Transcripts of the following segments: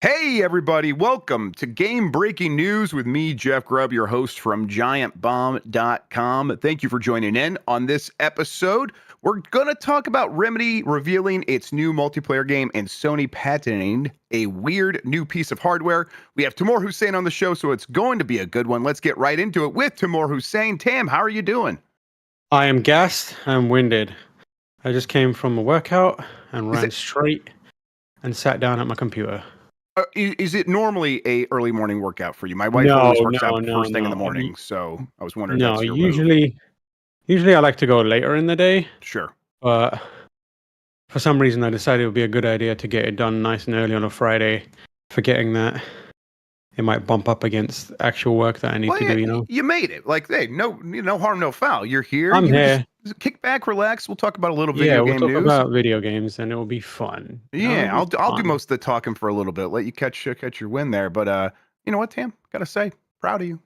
Hey, everybody. Welcome to Game Breaking News with me, Jeff Grubb, your host from GiantBomb.com. Thank you for joining in on this episode. We're going to talk about Remedy revealing its new multiplayer game and Sony patenting a weird new piece of hardware. We have Timur Hussein on the show, so it's going to be a good one. Let's get right into it with Timur Hussein. Tam, how are you doing? I am gassed. I'm winded. I just came from a workout and ran straight and sat down at my computer. Is it normally a early morning workout for you? My wife always works out first thing in the morning, so I was wondering if that's your move. Usually I like to go later in the day. Sure. But for some reason I decided it would be a good idea to get it done nice and early on a Friday, forgetting that it might bump up against actual work that I need to do, you know? You made it. Like, hey, no harm, no foul. You're here. I'm here. Just kick back, relax. We'll talk about a little video game news. We'll talk about video games, and it will be fun. Yeah, I'll do most of the talking for a little bit. Let you catch your win there. But you know what, Tam? Gotta say, proud of you.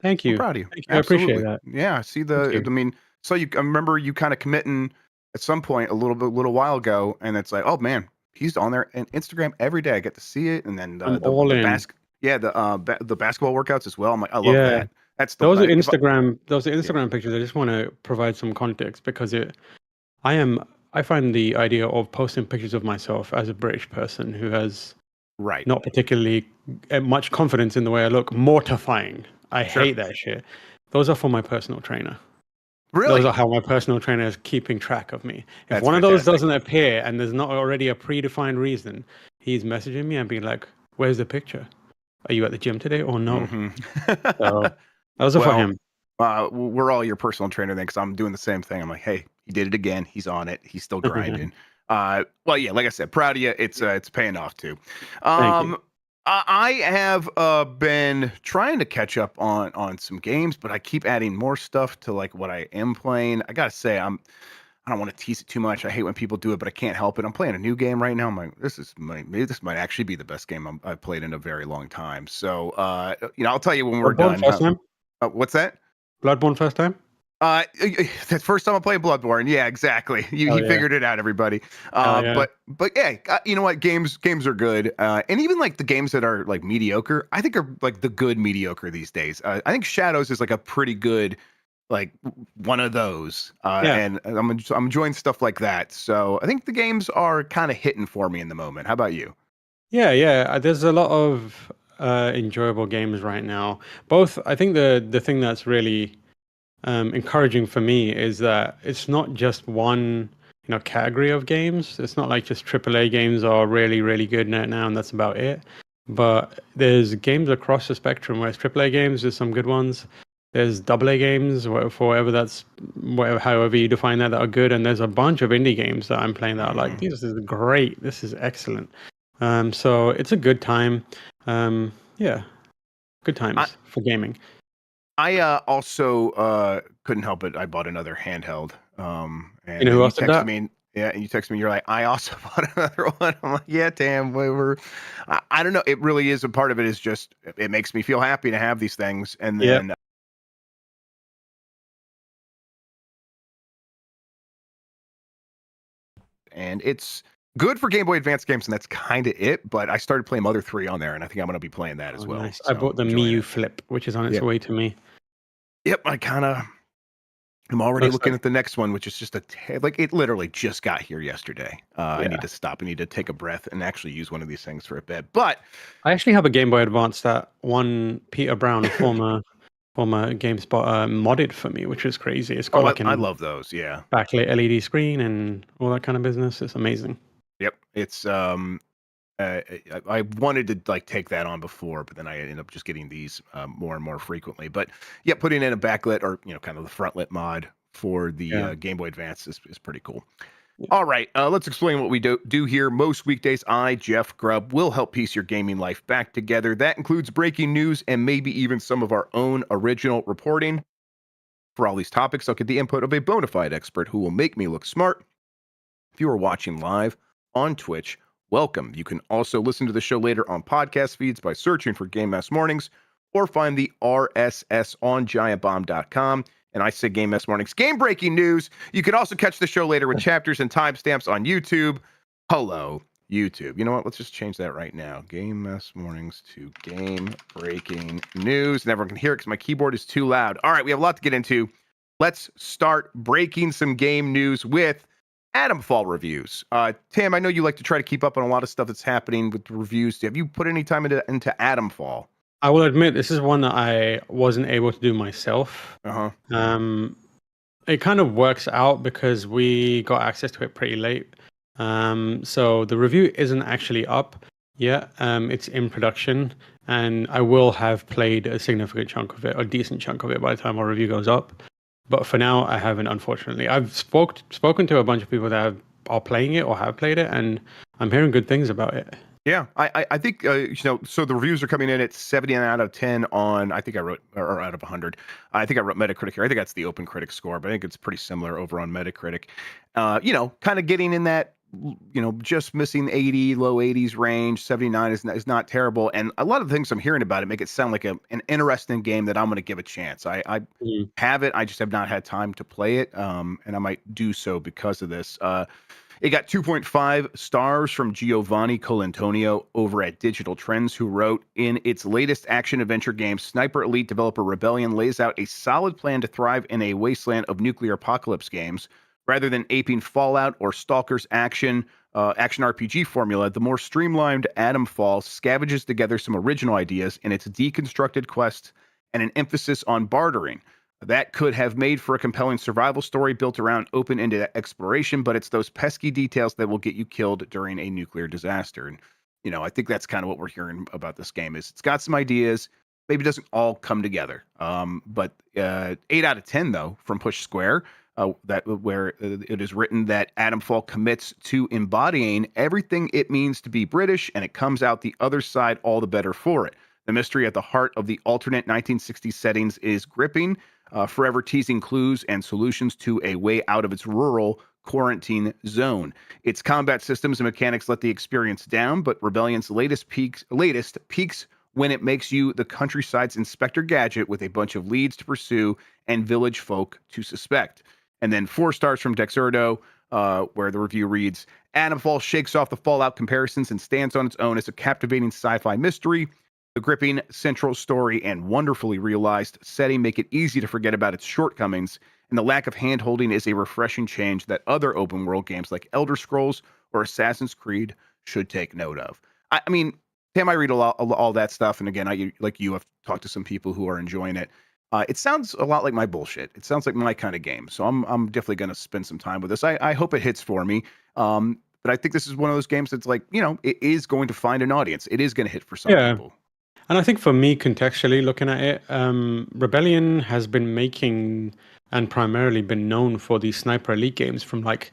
Thank you. I'm proud of you. Thank you. I appreciate that. Yeah, see I mean, so I remember you kind of committing at some point a little while ago, and it's like, oh man, he's on there and Instagram every day. I get to see it, and then the basketball workouts as well. I'm like, I love that. Those are Instagram pictures. I just want to provide some context because I find the idea of posting pictures of myself as a British person who has not particularly much confidence in the way I look mortifying. I hate that shit. Those are for my personal trainer. Really? Those are how my personal trainer is keeping track of me. If one of those doesn't appear and there's not already a predefined reason, he's messaging me and being like, "Where's the picture? Are you at the gym today or no?" Mm-hmm. So, those are for him. We're all your personal trainer then, because I'm doing the same thing. I'm like, hey, he did it again. He's on it. He's still grinding. Well, yeah, like I said, proud of you. It's paying off too. Thank you. I have been trying to catch up on some games, but I keep adding more stuff to like what I am playing. I gotta say, I don't want to tease it too much. I hate when people do it, but I can't help it. I'm playing a new game right now. I'm like, this might actually be the best game I've played in a very long time. So, I'll tell you when we're done. First time? What's that? Bloodborne first time? That's first time I played Bloodborne. Yeah, exactly. He figured it out, everybody. But yeah, you know what? Games are good. And even like the games that are like mediocre, I think are like the good mediocre these days. I think Shadows is like a pretty good, like one of those. And I'm enjoying stuff like that. So I think the games are kind of hitting for me in the moment. How about you? Yeah. There's a lot of enjoyable games right now. Both, I think the thing that's really encouraging for me is that it's not just one category of games. It's not like just AAA games are really, really good now and that's about it. But there's games across the spectrum. Whereas AAA games, there's some good ones. There's AA games, however you define that, are good. And there's a bunch of indie games that I'm playing that are like, this is great. This is excellent. So it's a good time. Good times for gaming. I also couldn't help it. I bought another handheld. And you know who else did that? And you text me. You're like, I also bought another one. I'm like, yeah, damn. I don't know. It really is a part of it. Is just it makes me feel happy to have these things, and then. And it's good for Game Boy Advance games, and that's kind of it. But I started playing Mother 3 on there, and I think I'm going to be playing that as well. Nice. So I bought the Miu Flip, which is on its way to me. Yep, I'm already looking at the next one, which is just it literally just got here yesterday. I need to stop. I need to take a breath and actually use one of these things for a bit. But I actually have a Game Boy Advance that one Peter Brown, former GameSpot, modded for me, which is crazy. It's got I love those. Yeah, backlit LED screen and all that kind of business. It's amazing. Yep, it's I wanted to take that on before, but then I ended up just getting these more and more frequently. But yeah, putting in a backlit or kind of the frontlit mod for the Game Boy Advance is pretty cool. Yeah. All right, let's explain what we do here. Most weekdays, I, Jeff Grubb, will help piece your gaming life back together. That includes breaking news and maybe even some of our own original reporting. For all these topics, I'll get the input of a bona fide expert who will make me look smart. If you are watching live on Twitch, welcome. You can also listen to the show later on podcast feeds by searching for Game Mess Mornings or find the RSS on GiantBomb.com. And I say Game Mess Mornings, Game Breaking News. You can also catch the show later with chapters and timestamps on YouTube. Hello YouTube. You know what? Let's just change that right now. Game Mess Mornings to Game Breaking News. And everyone can hear it because my keyboard is too loud. All right, we have a lot to get into. Let's start breaking some game news with Adamfall reviews. Tim, I know you like to try to keep up on a lot of stuff that's happening with the reviews. Have you put any time into Adamfall? I will admit this is one that I wasn't able to do myself. Uh-huh. It kind of works out because we got access to it pretty late. So the review isn't actually up yet. It's in production, and I will have played a significant chunk of it, a decent chunk of it, by the time our review goes up. But for now, I haven't, unfortunately. I've spoken to a bunch of people that are playing it or have played it, and I'm hearing good things about it. Yeah, I think so the reviews are coming in at 70 out of 10 on, I think I wrote, or out of 100. I think I wrote Metacritic here. I think that's the Open Critic score, but I think it's pretty similar over on Metacritic. Kind of getting in that, just missing 80, low 80s range. 79 is not terrible, and a lot of the things I'm hearing about it make it sound like an interesting game that I'm going to give a chance. I have it. I just have not had time to play it, and I might do so because of this. It got 2.5 stars from Giovanni Colantonio over at Digital Trends, who wrote, in its latest action-adventure game, Sniper Elite developer Rebellion lays out a solid plan to thrive in a wasteland of nuclear apocalypse games. Rather than aping Fallout or Stalker's action RPG formula, the more streamlined Adamfall scavenges together some original ideas in its deconstructed quest and an emphasis on bartering. That could have made for a compelling survival story built around open-ended exploration, but it's those pesky details that will get you killed during a nuclear disaster. And, I think that's kind of what we're hearing about this game is it's got some ideas, maybe it doesn't all come together. But 8 out of 10, though, from Push Square, where it is written that Adamfall commits to embodying everything it means to be British, and it comes out the other side all the better for it. The mystery at the heart of the alternate 1960s settings is gripping, forever teasing clues and solutions to a way out of its rural quarantine zone. Its combat systems and mechanics let the experience down, but Rebellion's latest peaks when it makes you the countryside's Inspector Gadget with a bunch of leads to pursue and village folk to suspect. And then 4 stars from Dexerto, where the review reads, Adamfall shakes off the Fallout comparisons and stands on its own as a captivating sci-fi mystery. The gripping central story and wonderfully realized setting make it easy to forget about its shortcomings, and the lack of hand-holding is a refreshing change that other open-world games like Elder Scrolls or Assassin's Creed should take note of. I mean, Tim, I read all that stuff, and again, I've talked to some people who are enjoying it. It sounds a lot like my bullshit. It sounds like my kind of game, so I'm definitely going to spend some time with this. I hope it hits for me. But I think this is one of those games that's like, it is going to find an audience. It is going to hit for some people. And I think for me, contextually looking at it, Rebellion has been making and primarily been known for these Sniper Elite games from like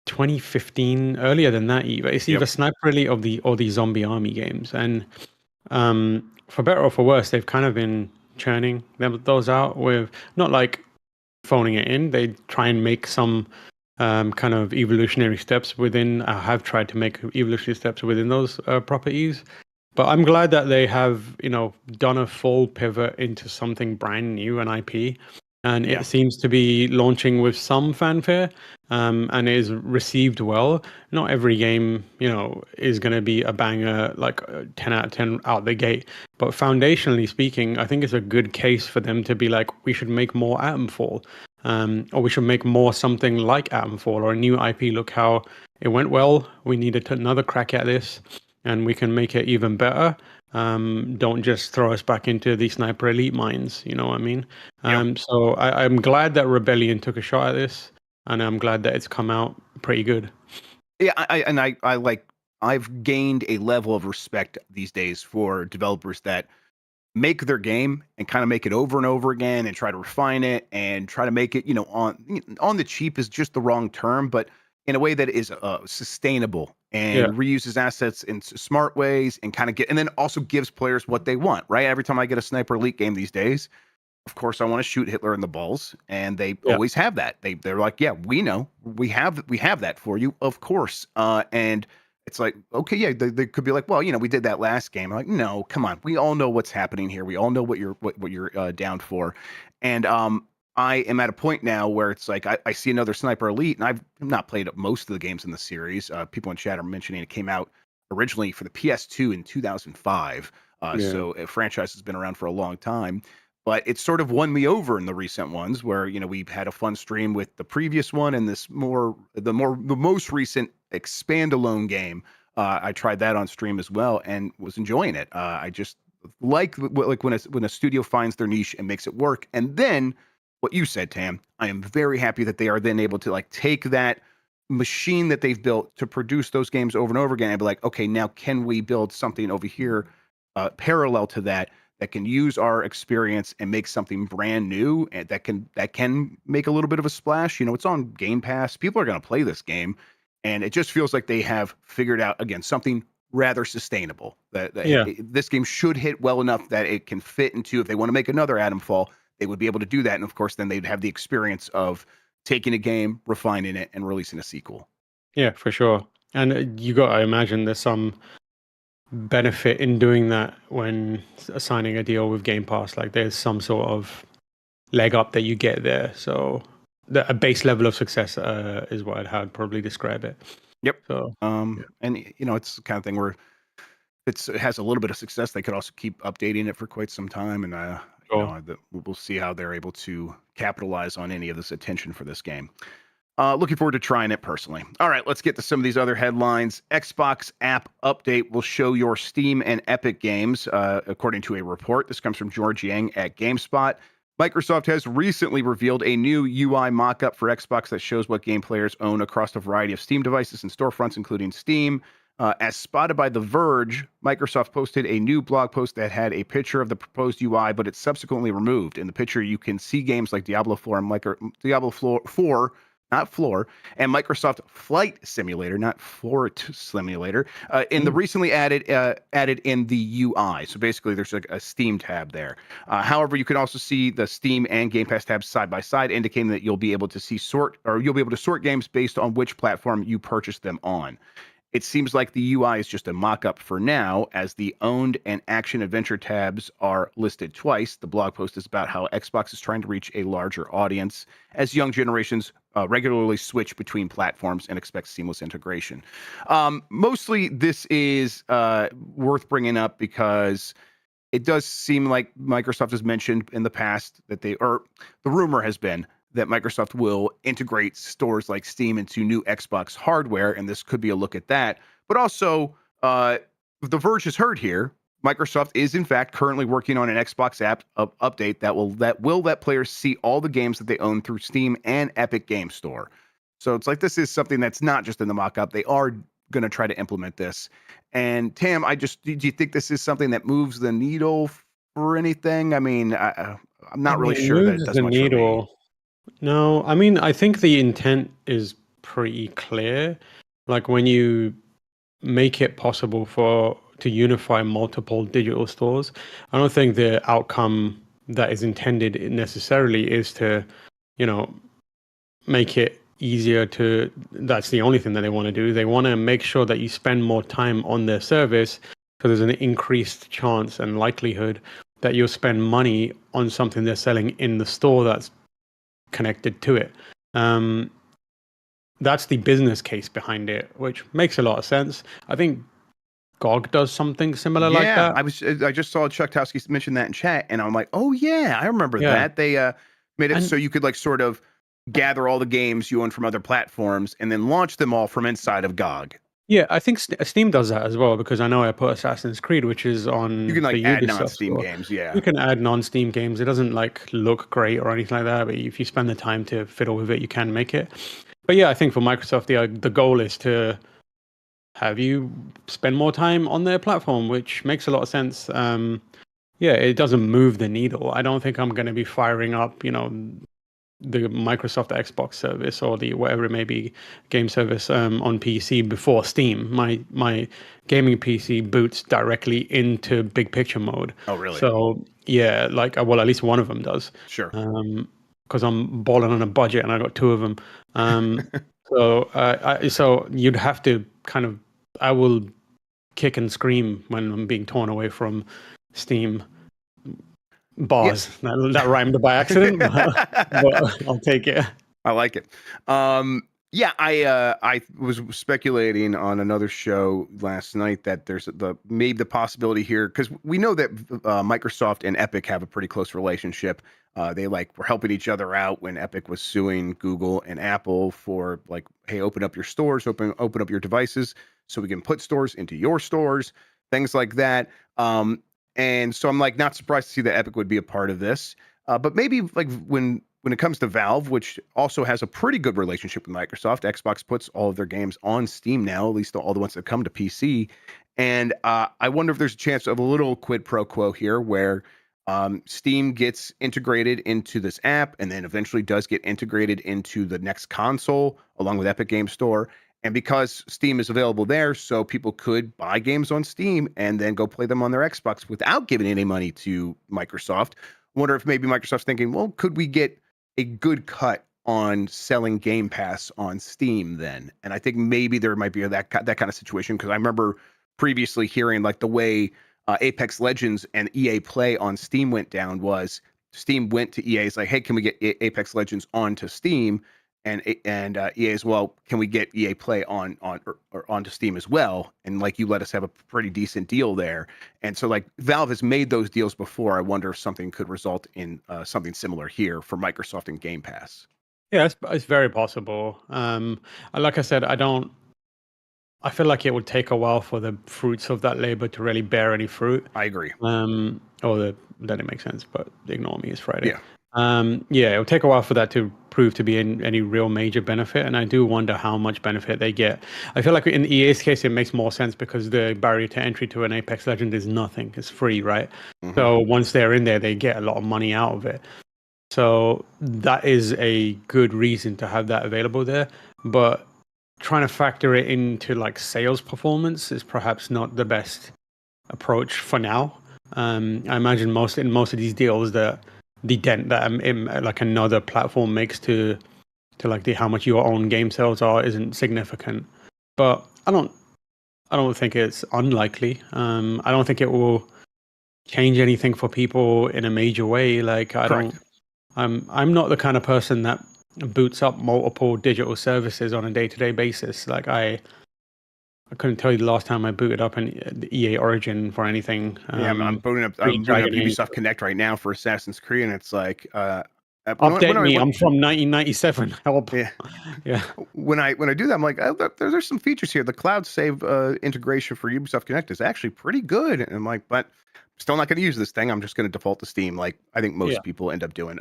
2015, earlier than that even. It's either Sniper Elite or the Zombie Army games. And for better or for worse, they've kind of been churning those out with not like phoning it in. They try and make some kind of evolutionary steps within. I have tried to make evolutionary steps within those properties. But I'm glad that they have, done a full pivot into something brand new, an IP, and it seems to be launching with some fanfare, and is received well. Not every game, is going to be a banger, like 10 out of 10 out the gate. But foundationally speaking, I think it's a good case for them to be like, we should make more Atomfall, or we should make more something like Atomfall or a new IP. Look how it went well. We needed another crack at this. And we can make it even better. Don't just throw us back into the Sniper Elite mines. You know what I mean? So I'm glad that Rebellion took a shot at this, and I'm glad that it's come out pretty good. Yeah, I've gained a level of respect these days for developers that make their game and kind of make it over and over again and try to refine it and try to make it, on the cheap is just the wrong term, but in a way that is sustainable and reuses assets in smart ways and and then also gives players what they want, right? Every time I get a Sniper Elite game these days, of course I want to shoot Hitler in the balls, and they always have that. They're like, yeah, we know, we have that for you, of course. And it's like, okay, they could be like, well, we did that last game. I'm like, no, come on, we all know what's happening here. We all know what you're down for, and I am at a point now where it's like I see another Sniper Elite, and I've not played most of the games in the series. People in chat are mentioning it came out originally for the PS2 in 2005. Yeah. So a franchise has been around for a long time, but it's sort of won me over in the recent ones where, we've had a fun stream with the previous one and the most recent expand alone game. I tried that on stream as well and was enjoying it. I just like when a studio finds their niche and makes it work. And then what you said, Tam, I am very happy that they are then able to like take that machine that they've built to produce those games over and over again and be like, okay, now can we build something over here parallel to that can use our experience and make something brand new and that can make a little bit of a splash. It's on Game Pass. People are going to play this game, and it just feels like they have figured out again something rather sustainable. Yeah. This game should hit well enough that it can fit into, if they want to make another Atom Fall, they would be able to do that. And of course, then they'd have the experience of taking a game, refining it, and releasing a sequel. Yeah, for sure. And you got to imagine there's some benefit in doing that when signing a deal with Game Pass. Like there's some sort of leg up that you get there. So a base level of success is what I'd probably describe it. Yep. So And it's the kind of thing where it has a little bit of success, they could also keep updating it for quite some time, and sure. we'll see how they're able to capitalize on any of this attention for this game. Looking forward to trying it personally. All right, let's get to some of these other headlines. Xbox app update will show your Steam and Epic games, according to a report. This comes from George Yang at GameSpot. Microsoft has recently revealed a new UI mockup for Xbox that shows what game players own across a variety of Steam devices and storefronts, including Steam. As spotted by The Verge, Microsoft posted a new blog post that had a picture of the proposed UI, but it's subsequently removed. In the picture, you can see games like Diablo 4 and Diablo 4, not Floor, and Microsoft Flight Simulator, not Fort Simulator, in the recently added in the UI. So basically, there's a Steam tab there. However, you can also see the Steam and Game Pass tabs side by side, indicating that you'll be able to sort games based on which platform you purchased them on. It seems like the UI is just a mock-up for now, as the owned and action adventure tabs are listed twice. The blog post is about how Xbox is trying to reach a larger audience as young generations regularly switch between platforms and expect seamless integration. Mostly, this is worth bringing up because it does seem like Microsoft has mentioned in the past that the rumor has been that Microsoft will integrate stores like Steam into new Xbox hardware, and this could be a look at that. But also, The Verge has heard here, Microsoft is in fact currently working on an Xbox app update that will let players see all the games that they own through Steam and Epic Game Store. So it's like this is something that's not just in the mock-up. They are going to try to implement this. And Tam, do you think this is something that moves the needle for anything? I mean, I'm not really sure that it moves does the much for me. needle. No, I mean, I think the intent is pretty clear. Like when you make it possible to unify multiple digital stores, I don't think the outcome that is intended necessarily is to, make it easier that's the only thing that they want to do. They want to make sure that you spend more time on their service, so there's an increased chance and likelihood that you'll spend money on something they're selling in the store that's connected to it. That's the business case behind it, which makes a lot of sense. I think GOG does something similar like that. I just saw Chuck Towski mention that in chat, and I'm like, oh yeah, I remember Yeah. that. They made it so you could like sort of gather all the games you own from other platforms and then launch them all from inside of GOG. Yeah, I think Steam does that as well, because I know I put Assassin's Creed, which is on You can like the add Ubisoft non-Steam store. games, yeah. You can add non-Steam games. It doesn't like look great or anything like that, but if you spend the time to fiddle with it, you can make it. But yeah, I think for Microsoft, the goal is to have you spend more time on their platform, which makes a lot of sense. Yeah, it doesn't move the needle. I don't think I'm going to be firing up, the Microsoft Xbox service or the whatever it may be game service on PC before Steam. My gaming PC boots directly into big picture mode. Oh, really? So yeah, like well, at least one of them does. Sure. Because I'm balling on a budget and I got two of them. So you'd have to I will kick and scream when I'm being torn away from Steam. Bars. Yeah. That rhymed by accident, but I'll take it. I like it. Yeah, I was speculating on another show last night that there's maybe the possibility here because we know that Microsoft and Epic have a pretty close relationship. They were helping each other out when Epic was suing Google and Apple for hey, open up your stores, open up your devices, so we can put stores into your stores, things like that. And so I'm not surprised to see that Epic would be a part of this. But maybe when it comes to Valve, which also has a pretty good relationship with Microsoft, Xbox puts all of their games on Steam now, at least all the ones that come to PC. And I wonder if there's a chance of a little quid pro quo here where Steam gets integrated into this app and then eventually does get integrated into the next console along with Epic Game Store. And because Steam is available there, so people could buy games on Steam and then go play them on their Xbox without giving any money to Microsoft. Wonder if maybe Microsoft's thinking, well, could we get a good cut on selling Game Pass on Steam then? And I think maybe there might be that kind of situation because I remember previously hearing the way Apex Legends and EA Play on Steam went down was Steam went to EA's hey, can we get Apex Legends onto Steam? And EA as well, can we get EA Play or onto Steam as well? And you let us have a pretty decent deal there. And so Valve has made those deals before. I wonder if something could result in something similar here for Microsoft and Game Pass. Yeah, it's very possible. Like I said, I feel like it would take a while for the fruits of that labor to really bear any fruit. I agree. Then it makes sense, but ignore me, it's Friday. Yeah. Yeah, it'll take a while for that to prove to be any real major benefit, and I do wonder how much benefit they get. I feel like in EA's case, it makes more sense because the barrier to entry to an Apex Legend is nothing. It's free, right? Mm-hmm. So once they're in there, they get a lot of money out of it. So that is a good reason to have that available there. But trying to factor it into sales performance is perhaps not the best approach for now. I imagine most of these deals that the dent that another platform makes to how much your own game sales are isn't significant. But I don't think it's unlikely. I don't think it will change anything for people in a major way. I'm not the kind of person that boots up multiple digital services on a day-to-day basis. I couldn't tell you the last time I booted up the EA Origin for anything. I'm booting up Ubisoft Connect right now for Assassin's Creed, and it's update me. I'm from 1997. Help. Yeah. Yeah. When I do that, I'm like, there's some features here. The cloud save integration for Ubisoft Connect is actually pretty good. And I'm like, but I'm still not going to use this thing. I'm just going to default to Steam, like I think most people end up doing.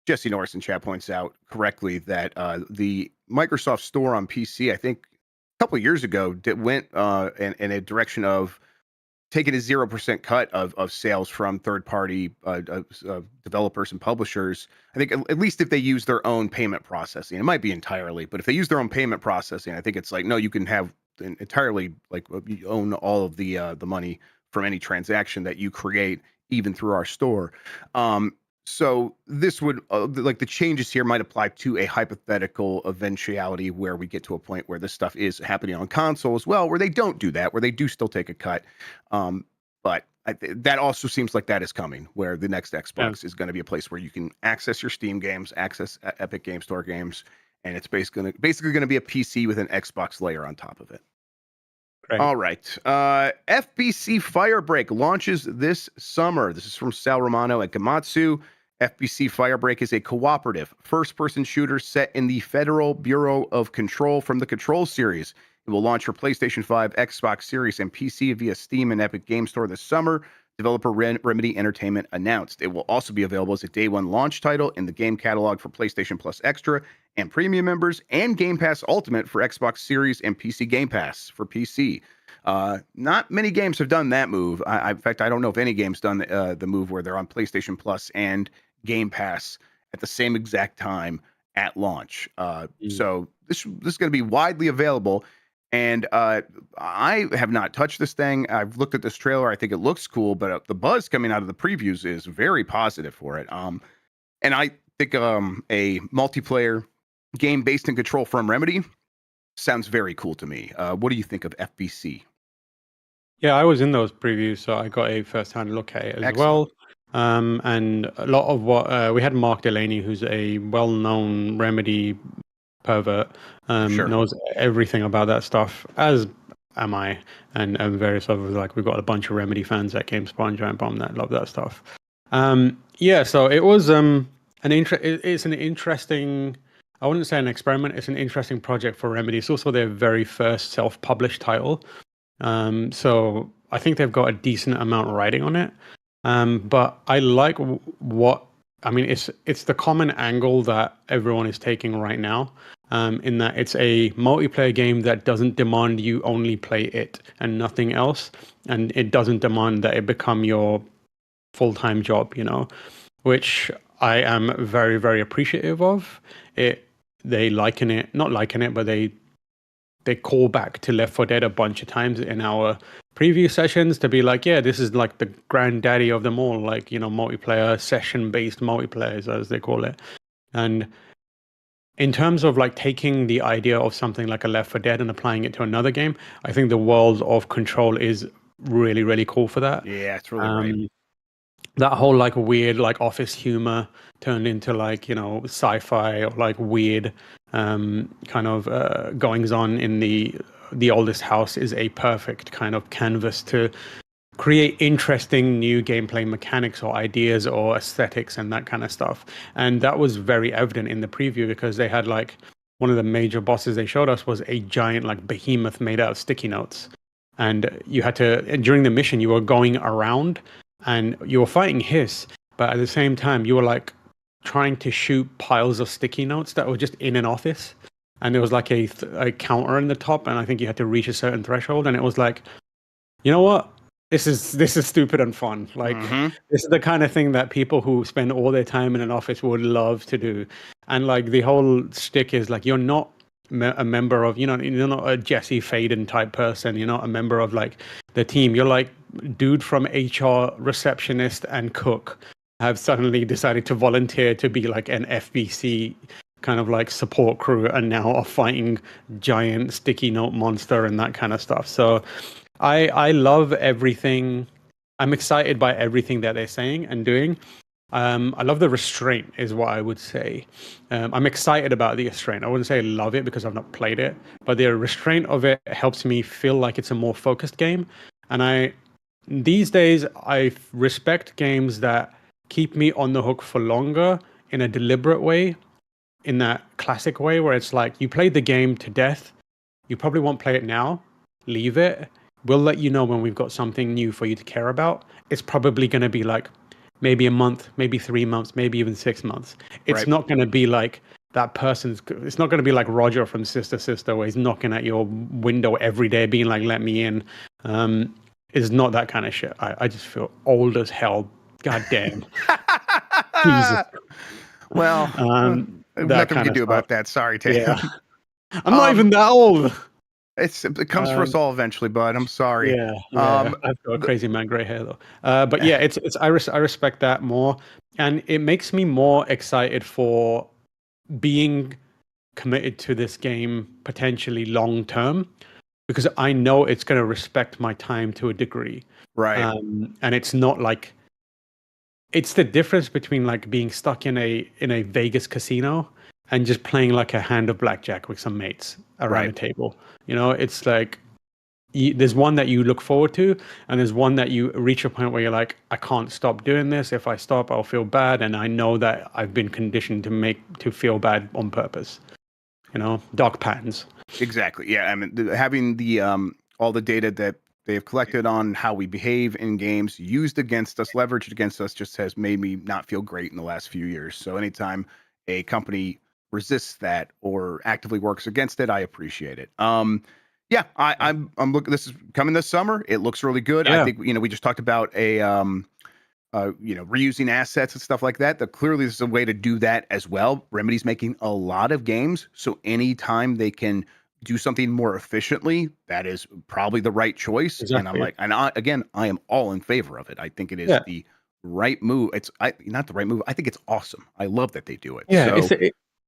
Jesse Norris in chat points out correctly that the Microsoft Store on PC, I think a couple of years ago, went in a direction of taking a 0% cut of sales from third-party developers and publishers. I think at least if they use their own payment processing, it might be entirely, but if they use their own payment processing, I think it's no, you can have entirely you own all of the money from any transaction that you create, even through our store. So this would the changes here might apply to a hypothetical eventuality where we get to a point where this stuff is happening on console as well, where they don't do that, where they do still take a cut. But that also seems like that is coming, where the next Xbox is going to be a place where you can access your Steam games, access Epic Game Store games, and it's basically going to be a PC with an Xbox layer on top of it. Right. All right. FBC Firebreak launches this summer. This is from Sal Romano at Gamatsu. FBC Firebreak is a cooperative first-person shooter set in the Federal Bureau of Control from the Control series. It will launch for PlayStation 5, Xbox Series, and PC via Steam and Epic Game Store this summer. Developer Remedy Entertainment announced. It will also be available as a day one launch title in the game catalog for PlayStation Plus Extra and Premium members, and Game Pass Ultimate for Xbox Series and PC Game Pass for PC. Not many games have done that move. In fact, I don't know if any game's done the move where they're on PlayStation Plus and Game Pass at the same exact time at launch. So this is going to be widely available. And I have not touched this thing. I've looked at this trailer. I think it looks cool, but the buzz coming out of the previews is very positive for it. And I think a multiplayer game based in Control from Remedy sounds very cool to me. What do you think of FBC? Yeah, I was in those previews, so I got a first-hand look at it as well. And a lot of what we had Mark Delaney, who's a well-known Remedy pervert, Sure. knows everything about that stuff, as am I, and various others. Like we've got a bunch of Remedy fans at GameSpot and Giant Bomb that love that stuff. Yeah, so it was it's an interesting. I wouldn't say an experiment. It's an interesting project for Remedy. It's also their very first self-published title. So I think they've got a decent amount riding on it. But I like what I mean. It's the common angle that everyone is taking right now. In that it's a multiplayer game that doesn't demand you only play it and nothing else, and it doesn't demand that it become your full-time job. Which I am very, very appreciative of. They not liken it, but they call back to Left 4 Dead a bunch of times in our preview sessions to be like, yeah, this is like the granddaddy of them all, like, multiplayer, session-based multiplayers, as they call it. And in terms of like taking the idea of something like a Left 4 Dead and applying it to another game, I think the world of Control is really, really cool for that. Yeah, it's really right. That whole like weird like office humor turned into like sci-fi or like weird kind of goings on in the oldest house is a perfect kind of canvas to create interesting new gameplay mechanics or ideas or aesthetics and that kind of stuff. And that was very evident in the preview because they had like one of the major bosses they showed us was a giant like behemoth made out of sticky notes. And you had to, during the mission, you were going around and you were fighting Hiss, but at the same time, you were like trying to shoot piles of sticky notes that were just in an office. And there was like a counter in the top, and I think you had to reach a certain threshold. And it was like, you know what? This is stupid and fun. Like this is the kind of thing that people who spend all their time in an office would love to do. And like the whole shtick is like you're not a member of, you're not a Jesse Faden type person. You're not a member of like the team. You're like dude from HR, receptionist, and cook have suddenly decided to volunteer to be like an FBC kind of like support crew and now are fighting giant sticky note monster and that kind of stuff. So I love everything. I'm excited by everything that they're saying and doing. I love the restraint is what I would say. I'm excited about the restraint. I wouldn't say I love it because I've not played it, but the restraint of it helps me feel like it's a more focused game. And these days, I respect games that keep me on the hook for longer in a deliberate way, in that classic way where it's like you played the game to death. You probably won't play it now. Leave it. We'll let you know when we've got something new for you to care about. It's probably going to be like maybe a month, maybe 3 months, maybe even 6 months. It's not going to be like it's not going to be like Roger from Sister Sister where he's knocking at your window every day being like, let me in. It's not that kind of shit. I just feel old as hell. God damn. Jesus. Well, nothing we can do about that. Sorry, Tam. Yeah. I'm not even that old. It comes for us all eventually, bud. I'm sorry. Yeah, I've got a crazy man gray hair though. But yeah, it's I respect that more, and it makes me more excited for being committed to this game potentially long term, because I know it's going to respect my time to a degree. Right. And it's not like it's the difference between like being stuck in a Vegas casino and just playing like a hand of blackjack with some mates around the table. It's like there's one that you look forward to, and there's one that you reach a point where you're like, I can't stop doing this. If I stop, I'll feel bad, and I know that I've been conditioned to feel bad on purpose. Dark patterns. Exactly. Yeah. I mean, having the all the data that they've collected on how we behave in games used against us, leveraged against us, just has made me not feel great in the last few years. So anytime a company resists that or actively works against it, I appreciate it. Yeah, I'm looking. This is coming this summer. It looks really good. Yeah. I think we just talked about reusing assets and stuff like that. That clearly this is a way to do that as well. Remedy's making a lot of games, so anytime they can do something more efficiently, that is probably the right choice. Exactly. And I'm like, I am all in favor of it. I think it is the right move. It's not the right move. I think it's awesome. I love that they do it. Yeah,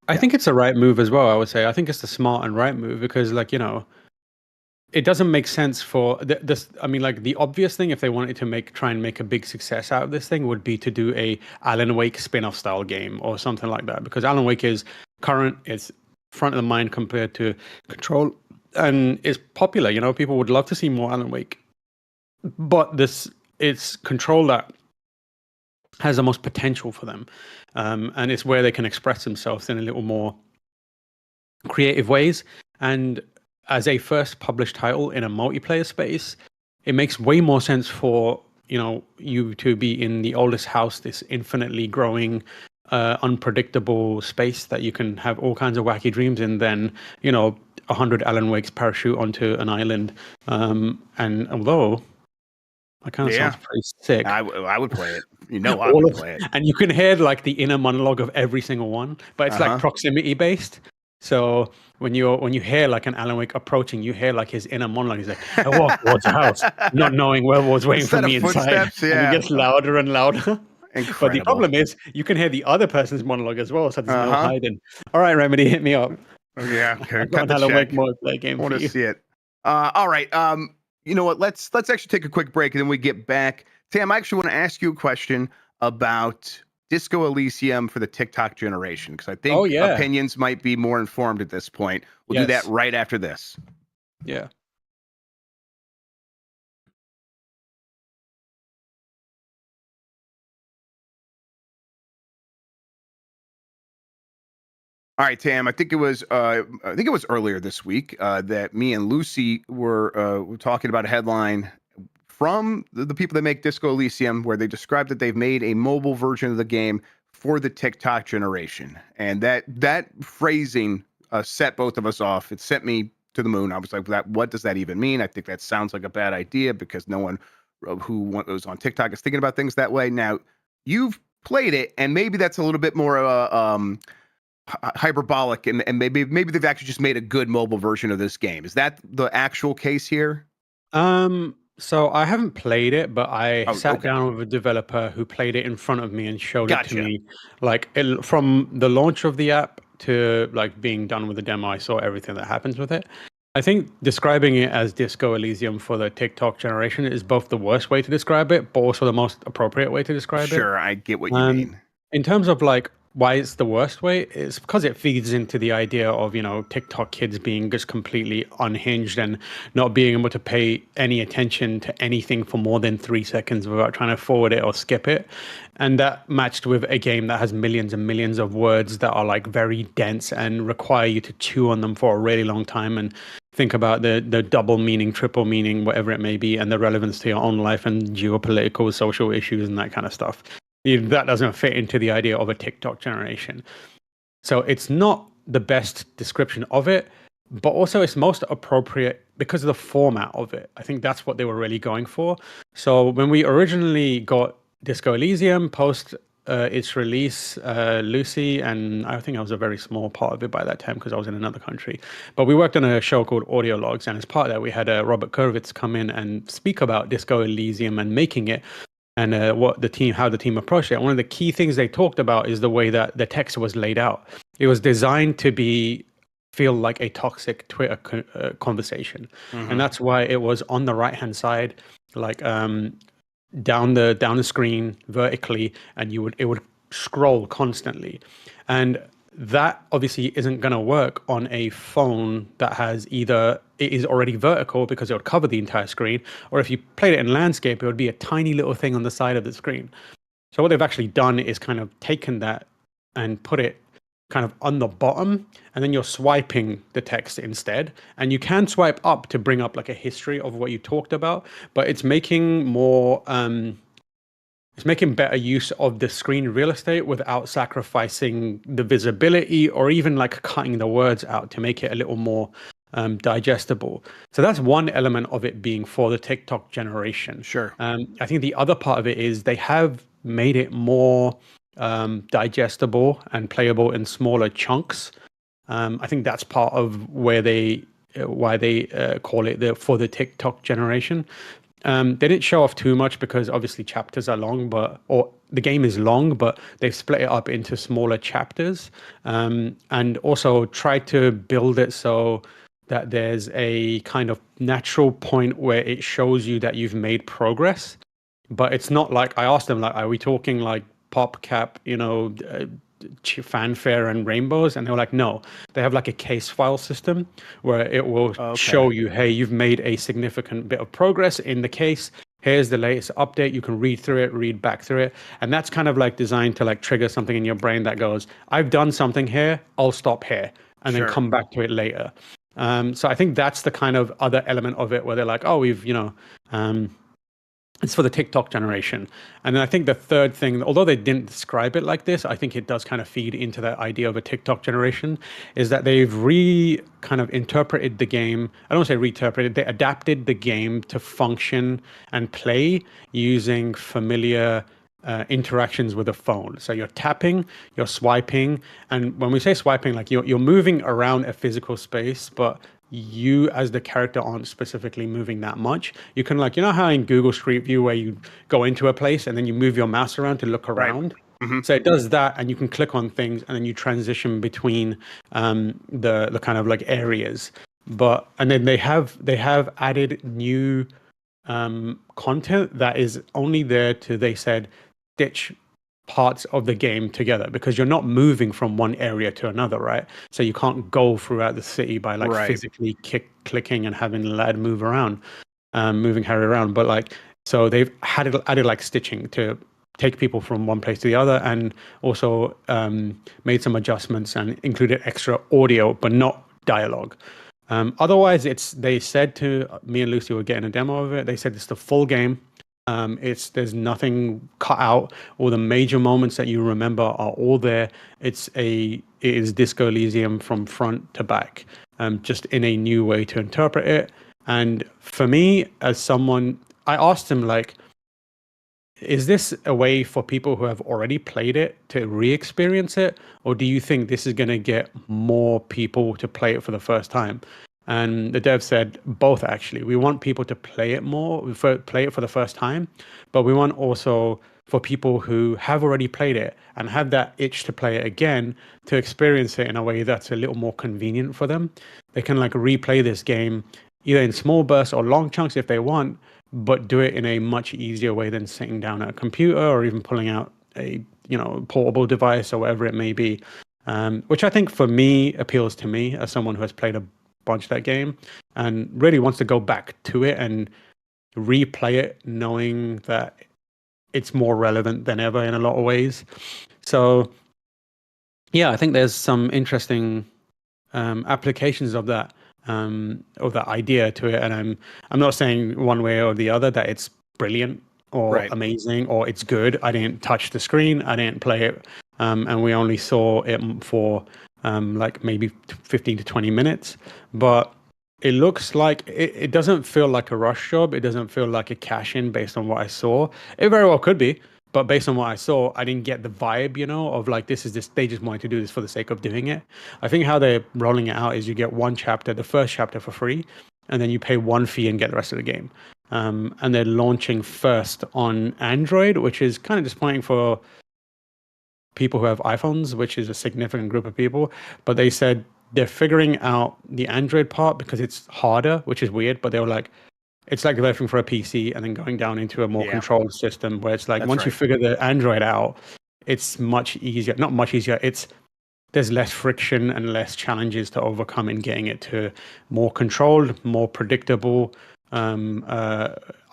I think it's the right move as well. I would say I think it's the smart and right move because, like, it doesn't make sense for this. I mean, like the obvious thing, if they wanted to try and make a big success out of this thing, would be to do a Alan Wake spin-off style game or something like that. Because Alan Wake is current, it's front of the mind compared to Control, and it's popular. You know, people would love to see more Alan Wake, but it's Control that has the most potential for them, and it's where they can express themselves in a little more creative ways. And as a first published title in a multiplayer space, it makes way more sense for you to be in the oldest house, this infinitely growing, unpredictable space that you can have all kinds of wacky dreams in, than 100 Alan Wakes parachute onto an island. And although that kind of sounds pretty sick, I would play it. I would play it. And you can hear like the inner monologue of every single one, but it's like proximity based. So when you hear like an Alan Wake approaching, you hear like his inner monologue. He's like, I walked towards the house, not knowing where was waiting for me inside. Yeah. And it gets louder and louder. Incredible. But the problem is you can hear the other person's monologue as well, so there's no hiding. All right, Remedy, hit me up. Yeah, okay. Got an Alan Wake multiplayer game. I want to see it. All right. You know what? Let's actually take a quick break and then we get back. Tam, I actually want to ask you a question about Disco Elysium for the TikTok generation, because I think opinions might be more informed at this point. We'll do that right after this. Yeah. All right, Tam. I think it was earlier this week that me and Lucy were talking about a headline from the people that make Disco Elysium, where they described that they've made a mobile version of the game for the TikTok generation, and that phrasing set both of us off. It sent me to the moon. I was like, what does that even mean? I think that sounds like a bad idea, because no one who was on TikTok is thinking about things that way. Now, you've played it, and maybe that's a little bit more hyperbolic, and maybe they've actually just made a good mobile version of this game. Is that the actual case here? So I haven't played it, but I sat down with a developer who played it in front of me and showed it to me. Like from the launch of the app to like being done with the demo, I saw everything that happens with it. I think describing it as Disco Elysium for the TikTok generation is both the worst way to describe it, but also the most appropriate way to describe it. Sure, I get what you mean. In terms of like why it's the worst way, it's because it feeds into the idea of TikTok kids being just completely unhinged and not being able to pay any attention to anything for more than 3 seconds without trying to forward it or skip it. And that matched with a game that has millions and millions of words that are like very dense and require you to chew on them for a really long time and think about the double meaning, triple meaning, whatever it may be, and the relevance to your own life and geopolitical, social issues and that kind of stuff. That doesn't fit into the idea of a TikTok generation. So it's not the best description of it, but also it's most appropriate because of the format of it. I think that's what they were really going for. So when we originally got Disco Elysium post its release, Lucy, and I think I was a very small part of it by that time because I was in another country, but we worked on a show called Audio Logs, and as part of that we had Robert Kurwitz come in and speak about Disco Elysium and making it, and how the team approached it. One of the key things they talked about is the way that the text was laid out. It was designed to feel like a toxic Twitter conversation, and that's why it was on the right hand side, like down the screen vertically, and it would scroll constantly, and that obviously isn't going to work on a phone that has either it is already vertical because it would cover the entire screen, or if you played it in landscape, it would be a tiny little thing on the side of the screen. So what they've actually done is kind of taken that and put it kind of on the bottom, and then you're swiping the text instead. And you can swipe up to bring up like a history of what you talked about, but it's making more it's making better use of the screen real estate without sacrificing the visibility or even like cutting the words out to make it a little more digestible. So that's one element of it being for the TikTok generation. Sure. I think the other part of it is they have made it more digestible and playable in smaller chunks. I think that's part of why they call it for the TikTok generation. They didn't show off too much because obviously chapters are long, or the game is long, but they've split it up into smaller chapters, and also tried to build it so that there's a kind of natural point where it shows you that you've made progress. But it's not like, I asked them, like, are we talking like PopCap, fanfare and rainbows. And they were like, no, they have like a case file system where it will Okay. show you, hey, you've made a significant bit of progress in the case. Here's the latest update. You can read through it, read back through it. And that's kind of like designed to like trigger something in your brain that goes, I've done something here, I'll stop here and then Sure. come back to it later. So I think that's the kind of other element of it where they're like, oh, it's for the TikTok generation. And then I think the third thing, although they didn't describe it like this, I think it does kind of feed into that idea of a TikTok generation, is that they've kind of interpreted the game. I don't want to say reinterpreted, they adapted the game to function and play using familiar interactions with a phone. So you're tapping, you're swiping, and when we say swiping, like you're moving around a physical space, but you as the character aren't specifically moving that much. You can like, you know how in Google Street View where you go into a place and then you move your mouse around to look Right. around. Hmm. So it does that, and you can click on things, and then you transition between the kind of like areas. And then they have added new content that is only there to, they said, stitch parts of the game together, because you're not moving from one area to another, right? So you can't go throughout the city by like Right. physically clicking and having the lad move around, moving Harry around. But like, so they've added like stitching to take people from one place to the other, and also made some adjustments and included extra audio, but not dialogue. Otherwise, they said to me and Lucy were getting a demo of it. They said it's the full game. There's nothing cut out. All the major moments that you remember are all there. It is Disco Elysium from front to back, just in a new way to interpret it. And for me, as someone, I asked him like, is this a way for people who have already played it to re-experience it, or do you think this is going to get more people to play it for the first time? And the dev said both, actually. We want people to play it play it for the first time, but we want also for people who have already played it and have that itch to play it again, to experience it in a way that's a little more convenient for them. They can like replay this game either in small bursts or long chunks if they want, but do it in a much easier way than sitting down at a computer or even pulling out a portable device or whatever it may be. Which I think for me appeals to me as someone who has played a bunch of that game and really wants to go back to it and replay it, knowing that it's more relevant than ever in a lot of ways. So yeah, I think there's some interesting applications of that idea to it, and I'm not saying one way or the other that it's brilliant or Right. amazing or it's good. I didn't touch the screen, I didn't play it, and we only saw it for like maybe 15 to 20 minutes, but it looks like it doesn't feel like a rush job. It doesn't feel like a cash in based on what I saw. It very well could be, but based on what I saw, I didn't get the vibe, of like they just wanted to do this for the sake of doing it. I think how they're rolling it out is you get the first chapter for free, and then you pay one fee and get the rest of the game. And they're launching first on Android, which is kind of disappointing for people who have iPhones, which is a significant group of people. But they said they're figuring out the Android part because it's harder, which is weird. But they were like, it's like developing for a PC and then going down into a more controlled system where it's like, That's once you right. figure the Android out, it's much easier. Not much easier. There's less friction and less challenges to overcome in getting it to more controlled, more predictable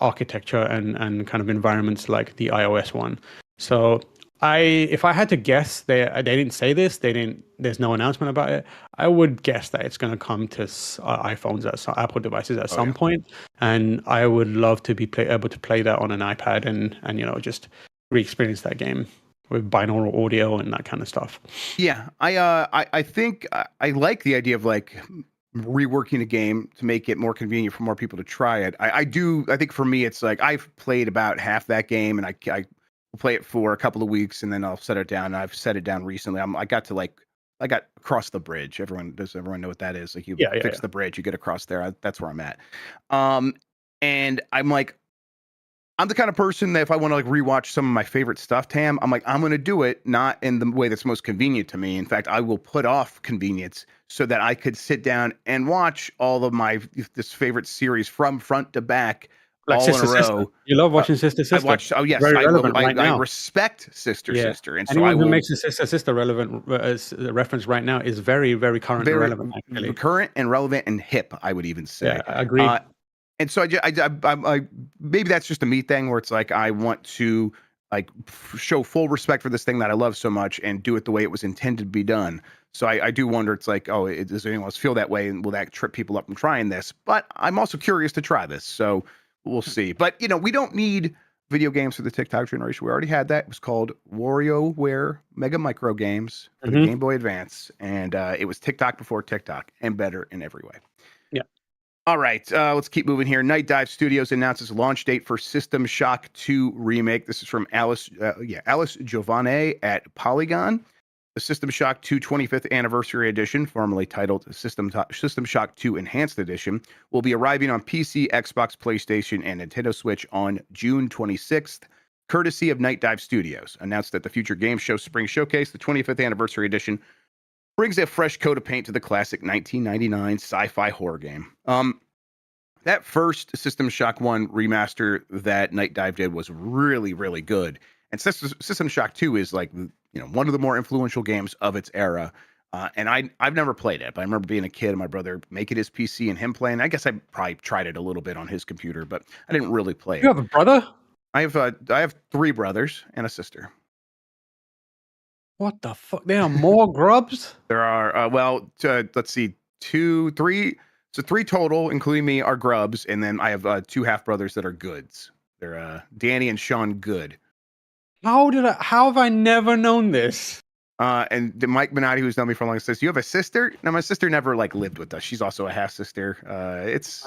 architecture and kind of environments like the iOS one. So if I had to guess, they didn't say this. There's no announcement about it. I would guess that it's going to come to iPhones Apple devices at some point, and I would love to be able to play that on an iPad and just re-experience that game with binaural audio and that kind of stuff. Yeah, I think I like the idea of like reworking a game to make it more convenient for more people to try it. I do. I think for me, it's like I've played about half that game, and I will play it for a couple of weeks, and then I'll set it down. And I've set it down recently. I got across the bridge. Does everyone know what that is? Like you fix the bridge, you get across there. That's where I'm at. And I'm like, I'm the kind of person that if I want to like rewatch some of my favorite stuff, Tam, I'm like, I'm going to do it not in the way that's most convenient to me. In fact, I will put off convenience so that I could sit down and watch all of this favorite series from front to back Like all in a Sister Sister. row. You love Uh, watching Sister I Sister. watched. Oh It's yes, very I will. relevant right I now. respect Sister Yeah. Sister, and so I Anyone who will makes a Sister Sister relevant reference right now is very, very current and very relevant, actually. current and relevant and hip. I would even Yeah, say. agreed. And so I maybe that's just a me thing where it's like I want to like show full respect for this thing that I love so much and do it the way it was intended to be done. So I do wonder, it's like, oh, does anyone else feel that way, and will that trip people up from trying this? But I'm also curious to try this, so we'll see. But we don't need video games for the TikTok generation. We already had that. It was called WarioWare Mega Micro Games for the Mhm. Game Boy Advance, and it was TikTok before TikTok and better in every way. Yeah. All right, let's keep moving here. Night Dive Studios announces launch date for System Shock 2 remake. This is from Alice Giovanni at Polygon. The System Shock 2 25th Anniversary Edition, formerly titled System Shock 2 Enhanced Edition, will be arriving on PC, Xbox, PlayStation, and Nintendo Switch on June 26th, courtesy of Night Dive Studios. Announced at the Future Game Show Spring Showcase, the 25th Anniversary Edition brings a fresh coat of paint to the classic 1999 sci-fi horror game. That first System Shock 1 remaster that Night Dive did was really, really good. And System Shock 2 is like, one of the more influential games of its era. And I've never played it, but I remember being a kid and my brother making his PC and him playing. I guess I probably tried it a little bit on his computer, but I didn't really play You it. have a brother? I have 3 brothers and a sister. What the fuck? There are more grubs? There are, let's see, 2, 3. So 3 total, including me, are grubs, and then I have 2 half brothers that are goods. They're Danny and Sean Good. How have I never known this? And Mike Minotti, who's known me for a long time, says, "You have a sister?" Now, my sister never lived with us. She's also a half sister. There's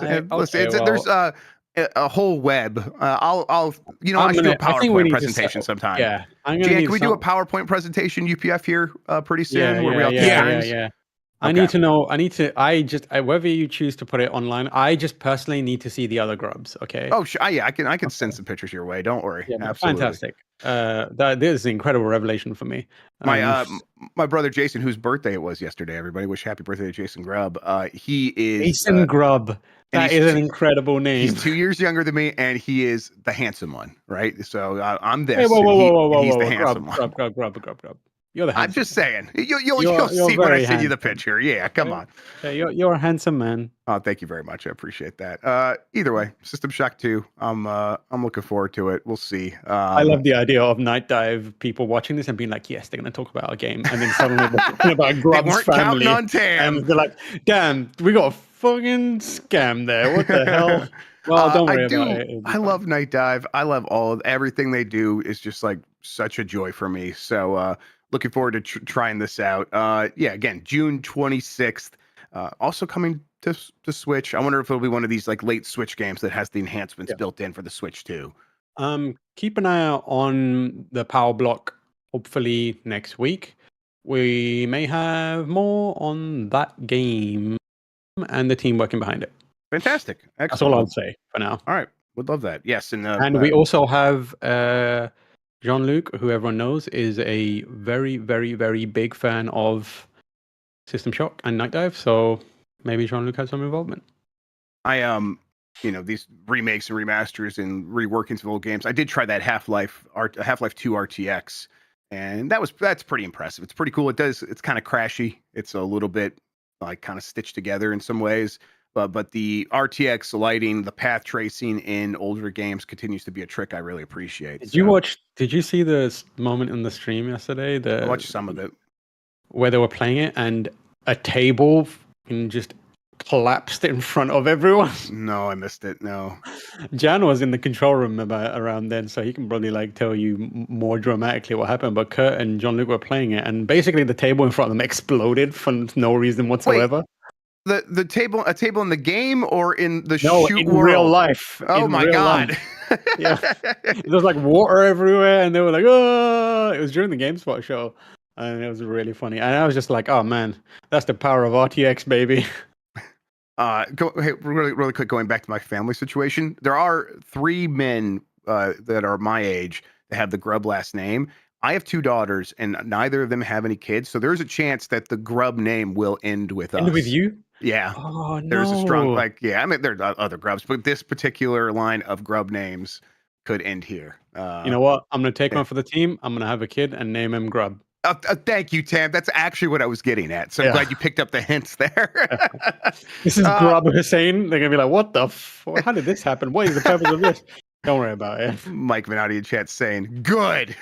a whole web. I should do a I think we PowerPoint need to presentation sometime. Yeah, I'm gonna Jan, need can we do a some. PowerPoint presentation UPF here pretty soon? Yeah, where we all take turns? yeah. Okay. I need to know. Whether you choose to put it online, I just personally need to see the other grubs. Okay. Oh, yeah, I can send some pictures your way. Don't worry. Yeah, Absolutely. fantastic. This is an incredible revelation for me. My brother Jason, whose birthday it was yesterday. Everybody wish happy birthday to Jason Grubb. He is Jason Grubb. That is an incredible name. He's 2 years younger than me, and he is the handsome one, right? So I'm this. Hey, whoa, he's the handsome one. Grub. You're the handsome. I'm just saying. You'll You're see when I send you the handsome. picture. Yeah, come on. Okay, you're a handsome man. Oh, thank you very much. I appreciate that. Either way, System Shock 2. I'm looking forward to it. We'll see. I love the idea of Night Dive people watching this and being like, yes, they're going to talk about a game, and then suddenly they're talking about Grubb's they weren't family, counting on Tam. and they're like, damn, we got a fucking scam there. What the hell? Well, don't worry about it. I love Night Dive. I love everything they do is just like such a joy for me. So looking forward to trying this out. Again, June 26th. Also coming to Switch. I wonder if it'll be one of these like late Switch games that has the enhancements built in for the Switch too. Keep an eye out on the Power Block. Hopefully next week we may have more on that game and the team working behind it. Fantastic. Excellent. That's all I'll say for now. All right. Would love that. Yes. And we also have Jean-Luc, who everyone knows, is a very, very, very big fan of System Shock and Night Dive. So maybe Jean-Luc has some involvement. These remakes and remasters and reworkings of old games. I did try that Half-Life 2 RTX, and that's pretty impressive. It's pretty cool. It's kind of crashy. It's a little bit like kind of stitched together in some ways. But the RTX lighting, the path tracing in older games continues to be a trick I really appreciate. Did you see the moment in the stream yesterday? I watched some of it. Where they were playing it and a table just collapsed in front of everyone. No, I missed it. No. Jan was in the control room around then, so he can probably tell you more dramatically what happened. But Kurt and Jean-Luc were playing it, and basically the table in front of them exploded for no reason whatsoever. Wait. A table in the game or in the in real life? Oh my God. Yeah. There was water everywhere and they were like, oh, it was during the GameSpot show. And it was really funny. And I was just like, oh man, that's the power of RTX, baby. Really quick, going back to my family situation. There are 3 men that are my age that have the Grubb last name. I have 2 daughters, and neither of them have any kids. So there's a chance that the Grubb name will end with us. End with you? Yeah. Oh There's a strong, no. like, yeah, I mean, there are other grubs, but this particular line of grub names could end here. You know what? I'm gonna take Yeah. one for the team. I'm gonna have a kid and name him Grub. Thank you, Tam. That's actually what I was getting at. So I'm Yeah. glad you picked up the hints there. This is uh, Grub Hussein. They're gonna be like, "What the? How did this happen? What is the purpose of this?" Don't worry about it. Mike Minotti in chat saying, good.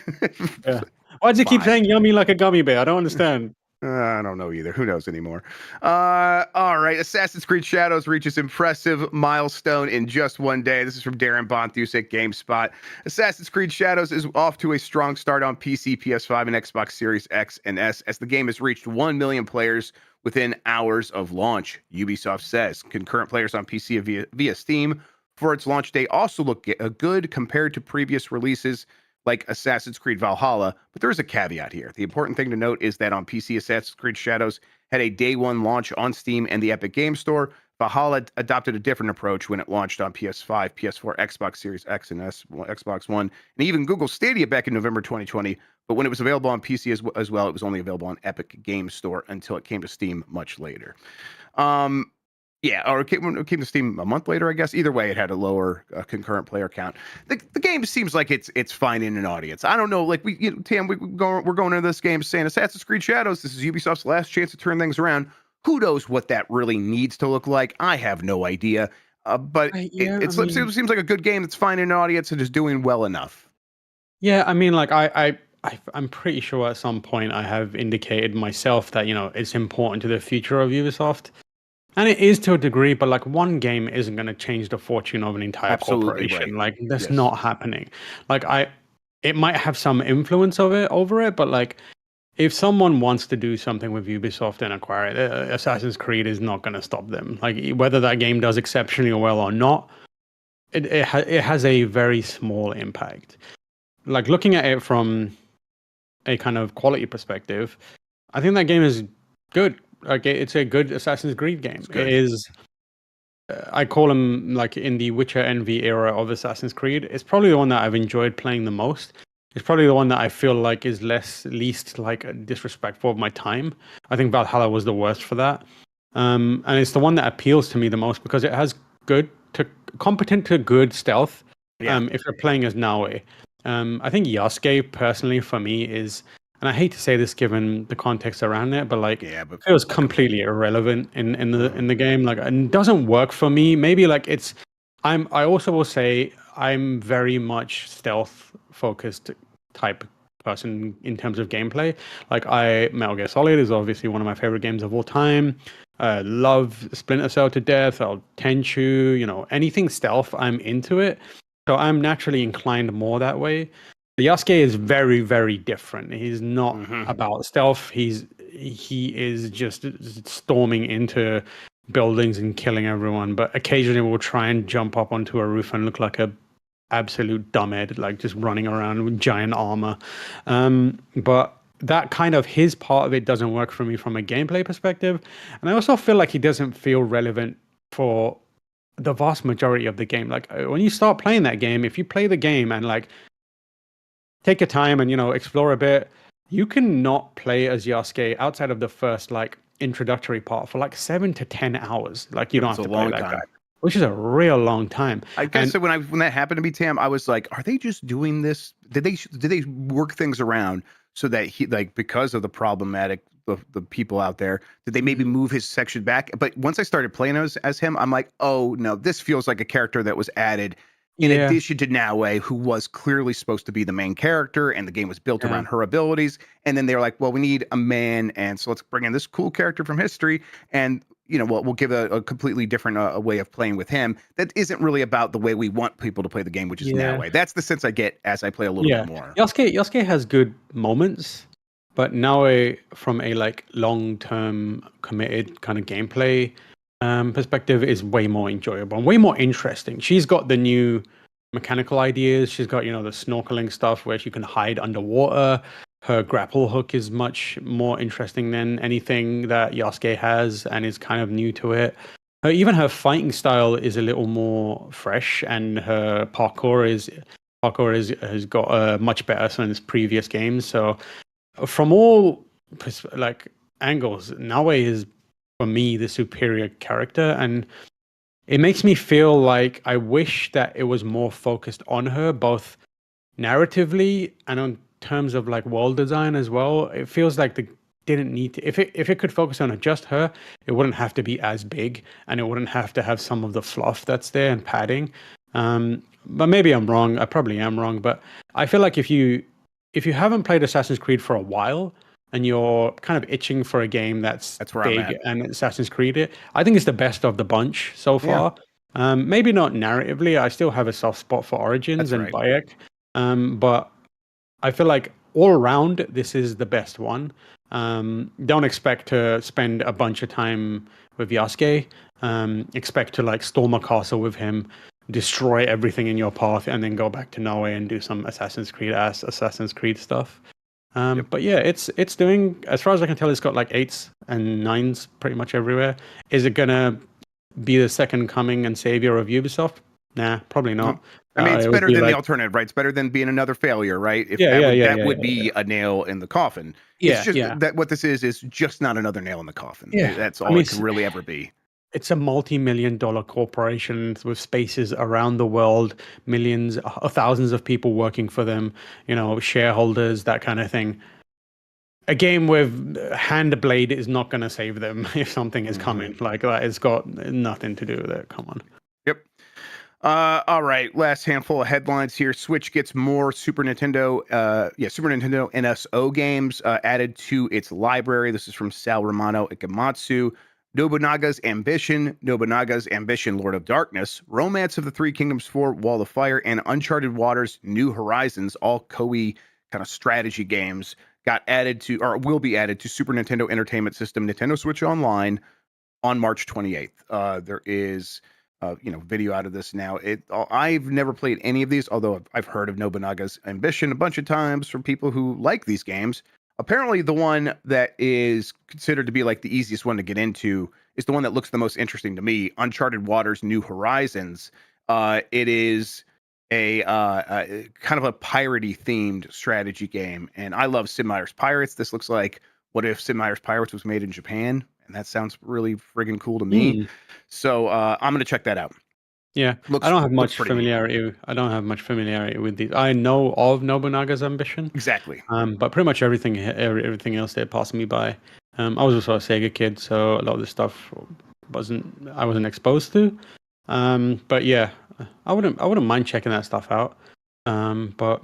Yeah. Why do you keep Fine. saying "yummy" like a gummy bear? I don't understand. I don't know either. Who knows anymore? All right. Assassin's Creed Shadows reaches impressive milestone in just one day. This is from Darren Bonthus at GameSpot. Assassin's Creed Shadows is off to a strong start on PC, PS5, and Xbox Series X and S as the game has reached 1 million players within hours of launch. Ubisoft says concurrent players on PC via Steam for its launch day also look good compared to previous releases like Assassin's Creed Valhalla, but there is a caveat here. The important thing to note is that on PC, Assassin's Creed Shadows had a day one launch on Steam and the Epic Game Store. Valhalla adopted a different approach when it launched on PS5, PS4, Xbox Series X and S, Xbox One, and even Google Stadia back in November 2020. But when it was available on PC as well, it was only available on Epic Game Store until it came to Steam much later. Yeah, or it came to Steam a month later, I guess. Either way, it had a lower concurrent player count. The game seems like it's finding an audience. I don't know, like Tam, we're going into this game saying Assassin's Creed Shadows. This is Ubisoft's last chance to turn things around. Who knows what that really needs to look like? I have no idea. But it seems like a good game that's finding an audience and is doing well enough. Yeah, I mean, like I'm pretty sure at some point I have indicated myself that it's important to the future of Ubisoft. And it is to a degree, but like one game isn't going to change the fortune of an entire Absolutely corporation. right. Like that's Yes. not happening. Like it might have some influence over it, but like if someone wants to do something with Ubisoft and acquire it, Assassin's Creed is not going to stop them. Like whether that game does exceptionally well or not, it has a very small impact. Like looking at it from a kind of quality perspective, I think that game is good. Like it's a good Assassin's Creed game. It is. I call him like in the Witcher Envy era of Assassin's Creed. It's probably the one that I've enjoyed playing the most. It's probably the one that I feel like is least like disrespectful of my time. I think Valhalla was the worst for that. And it's the one that appeals to me the most because it has competent to good stealth. Yeah. If you're playing as Naue. I think Yasuke personally for me is, and I hate to say this given the context around it, but like it feels completely irrelevant in the game. Like it doesn't work for me. Maybe like I also will say I'm very much stealth focused type person in terms of gameplay. Like Metal Gear Solid is obviously one of my favorite games of all time. Love Splinter Cell to death. I'll Tenchu, anything stealth, I'm into it. So I'm naturally inclined more that way. Yasuke is very, very different. He's not about stealth. He is just storming into buildings and killing everyone, but occasionally will try and jump up onto a roof and look like a absolute dumbhead, like just running around with giant armor. But that kind of his part of it doesn't work for me from a gameplay perspective. And I also feel like he doesn't feel relevant for the vast majority of the game. Like when you start playing that game, if you play the game and like take your time and explore a bit, you can not play as Yasuke outside of the first like introductory part for like 7 to 10 hours. Like you don't have to play that guy, which is a real long time. I guess so when that happened to me, Tam, I was like, are they just doing this? Did they work things around so that he, like, because of the problematic the people out there, did they maybe move his section back? But once I started playing as him, I'm like, oh no, this feels like a character that was added in addition to Naue, who was clearly supposed to be the main character, and the game was built around her abilities. And then they were like, well, we need a man, and so let's bring in this cool character from history, and we'll give a completely different a way of playing with him that isn't really about the way we want people to play the game, which is Naue. That's the sense I get as I play a little bit more. Yasuke has good moments, but Naue, from a like long-term committed kind of gameplay perspective, is way more enjoyable and way more interesting. She's got the new mechanical ideas. She's got the snorkeling stuff where she can hide underwater. Her grapple hook is much more interesting than anything that Yasuke has and is kind of new to it. Even her fighting style is a little more fresh, and her parkour has got much better than its previous games. So from all like angles, Naue is for me, the superior character. And it makes me feel like I wish that it was more focused on her, both narratively and on terms of like world design as well. It feels like the didn't need to, if it could focus on just her, it wouldn't have to be as big, and it wouldn't have to have some of the fluff that's there and padding. But maybe I'm wrong. I probably am wrong, but I feel like if you haven't played Assassin's Creed for a while and you're kind of itching for a game that's where I'm big at. and Assassin's Creed it, I think it's the best of the bunch so Yeah. far. Maybe not narratively. I still have a soft spot for Origins That's and right. Bayek. But I feel like all around, this is the best one. Don't expect to spend a bunch of time with Yasuke. Expect to like storm a castle with him, destroy everything in your path, and then go back to Norway and do some Assassin's Creed stuff. Yep. But yeah, it's doing, as far as I can tell, it's got like 8s and 9s pretty much everywhere. Is it gonna be the second coming and savior of Ubisoft? Nah, probably not. I mean, it's It would better be than the like, alternative, right? It's better than being another failure, right? If yeah, yeah, yeah, that yeah, would yeah, be a nail in the coffin. It's yeah, just yeah, that what this is just not another nail in the coffin. yeah. That's I all mean, it could really ever be. it's a multi-million-dollar corporation with spaces around the world, millions, thousands of people working for them, shareholders, that kind of thing. A game with Handblade is not going to save them if something is coming. Like that, it's got nothing to do with it. Come on. Yep. All right. Last handful of headlines here. Switch gets more Super Nintendo NSO games added to its library. This is from Sal Romano at Gamatsu. Nobunaga's Ambition, Lord of Darkness, Romance of the Three Kingdoms 4, Wall of Fire, and Uncharted Waters, New Horizons, all Koei kind of strategy games, got added to, or will be added to Super Nintendo Entertainment System, Nintendo Switch Online on March 28th. There is, video out of this now. I've never played any of these, although I've heard of Nobunaga's Ambition a bunch of times from people who like these games. Apparently, the one that is considered to be like the easiest one to get into is the one that looks the most interesting to me, Uncharted Waters: New Horizons. It is a kind of a piratey themed strategy game, and I love Sid Meier's Pirates. This looks like what if Sid Meier's Pirates was made in Japan, and that sounds really friggin' cool to me. So I'm gonna check that out. Yeah, I don't have much familiarity. I don't have much familiarity with these. I know of Nobunaga's Ambition, Exactly. but pretty much everything else they passed me by. I was also a Sega kid, so a lot of this stuff I wasn't exposed to. But yeah, I wouldn't mind checking that stuff out. But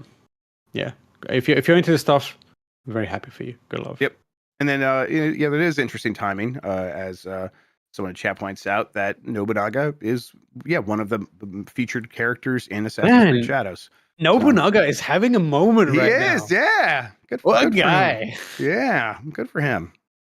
yeah, if you're into this stuff, I'm very happy for you. Good love. Yep. And then yeah, that is interesting timing, as someone in chat points out that Nobunaga is one of the featured characters in Assassin's Creed Shadows. Nobunaga is having a moment He right is, now. yeah. What a good for him. guy. Yeah, good for him.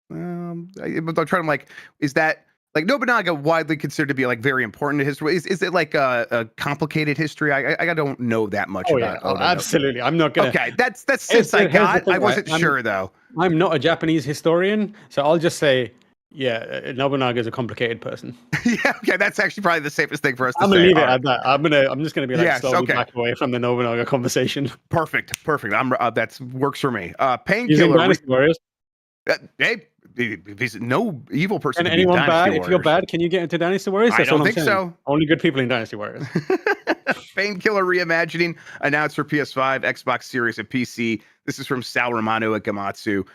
But I'm trying to like, is that like Nobunaga widely considered to be like very important to history? Is it like a complicated history? I don't know that much about. Oh, absolutely. I'm not gonna. Okay, that's since I got. I wasn't sure though. I'm not a Japanese historian, so I'll just say, yeah, Nobunaga is a complicated person. Yeah, okay, that's actually probably the safest thing for us to say. I'm gonna leave it at that. I'm just gonna be like Yes, slowly okay. back away from the Nobunaga conversation. Perfect. I'm that works for me. Using Dynasty Warriors. Hey, he's no evil person. Can anyone bad? If you're bad, can you get into Dynasty Warriors? I don't think so. Only good people in Dynasty Warriors. Painkiller reimagining announced for PS5, Xbox Series, and PC. This is from Sal Romano at Gamatsu.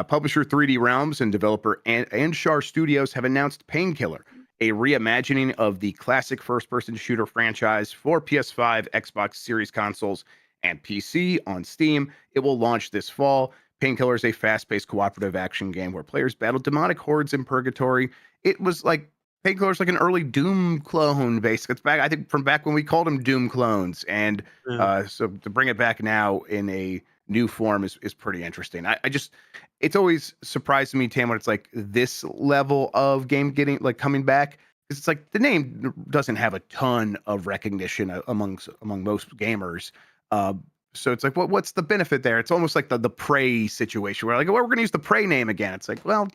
Publisher 3D Realms and developer Anshar Studios have announced Painkiller, a reimagining of the classic first-person shooter franchise for PS5, Xbox Series consoles, and PC on Steam. It will launch this fall. Painkiller is a fast-paced cooperative action game where players battle demonic hordes in purgatory. It was like Painkiller's like an early Doom clone, basically. It's back, I think, from back when we called them Doom clones, and so to bring it back now in a new form is pretty interesting. I just, it's always surprised me, Tam, when it's like this level of game getting like coming back, because it's like the name doesn't have a ton of recognition among most gamers. So it's like, what's the benefit there? It's almost like the Prey situation where like, well, we're going to use the Prey name again. It's like, well,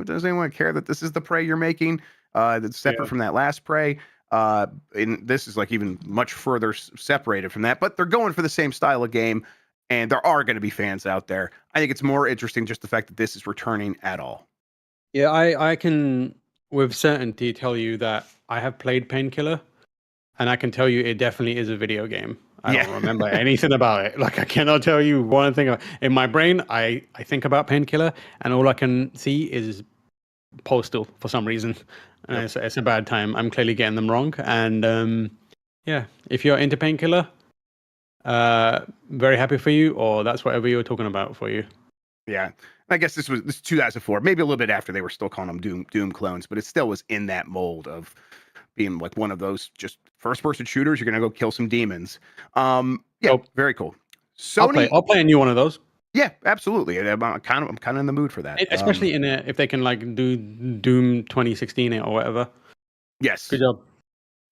does anyone care that this is the Prey you're making? That's separate from that last Prey. And this is like even much further separated from that, but they're going for the same style of game, and there are going to be fans out there. I think it's more interesting just the fact that this is returning at all. Yeah, I can with certainty tell you that I have played Painkiller, and I can tell you it definitely is a video game. I Yeah. don't remember anything about it. Like I cannot tell you one thing. In my brain, I think about Painkiller, and all I can see is Postal for some reason. And Yep. it's a bad time. I'm clearly getting them wrong. And yeah, if you're into Painkiller, very happy for you, or that's whatever you were talking about for you. Yeah. I guess this is 2004, maybe a little bit after they were still calling them Doom clones, but it still was in that mold of being like one of those just first person shooters. You're gonna go kill some demons. Yeah, So very cool. Sony, I'll play a new one of those. yeah, absolutely. And I'm kind of in the mood for that. Especially in if they can like do Doom 2016 it or whatever. Yes. Good job.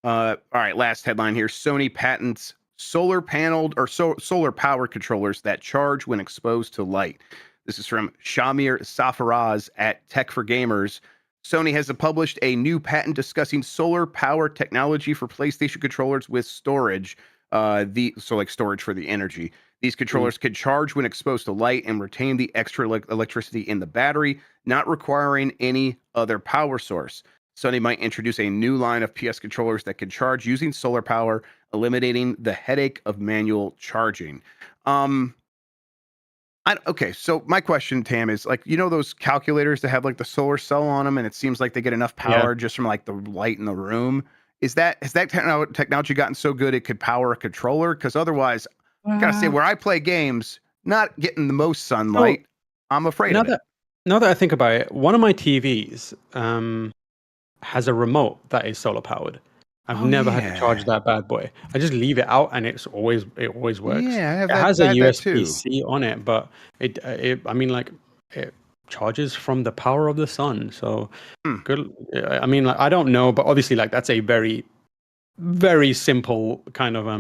All right, last headline here. Sony patents solar paneled or solar powered controllers that charge when exposed to light. This is from Shamir Safaraz at Tech for Gamers. Sony has published a new patent discussing solar power technology for PlayStation controllers with storage. Like storage for the energy. These controllers can charge when exposed to light and retain the extra electricity in the battery, not requiring any other power source. Sony might introduce a new line of PS controllers that can charge using solar power, eliminating the headache of manual charging. Okay, so my question, Tam, is like, those calculators that have like the solar cell on them, and it seems like they get enough Yeah. power just from like the light in the room. Has that technology gotten so good it could power a controller? Because otherwise, I gotta say, Uh, where I play games, not getting the most so sunlight, I'm afraid now of it. that now that I think about it, one of my TVs has a remote that is solar powered. I've Oh never had to charge yeah, that bad boy. I just leave it out and it always works. yeah, I have It that has a that that too. USB-C on it, but it I mean like it charges from the power of the sun. So Hmm. good. I mean like I don't know, but obviously like that's a very very simple kind of uh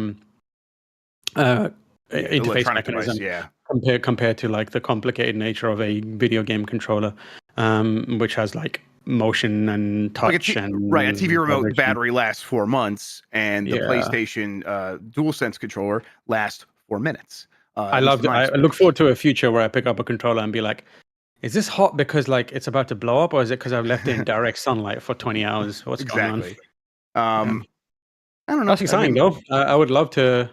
Yeah, interface electronic device. mechanism Yeah. compared to like the complicated nature of a video game controller, which has like motion and Like touch right, a and TV remote vibration. battery lasts 4 months, and the Yeah, PlayStation DualSense controller lasts 4 minutes. I At least in loved it. my I look experience. forward to a future where I pick up a controller and be like, "Is this hot because like it's about to blow up, or is it because I've left it in direct sunlight for 20 hours? What's going on?" Exactly. Yeah, Um, I don't know. that's I exciting mean, though. I would love to.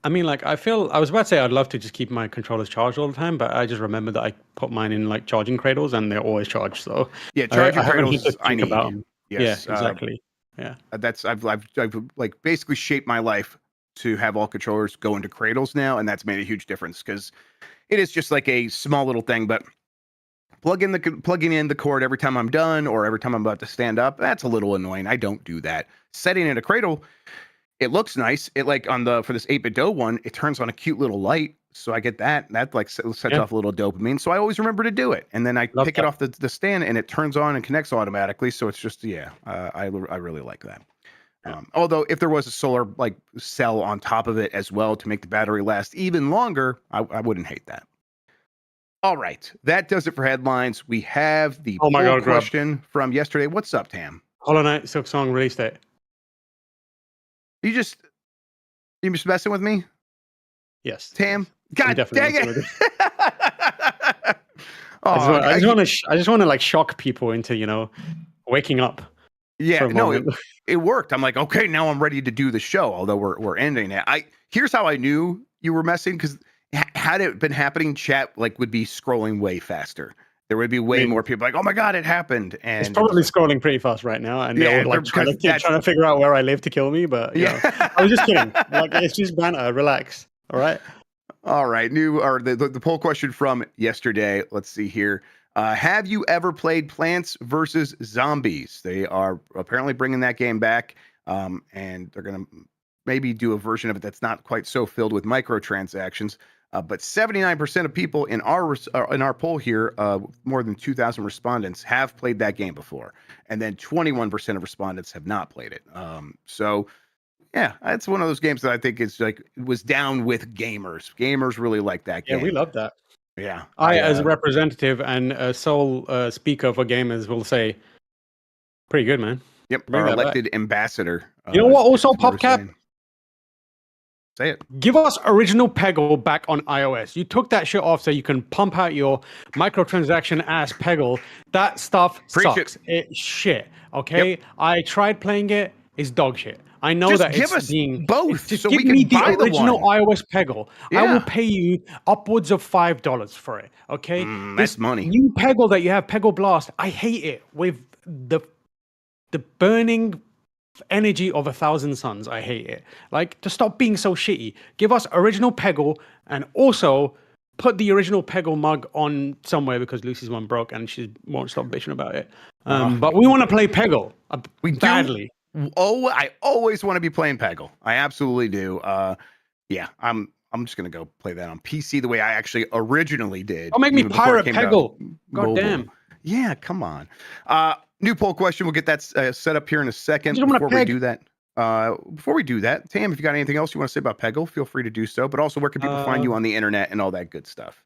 I mean, like, I was about to say I'd love to just keep my controllers charged all the time, but I just remember that I put mine in like charging cradles and they're always charged. So yeah, I charging haven't had to cradles. I think about need. them. Yeah, Yes. exactly. Yeah, That's I've like basically shaped my life to have all controllers go into cradles now, and that's made a huge difference because it is just like a small little thing, but plugging in the cord every time I'm done or every time I'm about to stand up, that's a little annoying. I don't do that. Setting in a cradle, it looks nice. It like on the for this 8-bit dough one, it turns on a cute little light. So I get that. That like sets yeah, off a little dopamine. So I always remember to do it. And then I love pick it that. off the stand and it turns on and connects automatically. So it's just, yeah, I really like that. Yeah. Although if there was a solar like cell on top of it as well to make the battery last even longer, I wouldn't hate that. All right, that does it for headlines. We have the Oh my poll God, Grub. question from yesterday. What's up, Tam? Hollow Knight Silk Song release date. You just you just messing with me, Yes, Tam? yes. I'm God definitely dang messing it! with you. Oh, I just want to like shock people into, waking up yeah. for a No, moment. it worked. I'm like, okay, now I'm ready to do the show. Although we're ending it. Here's how I knew you were messing because had it been happening, chat like would be scrolling way faster. There would be I way mean, more people like, oh my god, it happened, it's and it was probably like, scrolling pretty fast right now, and they're all yeah, like because trying that's to figure out where I live to kill me. But yeah. I was just kidding. Like it's just banter. Relax. All right. All right, new or the poll question from yesterday. Let's see here. Have you ever played Plants versus Zombies? They are apparently bringing that game back, and they're going to maybe do a version of it that's not quite so filled with microtransactions. But 79% of people in our poll here, more than 2,000 respondents, have played that game before, and then 21% of respondents have not played it. So yeah, it's one of those games that I think is like was down with gamers. Gamers really like that Yeah, we game. love that. Yeah, I, as a representative and a sole speaker for gamers, will say, pretty good, man. yep, Bring our that back. elected ambassador. You know what? Also, Is what we're PopCap. saying. Say it. Give us original Peggle back on iOS. You took that shit off so you can pump out your microtransaction ass Peggle. That stuff Preach it. sucks. It's shit. Yep. Okay? I tried playing it. It's dog shit. I know Just that give it's us being. both Just so give we me can the buy the original one. iOS Peggle. I will Yeah. pay you upwards of $5 for it. Okay? That's This money. new Peggle that you have, Peggle Blast, I hate it with the burning energy of 1,000 suns. I hate it. Like, to stop being so shitty. Give us original Peggle and also put the original Peggle mug on somewhere because Lucy's one broke and she won't stop bitching about it. But we want to play Peggle We badly. do. Oh, I always want to be playing Peggle. I absolutely do. Yeah, I'm just gonna go play that on PC the way I actually originally did, Don't make me even before it pirate came Peggle. to God mobile. damn. Yeah, come on. New poll question. We'll get that set up here in a I second. just want to peg. Before we do that, Tam, if you got anything else you want to say about Peggle, feel free to do so. But also, where can people find you on the internet and all that good stuff?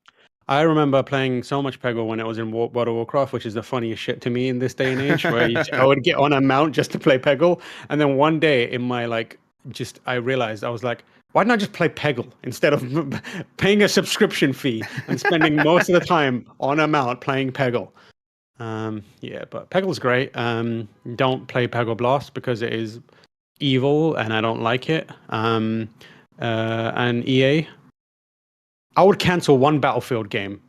I remember playing so much Peggle when it was in World of Warcraft, which is the funniest shit to me in this day and age, where I would get on a mount just to play Peggle. And then one day in my, I realized, I was like, why didn't I just play Peggle instead of paying a subscription fee and spending most of the time on a mount playing Peggle? Yeah, but Peggle's great. Don't play Peggle Blast because it is evil and I don't like it. And EA, I would cancel one Battlefield game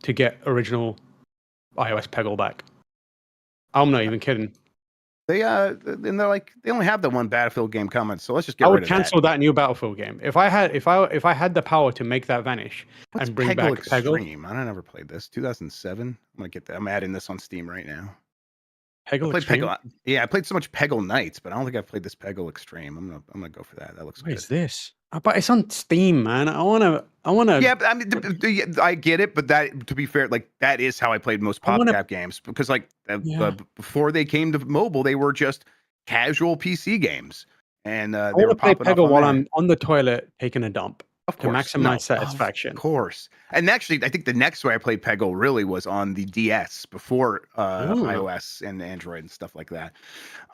to get original iOS Peggle back. I'm not even kidding. And they're like, they only have the one Battlefield game coming, so let's just get I rid would of cancel that. that new Battlefield game if I had the power to make that vanish What's and bring Peggle back Peggle. Extreme? I don't ever played this. 2007. I'm gonna get that. I'm adding this on Steam right now. I Peggle played Extreme. Peggle. Yeah, I played so much Peggle Nights, but I don't think I've played this Peggle Extreme. I'm gonna go for that. That looks What good. is this? But it's on Steam, man. I wanna. Yeah, but I mean, I get it, but that, to be fair, like that is how I played most I wanna. PopCap games because, like, Yeah. before they came to mobile, they were just casual PC games, and I they want were to play popping off Peggle on while there. I'm on the toilet taking a dump Of to course. No, maximize of satisfaction. course. And actually, I think the next way I played Peggle really was on the DS before Oh. iOS and Android and stuff like that.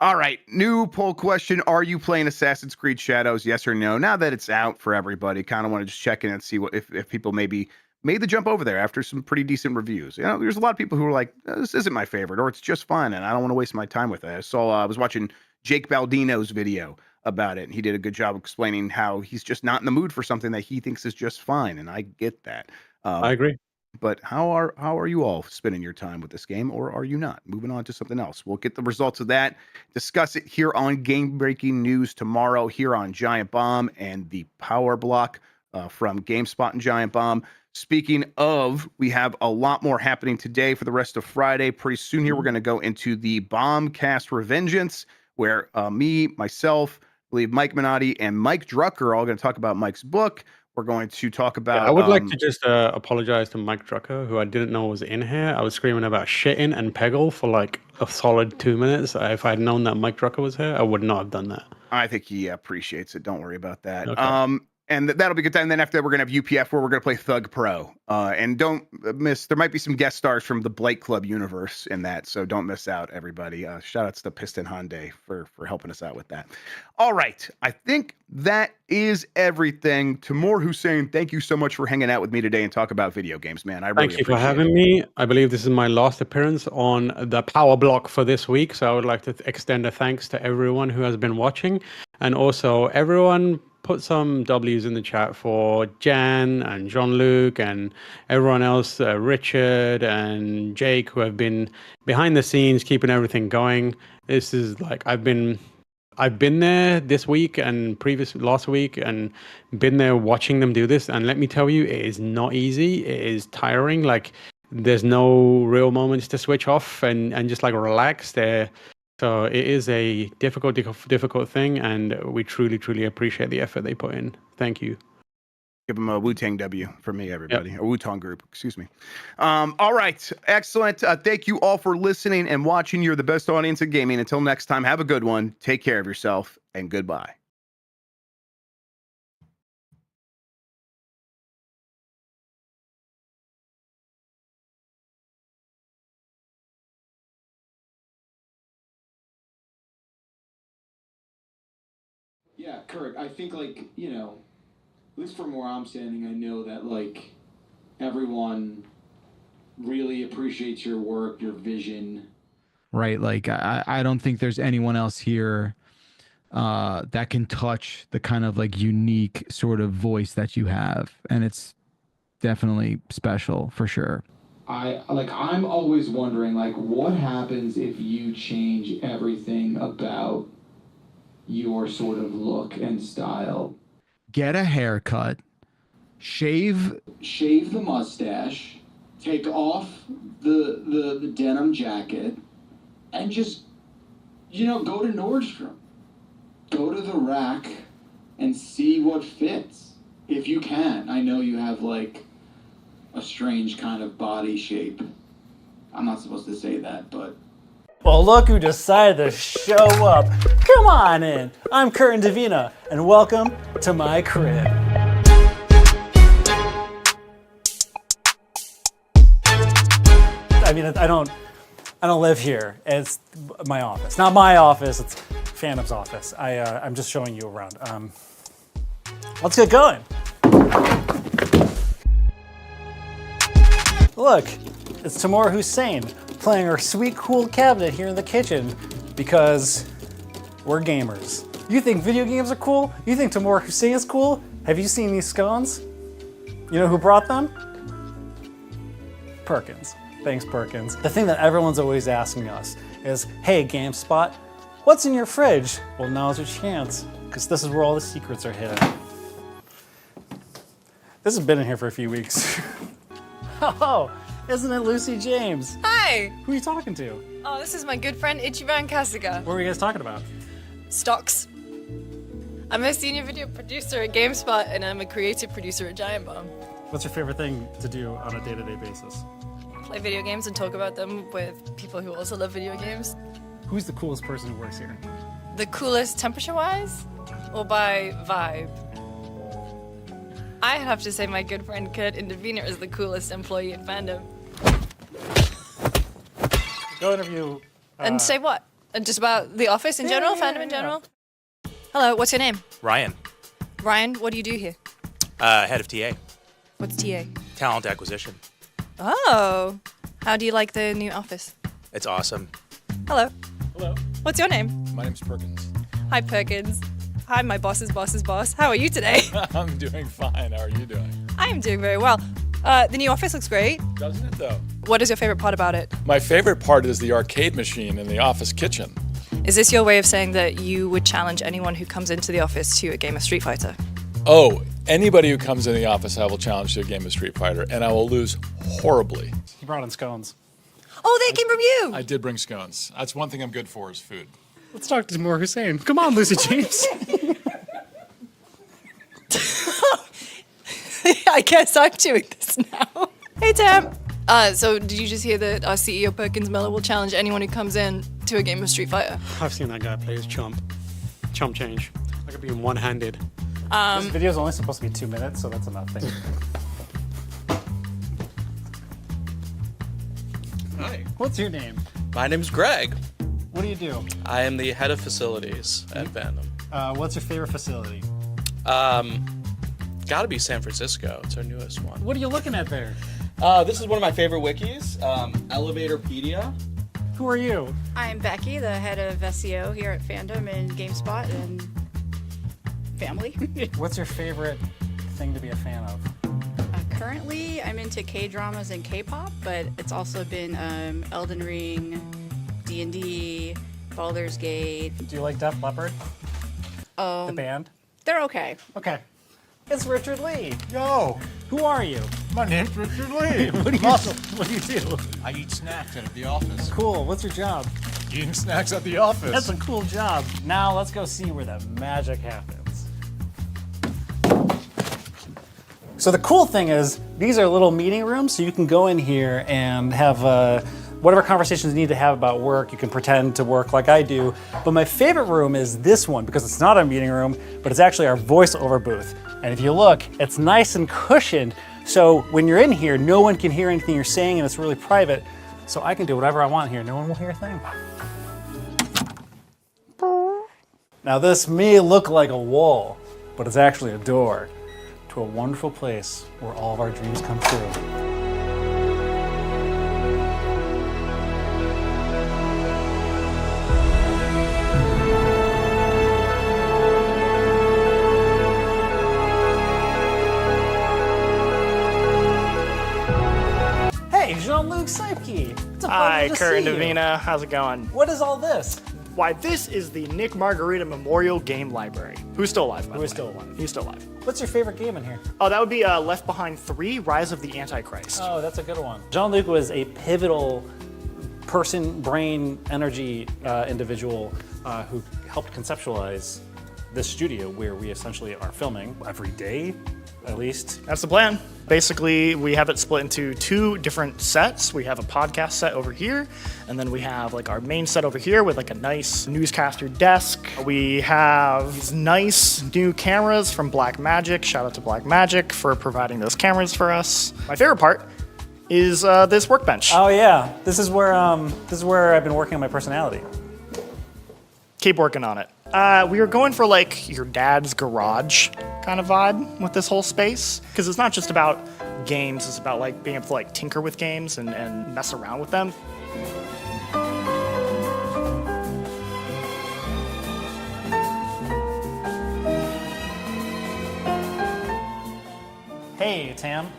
All right. New poll question. Are you playing Assassin's Creed Shadows? Yes or no? Now that it's out for everybody, kind of want to just check in and see what if people maybe made the jump over there after some pretty decent reviews. You know, there's a lot of people who are like, this isn't my favorite, or it's just fun, and I don't want to waste my time with it. I was watching Jake Baldino's video about it, and he did a good job explaining how he's just not in the mood for something that he thinks is just fine, and I get that. I Um, agree. but how are you all spending your time with this game, or are you not? Moving on to something else. We'll get the results of that, discuss it here on Game Breaking News tomorrow, here on Giant Bomb and the Power Block from GameSpot and Giant Bomb. Speaking of, we have a lot more happening today for the rest of Friday. Pretty soon here, we're going to go into the Bombcast Revengeance, where myself, I believe Mike Minotti and Mike Drucker are all going to talk about Mike's book. We're going to talk Yeah, I about would like to just apologize to Mike Drucker, who I didn't know was in here. I was screaming about shitting and Peggle for like a solid 2 minutes. If I'd known that Mike Drucker was here, I would not have done that. I think he appreciates it. Don't worry about that. Okay. And that'll be a good time. Then after that, we're gonna have UPF, where we're gonna play Thug Pro. And don't miss. There might be some guest stars from the Blake Club universe in that, so don't miss out, everybody. Shout outs to Piston Hyundai for helping us out with that. All right, I think that is everything. Timur Hussein, thank you so much for hanging out with me today and talk about video games, man. I really Thank you for appreciate having it. me. I believe this is my last appearance on the Power Block for this week. So I would like to extend a thanks to everyone who has been watching. And also, everyone put some W's in the chat for Jan and Jean-Luc and everyone else, Richard and Jake, who have been behind the scenes keeping everything going. This is like I've been there this week and last week and been there watching them do this. And let me tell you, it is not easy. It is tiring. Like, there's no real moments to switch off and just like relax there. So it is a difficult thing. And we truly, truly appreciate the effort they put in. Thank you. Give them a Wu-Tang W for me, Yep. everybody. Or Wu-Tang group, excuse me. All right. Excellent. Thank you all for listening and watching. You're the best audience in gaming. Until next time, have a good one. Take care of yourself, and goodbye. Yeah, Kirk, I think, like, least from where I'm standing, I know that like everyone really appreciates your work, your vision. Right? Like I don't think there's anyone else here that can touch the kind of like unique sort of voice that you have, and it's definitely special for sure. I'm always wondering like what happens if you change everything about your sort of look and style. Get a haircut, shave The mustache, take off the denim jacket, and just go to Nordstrom. Go to the rack and see what fits. If you can. I know you have like a strange kind of body shape. I'm not supposed to say that, but... Well, look who decided to show up. Come on in. I'm Curtin Davina, and welcome to my crib. I mean, I don't live here. It's my office. Not my office, it's Phantom's office. I'm just showing you around. Let's get going. Look, it's Tamor Hussein playing our sweet, cool cabinet here in the kitchen because we're gamers. You think video games are cool? You think Tamor Hussein is cool? Have you seen these scones? You know who brought them? Perkins. Thanks, Perkins. The thing that everyone's always asking us is, hey, GameSpot, what's in your fridge? Well, now's your chance, because this is where all the secrets are hidden. This has been in here for a few weeks. Oh, isn't it Lucy James? Hi! Who are you talking to? Oh, this is my good friend Ichiban Kasuga. What were you guys talking about? Stocks. I'm a senior video producer at GameSpot, and I'm a creative producer at Giant Bomb. What's your favorite thing to do on a day-to-day basis? Play video games and talk about them with people who also love video games. Who's the coolest person who works here? The coolest temperature-wise, or by vibe? I have to say my good friend Kurt Indavina is the coolest employee at Fandom. Go interview... And say what? And just about the office in general, Fandom in general? Hello, what's your name? Ryan, Ryan, what do you do here? head of TA, What's TA? talent acquisition. Oh, how do you like the new office? It's awesome. Hello. Hello. What's your name? My name's Perkins. Hi, Perkins. Hi, my boss's boss's boss. How are you today? I'm doing fine. How are you doing? I am doing very well. The new office looks great. Doesn't it, though? What is your favorite part about it? My favorite part is the arcade machine in the office kitchen. Is this your way of saying that you would challenge anyone who comes into the office to a game of Street Fighter? Oh, anybody who comes in the office, I will challenge to a game of Street Fighter, and I will lose horribly. He brought in scones. Oh, they came from you! I did bring scones. That's one thing I'm good for is food. Let's talk to Tamor Hussein. Come on, Lucy James. I guess I'm doing this now. Hey, Tam. So did you just hear that our CEO Perkins Miller will challenge anyone who comes in to a game of Street Fighter? I've seen that guy play his chump. Chump change. I could be one-handed. This video's only supposed to be 2 minutes, so that's enough. Thank you. Hi, What's your name? my name's Greg. What do you do? I am the head of facilities at Fandom. What's your favorite facility? Gotta be San Francisco. It's our newest one. What are you looking at there? This is one of my favorite wikis, Elevatorpedia. Who are you? I'm Becky, the head of SEO here at Fandom and GameSpot and family. What's your favorite thing to be a fan of? Currently, I'm into K-dramas and K-pop, but it's also been Elden Ring, D&D, Baldur's Gate. Do you like Def Leppard? The band? They're okay. Okay. It's Richard Lee. Yo, Who are you? my name's Richard Lee. What do you do? I eat snacks at the office. Cool. What's your job? Eating snacks at the office. That's a cool job. Now let's go see where the magic happens. So the cool thing is these are little meeting rooms, so you can go in here and have whatever conversations you need to have about work. You can pretend to work like I do. But my favorite room is this one because it's not a meeting room, but it's actually our voiceover booth. And if you look, it's nice and cushioned. So when you're in here, no one can hear anything you're saying and it's really private. So I can do whatever I want here. No one will hear a thing. Now this may look like a wall, but it's actually a door to to a wonderful place where all of our dreams come true. Hey, Jean-Luc Seipke. It's a Hi, pleasure to Kurt and see you. Davina. How's it going? What is all this? Why, this is the Nick Margarita Memorial Game Library. Who's still alive, by the way? Who's still alive? He's still alive. What's your favorite game in here? Oh, that would be Left Behind 3, Rise of the Antichrist. Oh, that's a good one. Jean-Luc was a pivotal person, brain, energy individual who helped conceptualize this studio where we essentially are filming every day, at least. That's the plan. Basically, we have it split into 2 different sets. We have a podcast set over here, and then we have like our main set over here with like a nice newscaster desk. We have these nice new cameras from Blackmagic. Shout out to Blackmagic for providing those cameras for us. My favorite part is this workbench. Oh yeah, this is where I've been working on my personality. Keep working on it. We were going for like your dad's garage kind of vibe with this whole space, because it's not just about games, it's about like being able to like tinker with games and mess around with them. Hey Tam,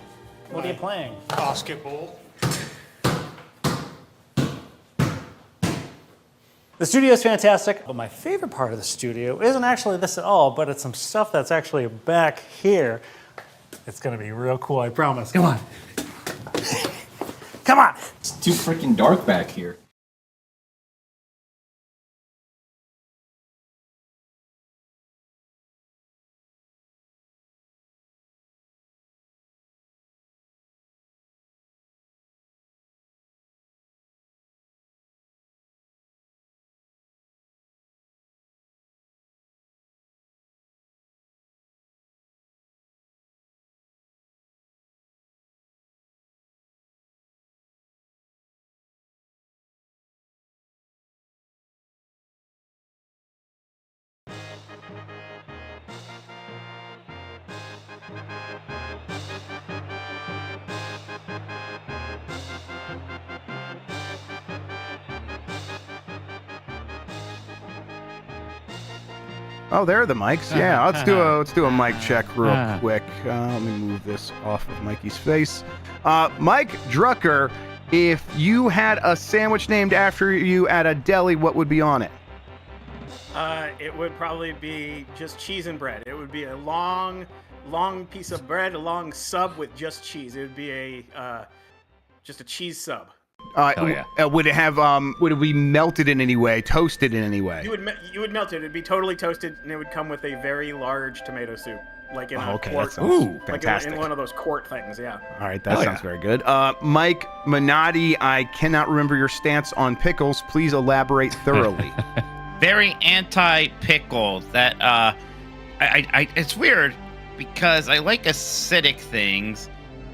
what are you playing? Basketball. The studio is fantastic, but my favorite part of the studio isn't actually this at all, but it's some stuff that's actually back here. It's gonna be real cool, I promise. Come on. Come on! It's too freaking dark back here. Oh, there are the mics. Yeah, let's do a mic check real quick. Let me move this off of Mikey's face. Mike Drucker, if you had a sandwich named after you at a deli, what would be on it? It would probably be just cheese and bread. It would be a long piece of bread, a long sub with just cheese. It would be just a cheese sub. Would it have would it be melted in any way, toasted in any way? You would melt it. It'd be totally toasted, and it would come with a very large tomato soup, like in a quart. That sounds fantastic. In one of those quart things. Yeah. All right, that sounds very good. Mike Minotti, I cannot remember your stance on pickles. Please elaborate thoroughly. Very anti-pickle. That I it's weird because I like acidic things.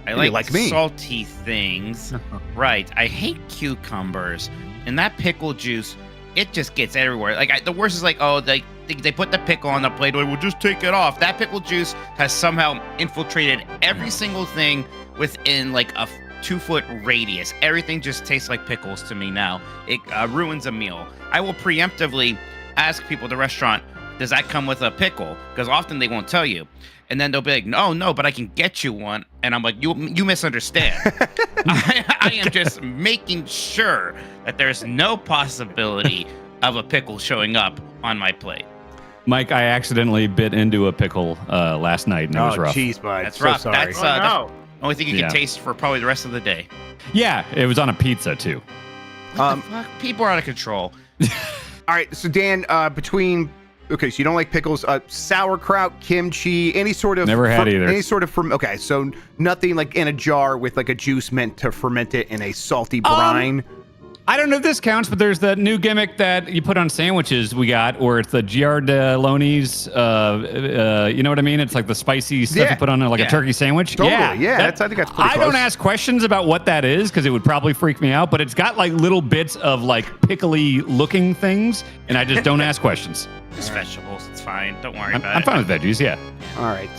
I like salty things. Right. I hate cucumbers. And that pickle juice, it just gets everywhere. Like the worst is like, oh, they put the pickle on the plate. We'll just take it off. That pickle juice has somehow infiltrated every single thing within like a 2-foot radius. Everything just tastes like pickles to me now. It ruins a meal. I will preemptively ask people at the restaurant, does that come with a pickle? Because often they won't tell you. And then they'll be like, no, but I can get you one. And I'm like, you misunderstand. I am just making sure that there's no possibility of a pickle showing up on my plate. Mike, I accidentally bit into a pickle last night, and it was rough. Jeez, bud. That's so rough. Sorry. That's the only thing you can taste for probably the rest of the day. Yeah, it was on a pizza, too. What the fuck? People are out of control. All right, so Dan, between... Okay, so you don't like pickles, sauerkraut, kimchi, any sort of... Never had either. Any sort of... Okay, so nothing like in a jar with like a juice meant to ferment it in a salty brine? I don't know if this counts, but there's that new gimmick that you put on sandwiches we got, where it's the giardelloni's, you know what I mean? It's like the spicy stuff you put on a turkey sandwich. Totally, I think that's pretty I close. don't ask questions about what that is, because it would probably freak me out, but it's got like little bits of like pickly looking things, and I just don't ask questions. Just vegetables, it's fine. Don't worry about it. I'm fine with veggies, yeah. All right,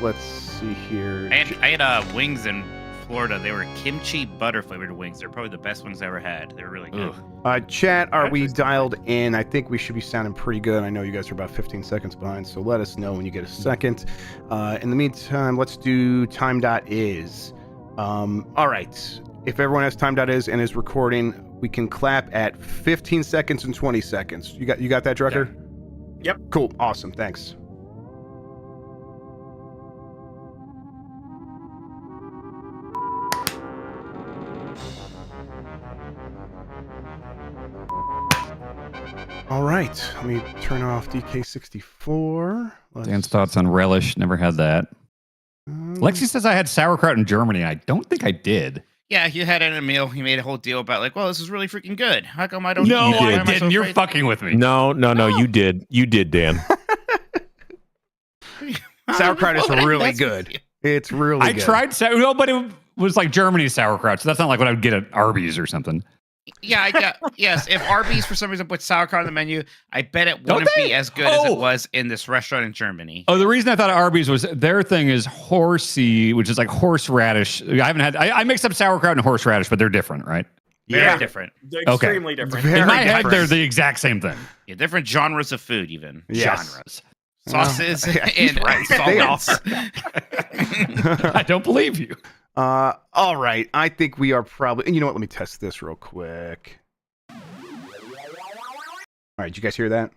let's see here. I had wings in Florida. They were kimchi butter flavored wings. They're probably the best wings I ever had. They were really good. Chat, are we dialed in? I think we should be sounding pretty good. I know you guys are about 15 seconds behind, so let us know when you get a second. In the meantime, let's do time.is. All right. If everyone has time.is and is recording, we can clap at 15 seconds and 20 seconds. You got that, Drucker? Yep. Cool. Awesome. Thanks. All right, let me turn off DK64. Dan's thoughts on relish. Never had that. Lexi says I had sauerkraut in Germany. I don't think I did. Yeah, you had it in a meal. You made a whole deal about like, well, this is really freaking good. How come I don't? No, eat it? Why I am so didn't. You're afraid? fucking with me. No, you did. You did, Dan. Sauerkraut is Well, really that's- good. It's really I good. tried, but it was like Germany sauerkraut, so that's not like what I would get at Arby's or something. Yeah, yes. If Arby's for some reason put sauerkraut on the menu, I bet it wouldn't be as good as it was in this restaurant in Germany. Oh, the reason I thought Arby's was their thing is horsey, which is like horseradish. I mixed up sauerkraut and horseradish, but they're different, right? Very different. They're extremely different. In my head, they're the exact same thing. Yeah, different genres of food, even. Yes. Genres. Sauces Yeah, he's and right. They are. I don't believe you. All right. I think we are probably. You know what? Let me test this real quick. All right. Did you guys hear that?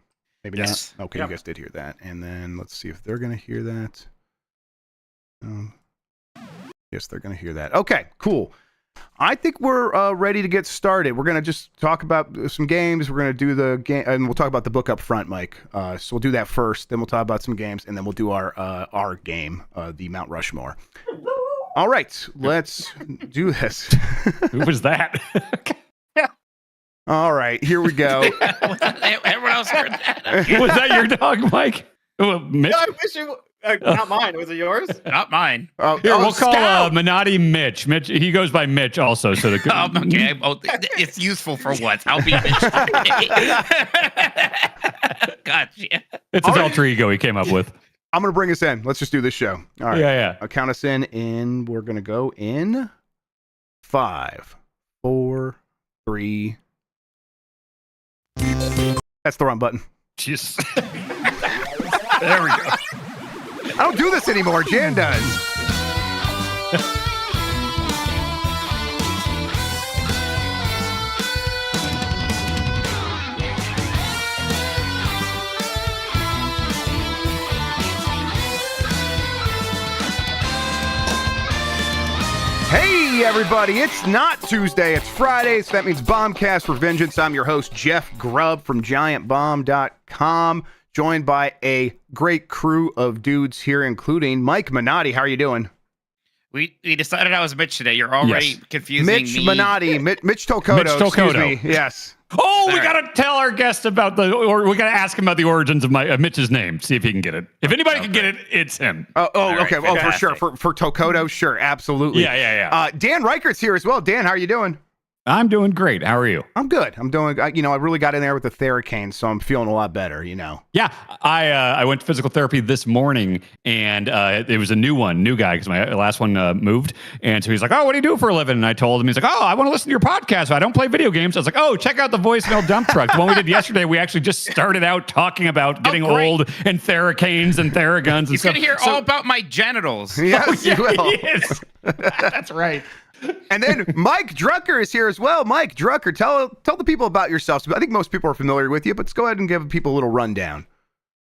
Maybe Yes. not. Okay, Yep. you guys did hear that. And then let's see if they're gonna hear that. Yes, they're gonna hear that. Okay. Cool. I think we're ready to get started. We're gonna just talk about some games. We're gonna do the game, and we'll talk about the book up front, Mike. So we'll do that first. Then we'll talk about some games, and then we'll do our game, the Mount Rushmore. All right, let's do this. Who was that? All right, here we go. Everyone else heard that. Was that your dog, Mike? Mitch? I wish it not mine. Was it yours? Not mine. Here, we'll call Minotti Mitch. Mitch, he goes by Mitch also. So the Okay. Oh, it's useful for once. I'll be Mitch. Gotcha. It's his alter ego he came up with. I'm gonna bring us in. Let's just do this show. All right. Yeah. I'll count us in. We're gonna go in 5, 4, 3. That's the wrong button. Jesus. There we go. I don't do this anymore. Jan does. Hey, everybody. It's not Tuesday. It's Friday, so that means Bombcast Revengeance. I'm your host, Jeff Grubb from GiantBomb.com, joined by a great crew of dudes here, including Mike Minotti. How are you doing? We decided I was Mitch today. You're already confusing Mitch me. Minotti. Mitch Tokoto. Mitch Tokoto. Excuse me. Yes. Oh, we got to tell our guest about or we got to ask him about the origins of Mitch's name. See if he can get it. If anybody can get it, it's him. Okay. Well, for sure. For Tokoto, sure. Absolutely. Yeah. Dan Reichert's here as well. Dan, how are you doing? I'm doing great. How are you? I'm good. I'm doing, I really got in there with the Theracane, so I'm feeling a lot better, Yeah, I went to physical therapy this morning, and it was a new guy, because my last one moved. And so he's like, oh, what do you do for a living? And I told him, he's like, oh, I want to listen to your podcast, but I don't play video games. I was like, oh, check out the voicemail dump truck. The one we did yesterday, we actually just started out talking about getting old and Theracanes and Theraguns and He's stuff. going to hear all about my genitals. Yes, you will. Yes. That's right. And then Mike Drucker is here as well. Mike Drucker, tell the people about yourself. I think most people are familiar with you, but let's go ahead and give people a little rundown.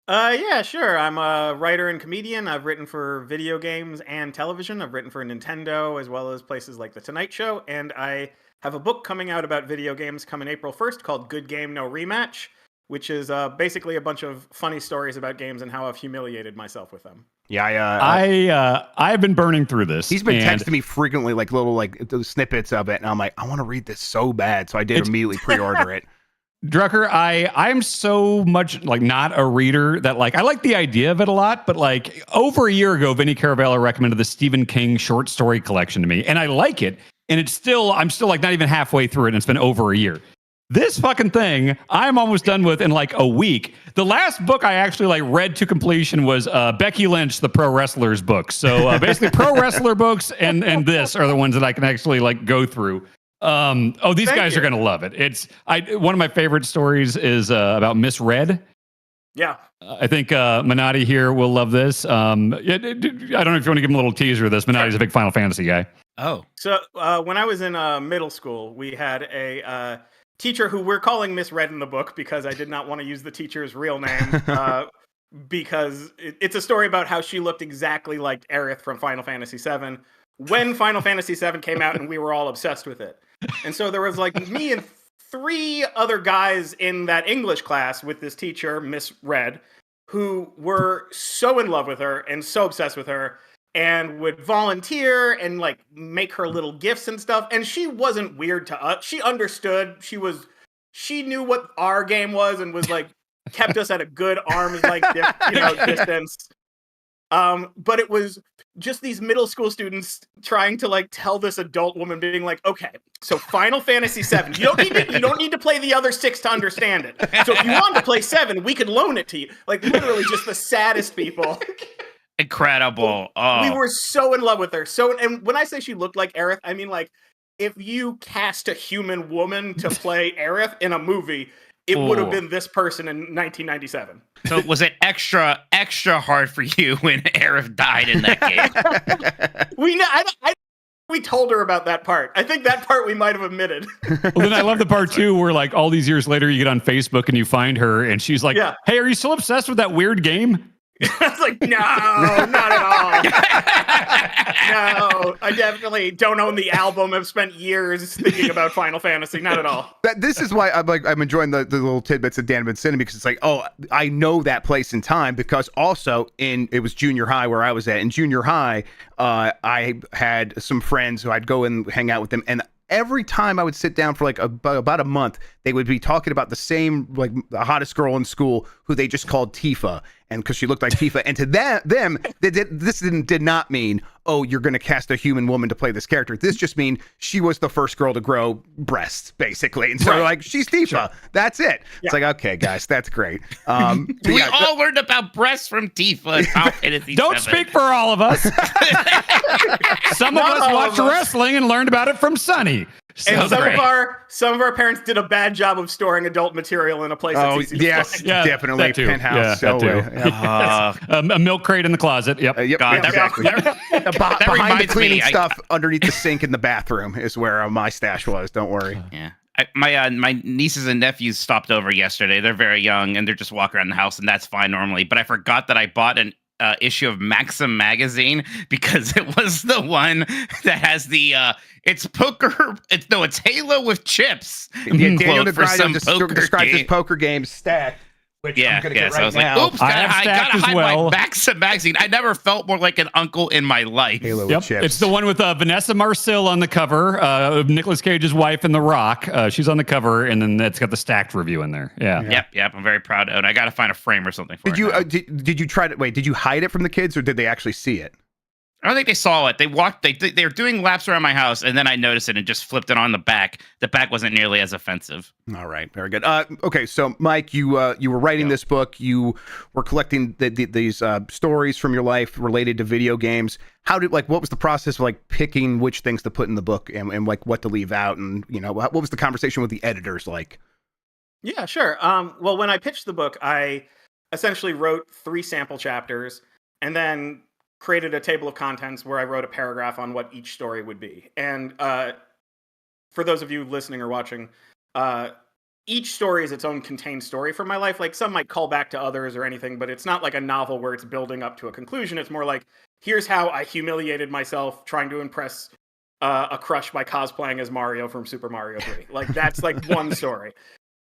Yeah, sure. I'm a writer and comedian. I've written for video games and television. I've written for Nintendo as well as places like The Tonight Show. And I have a book coming out about video games coming April 1st called Good Game, No Rematch, which is basically a bunch of funny stories about games and how I've humiliated myself with them. Yeah, I've been burning through this. He's been texting me frequently, like little snippets of it, and I'm like, I want to read this so bad, so I did immediately pre-order it. Drucker, I'm so much like not a reader that like I like the idea of it a lot, but like over a year ago, Vinny Caravella recommended the Stephen King short story collection to me, and I like it, and I'm still like not even halfway through it, and it's been over a year. This fucking thing, I'm almost done with in like a week. The last book I actually like read to completion was Becky Lynch, the pro wrestlers book. So basically, pro wrestler books and this are the ones that I can actually like go through. These guys are gonna love it. One of my favorite stories is about Misread. Yeah. I think Minotti here will love this. I don't know if you want to give him a little teaser of this. Minotti's a big Final Fantasy guy. Oh. So when I was in middle school, we had a teacher who we're calling Misread in the book because I did not want to use the teacher's real name because it's a story about how she looked exactly like Aerith from Final Fantasy VII when Final Fantasy VII came out and we were all obsessed with it. And so there was like me and 3 other guys in that English class with this teacher, Misread, who were so in love with her and so obsessed with her and would volunteer and like make her little gifts and stuff. And she wasn't weird to us. She understood. She knew what our game was and was like kept us at a good arm's like distance. But it was just these middle school students trying to like tell this adult woman being like, okay, so Final Fantasy VII, you don't need to play the other 6 to understand it. So if you want to play 7, we could loan it to you. Like literally just the saddest people. Incredible. Oh. We were so in love with her. And when I say she looked like Aerith, I mean like if you cast a human woman to play Aerith in a movie, it would have been this person in 1997. So was it extra hard for you when Aerith died in that game? We told her about that part. I think that part we might have omitted. Well, then I love the part too where like all these years later you get on Facebook and you find her and she's like, hey, are you still obsessed with that weird game? I was like, no, not at all. No, I definitely don't own the album. I've spent years thinking about Final Fantasy. Not at all. This is why I'm enjoying the little tidbits that Dan been sending me because it's like, oh, I know that place and time because also it was junior high where I was at. In junior high, I had some friends who I'd go and hang out with them and every time I would sit down for like about a month, they would be talking about the same, like the hottest girl in school who they just called Tifa. And because she looked like Tifa. And to them, this did not mean, oh, you're going to cast a human woman to play this character. This just means she was the first girl to grow breasts, basically. And so like, she's Tifa. Sure. That's it. Yeah. It's like, okay, guys, that's great. We all learned about breasts from Tifa. Don't speak for all of us. Some of us watched wrestling and learned about it from Sonny. And some of our parents did a bad job of storing adult material in a place that's easy to find. Definitely. That too. Penthouse. Yeah, that too. A milk crate in the closet. Yep. God, exactly. Behind the cleaning me. stuff underneath the sink in the bathroom is where my stash was. Don't worry. Yeah. My nieces and nephews stopped over yesterday. They're very young and they're just walking around the house, and that's fine normally. But I forgot that I bought an issue of Maxim magazine because it was the one that has the it's Halo with chips. Yeah, Daniel DeGradio describes his poker game stack. Which I'm gonna get right I was now. like, oops, I gotta hide my Maxim magazine. I never felt more like an uncle in my life. Halo with chips. It's the one with Vanessa Marcil on the cover, Nicolas Cage's wife in The Rock. She's on the cover, and then it's got the stacked review in there. Yeah. Yep. I'm very proud of it. I gotta find a frame or something for it. Did you try to wait? Did you hide it from the kids, or did they actually see it? I don't think they saw it. They were doing laps around my house, and then I noticed it and just flipped it on the back. The back wasn't nearly as offensive. All right, very good. Okay, so Mike, you were writing this book. You were collecting these stories from your life related to video games. What was the process of like picking which things to put in the book and like what to leave out, and what was the conversation with the editors like? Yeah, sure. Well, when I pitched the book, I essentially wrote 3 sample chapters, and then created a table of contents where I wrote a paragraph on what each story would be. And for those of you listening or watching, each story is its own contained story from my life. Like some might call back to others or anything, but it's not like a novel where it's building up to a conclusion. It's more like, here's how I humiliated myself trying to impress a crush by cosplaying as Mario from Super Mario 3. Like that's like one story.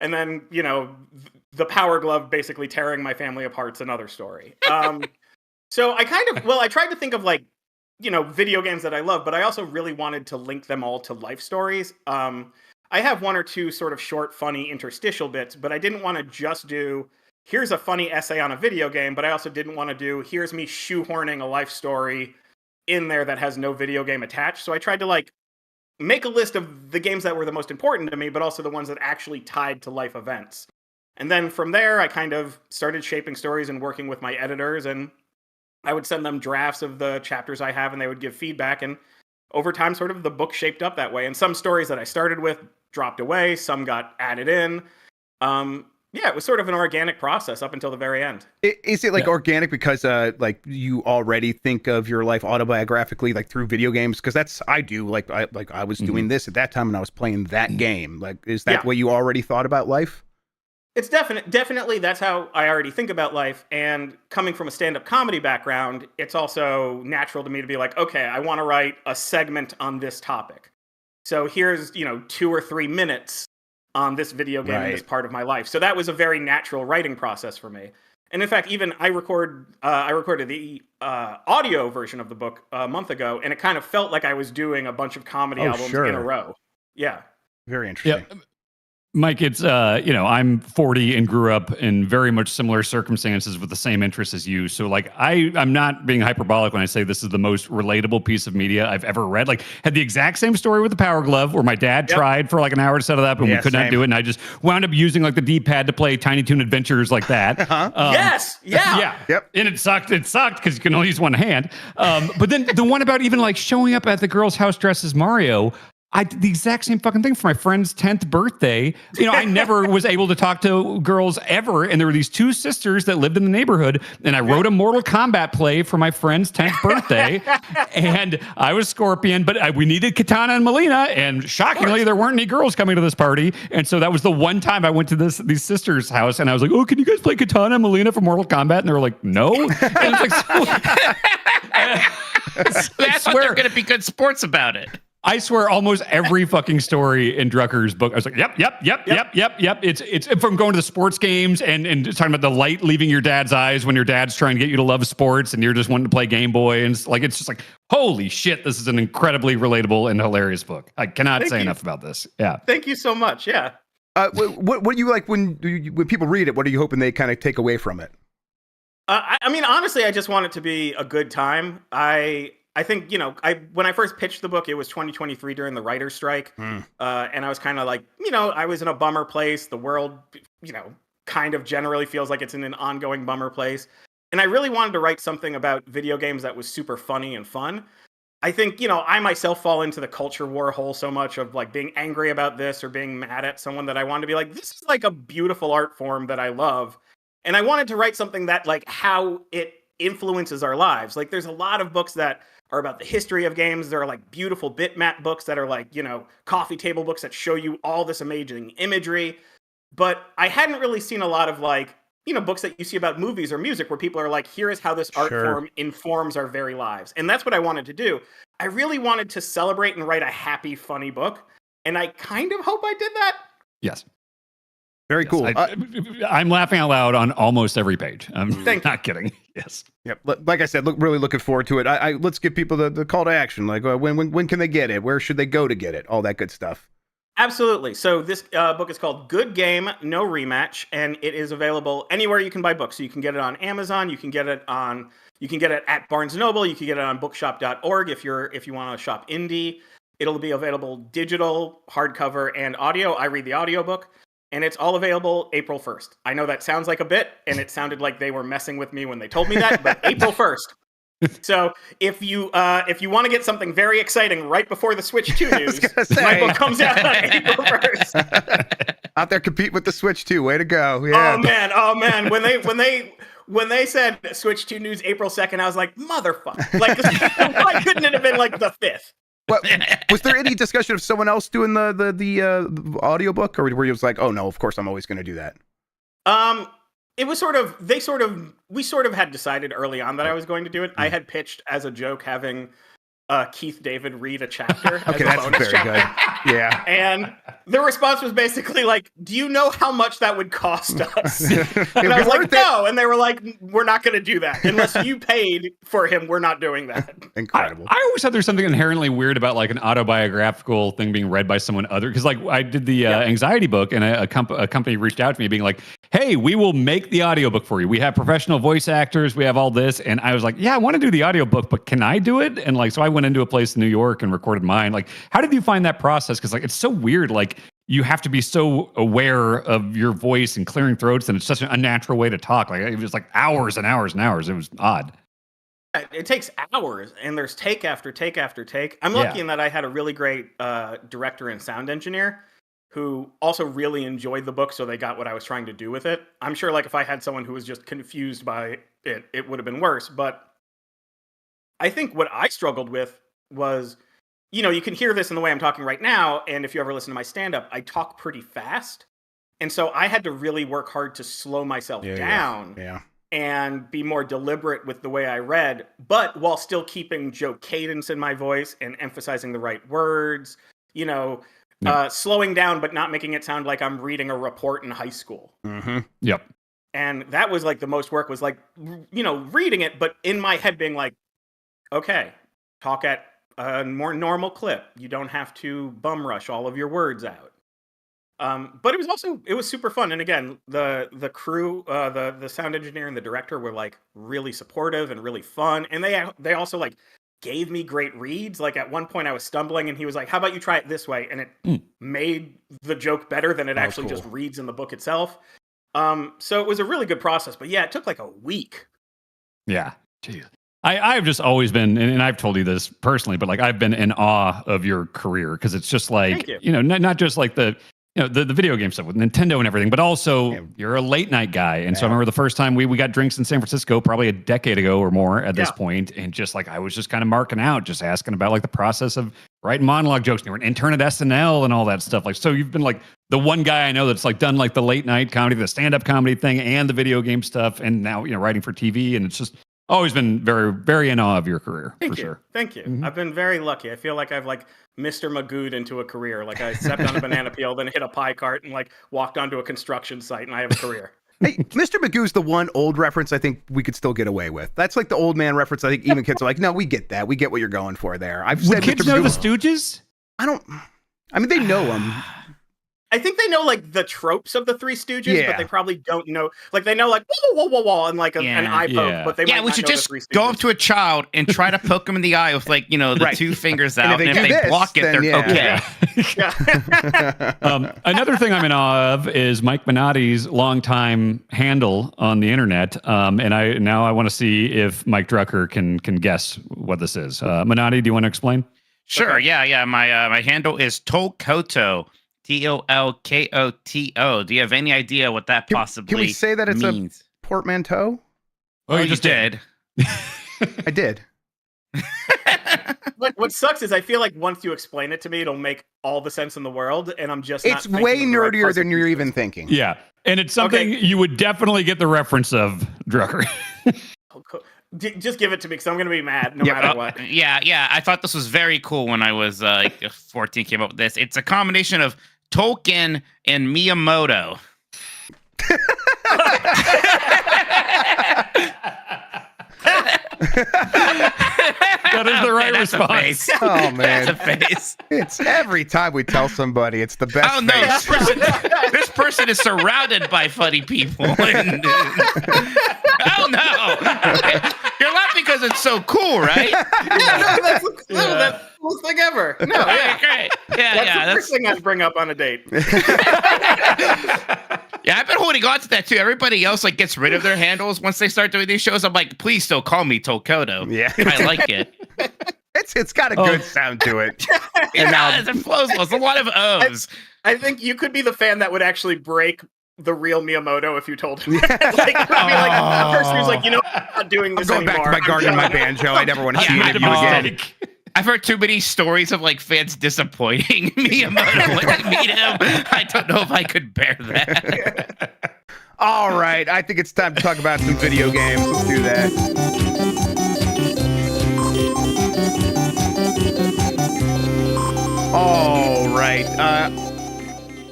And then, the Power Glove basically tearing my family apart's another story. So I tried to think of video games that I love, but I also really wanted to link them all to life stories. I have 1 or 2 sort of short, funny interstitial bits, but I didn't want to just do, here's a funny essay on a video game, but I also didn't want to do, here's me shoehorning a life story in there that has no video game attached. So I tried to make a list of the games that were the most important to me, but also the ones that actually tied to life events. And then from there, I kind of started shaping stories and working with my editors, and I would send them drafts of the chapters I have, and they would give feedback. And over time, sort of the book shaped up that way. And some stories that I started with dropped away, some got added in. Yeah, it was sort of an organic process up until the very end. Is it like organic because like you already think of your life autobiographically, like through video games? Because that's I do. Like I was doing this at that time and I was playing that game. Like, is that what you already thought about life? It's definitely that's how I already think about life. And coming from a stand-up comedy background, it's also natural to me to be like, okay, I want to write a segment on this topic. So here's 2 or 3 minutes on this video game in this part of my life. So that was a very natural writing process for me. And in fact, even I recorded the audio version of the book a month ago, and it kind of felt like I was doing a bunch of comedy albums in a row. Yeah. Very interesting. Yeah. Mike, it's, I'm 40 and grew up in very much similar circumstances with the same interests as you. So like, I'm not being hyperbolic when I say this is the most relatable piece of media I've ever read. Like had the exact same story with the Power Glove where my dad tried for like an hour to set it up and we could not do it. And I just wound up using like the D-pad to play Tiny Toon Adventures like that. Yes. Yeah. Yeah. Yep. And it sucked because you can only use one hand. But then the one about even like showing up at the girl's house dressed as Mario, I did the exact same fucking thing for my friend's 10th birthday. I never was able to talk to girls ever. And there were these 2 sisters that lived in the neighborhood. And I wrote a Mortal Kombat play for my friend's 10th birthday. And I was Scorpion, but we needed Katana and Melina. And shockingly, there weren't any girls coming to this party. And so that was the one time I went to these sisters' house. And I was like, oh, can you guys play Katana and Melina for Mortal Kombat? And they were like, no. And it's like, That's what they're going to be good sports about it. I swear almost every fucking story in Drucker's book, I was like, yep. It's from going to the sports games and talking about the light leaving your dad's eyes when your dad's trying to get you to love sports and you're just wanting to play Game Boy. And it's just like, holy shit, this is an incredibly relatable and hilarious book. I cannot say enough about this. Yeah. Thank you so much. Yeah. What do you like when people read it? What are you hoping they kind of take away from it? I mean, honestly, I just want it to be a good time. I think, when I first pitched the book, it was 2023 during the writer's strike. And I was kind of like, I was in a bummer place. The world, kind of generally feels like it's in an ongoing bummer place. And I really wanted to write something about video games that was super funny and fun. I think, I myself fall into the culture war hole so much of like being angry about this or being mad at someone that I wanted to be like, this is like a beautiful art form that I love. And I wanted to write something that like how it influences our lives. Like there's a lot of books that are about the history of games. There are like beautiful bitmap books that are like, coffee table books that show you all this amazing imagery. But I hadn't really seen a lot of like, books that you see about movies or music where people are like, here is how this art form informs our very lives. And that's what I wanted to do. I really wanted to celebrate and write a happy, funny book. And I kind of hope I did that. Yes. Very cool. I'm laughing out loud on almost every page. I'm not kidding. Yes. Yep. Like I said, really looking forward to it. Let's give people the call to action. Like when can they get it? Where should they go to get it? All that good stuff. Absolutely. So this book is called Good Game, No Rematch, and it is available anywhere you can buy books. So you can get it on Amazon. You can get it at Barnes & Noble. You can get it on bookshop.org if you want to shop indie. It'll be available digital, hardcover, and audio. I read the audiobook. And it's all available April 1st. I know that sounds like a bit, and it sounded like they were messing with me when they told me that, but April 1st. So if you want to get something very exciting right before the Switch 2 news, my book comes out on April 1st. Out there compete with the Switch 2. Way to go. Yeah. Oh man. When they said Switch 2 news April 2nd, I was like, motherfucker. Like, why couldn't it have been like the 5th? Well, was there any discussion of someone else doing the audiobook, or were you just like, oh no, of course I'm always going to do that? It was we sort of had decided early on that I was going to do it. I had pitched as a joke having Keith David read a chapter. Okay, that's very good. Yeah. And the response was basically like, do you know how much that would cost us? And I was like, no. And they were like, we're not going to do that. Unless you paid for him, we're not doing that. Incredible. I always thought there's something inherently weird about like an autobiographical thing being read by someone other. Because like I did the anxiety book and a company reached out to me being like, hey, we will make the audiobook for you. We have professional voice actors. We have all this. And I was like, yeah, I want to do the audiobook, but can I do it? And like, so I went went into a place in New York and recorded mine. Like, how did you find that process? Because like it's so weird. Like you have to be so aware of your voice and clearing throats, and it's such an unnatural way to talk. Like it was like hours and hours and hours. It was odd. It takes hours, and there's take after take after take. I'm lucky in that I had a really great director and sound engineer who also really enjoyed the book, so they got what I was trying to do with it. I'm sure, like, if I had someone who was just confused by it, it would have been worse. But I think what I struggled with was, you know, you can hear this in the way I'm talking right now, and if you ever listen to my stand-up, I talk pretty fast. And so I had to really work hard to slow myself down. And be more deliberate with the way I read, but while still keeping joke cadence in my voice and emphasizing the right words, you know, slowing down, but not making it sound like I'm reading a report in high school. Yep. And that was like the most work was like, you know, reading it, but in my head being like, okay, talk at a more normal clip. You don't have to bum rush all of your words out. But it was super fun. And again, the crew, the sound engineer and the director were like really supportive and really fun. And they also like gave me great reads. Like at one point I was stumbling and he was like, how about you try it this way? And it made the joke better than it actually just reads in the book itself. So it was a really good process, but yeah, it took like a week. Yeah. Jeez. I've just always been, and I've told you this personally, but like I've been in awe of your career because it's just like, you know, not just like the video game stuff with Nintendo and everything, but also you're a late night guy. And so I remember the first time we got drinks in San Francisco, probably a decade ago or more at this point, and just like I was just kind of marking out, just asking about like the process of writing monologue jokes. And you were an intern at SNL and all that stuff. Like, so you've been like the one guy I know that's like done like the late night comedy, the stand-up comedy thing, and the video game stuff, and now, you know, writing for TV. And it's just always been very, very in awe of your career. Sure. Thank you. I've been very lucky. I feel like I've like Mr. Magoo'd into a career. Like I stepped on a banana peel, then hit a pie cart, and like walked onto a construction site, and I have a career. Hey, Mr. Magoo's the one old reference I think we could still get away with. That's like the old man reference. I think even kids are like, no, we get that. We get what you're going for there. I've said kids Mr. know Magoo. the Stooges? I mean, they know him. I think they know like the tropes of the Three Stooges, but they probably don't know. Like they know like whoa, whoa, whoa, whoa, and like an eye poke, but they might we not should know just the Three Stooges. go up to a child and try to poke them in the eye with like, you know, the two fingers out, and if they block it, they're okay. Another thing I'm in awe of is Mike Minotti's longtime handle on the internet, and I want to see if Mike Drucker can guess what this is. Minotti, do you want to explain? Sure. Yeah. My handle is Tolkoto. Tolkoto. Do you have any idea what that possibly Can we say that it's means? a portmanteau? Oh, you just did. I did. What sucks is I feel like once you explain it to me, it'll make all the sense in the world, and I'm just It's way nerdier than you're even thinking. Yeah, and it's something you would definitely get the reference of, Drucker. Just give it to me because I'm going to be mad no matter what. Yeah. I thought this was very cool when I was 14, came up with this. It's a combination of Tolkien and Miyamoto. That is the right response. Oh man, that's a face. It's every time we tell somebody, it's the best. Oh no, face. this person is surrounded by funny people. Oh no, you're laughing because it's so cool, right? That's the coolest thing ever. No, great. That's the first thing I'd bring up on a date. Yeah, I've been holding on to that too. Everybody else like gets rid of their handles once they start doing these shows. I'm like, please still call me Tolkoto. Yeah, I like it. It's got a good sound to it. It flows well. It's a lot of O's. I think you could be the fan that would actually break the real Miyamoto if you told him. Like, it would be like a person who's like, you know, I'm not doing this I'm going anymore. back to my garden and my banjo. I never want to see it of you again. I've heard too many stories of like fans disappointing Miyamoto when they meet him. I don't know if I could bear that. All right, I think it's time to talk about some video games. Let's do that. All right.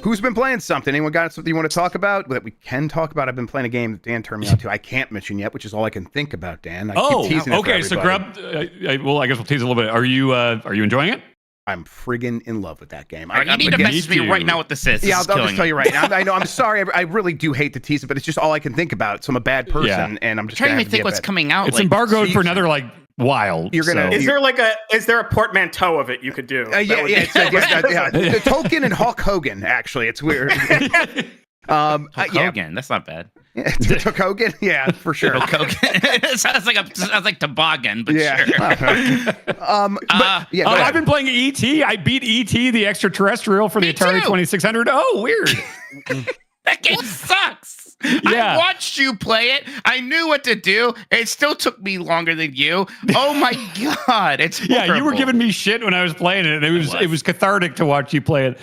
Who's been playing something? Anyone got something you want to talk about that we can talk about? I've been playing a game that Dan turned me on to. I can't mention yet, which is all I can think about, Dan. I keep teasing it for okay. So Grub, well, I guess we'll tease a little bit. Are you enjoying it? I'm friggin' in love with that game. You need to message me right now what this is. Yeah, I'll just tell you right now. I know. I'm sorry. I really do hate to tease it, but it's just all I can think about. So I'm a bad person, and I'm just trying to think what's coming out. It's embargoed for another like wild. You're gonna. Is there a portmanteau of it you could do? The Tolkien and Hulk Hogan. Actually, it's weird. Hulk Hogan, that's not bad. Hulk Hogan, yeah, for sure. Hulk Hogan. It sounds like toboggan, but sure. I've been playing ET. I beat ET, the extraterrestrial, for the Atari 2600. Oh, weird. That game sucks. I watched you play it. I knew what to do. It still took me longer than you. Oh my god, it's horrible. You were giving me shit when I was playing it. It was cathartic to watch you play it.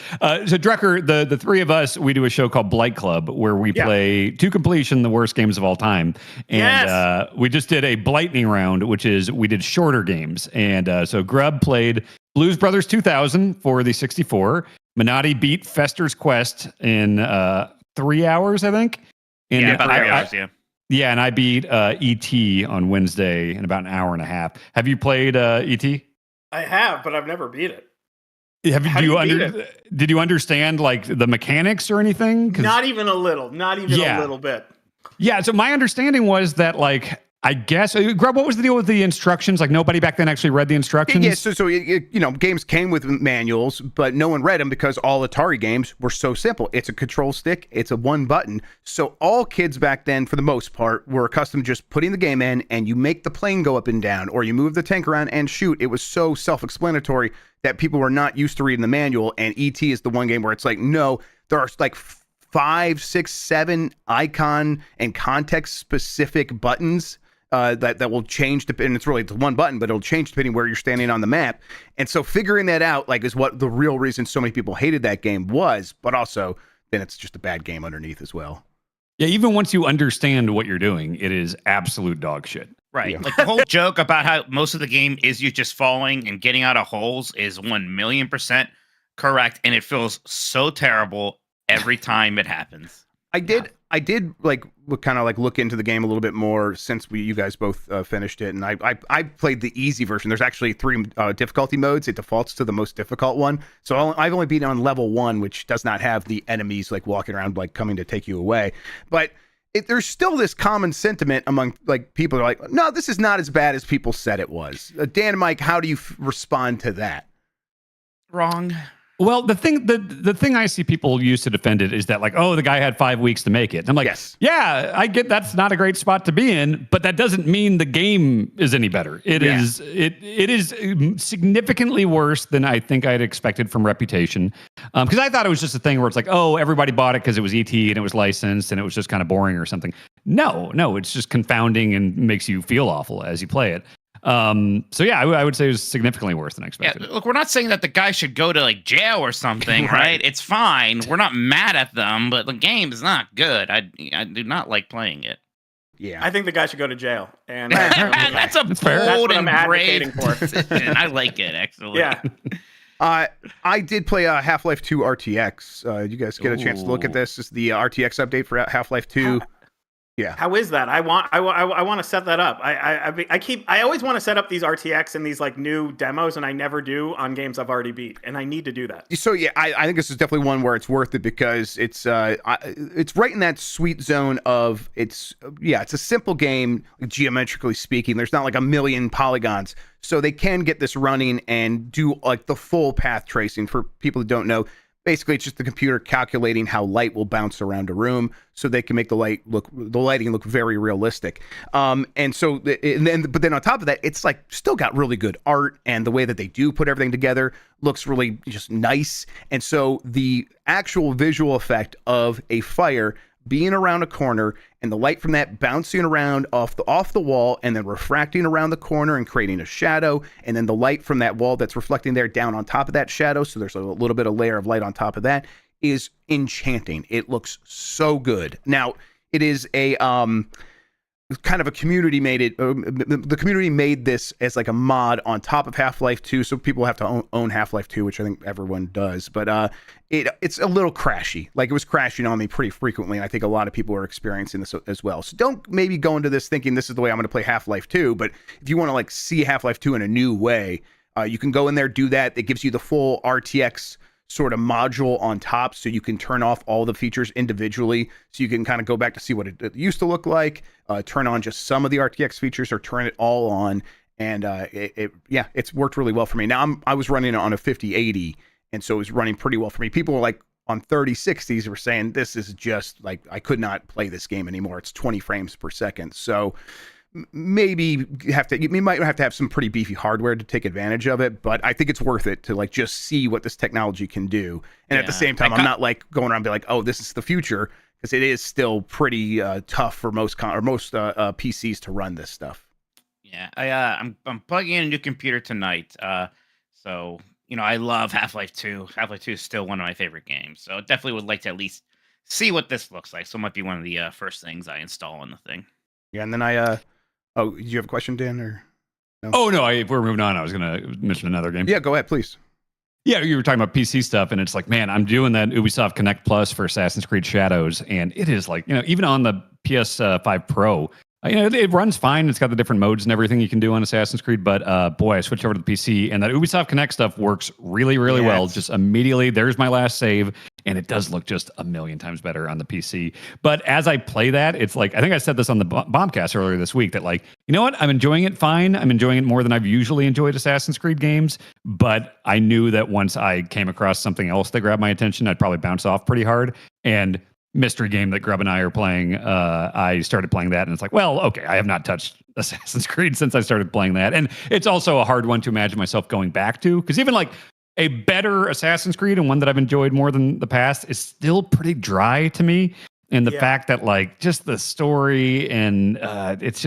So Drucker, the three of us, we do a show called Blight Club where we play to completion the worst games of all time. And we just did a Blightning round, which is we did shorter games. And so Grub played Blues Brothers 2000 for the 64. Minotti beat Fester's Quest in 3 hours, I think. And about 3 hours, Yeah, and I beat E.T. on Wednesday in about an hour and a half. Have you played E.T.? I have, but I've never beat it. Did you understand like the mechanics or anything? Not even a little. Not even a little bit. Yeah, so my understanding was that like I guess, Grub, what was the deal with the instructions? Like nobody back then actually read the instructions? Yeah, so games came with manuals, but no one read them because all Atari games were so simple. It's a control stick, it's a one button. So all kids back then, for the most part, were accustomed to just putting the game in and you make the plane go up and down, or you move the tank around and shoot. It was so self-explanatory that people were not used to reading the manual. And E.T. is the one game where it's like, no, there are like 5, 6, 7 icon and context specific buttons that will change, and it's one button, but it'll change depending where you're standing on the map. And so figuring that out is what the real reason so many people hated that game was, but also then it's just a bad game underneath as well. Yeah, even once you understand what you're doing, it is absolute dog shit. Right. Yeah. Like the whole joke about how most of the game is you just falling and getting out of holes is 1,000,000% correct, and it feels so terrible every time it happens. I did kind of look into the game a little bit more since you guys both finished it, and I played the easy version. There's actually 3 difficulty modes. It defaults to the most difficult one. So I've only been on level 1, which does not have the enemies walking around coming to take you away. But there's still this common sentiment among people who are like, no, this is not as bad as people said it was. Dan and Mike, how do you respond to that? Wrong. Well, the thing I see people use to defend it is that the guy had 5 weeks to make it. And I'm like, yes. Yeah, I get that's not a great spot to be in, but that doesn't mean the game is any better. It is significantly worse than I think I'd expected from Reputation. Because I thought it was just a thing where it's everybody bought it because it was ET and it was licensed and it was just kind of boring or something. No, it's just confounding and makes you feel awful as you play it. So yeah, I would say it was signitigantly worse than I expected. Yeah, look, we're not saying that the guy should go to jail or something, right? It's fine. We're not mad at them, but the game is not good. I do not like playing it. Yeah, I think the guy should go to jail. And that's a bold and brave decision. I like it actually. Yeah. I did play Half-Life 2 RTX. You guys get a chance to look at this? This is the RTX update for Half-Life 2. Yeah. How is that? I want to set that up. I always want to set up these RTX and these new demos, and I never do on games I've already beat, and I need to do that. So yeah, I think this is definitely one where it's worth it because it's right in that sweet zone of it's a simple game geometrically speaking. There's not a million polygons, so they can get this running and do the full path tracing. For people who don't know, basically, it's just the computer calculating how light will bounce around a room, so they can make the lighting look very realistic. But then on top of that, it's still got really good art, and the way that they do put everything together looks really just nice. And so the actual visual effect of a fire being around a corner and the light from that bouncing around off the wall and then refracting around the corner and creating a shadow, and then the light from that wall that's reflecting there down on top of that shadow, so there's a little bit of layer of light on top of that, is enchanting. It looks so good. Now, it is a kind of a community made it. The community made this as a mod on top of Half-Life 2, so people have to own Half-Life 2, which I think everyone does. But it's a little crashy. It was crashing on me pretty frequently, and I think a lot of people are experiencing this as well. So don't maybe go into this thinking this is the way I'm going to play Half-Life 2. But if you want to see Half-Life 2 in a new way, you can go in there, do that. It gives you the full RTX sort of module on top, so you can turn off all the features individually, so you can kind of go back to see what it used to look like, turn on just some of the RTX features or turn it all on, and it's worked really well for me. Now I was running it on a 5080, and so it was running pretty well for me. People were like on 3060s were saying this is just like I could not play this game anymore. It's 20 frames per second. So maybe you might have to have some pretty beefy hardware to take advantage of it, but I think it's worth it to like just see what this technology can do. And at the same time, I'm not like going around and be like, oh, this is the future, because it is still pretty tough for most PCs to run this stuff. Yeah, I'm plugging in a new computer tonight. So I love Half-Life 2. Half-Life 2 is still one of my favorite games. So definitely would like to at least see what this looks like. So it might be one of the first things I install on the thing. Yeah, and then oh, do you have a question, Dan? Or no? Oh no, if we're moving on, I was going to mention another game. Yeah, go ahead, please. Yeah, you were talking about PC stuff, and it's like, man, I'm doing that Ubisoft Connect Plus for Assassin's Creed Shadows, and it is like, even on the PS5 Pro, it runs fine. It's got the different modes and everything you can do on Assassin's Creed, but boy, I switched over to the PC, and that Ubisoft Connect stuff works really, really well. Just immediately, there's my last save, and it does look just a million times better on the PC. But as I play that, it's like, I think I said this on the Bombcast earlier this week, that like, you know what? I'm enjoying it fine. I'm enjoying it more than I've usually enjoyed Assassin's Creed games, but I knew that once I came across something else that grabbed my attention, I'd probably bounce off pretty hard. And mystery game that Grub and I are playing, I started playing that, and it's like, well, okay, I have not touched Assassin's Creed since I started playing that. And it's also a hard one to imagine myself going back to, because even like a better Assassin's Creed, and one that I've enjoyed more than the past, is still pretty dry to me. And the fact that like just the story and it's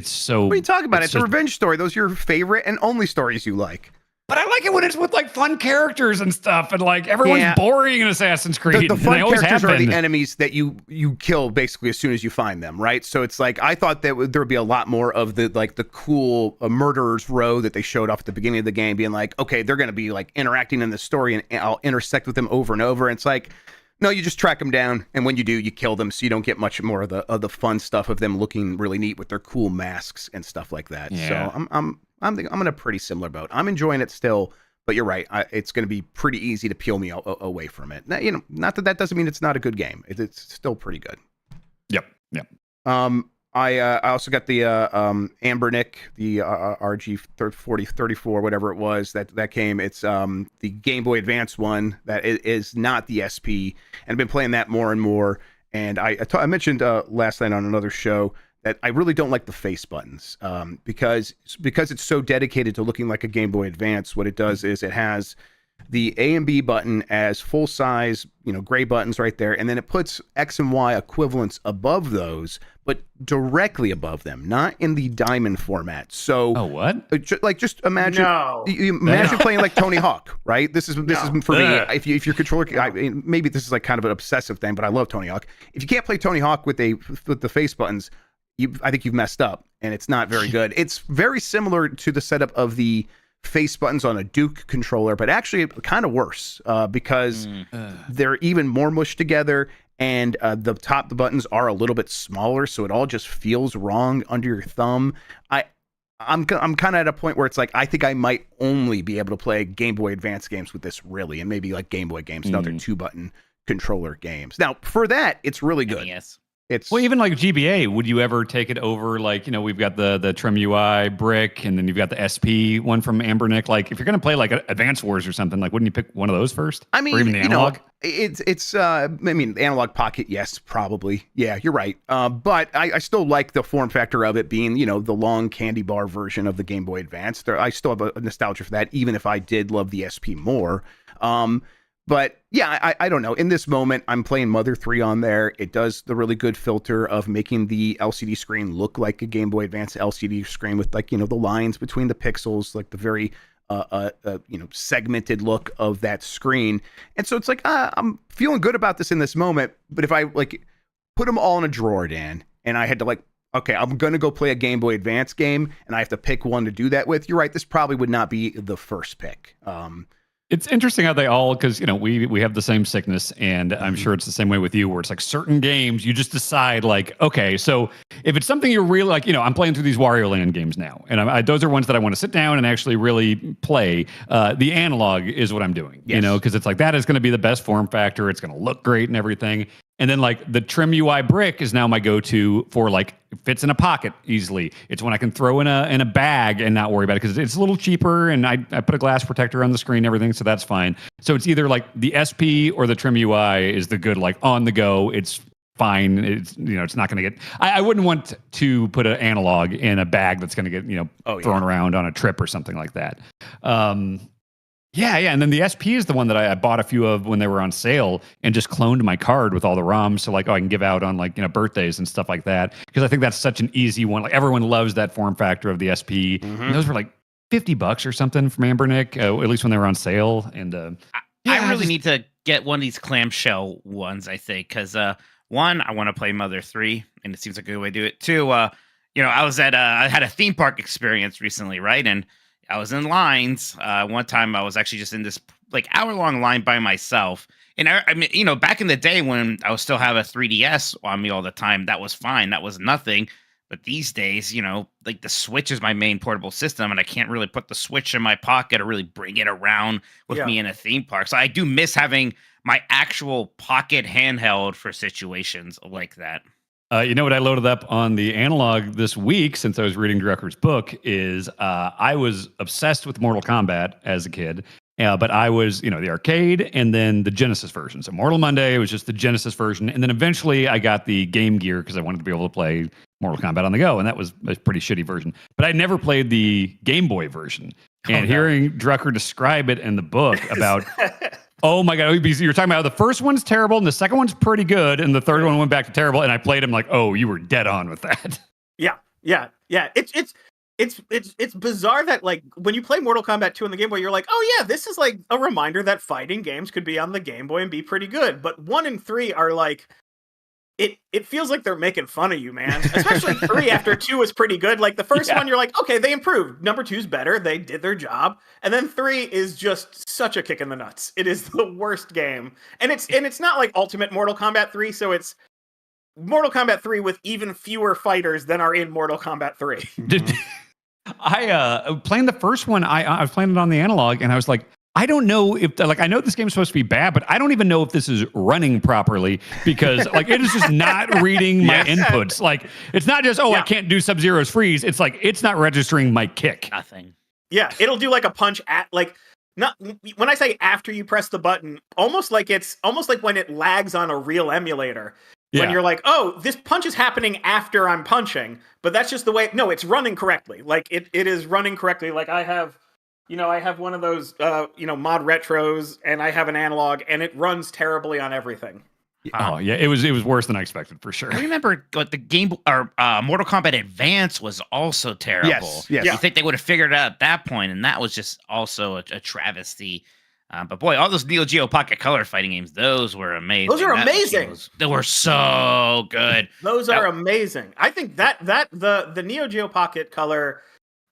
so. What are you talking about? It's a revenge story. Those are your favorite and only stories you like. But I like it when it's with like fun characters and stuff, and like everyone's boring in Assassin's Creed. The fun characters are the enemies that you kill basically as soon as you find them, right? So it's like, I thought that there would be a lot more of the cool murderers row that they showed off at the beginning of the game, being like, okay, they're going to be like interacting in the story, and I'll intersect with them over and over. And it's like, no, you just track them down, and when you do, you kill them, so you don't get much more of the fun stuff of them looking really neat with their cool masks and stuff like that. Yeah. So I'm in a pretty similar boat. I'm enjoying it still, but you're right. It's going to be pretty easy to peel me away from it. Now, not that doesn't mean it's not a good game. It's still pretty good. Yep. I also got the Ambernick, the RG 4034, whatever it was that came. It's the Game Boy Advance one that is not the SP, and I've been playing that more and more. And I mentioned last night on another show that I really don't like the face buttons, because it's so dedicated to looking like a Game Boy Advance. What it does is it has the A and B button as full size, gray buttons right there, and then it puts X and Y equivalents above those, but directly above them, not in the diamond format. So, just imagine, imagine playing like Tony Hawk, right? This is for me. If your controller, maybe this is like kind of an obsessive thing, but I love Tony Hawk. If you can't play Tony Hawk with the face buttons, I think you've messed up, and it's not very good. It's very similar to the setup of the face buttons on a Duke controller, but actually kind of worse, because they're even more mushed together, and the buttons are a little bit smaller, so it all just feels wrong under your thumb. I'm kind of at a point where it's like, I think I might only be able to play Game Boy Advance games with this, really, and maybe like Game Boy games and other 2-button controller games. Now, for that, it's really good. Yes. Well, even like GBA, would you ever take it over? Like, we've got the Trim UI brick, and then you've got the SP one from Ambernick. Like, if you're going to play like Advance Wars or something, like, wouldn't you pick one of those first? I mean, or even the analog? It's Analog Pocket, yes, probably. Yeah, you're right. But I still like the form factor of it being, the long candy bar version of the Game Boy Advance. I still have a nostalgia for that, even if I did love the SP more. But yeah, I don't know. In this moment, I'm playing Mother 3 on there. It does the really good filter of making the LCD screen look like a Game Boy Advance LCD screen with the lines between the pixels, like the very segmented look of that screen. And so it's like, I'm feeling good about this in this moment. But if I put them all in a drawer, Dan, and I had to okay, I'm going to go play a Game Boy Advance game, and I have to pick one to do that with, you're right, this probably would not be the first pick. It's interesting how they all, because we have the same sickness, and I'm sure it's the same way with you, where it's like certain games you just decide okay, so if it's something you're really I'm playing through these Wario Land games now, and those are ones that I want to sit down and actually really play. The analog is what I'm doing, because it's like that is going to be the best form factor. It's going to look great and everything. And then like the Trim UI brick is now my go-to for like it fits in a pocket easily. It's one I can throw in a bag and not worry about it because it's a little cheaper, and I put a glass protector on the screen and everything, so that's fine. So it's either like the SP or the Trim UI is the good like on the go. It's fine. It's it's not going to get. I wouldn't want to put an analog in a bag that's going to get thrown around on a trip or something like that. Yeah. And then the SP is the one that I bought a few of when they were on sale and just cloned my card with all the ROMs. So like, I can give out on like, birthdays and stuff like that. Because I think that's such an easy one. Like everyone loves that form factor of the SP. And those were like $50 or something from Ambernick, at least when they were on sale. And I really need to get one of these clamshell ones, I think, because one, I want to play Mother 3, and it seems like a good way to do it. Two, I had a theme park experience recently, right? And I was in lines. One time I was actually just in this like hour-long line by myself. And I mean, back in the day when I would still have a 3DS on me all the time, that was fine. That was nothing. But these days, like the Switch is my main portable system, and I can't really put the Switch in my pocket or really bring it around with me in a theme park. So I do miss having my actual pocket handheld for situations like that. You know what I loaded up on the analog this week since I was reading Drucker's book is I was obsessed with Mortal Kombat as a kid, but I was, the arcade and then the Genesis version. So Mortal Monday was just the Genesis version. And then eventually I got the Game Gear because I wanted to be able to play Mortal Kombat on the go. And that was a pretty shitty version. But I never played the Game Boy version. And hearing Drucker describe it in the book about... Oh my God. You're talking about the first one's terrible and the second one's pretty good. And the third one went back to terrible. And I played him like, oh, you were dead on with that. Yeah. It's bizarre that like when you play Mortal Kombat 2 on the Game Boy, you're like, oh yeah, this is like a reminder that fighting games could be on the Game Boy and be pretty good. But 1 and 3 are like, it feels like they're making fun of you, man. Especially 3 after 2 was pretty good. Like the first one, you're like, okay, they improved. Number 2's better. They did their job. And then 3 is just such a kick in the nuts. It is the worst game. And it's not like Ultimate Mortal Kombat 3, so it's Mortal Kombat 3 with even fewer fighters than are in Mortal Kombat 3. I playing the first one, I was playing it on the analog, and I was like, I don't know if I know this game's supposed to be bad, but I don't even know if this is running properly because like it is just not reading my inputs. Like it's not just I can't do Sub-Zero's freeze. It's like it's not registering my kick. Nothing. Yeah, it'll do like a punch at like not when I say after you press the button, almost like when it lags on a real emulator. When you're like, oh, this punch is happening after I'm punching, but that's just the way. No, it's running correctly. Like it is running correctly. Like I have one of those, mod retros, and I have an analog, and it runs terribly on everything. Oh yeah, it was worse than I expected for sure. I remember the game or Mortal Kombat Advance was also terrible. Yes. You think they would have figured it out at that point, and that was just also a travesty. But boy, all those Neo Geo Pocket Color fighting games, those were amazing. Those are amazing. They were so good. Those are amazing. I think that the Neo Geo Pocket Color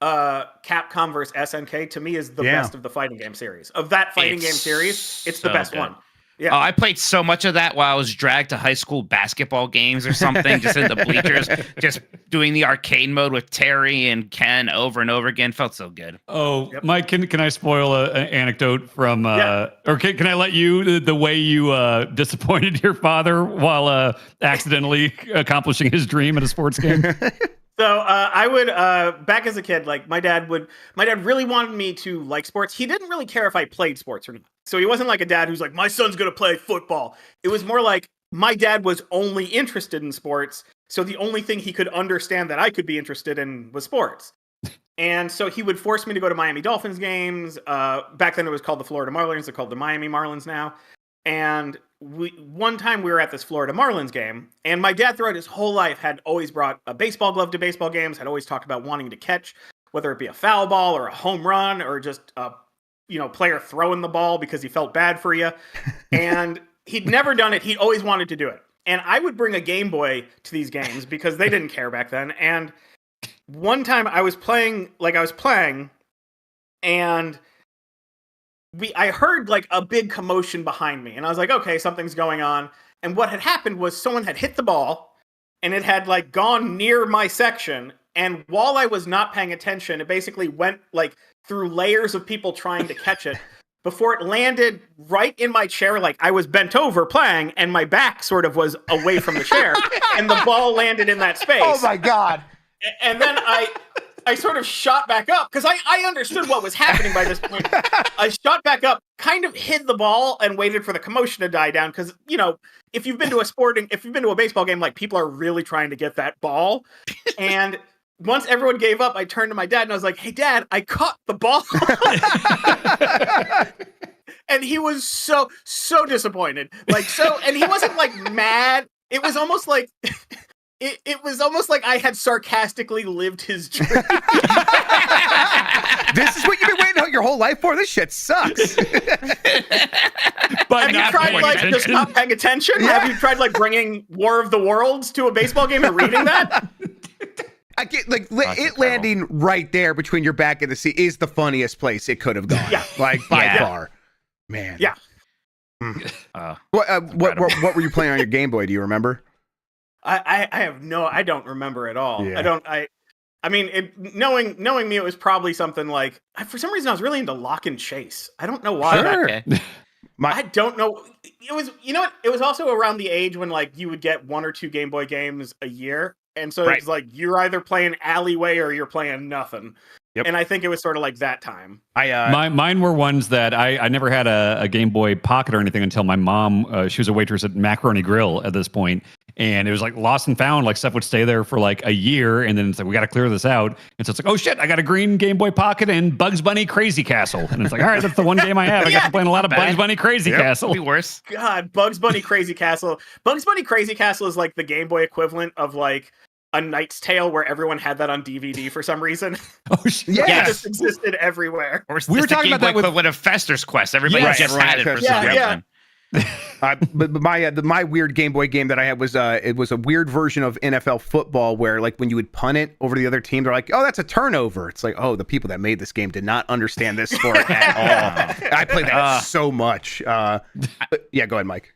Capcom vs SNK to me is the best of the fighting game series. Of that fighting game series, it's the best one. Yeah. I played so much of that while I was dragged to high school basketball games or something, just in the bleachers, just doing the arcade mode with Terry and Ken over and over again. Felt so good. Oh, Mike, can I spoil an anecdote from, or can I let you, the way you disappointed your father while accidentally accomplishing his dream at a sports game? So I would back as a kid, like my dad really wanted me to like sports. He didn't really care if I played sports or not. So he wasn't like a dad who's like, my son's gonna play football. It was more like my dad was only interested in sports. So the only thing he could understand that I could be interested in was sports. And so he would force me to go to Miami Dolphins games. Back then it was called the Florida Marlins. They're called the Miami Marlins now. And one time we were at this Florida Marlins game, and my dad throughout his whole life had always brought a baseball glove to baseball games, had always talked about wanting to catch, whether it be a foul ball or a home run or just a player throwing the ball because he felt bad for you. And he'd never done it. He'd always wanted to do it. And I would bring a Game Boy to these games because they didn't care back then. And one time I was playing, and I heard like a big commotion behind me, and I was like, okay, something's going on. And what had happened was someone had hit the ball, and it had like gone near my section. And while I was not paying attention, it basically went like through layers of people trying to catch it. before it landed right in my chair. Like I was bent over playing and my back sort of was away from the chair and the ball landed in that space. Oh my God. And then I sort of shot back up because I understood what was happening by this point. I shot back up, kind of hid the ball and waited for the commotion to die down. Because, you know, if you've been to a baseball game, like people are really trying to get that ball. And once everyone gave up, I turned to my dad and I was like, "Hey Dad, I caught the ball." And he was so disappointed. And he wasn't like mad. It was almost like It was almost like I had sarcastically lived his dream. This is what you've been waiting your whole life for? This shit sucks. But have you tried just not paying attention? Yeah. Have you tried bringing War of the Worlds to a baseball game and reading that? I get it landing right there between your back and the seat is the funniest place it could have gone. Yeah. By far. Man. Yeah. What were you playing on your Game Boy? Do you remember? I don't remember at all. Yeah. I mean, knowing me, it was probably something like, for some reason I was really into Lock and Chase. I don't know why. Sure. I don't know. It was, you know what? It was also around the age when like you would get 1 or 2 Game Boy games a year. And so it's like, you're either playing Alleyway or you're playing nothing. Yep. And I think it was sort of like that time. Mine were ones that I never had a Game Boy Pocket or anything until my mom, she was a waitress at Macaroni Grill at this point. And it was like lost and found, like stuff would stay there for like a year. And then it's like, we got to clear this out. And so it's like, oh shit, I got a green Game Boy Pocket and Bugs Bunny Crazy Castle. And it's like, all right, that's the one game I have. I got to play a lot of Bugs Bunny Crazy Castle. Be worse. God, Bugs Bunny Crazy Castle. Bugs Bunny Crazy Castle is like the Game Boy equivalent of like A Knight's Tale, where everyone had that on DVD for some reason. Oh shit! It just existed everywhere. Or we were talking about that with Fester's Quest. Everybody just had it for some reason. But my weird Game Boy game that I had was it was a weird version of NFL football where like when you would punt it over to the other team, they're like, "Oh, that's a turnover." It's like, oh, the people that made this game did not understand this sport at all. I played that so much. But yeah, go ahead, Mike.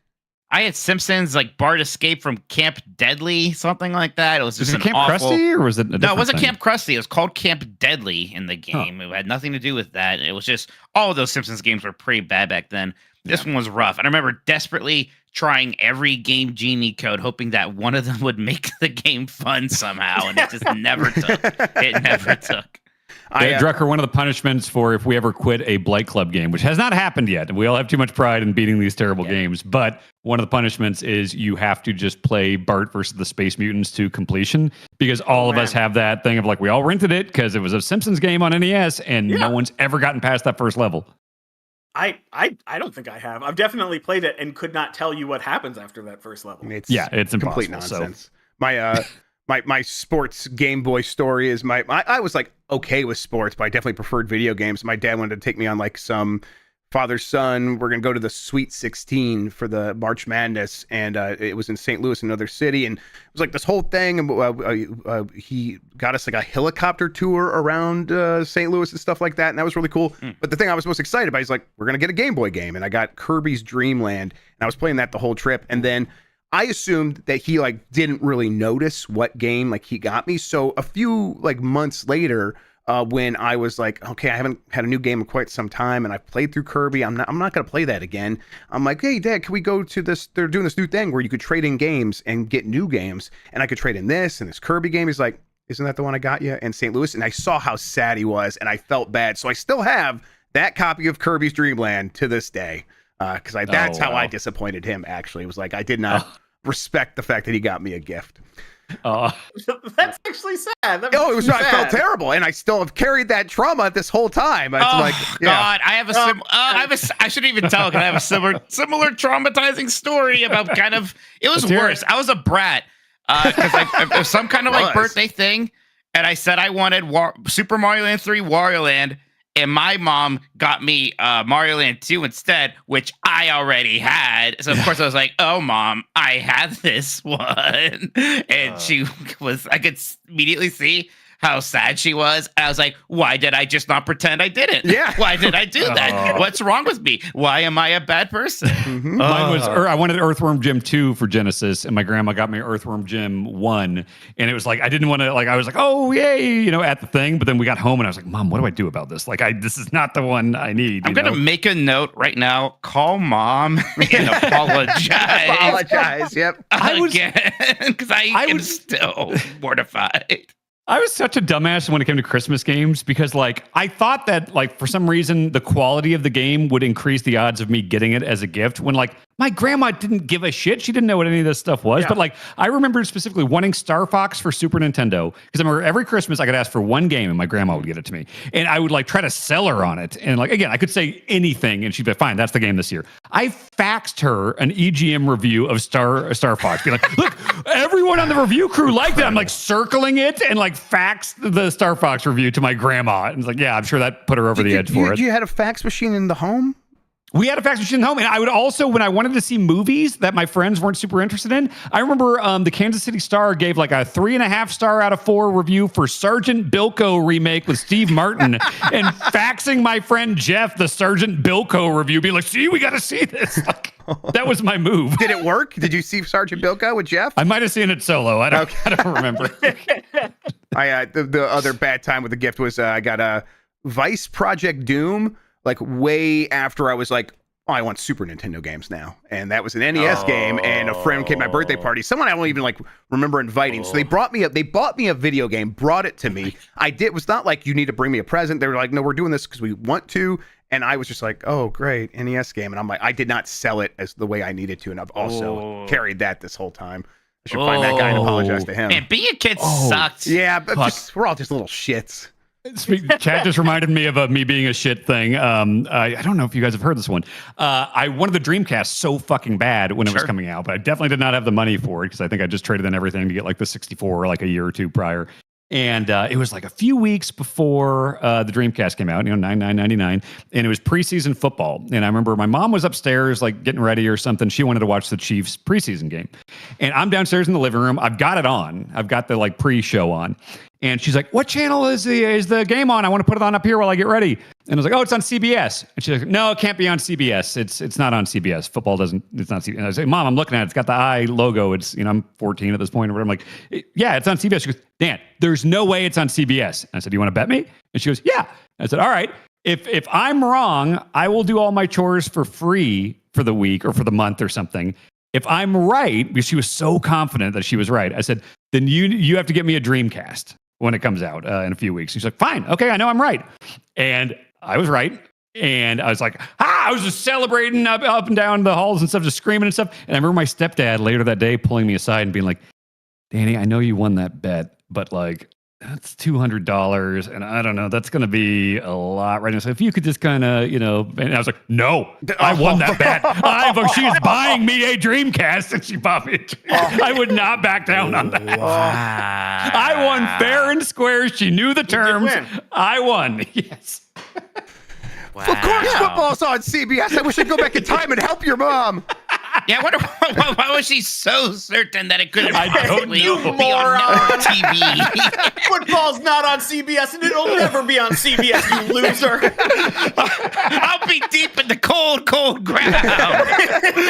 I had Simpsons, like Bart Escape from Camp Deadly, something like that. It was just Camp Krusty, or was it? No, it wasn't Camp Krusty. It was called Camp Deadly in the game. It had nothing to do with that. It was just all of those Simpsons games were pretty bad back then. This one was rough. And I remember desperately trying every Game Genie code, hoping that one of them would make the game fun somehow, and it just never took. It never took. Drucker, one of the punishments for if we ever quit a Blight Club game, which has not happened yet, we all have too much pride in beating these terrible games, but one of the punishments is you have to just play Bart versus the Space Mutants to completion, because all of us have that thing of like, we all rented it because it was a Simpsons game on NES, and no one's ever gotten past that first level. I don't think I have. I've definitely played it and could not tell you what happens after that first level. It's complete nonsense. So. My sports Game Boy story is I was like okay with sports, but I definitely preferred video games. My dad wanted to take me on like some father-son, we're going to go to the Sweet 16 for the March Madness, and it was in St. Louis, another city, and it was like this whole thing, and he got us like a helicopter tour around St. Louis and stuff like that, and that was really cool. But the thing I was most excited about is like, we're going to get a Game Boy game, and I got Kirby's Dream Land, and I was playing that the whole trip, and then I assumed that he like didn't really notice what game like he got me. So a few like months later, when I was like, okay, I haven't had a new game in quite some time, and I've played through Kirby. I'm not going to play that again. I'm like, hey, Dad, can we go to this? They're doing this new thing where you could trade in games and get new games, and I could trade in this and this Kirby game. He's like, isn't that the one I got you in St. Louis? And I saw how sad he was, and I felt bad. So I still have that copy of Kirby's Dream Land to this day, because that's how I disappointed him. Actually, it was like I did not respect the fact that he got me a gift. That's actually sad. It was. I felt terrible, and I still have carried that trauma this whole time. It's like, God, I have I shouldn't even tell. I have a similar traumatizing story about kind of. It was worse. I was a brat because it was some kind of like birthday thing, and I said I wanted Super Mario Land 3, Wario Land. And my mom got me Mario Land 2 instead, which I already had. So, of course, I was like, oh, Mom, I had this one. And I could immediately see how sad she was. I was like, why did I just not pretend I didn't? Yeah. Why did I do that? What's wrong with me? Why am I a bad person? Mine was, I wanted Earthworm Jim 2 for Genesis, and my grandma got me Earthworm Jim 1. And it was like, I didn't want to, like, I was like, oh, yay, at the thing. But then we got home and I was like, Mom, what do I do about this? Like, this is not the one I need. I'm going to make a note right now. Call Mom and apologize. Apologize, yep. Again, because I am still mortified. I was such a dumbass when it came to Christmas games because, like, I thought that, like, for some reason, the quality of the game would increase the odds of me getting it as a gift when, like, my grandma didn't give a shit. She didn't know what any of this stuff was. Yeah. But, like, I remember specifically wanting Star Fox for Super Nintendo because I remember every Christmas I could ask for one game and my grandma would get it to me. And I would, like, try to sell her on it. And, like, again, I could say anything and she'd be like, fine, that's the game this year. I faxed her an EGM review of Star Fox. Be like, look, everyone on the review crew liked it. I'm, like, circling it and, like, faxed the Star Fox review to my grandma. And it's like, yeah, I'm sure that put her over the edge for it. You had a fax machine in the home? We had a fax machine at home, and I would also, when I wanted to see movies that my friends weren't super interested in, I remember the Kansas City Star gave like a 3.5 star out of 4 review for Sergeant Bilko remake with Steve Martin, and faxing my friend Jeff the Sergeant Bilko review, being like, see, we got to see this. Like, that was my move. Did it work? Did you see Sergeant Bilko with Jeff? I might have seen it solo. I don't remember. The other bad time with the gift was I got a Vice Project Doom, like way after I was like, oh, I want Super Nintendo games now. And that was an NES game, and a friend came to my birthday party. Someone I don't even like remember inviting. So they bought me a video game, brought it to me. It was not like you need to bring me a present. They were like, no, we're doing this because we want to. And I was just like, oh, great, NES game. And I'm like, I did not sell it as the way I needed to. And I've also carried that this whole time. I should find that guy and apologize to him. Man, being a kid sucked. Yeah, but we're all just little shits. Chat just reminded me of me being a shit thing. I don't know if you guys have heard this one. I wanted the Dreamcast so fucking bad when it was coming out, but I definitely did not have the money for it because I think I just traded in everything to get like the 64 like a year or two prior. And it was like a few weeks before the Dreamcast came out, $99.99, and it was preseason football. And I remember my mom was upstairs, like getting ready or something. She wanted to watch the Chiefs preseason game, and I'm downstairs in the living room. I've got it on. I've got the like pre-show on, and she's like, "What channel is the game on? I want to put it on up here while I get ready." And I was like, "Oh, it's on CBS." And she's like, "No, it can't be on CBS. It's not on CBS. Football doesn't. It's not CBS." And I was like, "Mom, I'm looking at it. It's got the I logo. It's I'm 14 at this point or whatever." I'm like, "Yeah, it's on CBS." She goes, "Dan, there's no way it's on CBS." And I said, "You want to bet me?" And she goes, "Yeah." I said, "All right. If I'm wrong, I will do all my chores for free for the week or for the month or something. If I'm right," because she was so confident that she was right, I said, "Then you have to get me a Dreamcast when it comes out in a few weeks." She's like, "Fine, okay, I know I'm right." And I was right. And I was like, I was just celebrating up and down the halls and stuff, just screaming and stuff. And I remember my stepdad later that day pulling me aside and being like, "Danny, I know you won that bet, but like, that's $200. And I don't know, that's going to be a lot right now. So if you could just kind of, and I was like, "No, I won that bet. She was buying me a Dreamcast and she bought me a Dreamcast. I would not back down on that." Wow. I won fair and square. She knew the terms. I won. Yes. Wow. Of course football's on CBS. I wish I'd go back in time and help your mom. Yeah, why was she so certain that it couldn't possibly be You on moron. TV? Football's not on CBS, and it'll never be on CBS, you loser. I'll be deep in the cold ground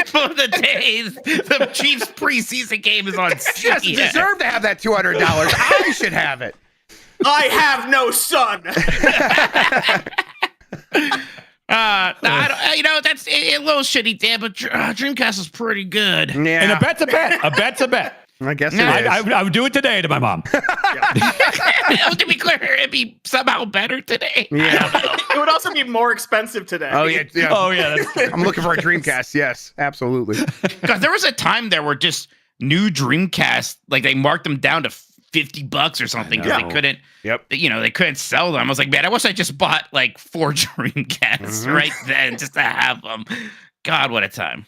for the days the Chiefs preseason game is on CBS. She doesn't deserve to have that $200. I should have it. I have no son. That's a little shitty, Dan, but Dreamcast is pretty good. Yeah. And a bet's a bet. A bet's a bet. I guess I would do it today to my mom. To be clear, it'd be somehow better today. Yeah. It would also be more expensive today. Oh, yeah. Oh, yeah. I'm looking for a Dreamcast. Yes, absolutely. Because there was a time there were just new Dreamcast, like they marked them down to $50 or something because they couldn't. Yep. They couldn't sell them. I was like, man, I wish I just bought like 4 Dreamcasts right then just to have them. God, what a time.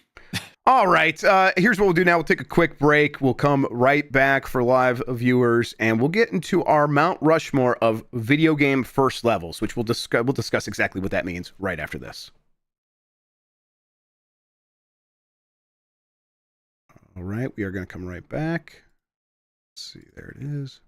All right. Here's what we'll do now. We'll take a quick break. We'll come right back for live viewers, and we'll get into our Mount Rushmore of video game first levels, which we'll discuss exactly what that means right after this. All right. We are going to come right back. Let's see. There it is.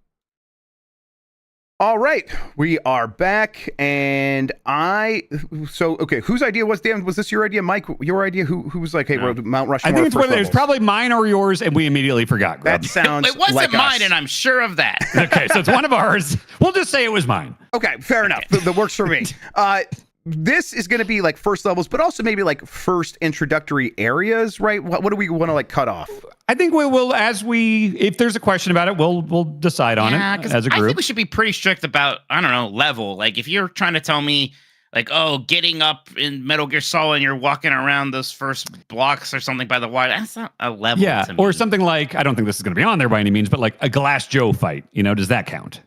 All right, we are back, and okay, whose idea was, Dan? Was this your idea, Mike? Your idea? Who was like, hey, we're Mount Rushmore? I think it was probably mine or yours, and we immediately forgot. That sounds It wasn't like mine, us. and I'm sure of that. Okay, so it's one of ours. We'll just say it was mine. Okay, fair enough. That works for me. This is going to be like first levels, but also maybe like first introductory areas, right? What do we want to like cut off? I think we will, if there's a question about it, we'll decide on it as a group. I think we should be pretty strict about, I don't know, level. Like if you're trying to tell me, like, oh, getting up in Metal Gear Solid and you're walking around those first blocks or something by the water, that's not a level. Yeah, to me. or something like, I don't think this is going to be on there by any means, but like a Glass Joe fight. Does that count?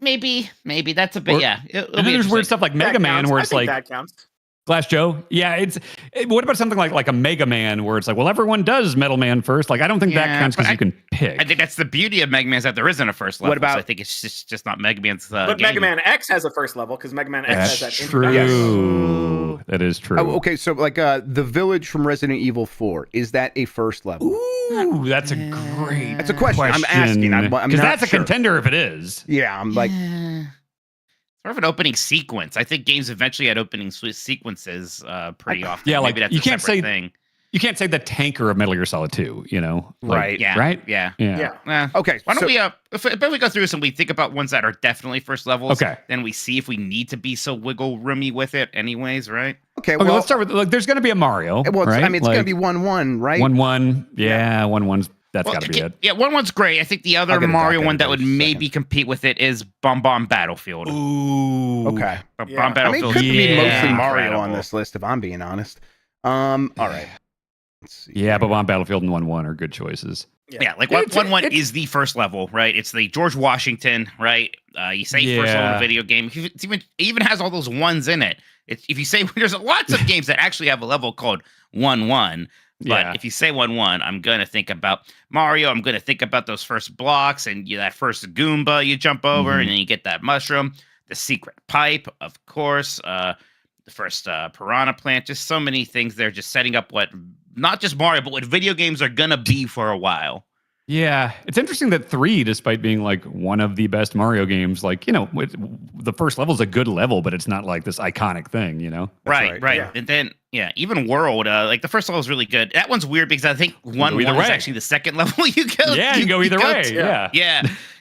Maybe that's a bit. And then there's weird stuff like Mega Man, where it's like that counts. Glass Joe. Yeah, what about something like a Mega Man, where it's like, well, everyone does Metal Man first. Like, I don't think that counts because you can pick. I think that's the beauty of Mega Man is that there isn't a first level. What about? So I think it's just not Mega Man's. But game. Mega Man X has a first level because Mega Man X has that true. introduction. That is true. Oh, okay, so like the village from Resident Evil 4, is that a first level? Ooh, that's a great. That's a question. I'm asking. I'm because not that's a sure. contender if it is. Yeah, I'm like. Sort of an opening sequence. I think games eventually had opening sequences pretty often. Yeah, like maybe that's you a can't separate say thing. You can't say the tanker of Metal Gear Solid 2. Right. Yeah. Right. Yeah. Okay. Why don't we if we go through this and we think about ones that are definitely first levels? Okay. Then we see if we need to be so wiggle roomy with it, anyways. Right. Okay. Okay, Well, let's start with like. There's going to be a Mario. well, right? I mean, it's going to be 1-1, right? 1-1. Yeah, 1-1's. That's got to be it. Yeah, 1-1's great. I think the other I'll get it Mario back one that would everybody maybe compete with it is Bomb Battlefield. Ooh. Okay. Bomb I mean, Battlefield. could be mostly Mario incredible. on this list, if I'm being honest. All right. Let's see. Yeah, but Bomb Battlefield and 1-1 are good choices. Yeah, like 1-1 is the first level, right? It's the George Washington, right? You say first level in a video game. It even has all those ones in it. If you say there's lots of games that actually have a level called 1-1. But if you say 1-1, I'm going to think about Mario. I'm going to think about those first blocks and that first Goomba you jump over, and then you get that mushroom, the secret pipe, of course, the first piranha plant. Just so many things there, just setting up what not just Mario, but what video games are going to be for a while. Yeah, it's interesting that 3, despite being like one of the best Mario games, like, the first level is a good level, but it's not like this iconic thing, Right. Yeah. And then, even World, like the first level is really good. That one's weird because I think 1-1 is actually the second level you go. Yeah, you go either way. Yeah.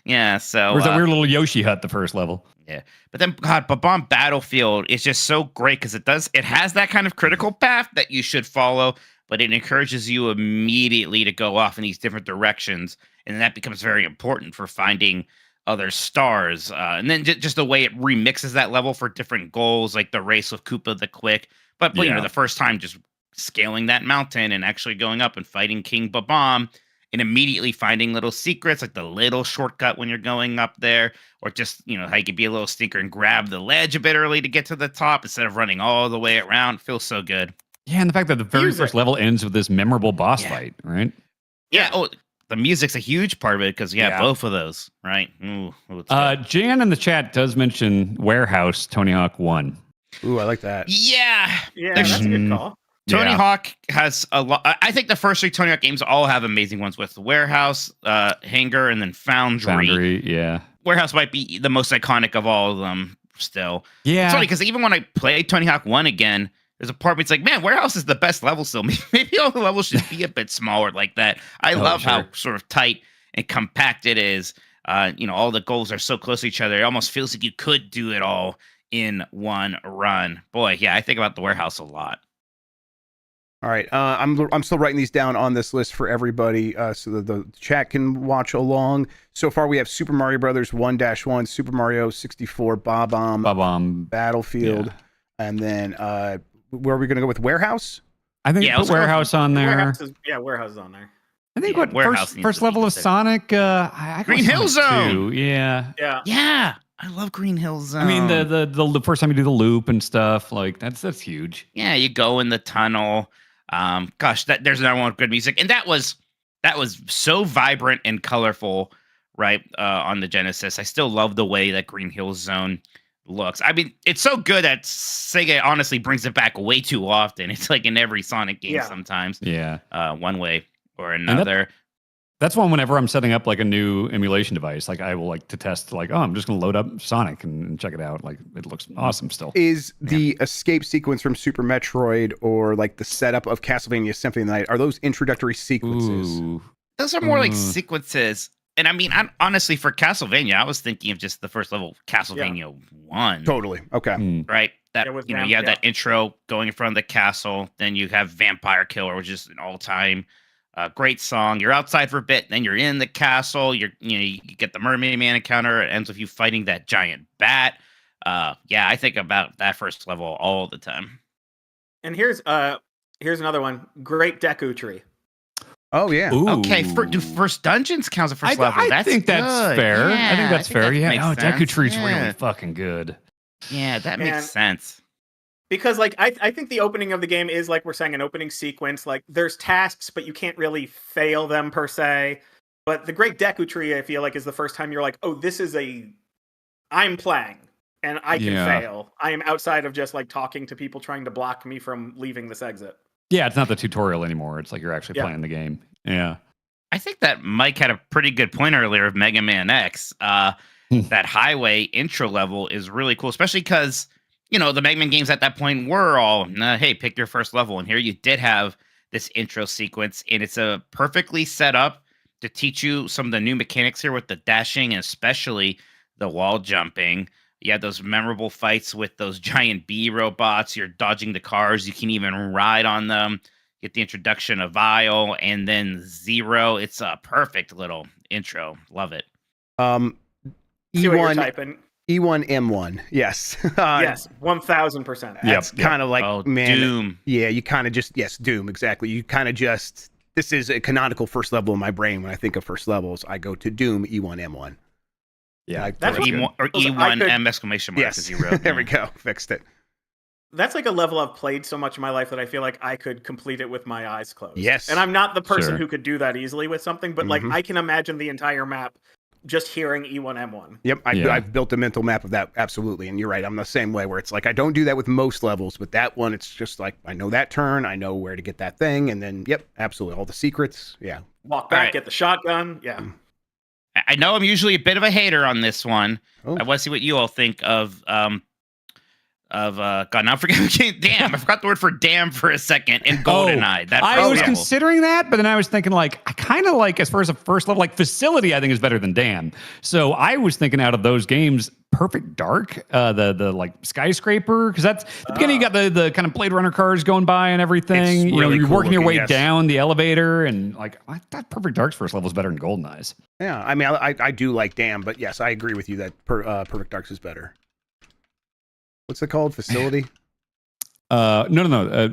Yeah. So, There's that weird little Yoshi hut, the first level. Yeah. But then, but Bomb Battlefield is just so great because it has that kind of critical path that you should follow, but it encourages you immediately to go off in these different directions. And that becomes very important for finding other stars. And then just the way it remixes that level for different goals, like the race with Koopa the Quick. But the first time just scaling that mountain and actually going up and fighting King Babam and immediately finding little secrets, like the little shortcut when you're going up there, or just, how you could be a little stinker and grab the ledge a bit early to get to the top instead of running all the way around. Feels so good. Yeah, and the fact that the very first level ends with this memorable boss fight, right? Yeah. Oh, the music's a huge part of it because both of those, right? Ooh, Jan in the chat does mention Warehouse Tony Hawk 1. Ooh, I like that. Yeah, that's a good call. Tony Hawk has a lot. I think the first 3 Tony Hawk games all have amazing ones with Warehouse, Hangar, and then Foundry. Yeah. Warehouse might be the most iconic of all of them still. Yeah. It's funny because even when I play Tony Hawk 1 again, there's a part where it's like, man, Warehouse is the best level still. Maybe all the levels should be a bit smaller like that. I love how sort of tight and compact it is. All the goals are so close to each other. It almost feels like you could do it all in one run. Boy, yeah, I think about the Warehouse a lot. All right, I'm still writing these down on this list for everybody, so that the chat can watch along. So far, we have Super Mario Brothers 1-1, Super Mario 64, Bob-omb, Battlefield, and then where are we going to go with Warehouse? I think put Warehouse on there. Warehouse is on there. I think what first level of Sonic, I Green Hill Zone. Yeah. I love Green Hill Zone. I mean, the first time you do the loop and stuff, like that's huge. Yeah, you go in the tunnel. There's another one with good music, and that was so vibrant and colorful, right? On the Genesis, I still love the way that Green Hill Zone looks. I mean, it's so good that Sega honestly brings it back way too often. It's like in every Sonic game sometimes. Yeah. One way or another. That's one whenever I'm setting up like a new emulation device, like I will like to test like, oh, I'm just going to load up Sonic and check it out. Like it looks awesome still. Is the escape sequence from Super Metroid or like the setup of Castlevania Symphony of the Night, are those introductory sequences? Ooh. Those are more like sequences. And I mean, honestly, for Castlevania, I was thinking of just the first level, Castlevania 1. Totally. Okay. Right? That Yeah, with you Vamp, have yeah. that intro going in front of the castle. Then you have Vampire Killer, which is an all-time great song. You're outside for a bit, then you're in the castle. You get the Mermaid Man encounter. It ends with you fighting that giant bat. Yeah, I think about that first level all the time. And here's another one. Great Deku Tree. Oh yeah. Okay, first dungeons counts as first level. I think that's good. fair. Yeah, I think that's fair. Yeah. makes Oh, Deku sense. Tree's Yeah. really fucking good. Yeah, that Man. makes sense. Because like I think the opening of the game is like we're saying an opening sequence. Like there's tasks, but you can't really fail them per se. But the Great Deku Tree, I feel like, is the first time you're like, oh, this is I'm playing and I can fail. I am outside of just like talking to people trying to block me from leaving this exit. Yeah, it's not the tutorial anymore. It's like you're actually playing the game. Yeah. I think that Mike had a pretty good point earlier of Mega Man X. That highway intro level is really cool, especially because, the Mega Man games at that point were all, hey, pick your first level. And here you did have this intro sequence, and it's a perfectly set up to teach you some of the new mechanics here with the dashing and especially the wall jumping. You have those memorable fights with those giant bee robots. You're dodging the cars. You can even ride on them. Get the introduction of Vile and then Zero. It's a perfect little intro. Love it. See what you're E1, typing. E1 M1. Yes. Yes, 1000%. That's kind of like, man. Doom. Yeah, you kind of just, Doom, exactly. You kind of just, this is a canonical first level in my brain. When I think of first levels, I go to Doom E1 M1. Yeah. That's or E1 M exclamation mark. Yes. Zero. There we go. Fixed it. That's like a level I've played so much in my life that I feel like I could complete it with my eyes closed. Yes. And I'm not the person Sure. who could do that easily with something, but like I can imagine the entire map just hearing E1M1. Yep, I've built a mental map of that, absolutely. And you're right, I'm the same way, where it's like, I don't do that with most levels, but that one, it's just like, I know that turn, I know where to get that thing, and then, yep, absolutely, all the secrets, yeah. Walk back, All right. get the shotgun, yeah. I know I'm usually a bit of a hater on this one. Oh. I want to see what you all think of God, now I'm forgetting. Damn, I forgot the word for damn for a second. In GoldenEye, I was considering that, but then I was thinking like I kind of like, as far as a first level, like Facility, I think is better than Damn. So I was thinking out of those games, Perfect Dark, the like skyscraper, because that's the beginning. You got the kind of Blade Runner cars going by and everything. It's really you're cool working your way looking, yes. down the elevator, and like I thought Perfect Dark's first level is better than GoldenEye's. Yeah, I mean, I do like Damn, but yes, I agree with you that Perfect Darks is better. What's it called? Facility? No.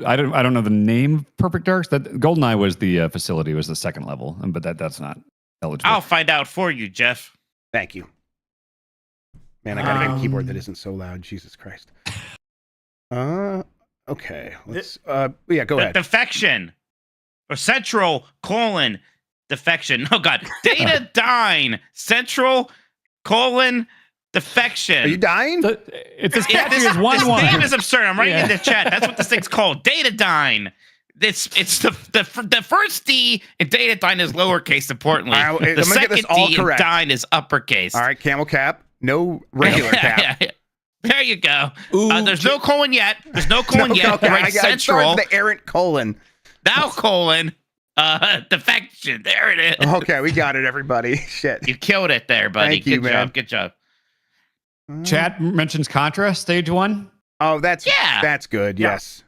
I don't know the name of Perfect Darks. That GoldenEye was the Facility, was the second level, but that's not eligible. I'll find out for you, Jeff. Thank you. Man, I gotta get a keyboard that isn't so loud. Jesus Christ. Okay. Let's yeah, go ahead. Defection. Or Central, defection. Oh God. Data Dine. Central, defection. Are you dying? It's as Yeah, catchy as one. This name is absurd. I'm writing in the chat. That's what this thing's called. Datadyne. It's the first D in Datadyne is lowercase. Importantly, I'm gonna the get second this all D in correct. Dine is uppercase. All right, camel cap. No regular cap. There you go. There's no colon yet. There's no colon yet. Okay, Right, I started Central. the errant colon. Now colon. Defection. There it is. Okay, we got it, everybody. Shit. You killed it there, buddy. Thank you, Good man. job. Good job. Chat mentions Contra Stage 1. Oh, that's good. Yeah. Yes.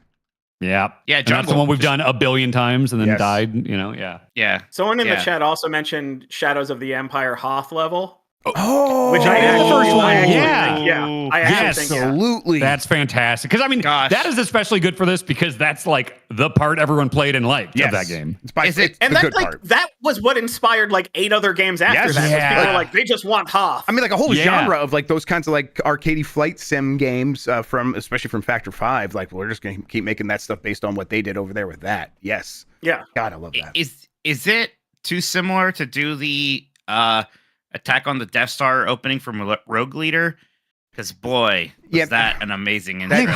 Yeah. Yeah, And that's the one we've done a billion times and then Yes. died, yeah. Yeah. Someone in Yeah. the chat also mentioned Shadows of the Empire Hoth level. Oh, Which I the actually, first one, I actually yeah. think, yeah. I actually think, yeah. absolutely. That's fantastic. Because, I mean, Gosh. that is especially good for this because that's like the part everyone played and liked Yes. of that game. It's by Is it- it's And the that good like part. that was what inspired like 8 other games after Yes. that. was Yeah. People were like, they just want Hoth. I mean, like a whole Yeah. genre of like those kinds of like arcadey flight sim games especially from Factor 5. Like, we're just going to keep making that stuff based on what they did over there with that. Yes. Yeah. God, I love that. Is it too similar to do the Attack on the Death Star opening from Rogue Leader? Because boy, was that an amazing intro. I think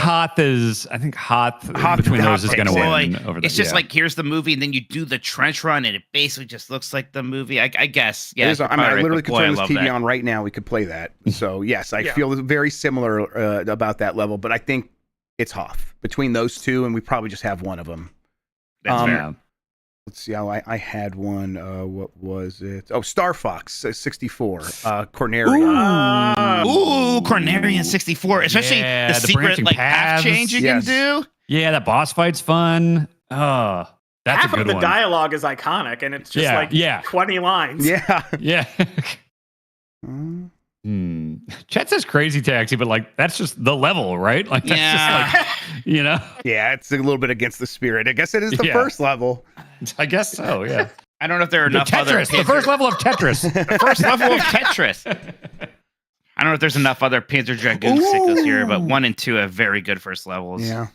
Hoth between those is going to win over It's just like, here's the movie, and then you do the trench run, and it basically just looks like the movie. I guess. Yeah. I literally could turn this TV on right now. We could play that. So yes, I feel very similar about that level, but I think it's Hoth between those two, and we probably just have one of them. That's fair. Let's see how I had one. What was it? Oh, Star Fox 64. Cornerian. Ooh, Cornerian 64. Especially the secret branching path change you can do. Yeah, that boss fight's fun. Oh, that's Half a good of the one. dialogue is iconic, and it's just 20 lines. Yeah. Chet says crazy taxi, but like that's just the level, right? Like that's just like, you know. Yeah, it's a little bit against the spirit. I guess it is the first level. I guess so. Yeah. I don't know if there are enough Tetris, other the first level of Tetris. The first level of Tetris. I don't know if there's enough other Panzer Dragoon sickos here, but 1 and 2 have very good first levels. Yeah.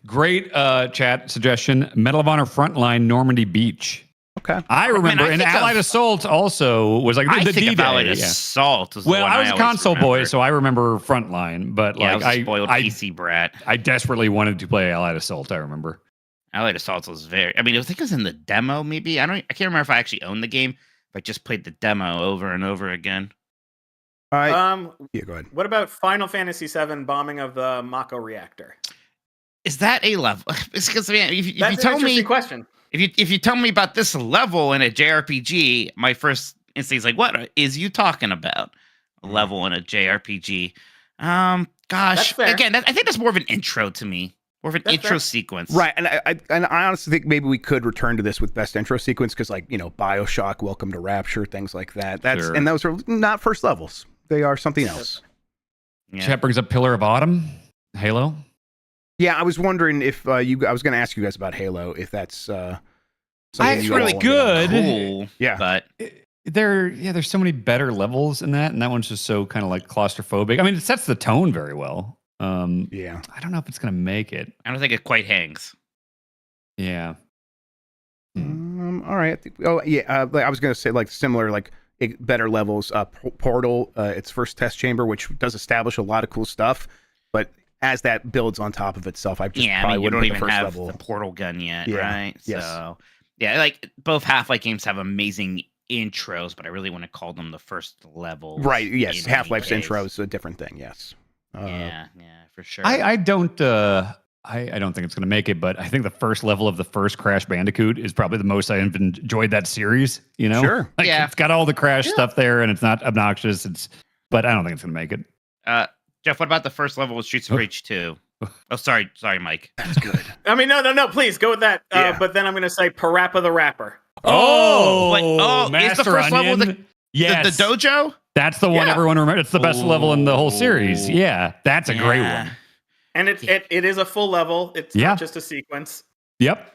Great chat suggestion. Medal of Honor Frontline Normandy Beach. Okay. I remember, and Allied Assault also was like the D-Day. Allied Assault was the one I was a console boy, remember. so I remember Frontline, but I like was a spoiled PC brat. I desperately wanted to play Allied Assault, I remember. Allied Assault was I think it was in the demo, maybe. I can't remember if I actually owned the game, if I just played the demo over and over again. All right. Yeah, go ahead. What about Final Fantasy VII bombing of the Mako reactor? Is that a level? It's because if you That's tell an interesting me question. If you tell me about this level in a JRPG, my first instinct is like, what is you talking about? A level in a JRPG? Gosh, again, I think that's more of an intro to me, more of an intro sequence, right? And I honestly think maybe we could return to this with best intro sequence because, like, you know, BioShock, Welcome to Rapture, things like that. And those are not first levels; they are something else. Yeah. Chat brings up Pillar of Autumn, Halo. Yeah, I was wondering if I was going to ask you guys about Halo, if that's something it's really good. Cool, yeah, but there's so many better levels in that, and that one's just so kind of like claustrophobic. I mean, it sets the tone very well. Yeah, I don't know if it's going to make it. I don't think it quite hangs. Yeah. All right. I was going to say like similar, like better levels. Portal, its first test chamber, which does establish a lot of cool stuff, but as that builds on top of itself, I just probably you don't put even the first have level. the portal gun yet, Yeah. right? Yes. So, yeah, like both Half-Life games have amazing intros, but I really want to call them the first level. Right. Yes. Half-Life's intro is a different thing. Yes. Yeah, for sure. I don't think it's going to make it, but I think the first level of the first Crash Bandicoot is probably the most I've enjoyed that series. You know, Sure. Like, it's got all the Crash stuff there, and it's not obnoxious. But I don't think it's going to make it. Jeff, what about the first level with Streets of Rage 2? Oh, sorry, Mike. That's good. I mean, no, please go with that. But then I'm going to say Parappa the Rapper. Is the Master first level Onion? the dojo? That's the one everyone remembers. It's the best level in the whole series. Yeah, that's a great one. And it is a full level. It's not just a sequence. Yep.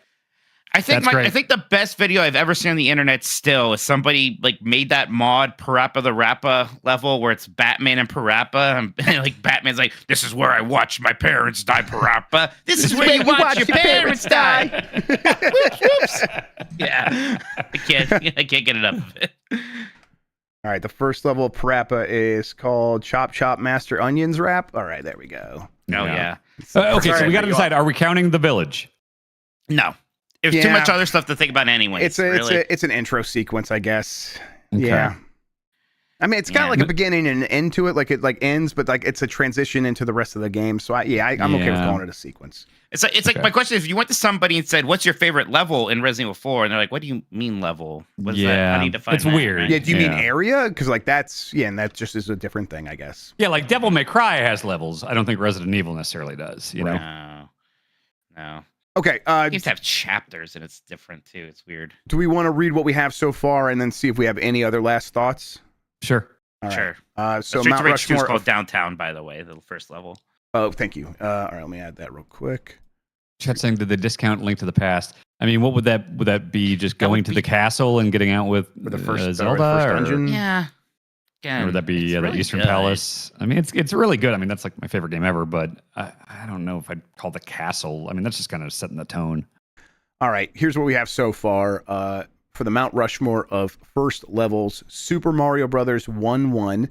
I think the best video I've ever seen on the internet still is somebody like made that mod Parappa the Rappa level where it's Batman and Parappa, and like Batman's like, "This is where I watched my parents die, Parappa. This is where you watch your parents die." Whoops. Yeah, I can't get enough of it. All right, the first level of Parappa is called Chop Chop Master Onions Rap. All right, there we go. Oh yeah. Okay, so we got to decide: are we counting the village? No. There's too much other stuff to think about anyway. It's an intro sequence, I guess. Okay. Yeah. I mean, it's got like a beginning and an end to it. Like it ends, but like it's a transition into the rest of the game. So I'm okay with calling it a sequence. It's like my question is: if you went to somebody and said, "What's your favorite level in Resident Evil 4?" and they're like, "What do you mean level? What is that? How do you define it's that?" weird. Right? Yeah, do you mean area? Because like and that just is a different thing, I guess. Yeah, like Devil May Cry has levels. I don't think Resident Evil necessarily does. You know? No. Okay. Games have chapters, and it's different too. It's weird. Do we want to read what we have so far and then see if we have any other last thoughts? Sure. All right. Sure. So Streets Mount of Rage 2 is Rushmore called Downtown, by the way, the first level. Oh, thank you. All right, let me add that real quick. Chat saying, did the discount Link to the Past? I mean, what would that be? Just going to the castle and getting out with the first Zelda, first dungeon? Yeah. Or would that be the really Eastern good. Palace? I mean, it's really good. I mean, that's like my favorite game ever. But I don't know if I'd call the castle. I mean, that's just kind of setting the tone. All right, here's what we have so far for the Mount Rushmore of first levels: Super Mario Brothers 1-1,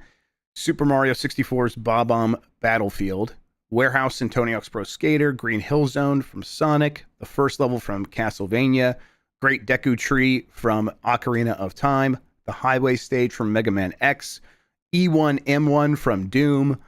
Super Mario 64's Bob-omb Battlefield, Warehouse and Tony Hawk's Pro Skater, Green Hill Zone from Sonic, the first level from Castlevania, Great Deku Tree from Ocarina of Time, the Highway Stage from Mega Man X, E1M1 from Doom,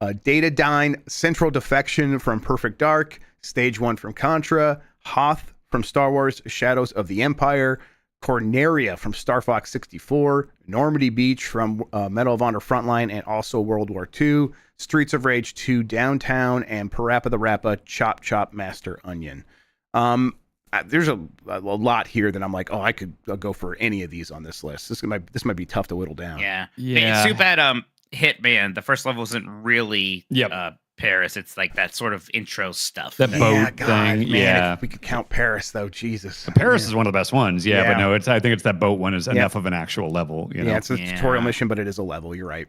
Datadyne Central Defection from Perfect Dark, Stage 1 from Contra, Hoth from Star Wars Shadows of the Empire, Corneria from Star Fox 64, Normandy Beach from Medal of Honor Frontline and also World War II, Streets of Rage 2 Downtown, and Parappa the Rappa Chop Chop Master Onion. There's a lot here that I'm like, I could go for any of these on this list. This might be tough to whittle down. Yeah. It's too bad Hitman, the first level isn't really Paris. It's like that sort of intro stuff. That boat thing. Man, Yeah. if we could count Paris though, Jesus. Paris is one of the best ones. Yeah, but no, I think it's that boat one is enough of an actual level. You know? Yeah, it's a tutorial mission, but it is a level. You're right.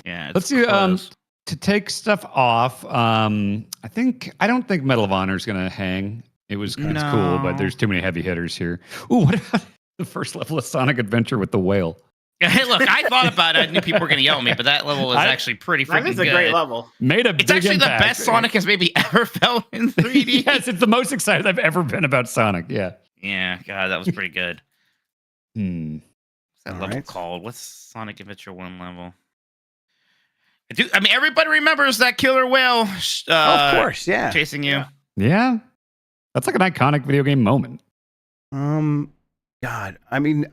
Yeah. Let's see. To take stuff off, I don't think Medal of Honor is going to hang. It's cool, but there's too many heavy hitters here. Ooh, what about the first level of Sonic Adventure with the whale? Hey, look, I thought about it. I knew people were going to yell at me, but that level is actually pretty freaking good. That is a great level. It's actually the best Sonic has maybe ever felt in 3D. Yes, it's the most excited I've ever been about Sonic. Yeah. Yeah, God, that was pretty good. Hmm. What's that level called? What's Sonic Adventure 1 level? I mean, everybody remembers that killer whale. Of course, yeah. Chasing you. Yeah. That's like an iconic video game moment. God, I mean,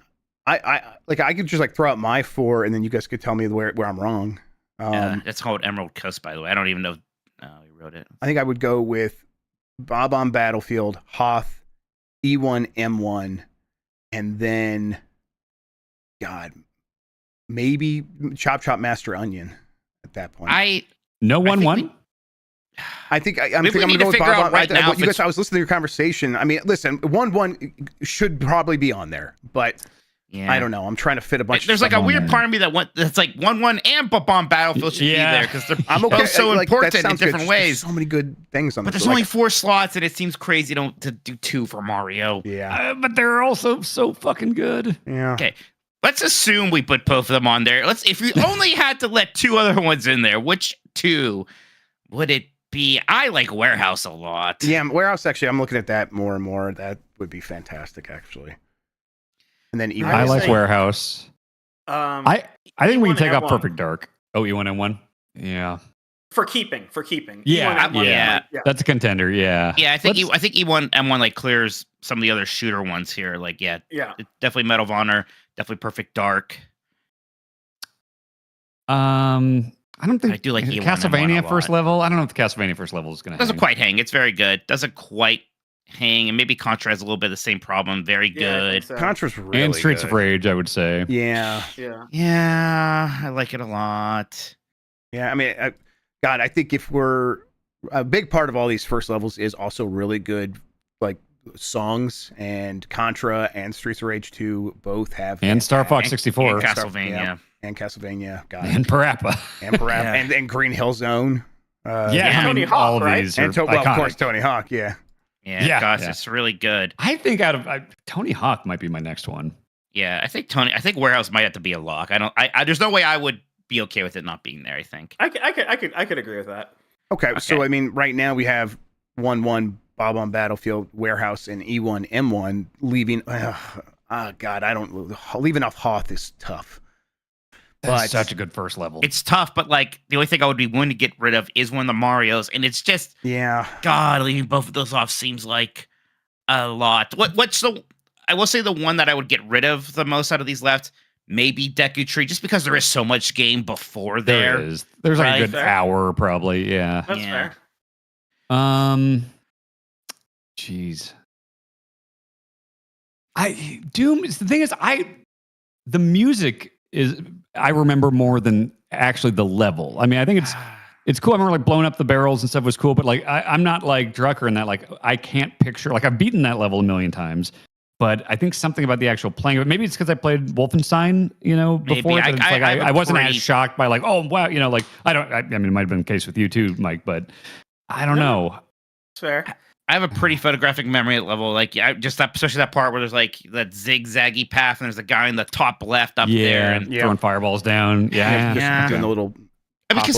I could just throw out my 4 and then you guys could tell me where I'm wrong. It's called Emerald Coast, by the way. I don't even know who wrote it. I think I would go with Bob-omb Battlefield, Hoth, E1M1, and then, God, maybe Chop Chop Master Onion at that point. No 1-1? I think I'm going to go with Bob-omb. I was listening to your conversation. I mean, listen, 1-1 should probably be on there, but I don't know. I'm trying to fit a bunch. There's of like a weird part of me that's like 1-1 and Bob-omb Battlefield should be there because they're both so important in different ways. So many good things on but this. There's only 4 slots, and it seems crazy to do 2 for Mario. Yeah, but they're also so fucking good. Yeah. Okay. Let's assume we put both of them on there. If we only had to let 2 other ones in there, which 2 would it be? I like Warehouse a lot. Yeah, Warehouse, actually, I'm looking at that more and more. That would be fantastic, actually. And then I like Warehouse. I think we can take off E1M1. Perfect Dark. Oh, E1M1? Yeah. For keeping. Yeah. That's a contender. Yeah. Yeah, I think E1M1 clears some of the other shooter ones here. Definitely Medal of Honor, definitely Perfect Dark. I don't think I do like E1M1 Castlevania a first lot. level. I don't know if the Castlevania first level is going to Doesn't quite hang. It's very good. Doesn't quite hang, and maybe Contra has a little bit of the same problem. Very good. Contra's really and Streets good. of Rage, I would say. Yeah. I like it a lot. Yeah, I mean, I think if we're a big part of all these first levels is also really good songs, and Contra and Streets of Rage 2 both have, and Star Fox 64 and Castlevania. And Castlevania, God. And Parappa. And Parappa. and Green Hill Zone. Tony Hawk, all of right? these are And of course, Tony Hawk, yeah. Gosh, it's really good. I think Tony Hawk might be my next one. Yeah, I think Warehouse might have to be a lock. There's no way I would be okay with it not being there, I think. I could agree with that. Okay, so I mean, right now we have 1-1 Bob-omb Battlefield, Warehouse, and E1M1 leaving. Leaving off Hoth is tough. That's such a good first level. It's tough, but the only thing I would be willing to get rid of is one of the Marios, and it's just God, leaving both of those off seems like a lot. I will say the one that I would get rid of the most out of these left, maybe Deku Tree, just because there is so much game before there. There is. There's a good hour, probably. Yeah. That's fair. Jeez. Doom. The thing is, the music is I remember more than actually the level. I mean, I think it's cool. I remember blowing up the barrels and stuff was cool, but I'm not like Drucker in that. I can't picture. I've beaten that level a million times, but I think something about the actual playing of it. Maybe it's because I played Wolfenstein, before. Maybe. I wasn't as shocked by oh wow, I don't. I mean, it might have been the case with you too, Mike, but I don't know. It's fair. I have a pretty photographic memory at level. Like, especially that part where there's like that zigzaggy path, and there's a guy in the top left up there, and throwing fireballs down. Yeah. Doing the little. Because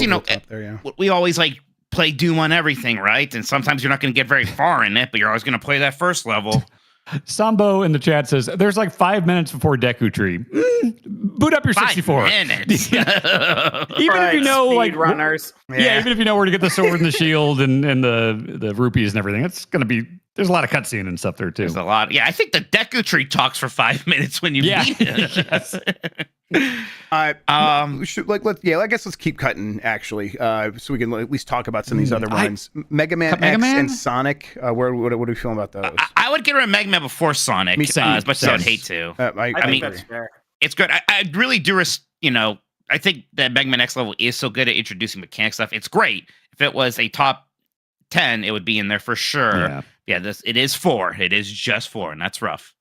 we always like play Doom on everything, right? And sometimes you're not going to get very far in it, but you're always going to play that first level. Sambo in the chat says there's like 5 minutes before Deku Tree. Boot up your 64. 5 minutes. Even if you know, like runners. Even if you know where to get the sword and the shield and the rupees and everything, it's gonna be. There's a lot of cutscene and stuff there too. There's a lot. Yeah, I think the Deku Tree talks for 5 minutes when you beat it. Yes. We should I guess let's keep cutting actually, so we can at least talk about some of these other runs. Mega Man X and Sonic. What are we feeling about those? I would get rid of Mega Man before Sonic, as much as I'd hate to. I mean, that's fair. It's good. I really do. I think that Mega Man X level is so good at introducing mechanic stuff. It's great. If it was a top 10, it would be in there for sure. Yeah, it is 4. It is just 4, and that's rough.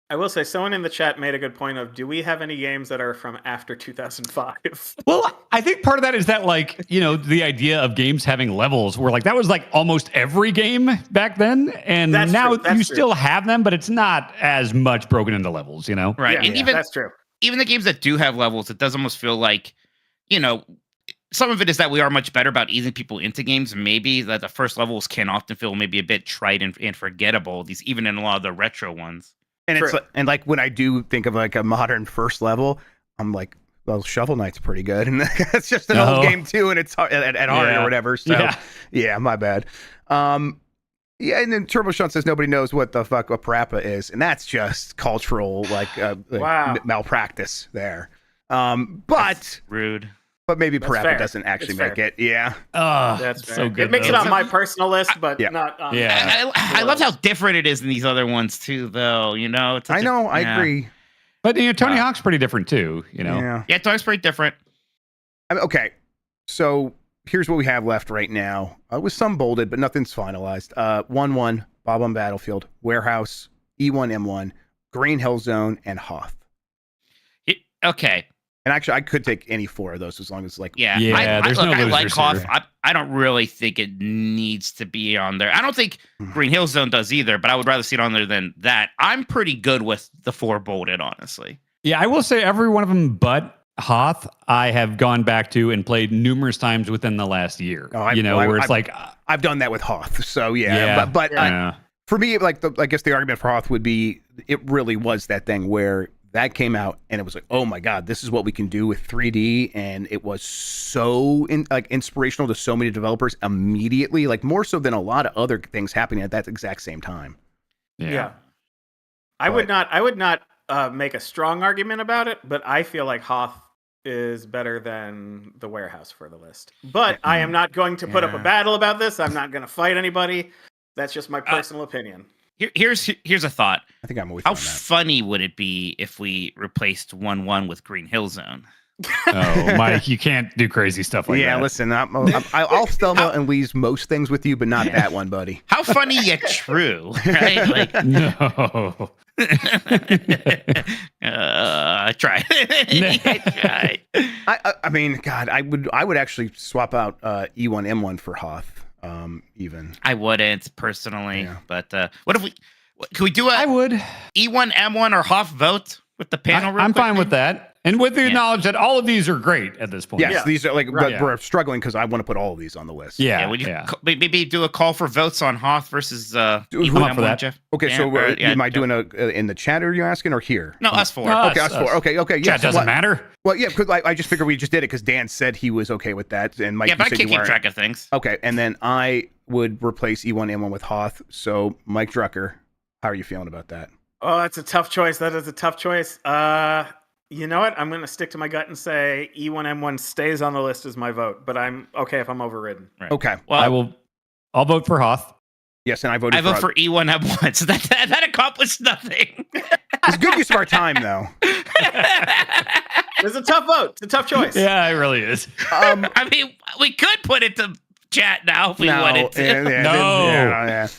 I will say, someone in the chat made a good point of, do we have any games that are from after 2005? Well, I think part of that is that, like, the idea of games having levels where, like, that was, like, almost every game back then. And now you still have them, but it's not as much broken into levels, Right. Yeah, even that's true. Even the games that do have levels, it does almost feel like, some of it is that we are much better about easing people into games. Maybe that the first levels can often feel maybe a bit trite and forgettable, even in a lot of the retro ones. And it's when I do think of like a modern first level, I'm like, well, Shovel Knight's pretty good, and it's just an old game too, and it's hard, at hard or whatever. So yeah, my bad. And then Turbo Shunt says nobody knows what the fuck a parappa is, and that's just cultural malpractice there. But that's rude. But maybe parappa doesn't actually make it. Yeah. Oh, that's so good. It makes it on my personal list, but not on. Yeah. I love how different it is in these other ones too, though. I agree. But Tony Hawk's pretty different too. Yeah, Tony Hawk's pretty different. Okay, so here's what we have left right now. With some bolded, but nothing's finalized. 1-1, Bob on Battlefield, Warehouse, E1M1, Green Hill Zone, and Hoth. Okay. And actually, I could take any 4 of those as long as there's no I like losers Hoth. here. I don't really think it needs to be on there. I don't think Green Hill Zone does either, but I would rather see it on there than that. I'm pretty good with the 4 bolded, honestly. Yeah, I will say every one of them but Hoth, I have gone back to and played numerous times within the last year. I've done that with Hoth. So but for me, I guess the argument for Hoth would be it really was that thing where that came out and it was like, oh my God, this is what we can do with 3D. And it was so inspirational to so many developers immediately, like more so than a lot of other things happening at that exact same time. Yeah. I would not make a strong argument about it, but I feel like Hoth is better than the Warehouse for the list. But I am not going to put up a battle about this. I'm not going to fight anybody. That's just my personal opinion. Here's a thought. I think I'm with How you on that. funny would it be if we replaced 1-1 with Green Hill Zone? Oh, Mike, you can't do crazy stuff like that. Yeah, listen, I'll Thelma and Louise most things with you, but not that one, buddy. How funny yet true, right? Like, no. I tried. I tried. I mean, God, I would actually swap out E1M1 for Hoth. Even I wouldn't personally, but what if can we do I would E1M1 or Hoth vote with the panel? I'm fine with that. And with the knowledge that all of these are great at this point. Yes, these are but we're struggling because I want to put all of these on the list. Yeah. Would you maybe do a call for votes on Hoth versus E1M1, Jeff? Okay, so am I doing in the chat? Are you asking or here? No, us 4. Okay, us 4. Okay, yeah. Chat doesn't matter. Well, yeah, because I just figured we just did it because Dan said he was okay with that, and Mike. Yeah, but I said can't you keep weren't. track of things. Okay, and then I would replace E1M1 with Hoth. So, Mike Drucker, how are you feeling about that? Oh, that's a tough choice. That is a tough choice. You know what? I'm going to stick to my gut and say E1M1 stays on the list as my vote, but I'm okay if I'm overridden. Right. Okay. Well, I'll vote for Hoth. Yes, and I vote for E1M1, so that accomplished nothing. It's a good use of our time, though. It's a tough vote. It's a tough choice. Yeah, it really is. I mean, we could put it to chat now if we wanted to.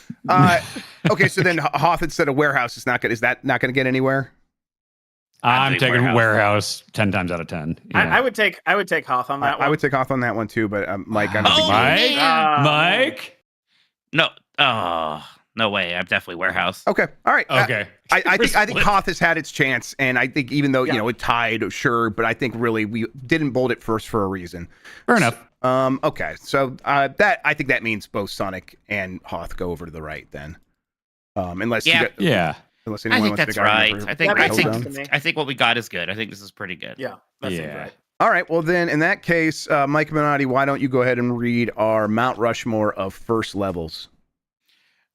Okay, so then Hoth instead of Warehouse is not good. Is that not going to get anywhere? I'm taking Warehouse 10 times out of 10. Yeah. I would take Hoth on that one. I would take Hoth on that one too, but Mike, I don't think Mike? No. No way. I'm definitely warehouse. Okay. All right. Okay. I think Hoth has had its chance, and I think even though it tied, sure, but I think really we didn't bold it first for a reason. Fair enough. Okay. So that I think that means both Sonic and Hoth go over to the right then. Unless Unless anyone I think wants that's to argue right. for I think what we got is good. I think this is pretty good. Yeah. That seems right. All right. Well, then in that case, Mike Minotti, why don't you go ahead and read our Mount Rushmore of first levels?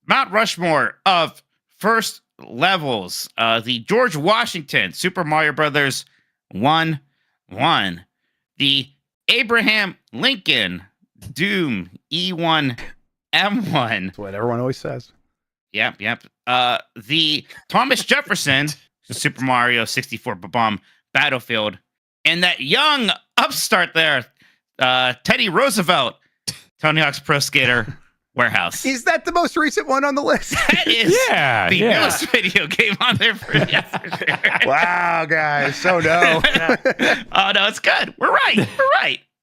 Mount Rushmore of first levels. The George Washington Super Mario Brothers 1-1. The Abraham Lincoln Doom E1 M1. That's what everyone always says. Yep. The Thomas Jefferson Super Mario 64 Bomb Battlefield. And that young upstart there, Teddy Roosevelt, Tony Hawk's Pro Skater Warehouse. Is that the most recent one on the list? That is the newest video game on there for yesterday. Wow, guys. So no. Oh, no, it's good. We're right.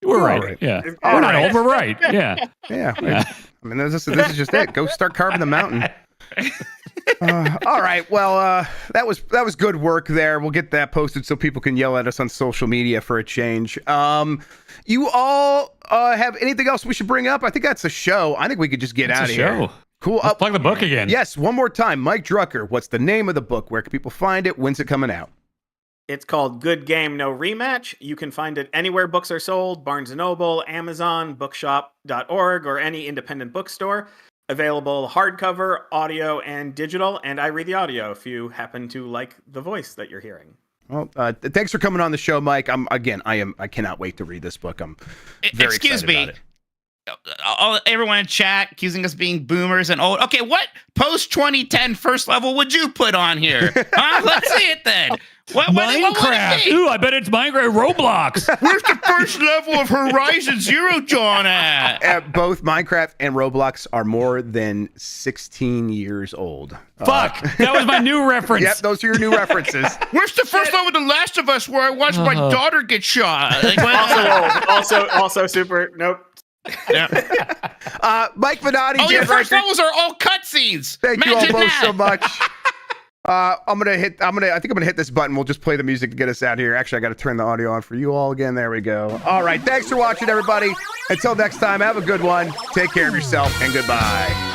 We're right. Yeah. We're not old. We're right. Yeah. Yeah. I mean, this is just it. Go start carving the mountain. All right. Well, that was good work there. We'll get that posted so people can yell at us on social media for a change. You all have anything else we should bring up? I think that's a show. I think we could just get out of here. Cool. Let's plug the book again. Yes. One more time. Mike Drucker. What's the name of the book? Where can people find it? When's it coming out? It's called Good Game, No Rematch. You can find it anywhere books are sold, Barnes & Noble, Amazon, bookshop.org, or any independent bookstore. Available hardcover, audio, and digital, and I read the audio if you happen to like the voice that you're hearing. Well, thanks for coming on the show, Mike. I cannot wait to read this book. I'm very Excuse excited me. about it. Everyone in chat accusing us being boomers and old. Okay, what post 2010 first level would you put on here? Let's see it then. What Minecraft. Ooh, I bet it's Minecraft. Roblox. Where's the first level of Horizon Zero Dawn at? Both Minecraft and Roblox are more than 16 years old. Fuck, that was my new reference. Yep, those are your new references. Where's the first level of The Last of Us where I watched my daughter get shot? Like, also super. Nope. Mike Minotti. Oh, your first levels are all cutscenes. Thank you all both so much. I think I'm gonna hit this button. We'll just play the music to get us out here. Actually, I got to turn the audio on for you all again. There we go. All right. Thanks for watching, everybody. Until next time, have a good one. Take care of yourself, and goodbye.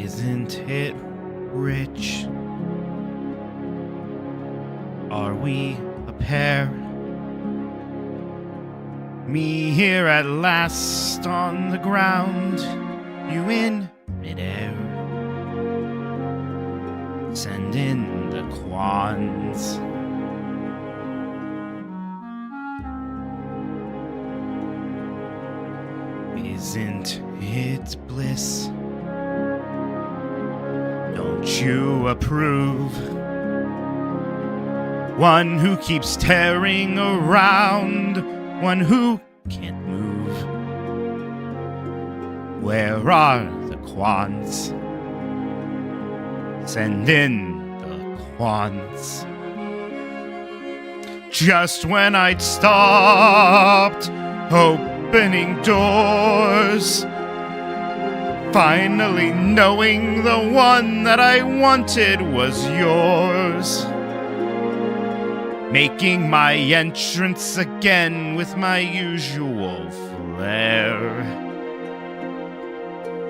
Isn't it rich? Are we a pair? Me here at last on the ground, you in midair. Send in the quans. Isn't it bliss? Don't you approve? One who keeps tearing around, one who can't move. Where are the quans? Send in the quans. Just when I'd stopped opening doors, finally knowing the one that I wanted was yours. Making my entrance again with my usual flair.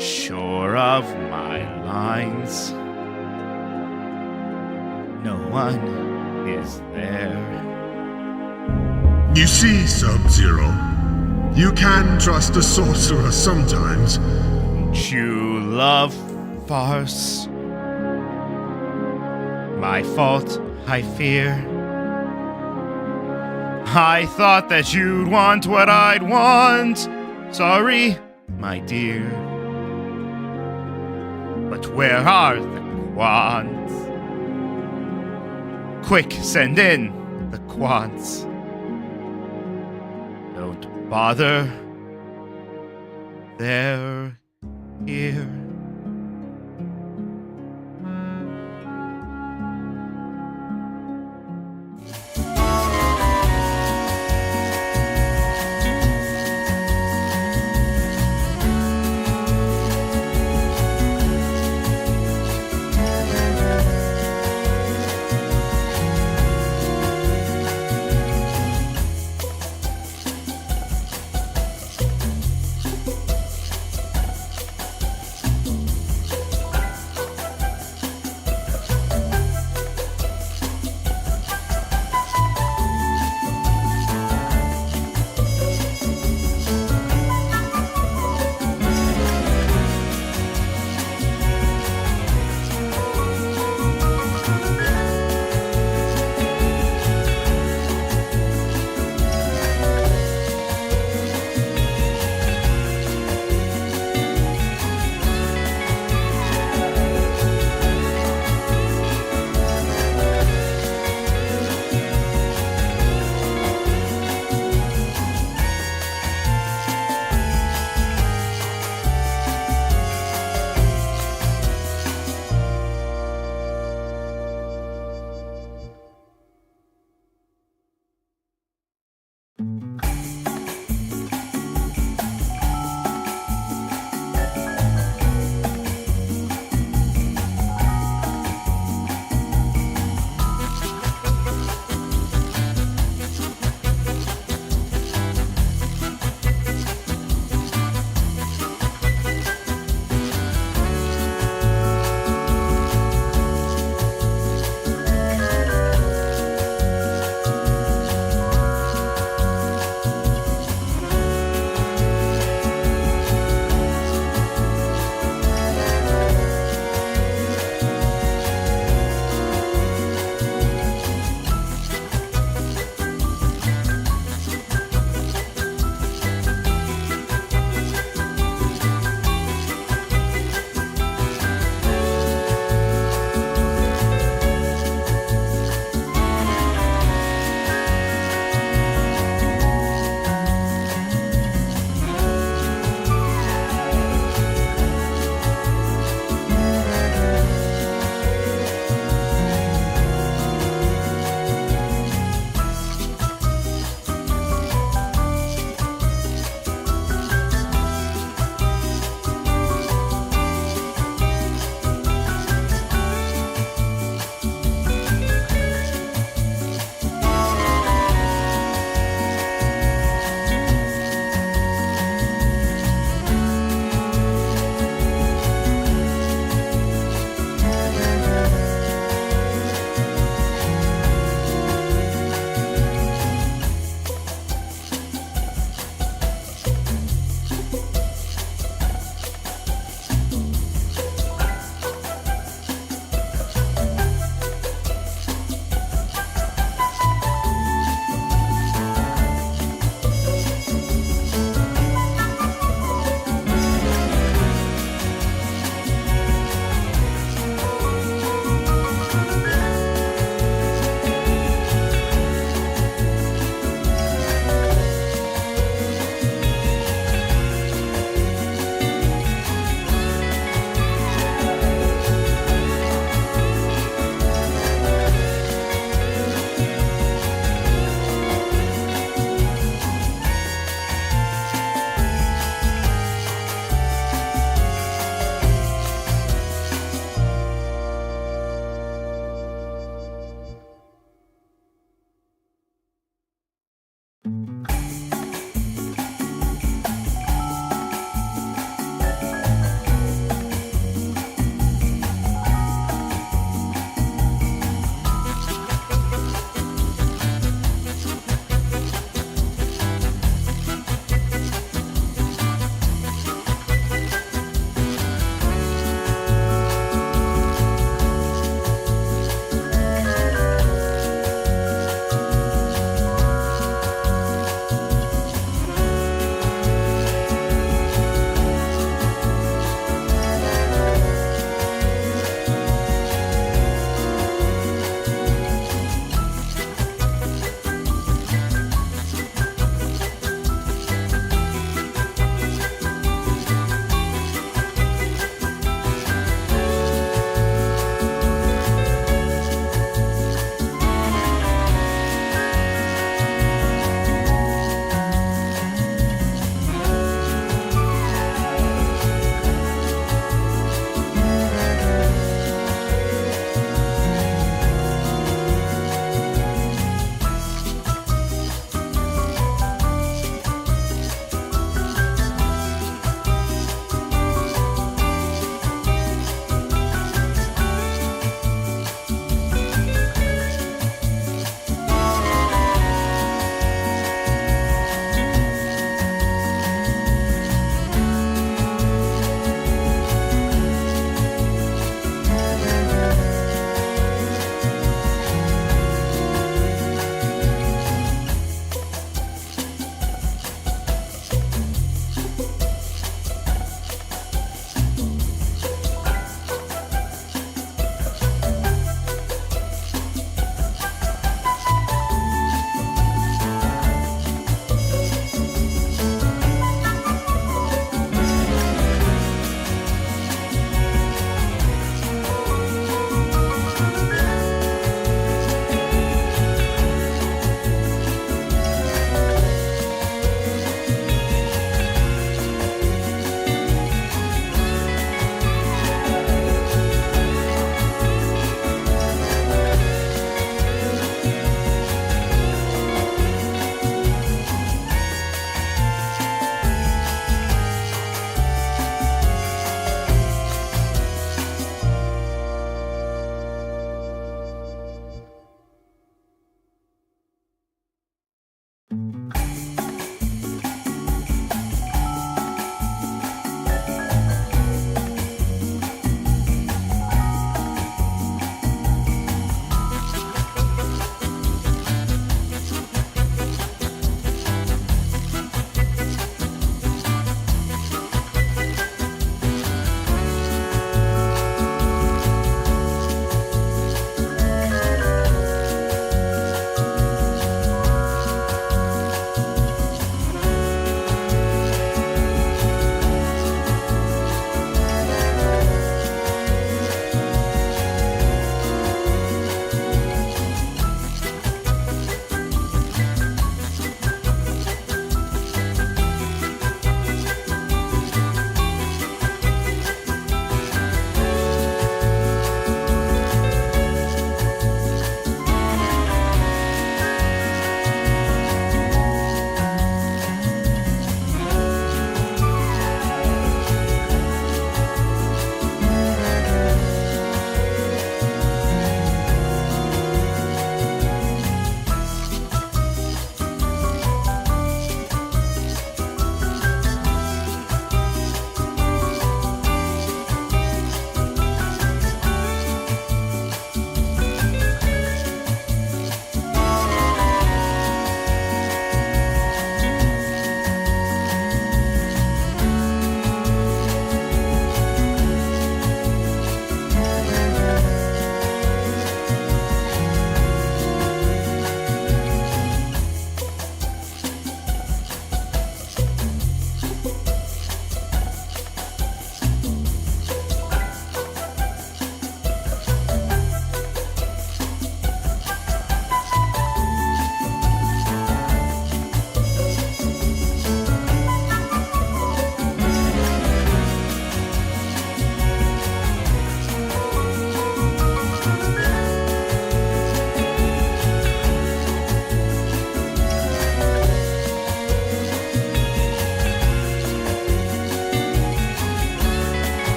Sure of my lines, no one is there. You see, Sub-Zero, you can trust a sorcerer sometimes. You love farce. My fault, I fear. I thought that you'd want what I'd want. Sorry, my dear. But where are the quants? Quick, send in the quants. Don't bother. They're here.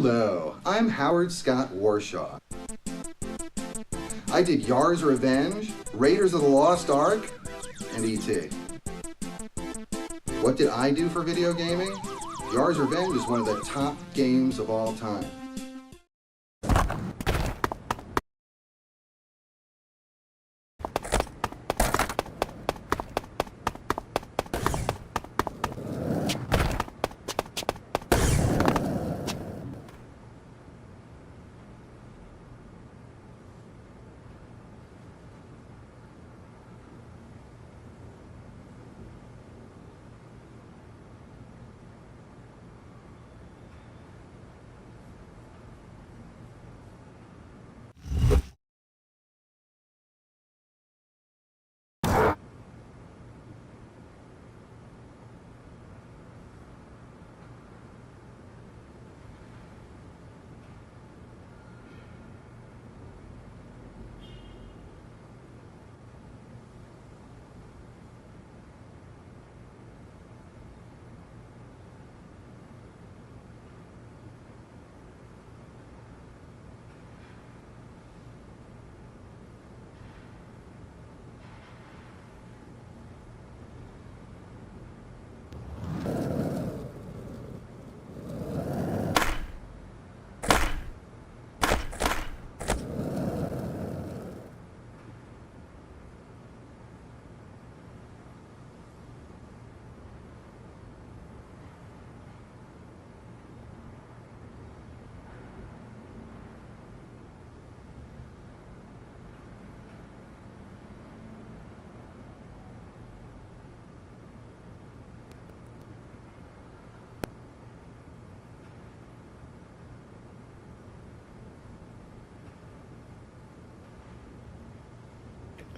Hello, I'm Howard Scott Warshaw. I did Yar's Revenge, Raiders of the Lost Ark, and E.T. What did I do for video gaming? Yar's Revenge is one of the top games of all time.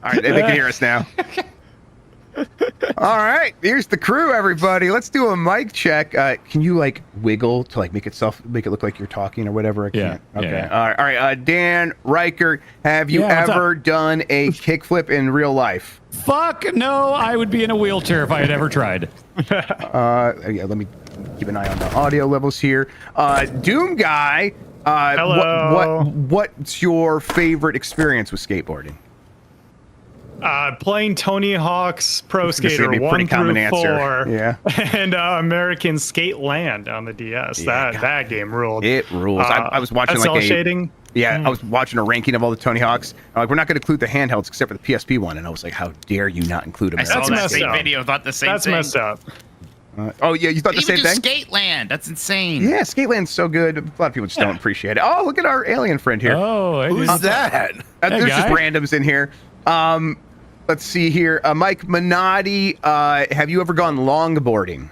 All right, they can hear us now. All right, here's the crew, everybody. Let's do a mic check. Can you like wiggle to like make it look like you're talking or whatever? I can't. Okay. Yeah. All right. Dan Riker, have you ever done a kickflip in real life? Fuck no, I would be in a wheelchair if I had ever tried. Yeah, let me keep an eye on the audio levels here. Doom Guy, Hello. What's your favorite experience with skateboarding? Playing Tony Hawk's Pro Skater 1 through 4, yeah, and American Skate Land on the DS. Yeah, that game ruled. It rules. I was watching cell shading. Yeah, I was watching a ranking of all the Tony Hawks. Like, we're not going to include the handhelds except for the PSP one, and I was like, how dare you not include them? I saw that same video. Thought the same thing. That's messed up. Oh yeah, you thought the same thing? Skate Land. That's insane. Yeah, Skate Land's so good. A lot of people just don't appreciate it. Oh, look at our alien friend here. Oh, who's that? There's just randoms in here. Let's see here. Mike Minotti, have you ever gone longboarding?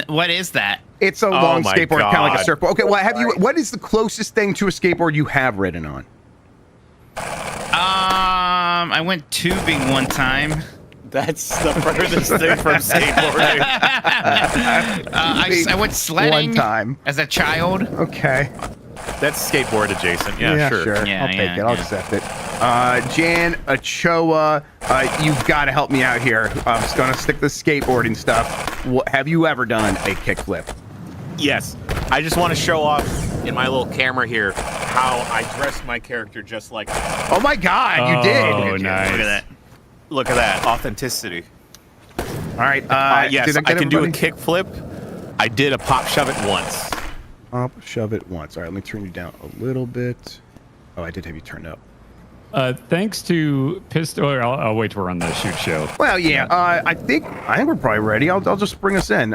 What is that? It's a long skateboard, kind of like a surfboard. Okay, well, what is the closest thing to a skateboard you have ridden on? I went tubing one time. That's the furthest thing from skateboarding. I went sledding one time as a child. Okay. That's skateboard adjacent. Yeah, sure. Yeah, I'll take it. I'll accept it. Jan Ochoa, you've got to help me out here. I'm just going to stick the skateboarding stuff. Have you ever done a kickflip? Yes. I just want to show off in my little camera here how I dressed my character just like that. Oh my God, you did. Oh, nice. Look at that. Look at that. Authenticity. All right. Yes, I can do a kickflip. I did a pop shove it once. Pop shove it once. All right, let me turn you down a little bit. Oh, I did have you turned up. Thanks to Pistol. I'll wait till we're on the shoot show. Well, yeah. I think we're probably ready. I'll just bring us in.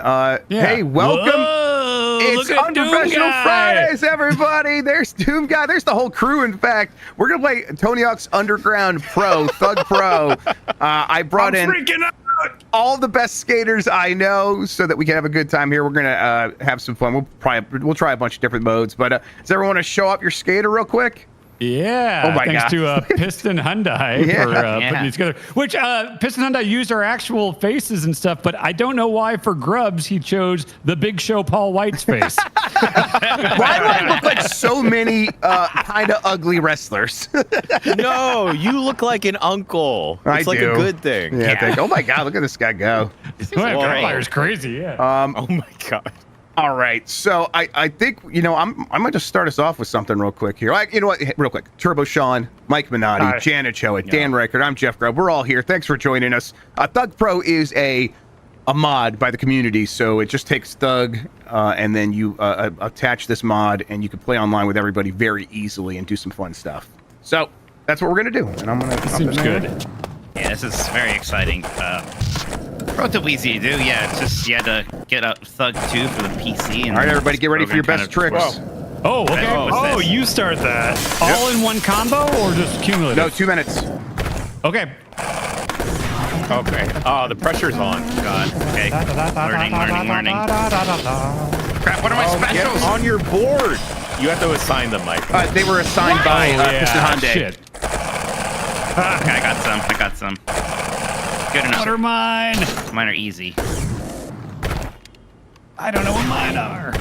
Hey, welcome. Whoa, it's Unprofessional Fridays, everybody. There's Doom Guy. There's the whole crew. In fact, we're gonna play Tony Hawk's Underground Pro, Thug Pro. I brought in all the best skaters I know so that we can have a good time here. We're gonna have some fun. We'll try a bunch of different modes. But does everyone want to show up your skater real quick? Yeah, oh my thanks God. to Piston Hyundai for putting these together. Which Piston Hyundai used our actual faces and stuff, but I don't know why for Grubs he chose the Big Show Paul White's face. Why do I look like so many kind of ugly wrestlers? No, you look like an uncle. It's like a good thing. Yeah. Oh my God, look at this guy go. Vampire is crazy. Yeah. Oh my God. All right, so I think I'm gonna just start us off with something real quick here. You know what? Real quick, Turbo Sean, Mike Minotti, Hi. Janet Choate, Dan Reichert, I'm Jeff Grubb. We're all here. Thanks for joining us. Thug Pro is a mod by the community, so it just takes Thug and then you attach this mod, and you can play online with everybody very easily and do some fun stuff. So that's what we're gonna do, and I'm gonna. Seems good. Yeah, this is very exciting. Relatively easy to do. Yeah, it's just you had to get up Thug 2 for the PC. And all right, everybody, get ready for your best tricks. Oh, okay. Oh, you start that. All in one combo or just cumulative? No, 2 minutes. Okay. Okay. Oh, the pressure's on. God. Okay. Learning. Crap, what are my specials? Get on your board. You have to assign them, Mike. They were assigned by Piston Hyundai. Shit. Okay, I got some. Good enough. What are mine? Mine are easy. I don't know what mine are.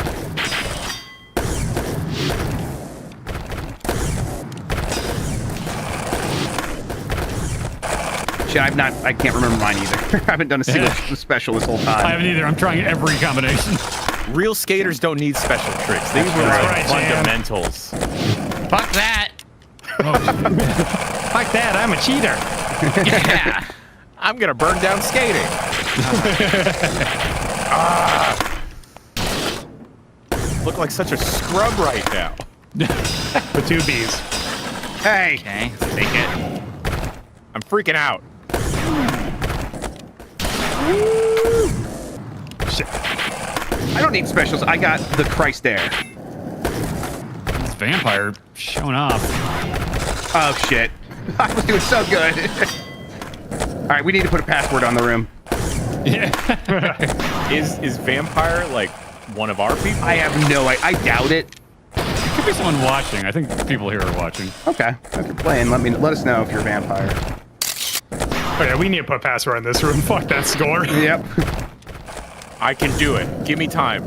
Shit, I can't remember mine either. I haven't done a single special this whole time. I haven't either. I'm trying every combination. Real skaters don't need special tricks. These were right, fundamentals. Fuck that. Fuck that. I'm a cheater. Yeah. I'm gonna burn down skating. Look like such a scrub right now. The 2 Bs. Hey. Okay, let's take it. I'm freaking out. Shit. I don't need specials. I got the Christ Air. This vampire showing off. Oh shit. I was doing so good. All right, we need to put a password on the room. Yeah. Is Vampire like one of our people? I have no idea. I doubt it. Could be someone watching. I think people here are watching. Okay. If you're playing, let us know if you're a vampire. Oh yeah, we need to put a password in this room. Fuck that score. Yep. I can do it. Give me time.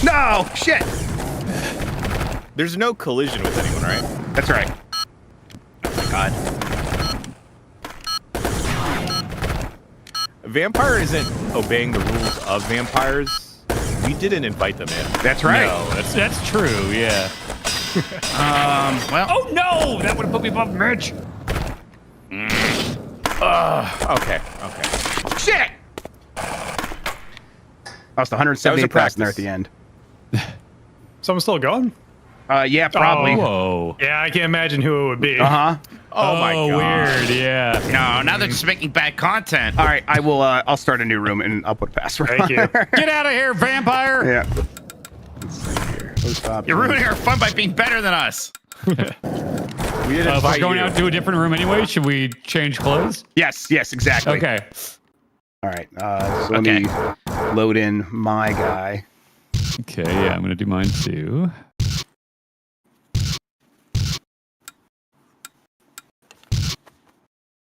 No! Shit! There's no collision with anyone, right? That's right. Oh my god. Vampire isn't obeying the rules of vampires. We didn't invite them in. That's right. No, that's true. Yeah. Well. Oh no! That would have put me above Mitch. Okay. Shit! I was 170 passing there at the end. Someone's still going? Yeah, probably. Whoa. Yeah, I can't imagine who it would be. Uh-huh. Oh my god. Weird. Yeah. No, now they're just making bad content. All right, I'll start a new room and I'll put a password Thank on you. there. Get out of here, vampire. Yeah. Let's see here. You're ruining our fun by being better than us. We didn't If we're invite going you. out to a different room anyway, should we change clothes? Yes, exactly. Okay. All right, so let me load in my guy. Okay, yeah, I'm going to do mine too.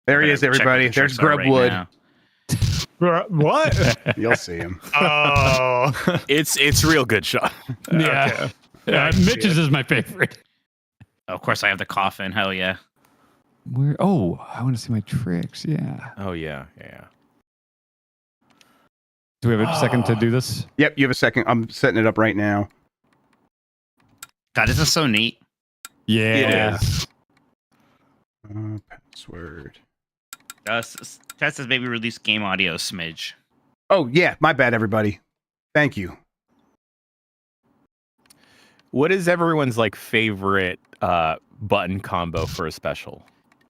There he is, everybody. There's Grubwood. What? You'll see him. Oh. It's real good shot. Yeah. Mitch's is my favorite. Oh, of course, I have the coffin. Hell yeah. Where? Oh, I want to see my tricks. Yeah. Oh yeah. Do we have a second to do this? Yep, you have a second. I'm setting it up right now. God, this is so neat. Yeah. It is. Password. Test has maybe release game audio smidge. Oh, yeah. My bad, everybody. Thank you. What is everyone's like favorite button combo for a special?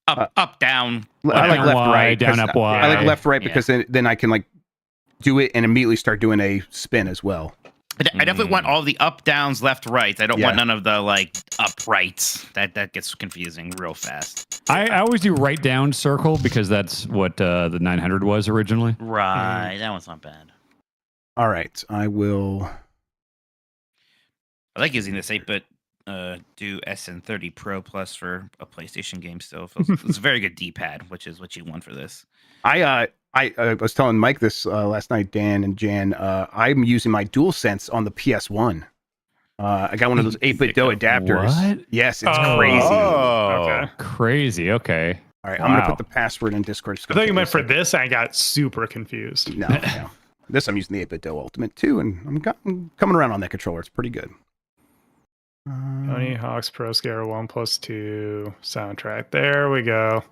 Up, down. I like left, right. Down, up, Y. I like left, right because then I can like do it and immediately start doing a spin as well. I definitely want all the up, downs, left, rights. I don't want none of the like uprights. That gets confusing real fast. I always do right down circle because that's what the 900 was originally. Right, that one's not bad. All right, I will. I like using this 8-bit do SN30 Pro Plus for a PlayStation game still. It's a very good D-pad, which is what you want for this. I was telling Mike this last night, Dan and Jan. I'm using my DualSense on the PS1. I got one of those 8-bit DO adapters. What? Yes, it's crazy. Oh, Crazy. Okay. All right, I'm gonna put the password in Discord. I thought you meant for this. I got super confused. No. This I'm using the 8BitDo Ultimate too, and I'm coming around on that controller. It's pretty good. Tony Hawk's Pro Skater 1+2 soundtrack. There we go.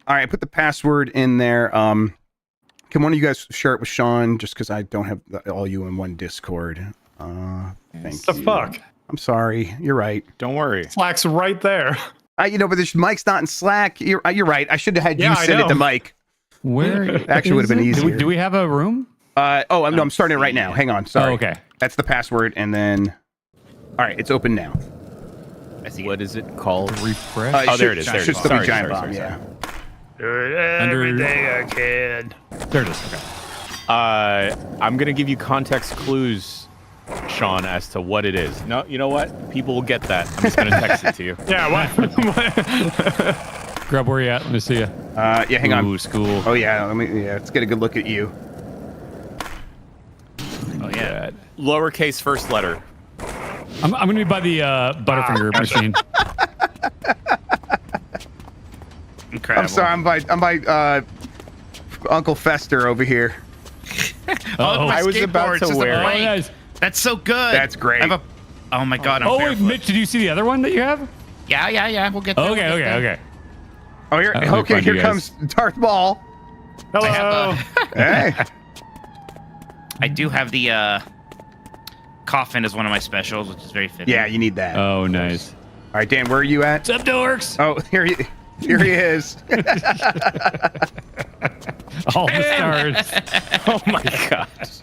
All right, I put the password in there. Can one of you guys share it with Sean? Just because I don't have all you in one Discord. Thank the you. fuck? I'm sorry. You're right. Don't worry. Slack's right there. But this Mike's not in Slack. You're right. I should have had you send it to Mike. Where? Actually, would have been easier. Do we have a room? I'm starting it right now. Hang on. Sorry. Oh, okay. That's the password, and then. All right, it's open now. What is it called? Refresh. There it is. It should still be Giant Bomb. Yeah. Do it every day I can. There it is. Okay. I'm gonna give you context clues, Sean, as to what it is. No, you know what? People will get that. I'm just gonna text it to you. Yeah. What? Grub, where you at? Let me see you. Yeah. Hang on. Ooh, school. Oh yeah. Let's get a good look at you. Oh yeah. Lowercase first letter. I'm gonna be by the Butterfinger machine. Incredible. I'm sorry. I'm by Uncle Fester over here. I was about to wear. Oh, nice. That's so good. That's great. Oh my god. I'm wait, barefoot. Mitch, did you see the other one that you have? Yeah. We'll get there. Okay. Oh, here comes Darth Maul. Hello. Hey. I do have the coffin as one of my specials, which is very fitting. Yeah, you need that. Oh, nice. All right, Dan, where are you at? What's up, dorks? Oh, here he is. All the stars. Oh my gosh.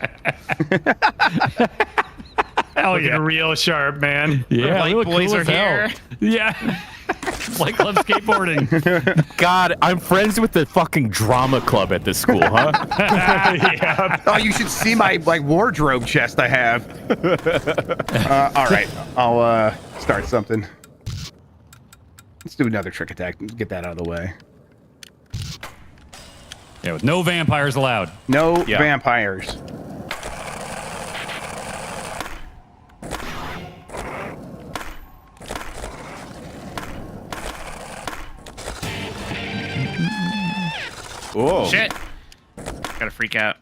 Hell yeah. Real sharp, man. Yeah, Light we look boys cool are as hell. here. Yeah. Like club skateboarding. God, I'm friends with the fucking drama club at this school, huh? Yeah. Oh, you should see my wardrobe chest I have. All right, I'll start something. Let's do another trick attack and get that out of the way. Yeah, with no vampires allowed. No vampires. Whoa. Shit. Gotta freak out.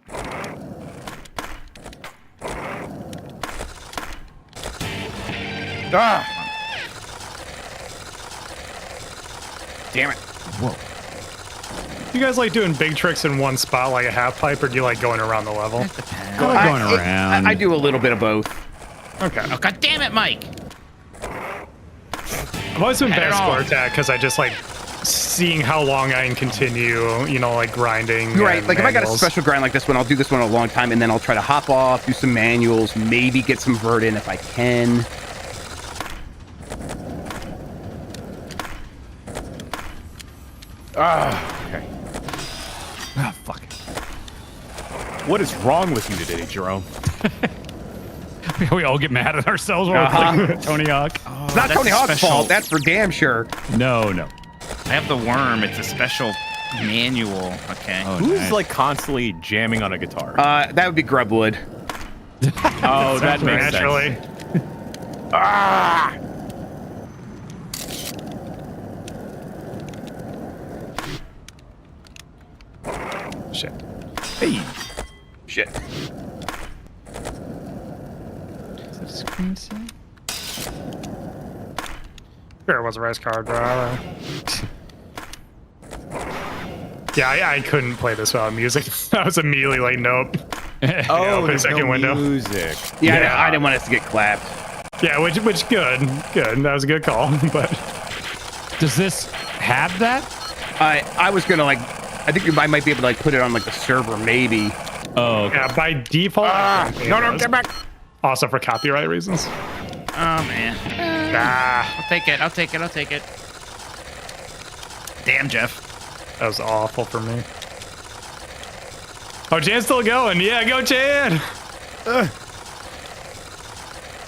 Ah! Damn it. Whoa. You guys like doing big tricks in one spot like a half pipe, or do you like going around the level? I like going around. I do a little bit of both. Okay. Oh, god damn it, Mike. I've always been best score attack because I just like seeing how long I can continue, like grinding. You're right. Like if I got a manuals. special grind like this one, I'll do this one a long time, and then I'll try to hop off, do some manuals, maybe get some vert in if I can. Okay. Ah, fuck. What is wrong with you today, Jerome? We all get mad at ourselves when we're playing Tony Hawk. Oh, It's not that's Tony a Hawk's special- fault. That's for damn sure. No. I have the worm. It's a special manual. Okay. Oh, Who's nice. like constantly jamming on a guitar? That would be Grubwood. Oh, that makes Naturally. sense. Ah! Shit. Hey. Shit. Is that a screen set? Sure, it was a race car driver. Yeah, I couldn't play this without music. I was immediately like, nope. Oh, open there's second no window. music. Yeah, I didn't want us to get clapped. Yeah, which good. That was a good call. But Does this have that? I was gonna I think I might be able to put it on the server maybe. Oh, okay. yeah, by default. No, get back. Also for copyright reasons. Oh man. I'll take it. Damn, Jeff. That was awful for me. Oh, Jan's still going. Yeah, go Jan.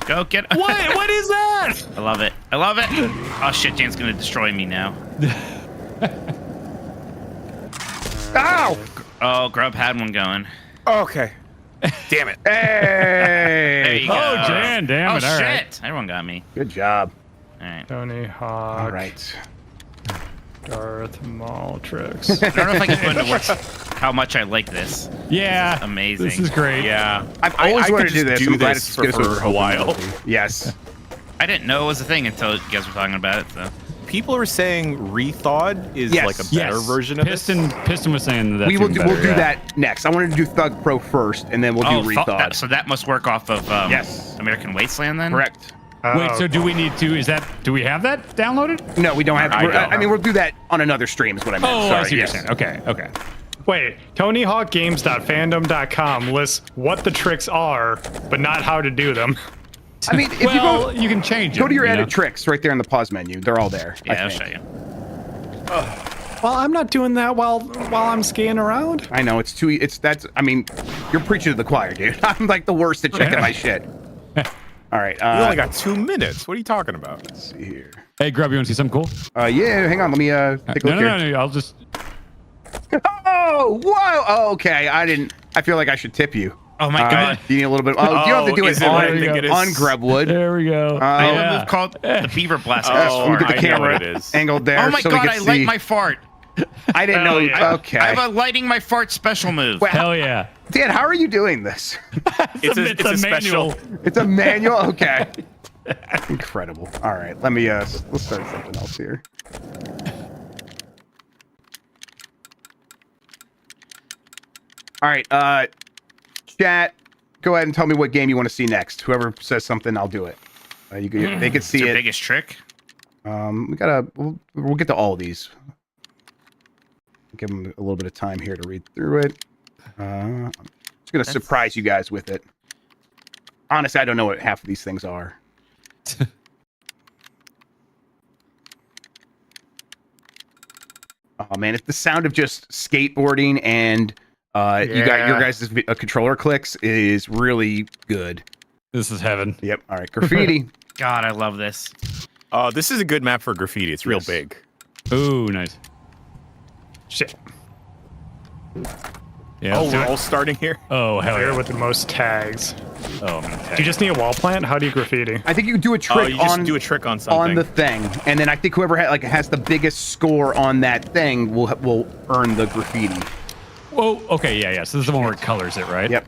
Go get. What is that? I love it. Oh shit, Jan's gonna destroy me now. Ow! Oh, Grub had one going. Okay. Damn it. There Hey! you go. Oh, Jan, damn it. Oh All shit. right. Everyone got me. Good job. All right. Tony Hawk. All right. Darth Maul tricks. I don't know if I can put into words how much I like this. Yeah, This is amazing. This is great. Yeah, I've always wanted to do this. I'm glad this it's for good for a while. Yes. I didn't know it was a thing until you guys were talking about it. So People are saying rethawed is Yes. like a better version of Piston was saying that. We'll do that next. I wanted to do Thug Pro first, and then we'll do Rethawed. so that must work off of Yes. American Wasteland then? Correct. Wait, so do we need to? Do we have that downloaded? No, we don't have. I mean, we'll do that on another stream. Is what I meant. Oh, Sorry. I see what you're yes. saying. Okay. Wait, TonyHawkGames.fandom.com lists what the tricks are, but not how to do them. I mean, if you can change. Go to your edit tricks right there in the pause menu. They're all there. Yeah, I'll show you. Well, I'm not doing that while I'm scanning around. I know it's too. I mean, you're preaching to the choir, dude. I'm like the worst at checking my shit. All right. We only got 2 minutes. What are you talking about? Let's see here. Hey, Grub, you want to see something cool? Yeah. Hang on. Let me take a look here. No. I'll just. Oh, whoa. Oh, okay. I feel like I should tip you. Oh my god. You need a little bit. Oh, you have to do it on Grubwood. There we go. I have a move called the Beaver Blast. Let me get the camera angled there. Oh my so god, we I can light see. my fart. I didn't know. Okay. I have a lighting my fart special move. Wait, Hell yeah. Dan, how are you doing this? It's a special. It's a manual? Okay. Incredible. All right. Let's start something else here. All right. Chat, go ahead and tell me what game you want to see next. Whoever says something, I'll do it. They can see it. Biggest trick? We'll get to all of these. Give them a little bit of time here to read through it. I'm just gonna surprise you guys with it. Honestly, I don't know what half of these things are. Oh man, it's the sound of just skateboarding and you got your guys' controller clicks is really good. This is heaven. Yep. All right, graffiti. God, I love this. Oh, this is a good map for graffiti. It's real big. Ooh, nice. Shit. Yeah. Oh, we're all starting here. Oh, hell Here yeah. with the most tags. Oh, man. Do you just need a wall plant? How do you graffiti? I think you do a trick you just do a trick on something. on the thing, and then I think whoever has the biggest score on that thing will earn the graffiti. Whoa. Okay. Yeah. So this is the one where it colors it, right? Yep.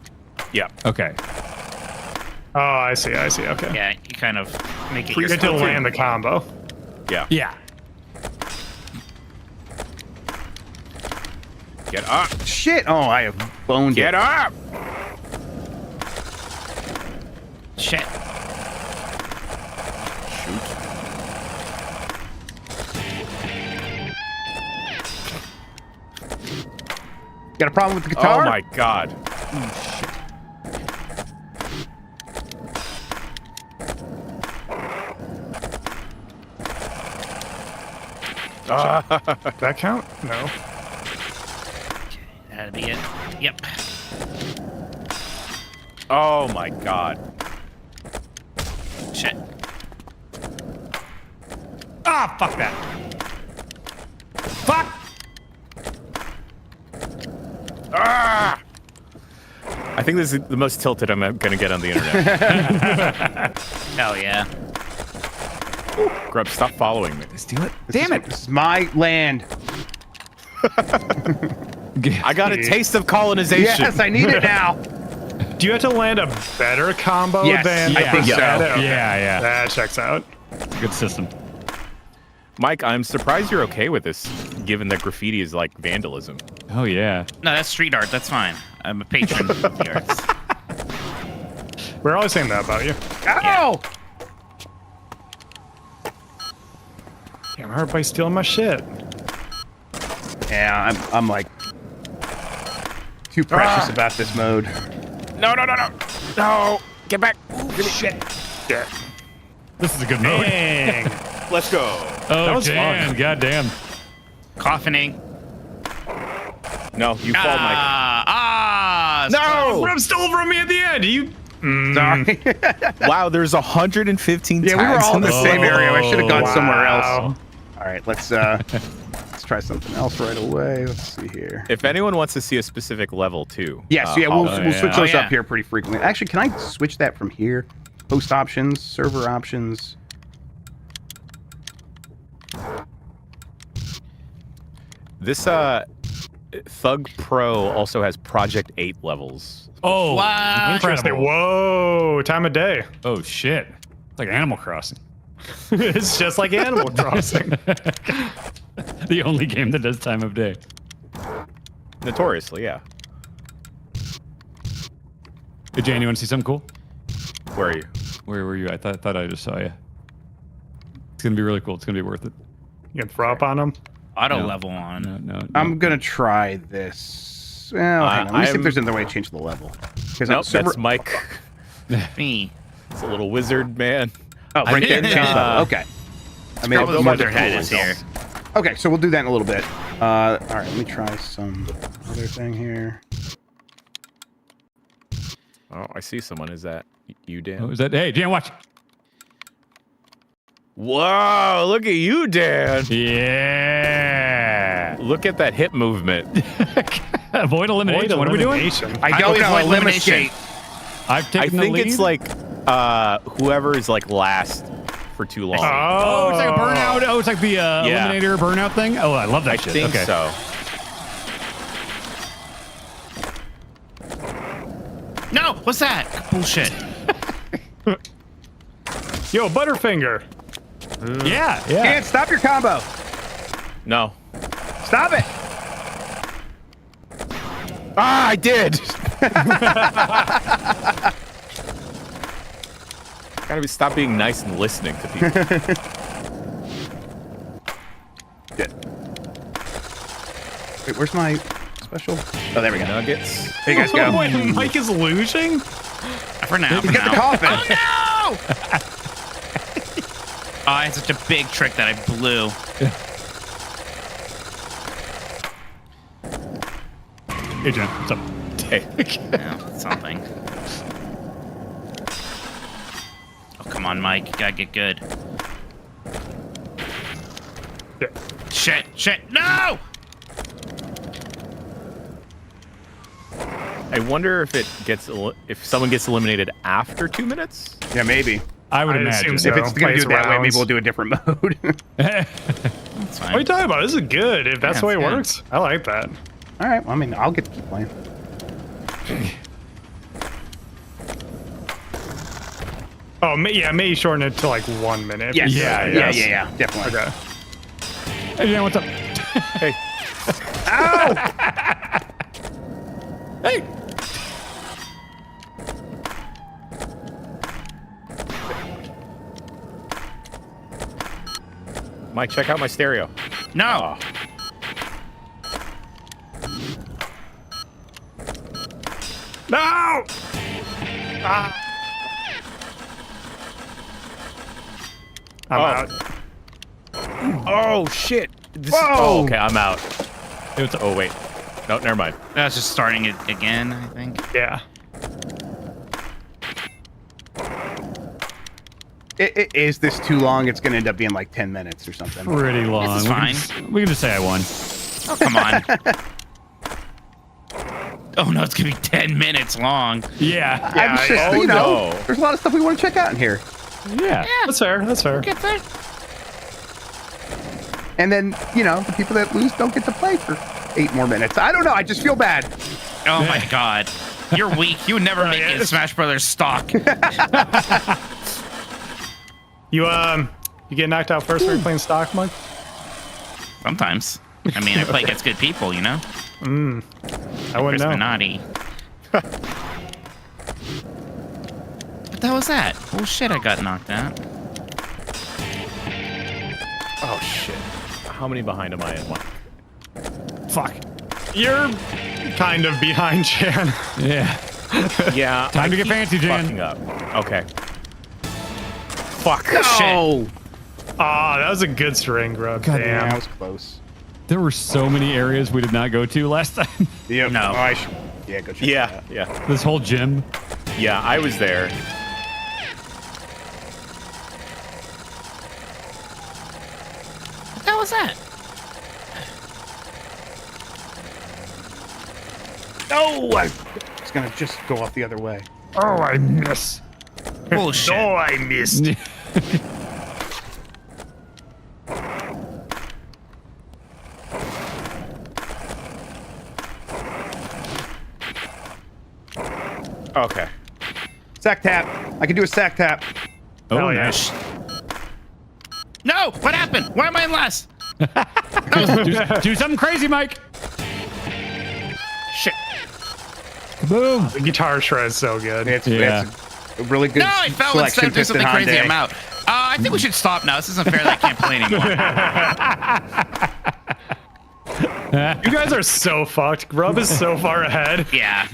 Okay. Oh, I see. Okay. Yeah, you kind of make it You your get to split. land the combo. Yeah. Yeah. Get up. Shit! Oh, I have boned Get it. up. Shit. Got a problem with the guitar? Oh my god. Did that count? No. That'd be it. Yep. Oh my god. Shit. Ah, fuck that. Fuck. Ah! I think this is the most tilted I'm gonna get on the internet. Hell yeah. Grub, stop following me. Steal it. Damn it! This is my land. I got a taste of colonization. Yes, I need it now. Do you have to land a better combo Yes, than I think so. Okay. Yeah. That checks out. Good system. Mike, I'm surprised you're okay with this, given that graffiti is like vandalism. Oh yeah. No, that's street art. That's fine. I'm a patron of the arts. We're always saying that about you. Ow! Damn, everybody's stealing my shit. Yeah, I'm like too precious about this mode. No. No. Get back. Give me shit. Yeah. This is a good mode. Dang. Let's go. Oh, That was damn. fun. Goddamn. Coffining. No, you fall, Mike. No! Grub stole from me at the end. You. Sorry. Wow, there's 115 Yeah, we were all in the tags. same area. I should have gone somewhere Wow. else. All right, let's try something else right away. Let's see here. If anyone wants to see a specific level too. Yes, we'll switch those yeah. up here pretty frequently. Actually, can I switch that from here? Host options, server options. This Thug Pro also has Project 8 levels. Oh, Interesting. Whoa, time of day. Oh shit! It's like Animal Crossing. It's just like Animal Crossing. The only game that does time of day. Notoriously, yeah. Hey, Jan, you want to see something cool? Where are you? Where were you? I thought I just saw you. It's gonna be really cool. It's gonna be worth it. You can throw up on them. Auto level on. No. I'm gonna try this. Well, hang on. Let me see if there's another way to change the level. Nope, that's Mike. Me. It's a little wizard man. Oh, right there. Change level. Okay. I mean, Probably Wizardhead is here. Okay, so we'll do that in a little bit. All right, let me try some other thing here. Oh, I see someone. Is that you, Dan? Oh, is that? Hey, Jan, watch. Whoa! Look at you, Dan. Yeah. Look at that hip movement. Avoid elimination. What are we doing? I don't know. Elimination. I've taken the lead. I think it's like whoever is like last for too long. Oh, it's like a burnout. Oh, it's like the eliminator burnout thing. Oh, I love that shit. I think okay. so. No, what's that? Bullshit. Yo, Butterfinger. Yeah. Can't stop your combo. No. Stop it. Ah, I did. Gotta stop being nice and listening to people. Good. Wait, where's my special? Oh, there we go. Nuggets. There you guys go. Wait, Mike is losing? For now. He's got the coffin. Oh no! Oh, I had such a big trick that I blew. Hey, Jan, what's up? Hey. Yeah, something. Oh, come on, Mike. You gotta get good. Yeah. Shit, no! I wonder if if someone gets eliminated after 2 minutes. Yeah, maybe. I would I'd imagine. assume so. If it's gonna do it that way, maybe Rounds. we'll do a different mode. That's What fine. are you talking about? This is good. If that's the way it it's good. works, I like that. All right. Well, I mean, I'll get to keep playing. Oh, yeah, maybe shorten it to like 1 minute. Yes. Yes. Yeah. Definitely. Okay. Hey, Jan, what's up? Hey. Ow! Hey. Mike, check out my stereo. No. No! Ah. I'm out. Oh shit! Whoa! Oh, okay, I'm out. Oh wait, no, never mind. That's just starting it again, I think. Yeah. Is this too long? It's gonna end up being like 10 minutes or something. Pretty long. This is fine. We can just say I won. Oh, come on. Oh, no, it's going to be 10 minutes long. Yeah. I'm just, you know, there's a lot of stuff we want to check out in here. Yeah. That's fair. That's fair. Get there. And then, you know, the people that lose don't get to play for 8 more minutes. I don't know. I just feel bad. Oh, my God. You're weak. You would never make it in Smash Brothers stock. You get knocked out first when you're playing stock, Mike? Sometimes. I mean, I play against good people, you know? I wouldn't know. Minotti. What the hell was that? Oh, shit, I got knocked out. Oh shit! How many behind am I in? One. Fuck. You're kind of behind Jan. Yeah. Yeah. Time to get fancy, Jan. Fucking up. Okay. Fuck. No. Ah, that was a good string grub. God, Damn. That was close. There were so many areas we did not go to last time. Yep. No. Oh, I should, yeah, go check that Yeah. out. Yeah. This whole gym. Yeah. I was there. What the hell was that? No, I was gonna just go off the other way. Oh, I miss. Bullshit. Oh, I missed. Okay. Sack tap. I can do a sack tap. Oh, yeah. nice. No! What happened? Why am I in last? do something crazy, Mike. Shit. Boom. The guitar shred's so good. It's a really good No, I fell instead of doing something crazy. I'm out. I think we should stop now. This isn't fair that I can't play anymore. You guys are so fucked. Grub is so far ahead. Yeah.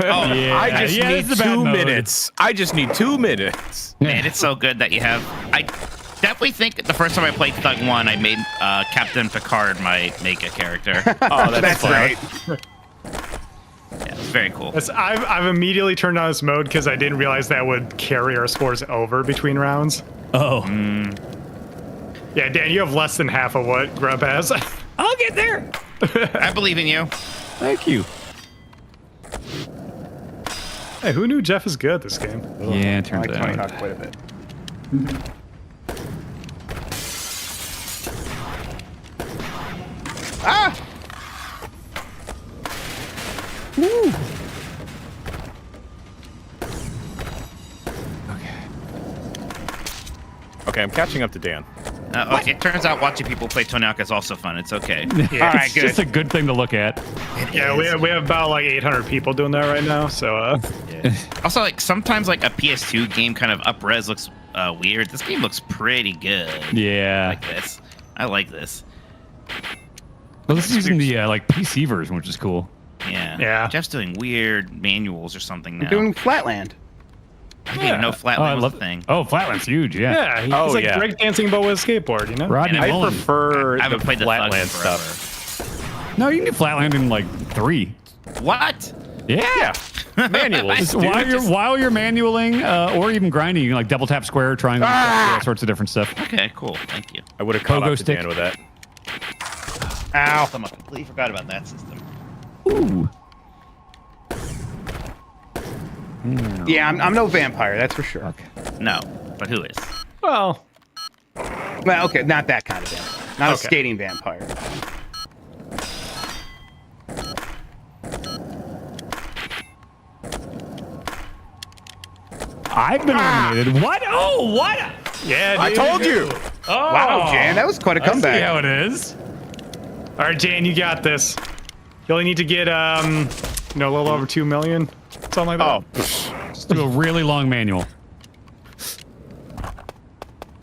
Oh, Yeah. I just Yeah, need this is a bad 2 mode. minutes. I just need 2 minutes. Man, it's so good that you have. I definitely think the first time I played Thug 1, I made Captain Picard my make a character. Oh, that's great. Yeah, it's very cool. I've immediately turned on this mode because I didn't realize that would carry our scores over between rounds. Oh. Yeah, Dan, you have less than half of what Grub has. I'll get there. I believe in you. Thank you. Hey, who knew Jeff is good at this game? Yeah, it turns I like Tony out. Hawk quite a bit. Ah! Woo. Okay, I'm catching up to Dan. It turns out watching people play Tony Hawk is also fun. It's okay. Yeah, All right, It's good. just a good thing to look at. Yeah, we have about like 800 people doing that right now. So Also, like sometimes like a PS2 game kind of up-res looks weird. This game looks pretty good. Yeah. Like this. I like this. Well, this is using the like PC version, which is cool. Yeah. Yeah. Jeff's doing weird manuals or something now. I'm doing Flatland. I didn't even know Flatland was a thing. Oh, Flatland's huge. Yeah. yeah, he's like breakdancing but with a skateboard, you know? Rodney And I Mullen. prefer I haven't the played the Flatland Thug forever. stuff. No, you can do Flatland in like 3. What? Yeah. Manuals. Just dude. while you're manualing or even grinding, you can like double tap square, triangle, all sorts of different stuff. Okay, cool. Thank you. I would have caught Pogo up to stick. Dan with that. Ow. I completely forgot about that system. Ooh. Yeah, I'm no vampire, that's for sure. Okay. No, but who is? Well, Well, okay, not that kind of vampire. Not a Okay. skating vampire. I've been eliminated. What? Oh, what? yeah, I dude. told you. Oh, Wow, Jan, that was quite a I see comeback. how it is. All right, Jan, you got this. You only need to get a little over 2 million, something like that. Oh. Just do a really long manual.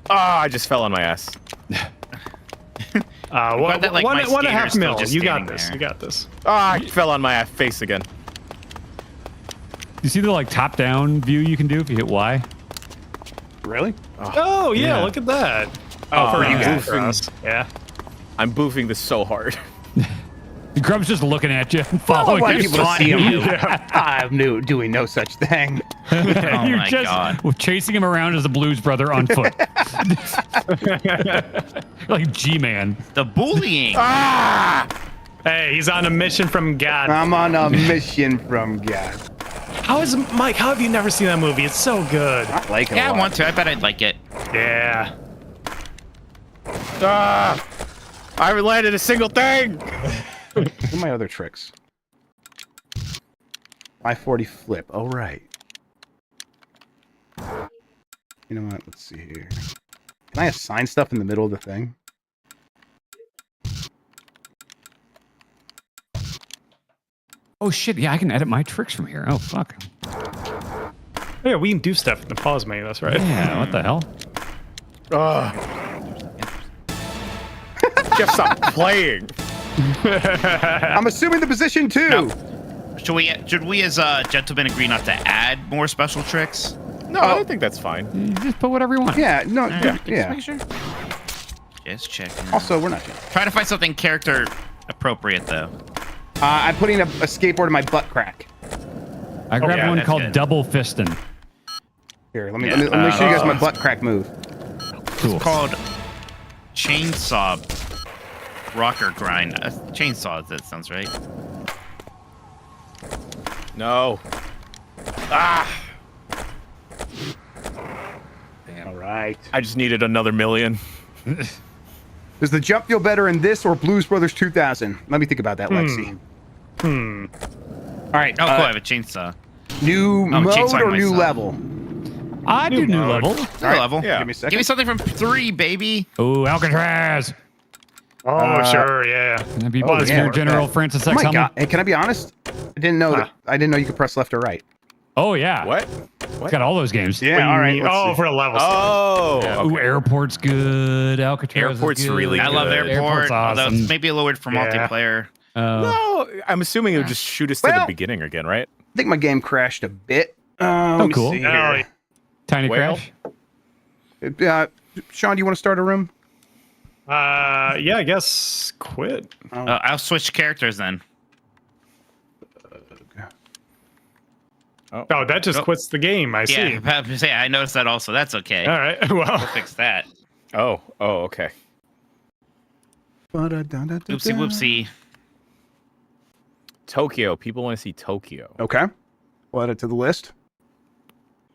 I just fell on my ass. One, that, like, one, my 1.5 skater's still mil. just You got standing this. there. You got this. I fell on my face again. You see the like top-down view you can do if you hit Y? Really? Oh yeah, Yeah. look at that. Oh, for you us, guys. for us. Yeah. I'm boofing this so hard. Grub's just looking at you and I following want you. people to see him. I'm doing no such thing. Oh You're my just god. chasing him around as a Blues Brother on foot. Like G-Man. The bullying. Hey, he's on a mission from God. I'm on a mission from God. How have you never seen that movie? It's so good. I like it Yeah, a I lot. want to. I bet I'd like it. Yeah. I haven't landed a single thing. What are my other tricks? 540 flip. Oh, right. You know what? Let's see here. Can I assign stuff in the middle of the thing? Oh shit! Yeah, I can edit my tricks from here. Oh fuck. Yeah, we can do stuff in the pause menu. That's right. Yeah. What the hell? Jeff, stop playing. I'm assuming the position too. No. Should we as gentlemen agree not to add more special tricks? No, I think that's fine. You just put whatever you want. Yeah, no, Just yeah. make sure. Just checking. Also, we're not checking. Try to find something character appropriate though. I'm putting a skateboard in my butt crack. I grabbed yeah, one that's called good. Double Fistin'. Here, let me show you guys my butt crack move. Cool. It's called chainsaw rocker grind. Chainsaw. That sounds right. No. All right. I just needed another million. Does the jump feel better in this or Blues Brothers 2000? Let me think about that, Lexi. Hmm. All right. Oh, cool. I have a chainsaw. New mode chainsaw or new myself. level? I do new level. New All right, level. yeah. Give me a second. Give me something from 3, baby. Oh, Alcatraz. Oh, sure, yeah. Can I be Oh, yeah. General Francis Oh X. my Hummel? god! Hey, can I be honest? I didn't know that. I didn't know you could press left or right. Oh yeah. What? It's got all those games. Yeah. All right. Oh, for the levels. Oh. Yeah. Ooh, Airport's good. Alcatraz. Airport's is good. really I love good. Airport. Airport's Although awesome. it's maybe a little weird for multiplayer. No, I'm assuming it would just shoot us to the Well- beginning again, right? I think my game crashed a bit. Let me cool. see Oh, here. Tiny Whale? crash. Sean, do you want to start a room? Yeah, I guess quit. I'll switch characters then. Oh, that just quits the game. I see. Yeah, I noticed that also. That's okay. All right. We'll Well, fix that. Oh, okay. Oopsie whoopsie. Tokyo. People want to see Tokyo. Okay. We'll add it to the list.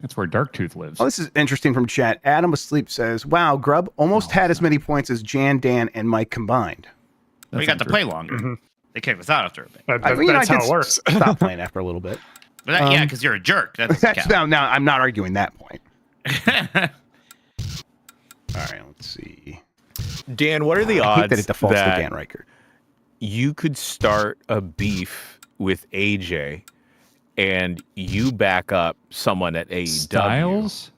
That's where Darktooth lives. Oh, this is interesting from chat. Adam Asleep says, "Wow, Grub almost had as many points as Jan, Dan, and Mike combined." We got to play longer. Mm-hmm. They kicked us out after a bit. That's how it works. Stop playing after a little bit. But that, yeah, because you're a jerk. That doesn't count. Now, I'm not arguing that point. All right, let's see. Dan, what are the I odds hate that it defaults to that Dan Riker. you could start a beef with AJ and you back up someone at AEW? Styles?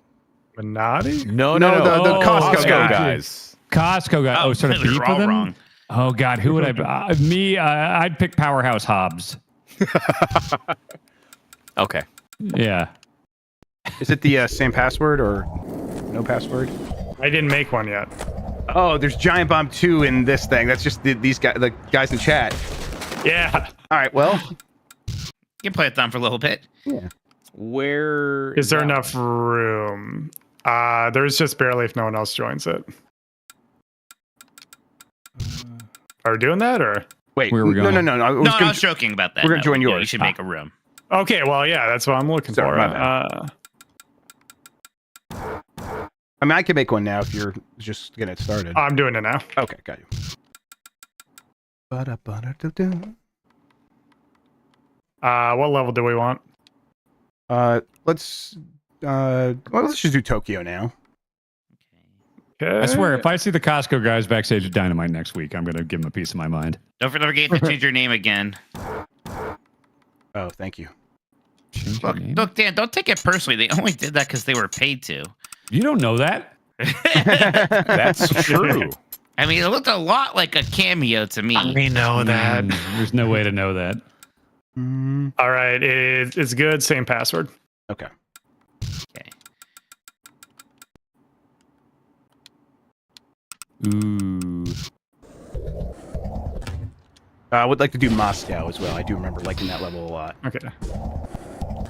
Minotti? No, the Costco Costco guys. Costco guy. Oh, sort of completely beef with him? wrong. Oh, God. Who would I be? I'd pick Powerhouse Hobbs. Okay. Yeah. Is it the same password or no password? I didn't make one yet. Oh, there's Giant Bomb 2 in this thing. That's just these guys, the guys in chat. Yeah. All right, well. You can play it down for a little bit. Yeah. Where Is there enough room? There's just barely if no one else joins it. Are we doing that or? Wait, Where are we going? No. I was joking about that. We're gonna join Yeah, yours. you should make a room. Okay, well, yeah, that's what I'm looking Sorry, for. my bad. I mean, I can make one now if you're just getting it started. I'm doing it now. Okay, got you. What level do we want? Let's just do Tokyo now. Okay. I swear, if I see the Costco guys backstage at Dynamite next week, I'm going to give them a piece of my mind. Don't forget to change your name again. Oh, thank you. Change your name? Look, Dan, don't take it personally. They only did that because they were paid to. You don't know that. That's true. I mean, it looked a lot like a cameo to me. We know that. There's no way to know that. All right, it's good. Same password. Okay. Okay. Ooh. I would like to do Moscow as well. I do remember liking that level a lot. Okay.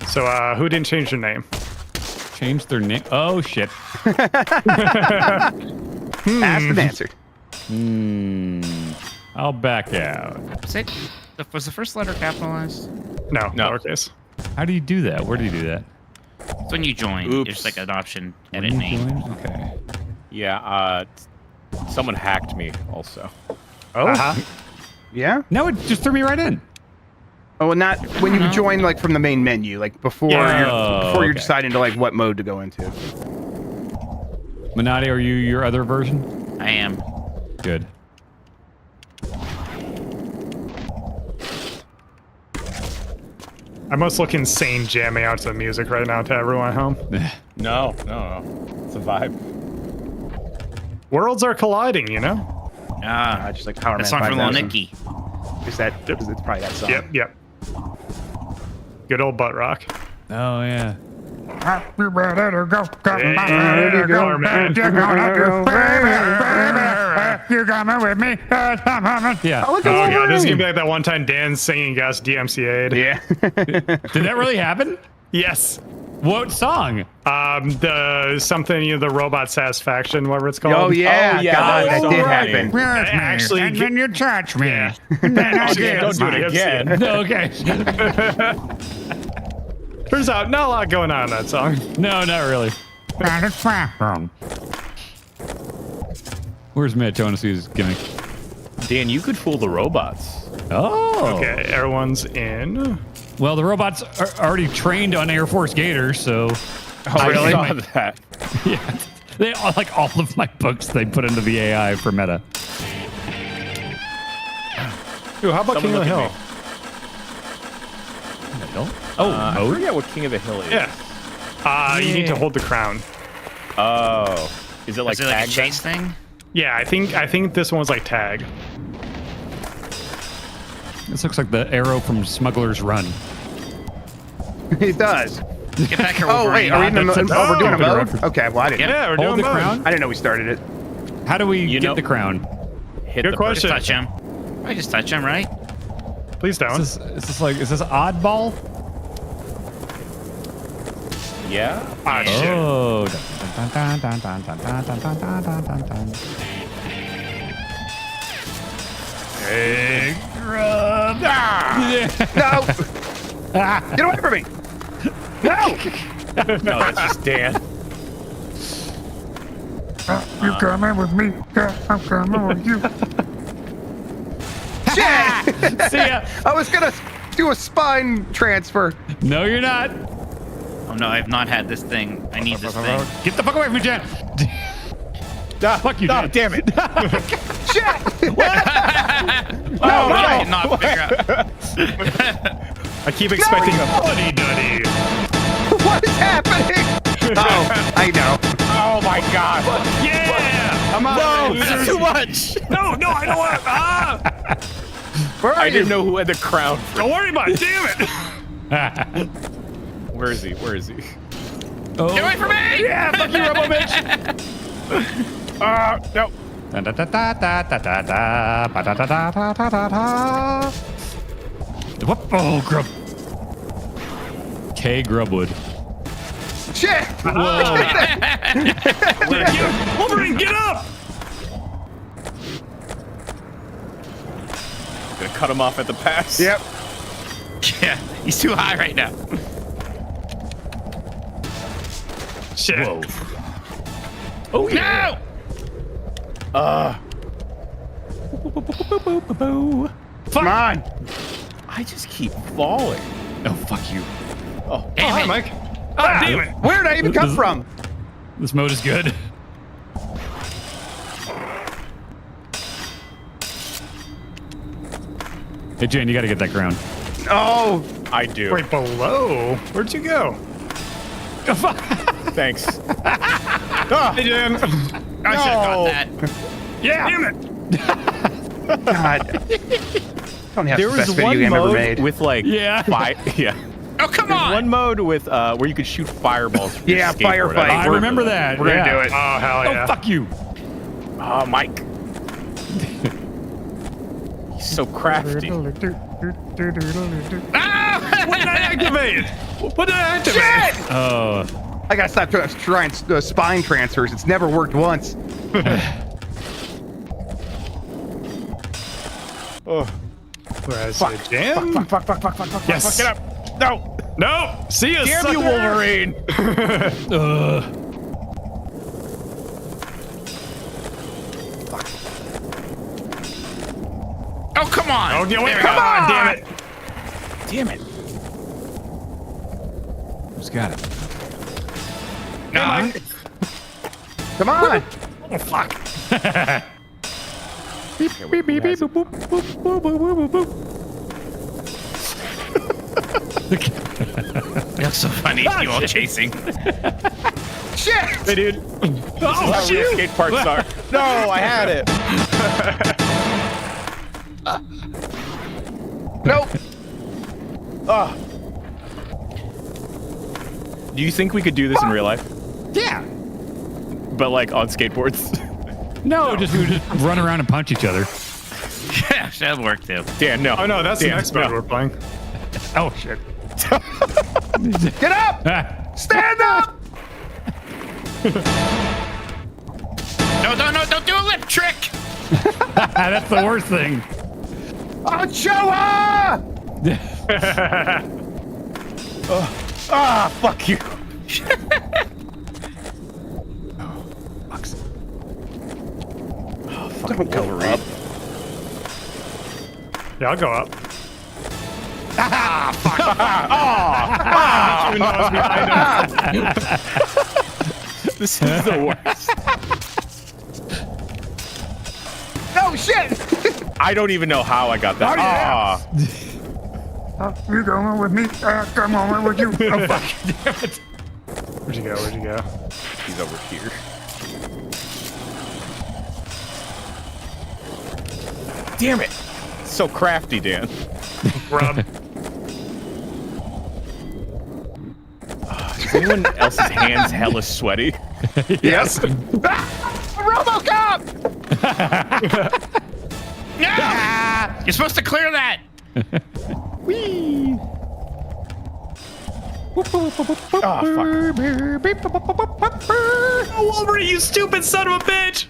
So, who didn't change their name? Change their name. Oh, shit. Asked and answered. I'll back out. Was the first letter capitalized? No, lowercase. How do you do that? Where do you do that? It's when you join. Oops. There's like an option, When edit you name. join? Okay. Yeah, someone hacked me also. Oh? Yeah? No, it just threw me right in. Oh, and not when you join like from the main menu, like before you're okay. deciding to like what mode to go into. Minotti, are you your other version? I am. Good. I must look insane jamming out to the music right now to everyone at home. No. It's a vibe. Worlds are colliding, you know? Just like Power That Man song from Lil 5000. Nicky. Is that? It's probably that song. Yep. Good old butt rock. Oh, yeah. You ready to go? Power Man. You coming with me? Yeah. Oh, look Oh, at God, this is Wolverine. gonna be like that one time Dan singing Gus DMCA'd. Yeah. Did that really happen? Yes. What song? The something, the robot satisfaction, whatever it's called. Oh yeah, God, that did happen. Actually, and then you touch me. Yeah. Don't do it again. Okay. Turns out not a lot going on in that song. No, not really. Where's Matt Jonas's gimmick? Dan, you could fool the robots. Oh. Okay, everyone's in. Well, the robots are already trained on Air Force Gators, so. Oh, really? I saw that. Yeah. They like all of my books they put into the AI for meta. Ooh, how about King of the Hill? Oh, I forget what King of the Hill is. Yeah. You need to hold the crown. Oh. Is it like a chase thing? Yeah, I think this one's like tag. This looks like the arrow from Smuggler's Run. It does. Get back here, Oh, wait, are we in the mode? Oh, we're doing a mode? Okay, well, I didn't. Yeah, we're Hold doing the mode. crown. I didn't know we started it. How do we get the crown? Hit Good the question. Just touch him. I just touch him, right? Please don't. Is this oddball? Yeah. Ah, shit. Oh. Hey, No! Get away from me! No! No, that's just Dan. You coming with me? I'm coming with you. Shit! See ya. I was gonna do a spine transfer. No, you're not. Oh no, I've not had this thing. I need this thing. Get the fuck away from me, Jan. Fuck you, Jan. Damn it. Shit! Oh, what I did not figure out. I keep expecting a funny duddy. What is happening? Oh, I know. Oh my god. Yeah! I'm out. No, this is too much. No, I don't want. Ah! Where are I you? didn't know who had the crown. Don't worry about it. Damn it! Where is he? Where is he? Oh. Get away from me! Yeah, fuck you, Robo bitch. No. What? Oh, grub. K Grubwood. Shit! Wolverine, get up! Gonna cut him off at the pass. Yep. Yeah, he's too high right now. Shit. Whoa. Oh yeah. No! Come on. I just keep falling. Oh, fuck you. Oh, Hi, Mike. Ah, damn it. Where did I even come from? This mode is good. Hey, Jan, you gotta get that crown. Oh, I do. Wait, below? Where'd you go? Thanks. Hey, Jan. I should have got that. Yeah. Damn it. God. Don't have There the best was video one game ever mode made. with like Yeah. yeah. Oh, come There's on! one mode with where you could shoot fireballs. From your Yeah, skateboard. firefight. I remember that. We're gonna do it. Oh, hell yeah. Oh, fuck you. Oh, Mike. He's so crafty. Ah! What did I activate? What did I activate? Shit! Oh. I gotta stop trying spine transfers. It's never worked once. Oh. Where's the jam? Fuck. Yes. Get up. No. No. See ya, Damn sucker. you, Wolverine. Oh, come on! Oh, get away. There we Come go. on, damn it. Damn it. Who's got it? No. Come on. Oh, fuck. Beep, beep, beep, beep, boop, boop, boop, boop, boop, boop, boop. You look so funny, you all chasing. Shit! Hey, dude. Oh, how real skate parks are. No, I had it. Nope. Do you think we could do this in real life? Yeah. But like on skateboards? No, just we would just run around and punch each other. Yeah, that'll work too. Dan, no. Oh, no, that's the Dan, next mode no. we're playing. Oh, shit. Get up! Stand up! No, don't do a lip trick! That's the worst thing. Ochoa! Fuck you. Don't go up. Yeah, I'll go up. Ah, fuck. This is the worst. No shit! I don't even know how I got that. You going with me? Come on with you. Oh, fuck. Damn it. Where'd you go? Where'd you go? He's over here. Damn it! So crafty, Dan. Rub. Is anyone else's hands hella sweaty? Yes. RoboCop! Yeah! You're supposed to clear that. Whee! Oh, fuck. Oh, Wolverine, you stupid son of a bitch!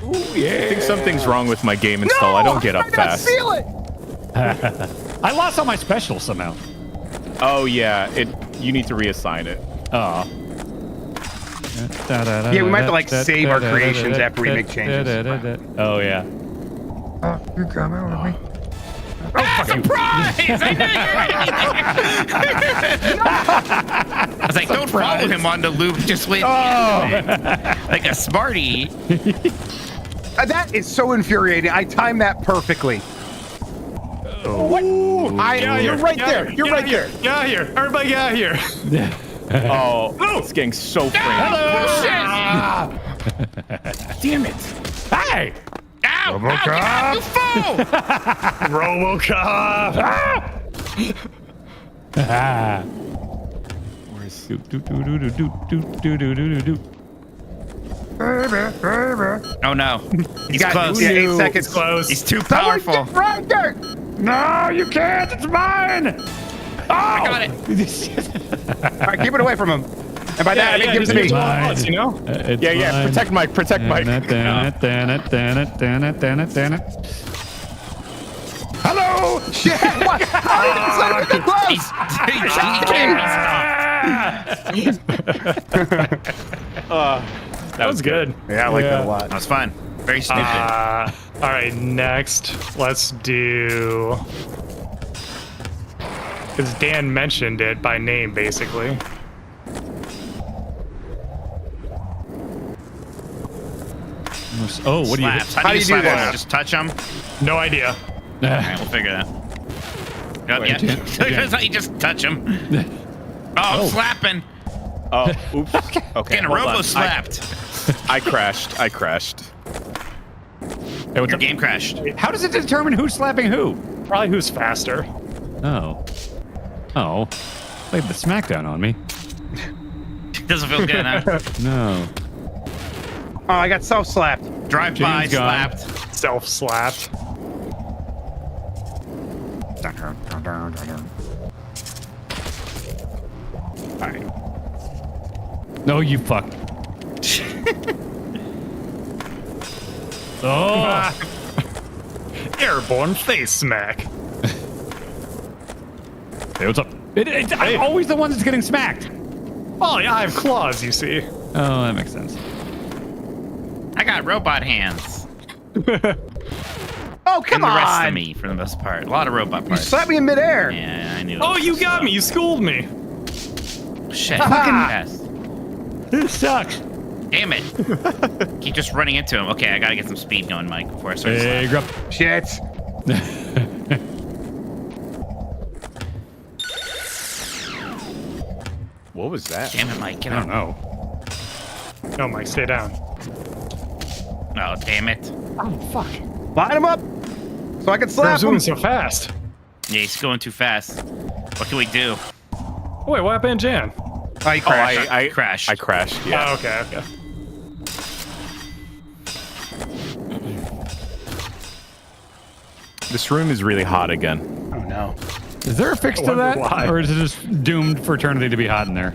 Ooh, yeah. I think something's wrong with my game install. No, I don't get up I did not fast. seal it! I lost all my specials somehow. Oh yeah, you need to reassign it. Oh. Yeah, we might have to like save our creations after we make changes. Oh yeah. You coming with me? Surprise! I knew you were I was like, don't follow him on the loop. Just wait. Like a smarty. That is so infuriating. I timed that perfectly. What? You're right there. You're right there. Get out of here. Everybody get out of here. Oh, it's getting so frantic. Damn it. Hey. Ow! RoboCop! Ow, you fool! RoboCop! Where's Oh no. He's close. Yeah, 8 seconds. Close. He's too powerful. Right there. No, you can't. It's mine. I got it. All right, keep it away from him. And by that, I mean give it to me. You know? Yeah. Protect Mike. Protect Mike. Hello. Shit. What? How did you let him get close? That was good. Yeah, I like that a lot. That was fun. Very stupid. All right, next, let's do. Because Dan mentioned it by name, basically. Oh, what Slaps. do you? How do you do that? Just touch him. No idea. All right, we'll figure that. Oh, Wait, yeah. again. You just touch him. Oh, slapping. Oh, oops. Okay. Getting hold on. robo slapped. I crashed. I crashed. Hey, what's Your up? game crashed. How does it determine who's slapping who? Probably who's faster. Oh. Oh. Played the smackdown on me. Doesn't feel good, huh? No. Oh, I got self-slapped. Drive by, James gone. slapped. Self-slapped. Alright. No, you fuck. Oh. Airborne face smack. Hey, what's up? I'm always the one that's getting smacked. Oh, yeah, I have claws, you see. Oh, that makes sense. I got robot hands. Oh, come and the rest on. of me, for the most part. A lot of robot You parts. slapped me in midair. Yeah, I knew. Oh, you got me. You schooled me. Shit. Fucking- Fast. This sucks. Damn it. Keep just running into him. Okay, I gotta get some speed going, Mike, before I start Hey, slapping. grub. Shit. What was that? Damn it, Mike. Get I don't on. know. No, Mike, stay down. Oh, damn it. Oh, fuck. Line him up so I can slap Who's him. moving so fast? Yeah, he's going too fast. What can we do? Oh, wait, what happened to Jan? Oh, he crashed. I crashed. I crashed. Yeah. Oh, okay, okay. This room is really hot again. Oh no. Is there a fix to wonder that? why. Or is it just doomed for eternity to be hot in there?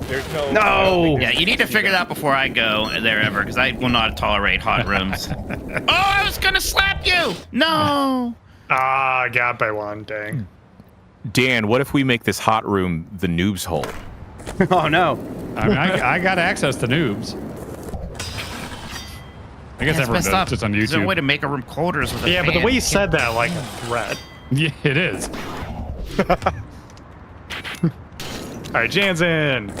There's no. No. Yeah, you need to figure that out before I go there ever, because I will not tolerate hot rooms. Oh, I was gonna slap you! No! Ah, I got by one, dang. Dan, what if we make this hot room the noob's hole? Oh no. I mean, I got access to noobs. I guess It's everyone messed does. up. It's just on There's a YouTube. way to make a room colder is with a Yeah, but the fan. way you said that, like a threat. Yeah, it is. All right, Jansen.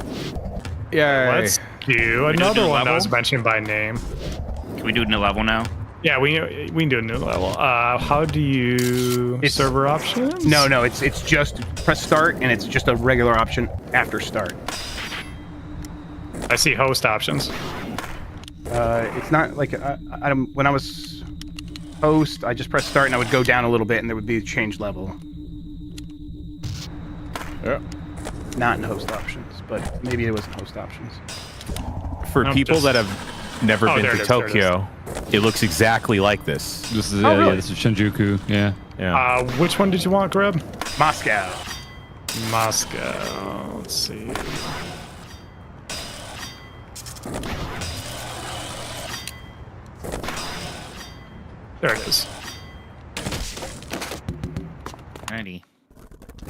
Yeah. Let's do another one that was mentioned by name. Can we do a new level now? Yeah, we can do a new level. How do you server options? No, it's just press start, and it's just a regular option after start. I see host options. It's not like when I was host, I just pressed start, and I would go down a little bit, and there would be a change level. Yeah. Not in host options, but maybe it was in host options. For Nope, people just- that have never Oh, been there to it is, there it is. Tokyo, it looks exactly like this. This is really? yeah, this is Shinjuku. Yeah. Yeah. Which one did you want, Grib? Moscow. Moscow. Let's see. There it is. Alrighty.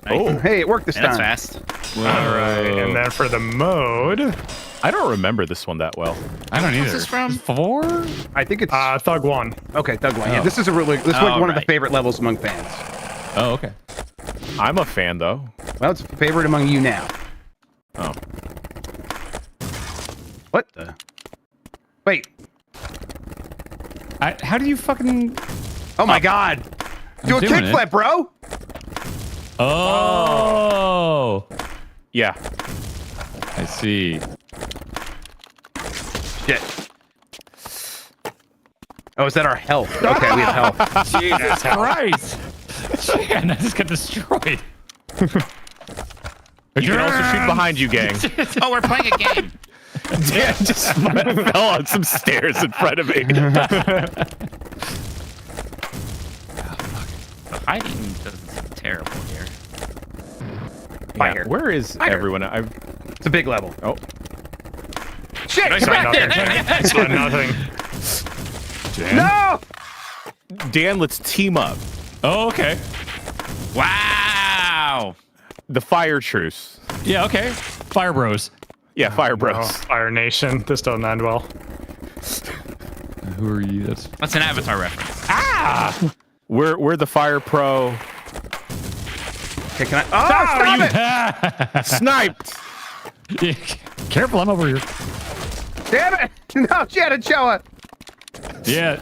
Oh, hey, it worked this That's time. fast. All right, and then for the mode, I don't remember this one that well. I don't either. What's this from? 4? I think it's Thug 1. okay. Thug one. Yeah, Oh. this is like Oh, one of the right. favorite levels among fans. Oh, okay. I'm a fan though. Well, it's a favorite among you now. Oh. What the? Wait. How do you fucking? Oh my God! Do a doing it. kickflip, bro! Oh. Yeah. I see. Shit. Oh, is that our health? Okay, we have health. Jesus Christ! Man, I just got destroyed. You can also shoot behind you, gang. Oh, we're playing a game. Dan just fell on some stairs in front of me. The hiding doesn't seem terrible here. Fire. Where is everyone? It's a big level. Oh. Shit! I saw nothing. I saw nothing. No! Dan, let's team up. Oh, okay. Wow. The fire truce. Yeah, okay. Fire Bros. Yeah, fire bros. Oh, Fire Nation. This doesn't end well. Who are you? That's an Avatar reference. Ah! We're the fire pro. Okay, can I? Oh, stop it! Sniped. Yeah, careful, I'm over here. Damn it! No, Shanichoa! Yeah.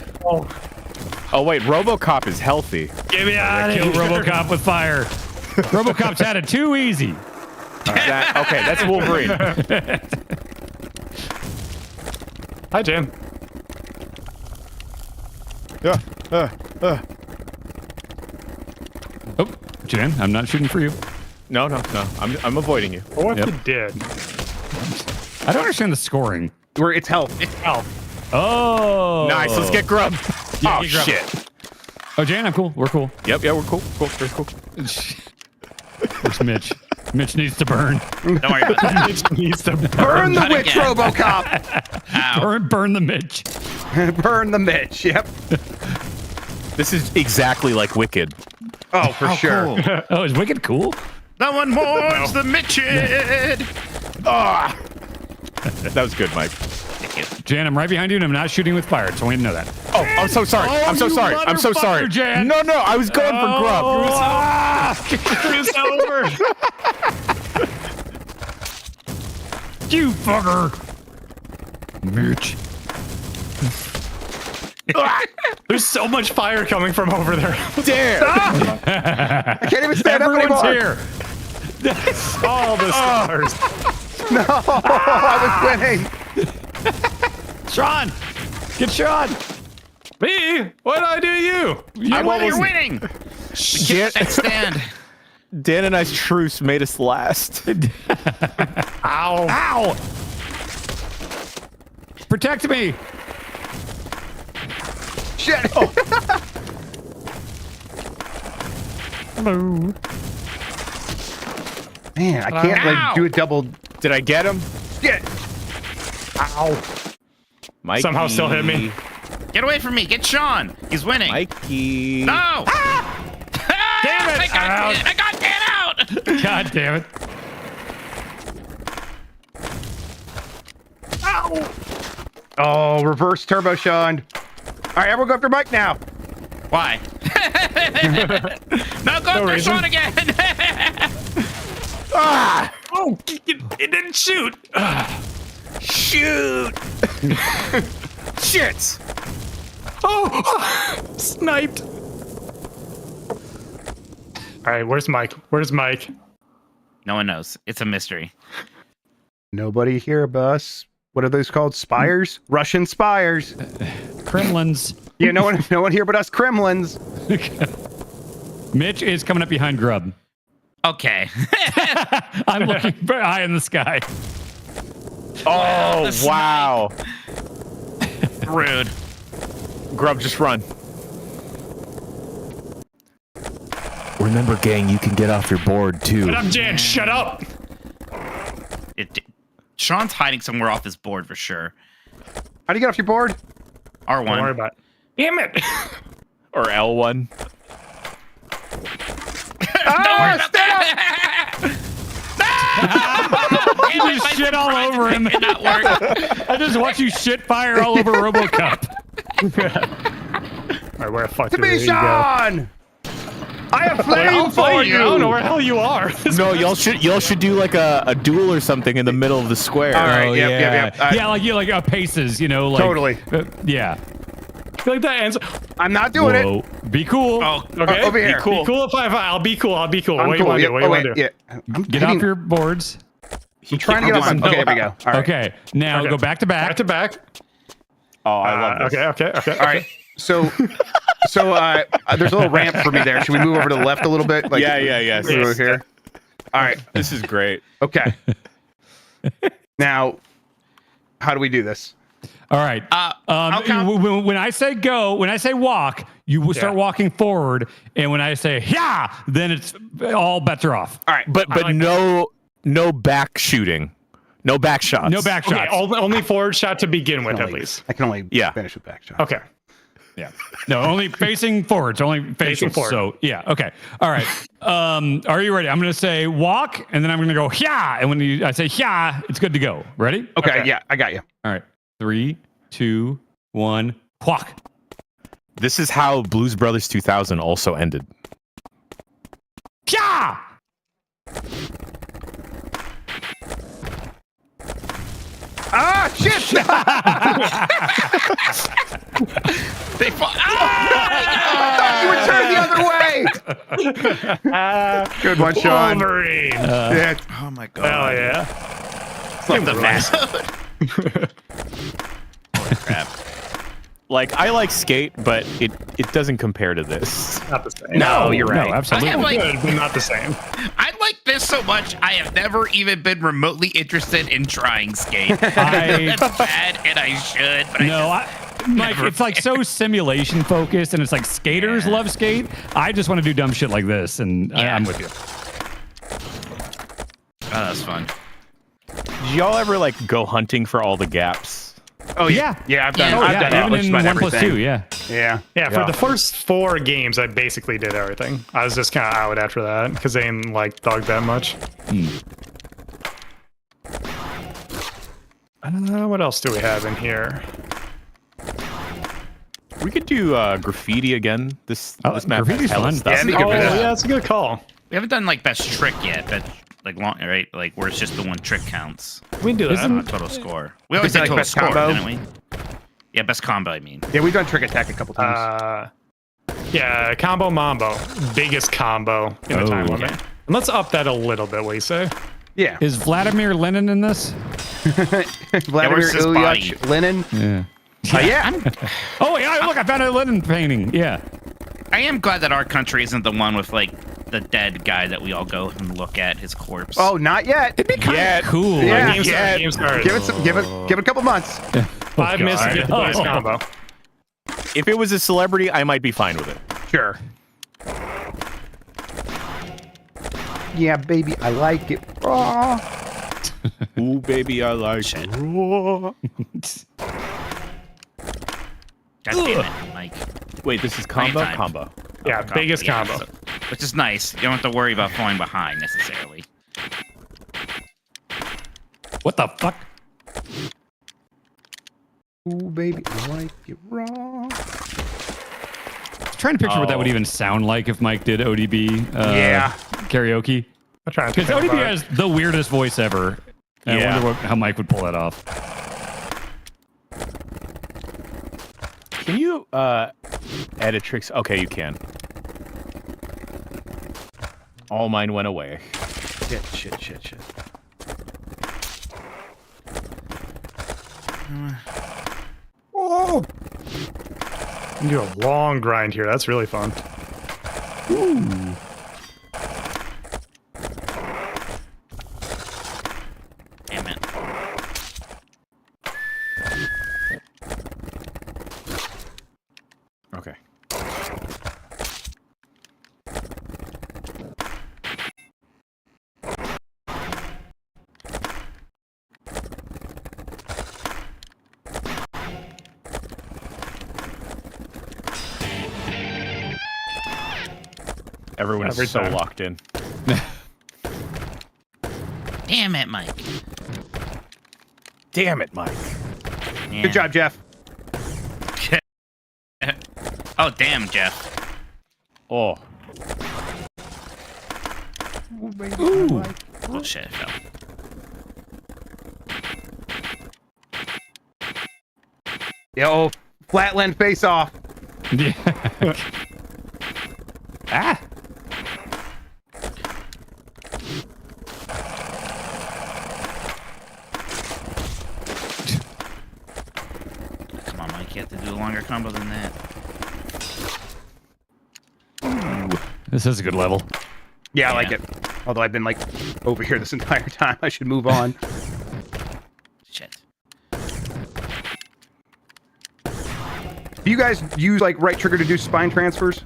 Oh wait, RoboCop is healthy. Get me out of here. Kill RoboCop with fire. RoboCop's had it too easy. Okay, that's Wolverine. Hi, Jim. Yeah. Oh, Jen, I'm not shooting for you. No. I'm avoiding you. What Yep. you did? I don't understand the scoring. Where it's health. Oh. Oh. Nice. Let's get grub. Yeah, Oh get grub. shit. Oh, Jan, I'm cool. We're cool. Yep. Yeah, we're cool. Cool. Very cool. Where's Mitch? Mitch needs to burn. Don't worry about that. Mitch needs to Burn the Not witch, again. RoboCop! Ow. Burn the Mitch. Burn the Mitch. Yep. This is exactly like Wicked. Oh, for sure. Cool. Oh, is Wicked cool? No one mourns the Mitchid. Ah. That was good, Mike. Jan, I'm right behind you, and I'm not shooting with fire. So I want you to know that. Oh, I'm so sorry. Oh, I'm so you sorry. I'm so sorry. motherfucker, Jan. No, I was going for grub. It's over. You fucker. Mitch. There's so much fire coming from over there. Damn. I can't even stand up Everyone's anymore. here. All the stars. No, I was winning. Sean, get Sean. Me? What did I do to you? You're winning. Get that stand. Dan and I's truce made us last. Ow. Ow. Protect me. Shit. Oh. Hello. Man, I can't like do a double. Did I get him? Shit. Ow. Mikey. Somehow still hit me. Get away from me. Get Sean. He's winning. Mikey. No. Damn it. I got Dan out. God damn it. Oh, reverse turbo, Sean. right, everyone go after Mike now. Why? No, go after Sean again. Ah! Oh, it didn't shoot. Shoot! Shit! Oh, sniped. All right, where's Mike? Where's Mike? No one knows. It's a mystery. Nobody here but us. What are those called? Spires? Russian spires. Kremlins. Yeah, no one here but us Kremlins. Mitch is coming up behind Grub. Okay. I'm looking very high in the sky. Oh, wow. Rude. Grub, just run. Remember, gang, you can get off your board, too. Shut up, Jan. Shut up. Sean's hiding somewhere off his board for sure. How do you get off your board? R1. Don't worry about it. Damn it. Or L1. You just shit all over him. I just watch you shit fire all over RoboCop. All right, where the fuck To did be he go? Sean! I have flame I'll for fight you! I don't know where the hell you are. No, y'all should do like a duel or something in the middle of the square. All right, yep. Yeah, like paces, you know, like Totally. Yeah. I feel like that ends. I'm not doing Whoa. Be cool. Oh, okay. over here. Be cool. If I'll be cool. I'll be cool. I'm What cool. do you want to do? What do you want to do? Yeah. I'm Get off your boards. I'm trying to get off my... Okay, there we go. All right. Okay, now go back to back. Back to back. Oh, I love this. Okay. All right. So there's a little ramp for me there. Should we move over to the left a little bit? Like, Yeah. Over here. All right. This is great. Okay. Now, how do we do this? All right. When I say go, when I say walk, you will start walking forward, and when I say yeah, then it's all bets are off. All right. But no back shooting. No back shots. No back shots. Okay, only forward shot to begin with, at least. I can only finish with back shot. Okay. Yeah. No, only facing forwards. Only facing forward. So yeah. Okay. All right. Are you ready? I'm going to say walk, and then I'm going to go yeah, and when I say yeah, it's good to go. Ready? Okay. Yeah, I got you. All right. 3, 2, 1. Walk. This is how Blues Brothers 2000 also ended. Yeah. Ah, shit! They fall. I thought you would turn the other way. Good one, Sean. Wolverine. Yeah. Oh my god. Hell yeah. Love the fast. Holy crap. Like, I like Skate, but it doesn't compare to this. Not the same. No, you're right. No, absolutely. I have, like- Good, but not the same. I like this so much, I have never even been remotely interested in trying Skate. I- That's bad, and I should, but Mike, it's like so simulation focused, and it's like skaters love Skate. I just want to do dumb shit like this, and I'm with you. Oh, that's fun. Did y'all ever like go hunting for all the gaps? Oh yeah. Yeah, I've done. Yeah. I've done Even just in about 1+2, everything. yeah. Yeah. Yeah, for the first 4 games, I basically did everything. I was just kind of out after that because they didn't like dog that much. What else do we have in here? We could do graffiti again. This map has graffiti's hella fun. stuff. Yeah, that's a good call. We haven't done like best trick yet, but like long, right? Like where it's just the one trick counts. We can do that. Not total score. We always Is it say like total best score, combo? didn't we? Yeah, best combo. I mean. Yeah, we've done trick attack a couple times. Yeah, combo mambo. Biggest combo in the time limit. okay. And let's up that a little bit, what do you say? Yeah. Is Vladimir Lenin in this? Vladimir where's his body? Ilyich Lenin. Yeah. Yeah. Oh yeah! Look, I found a Lenin painting. Yeah. I am glad that our country isn't the one with like the dead guy that we all go and look at his corpse. Oh, not yet. It'd be kind of cool. Yeah. Game started. Give it a couple months. 5 minutes to get the best combo. If it was a celebrity, I might be fine with it. Sure. Yeah, baby, I like it raw. Ooh, baby, I like it raw. God damn it, Mike. Wait, this is combo? Time. Combo. Yeah, biggest yeah, combo. so- which is nice. You don't have to worry about falling behind necessarily. What the fuck? Ooh, baby, I like it raw. trying to picture what that would even sound like if Mike did ODB karaoke. I'm trying to Because think ODB about has the weirdest voice ever. And I wonder how Mike would pull that off. Can you edit tricks? Okay, you can. All mine went away. Shit. Oh! You can do a long grind here. That's really fun. Ooh. Damn it. Okay. Everyone Every is so time. locked in. Damn it, Mike. Damn it, Mike. Yeah. Good job, Jeff. Oh, damn, Jeff. Oh. Ooh. Oh, shit, I fell. Yo, flatland face off. Yeah. Ah. Come on, Mike. You have to do a longer combo than that. Ooh. This is a good level. Yeah, I like it. Although I've been like over here this entire time. I should move on. Shit. Do you guys use like right trigger to do spine transfers?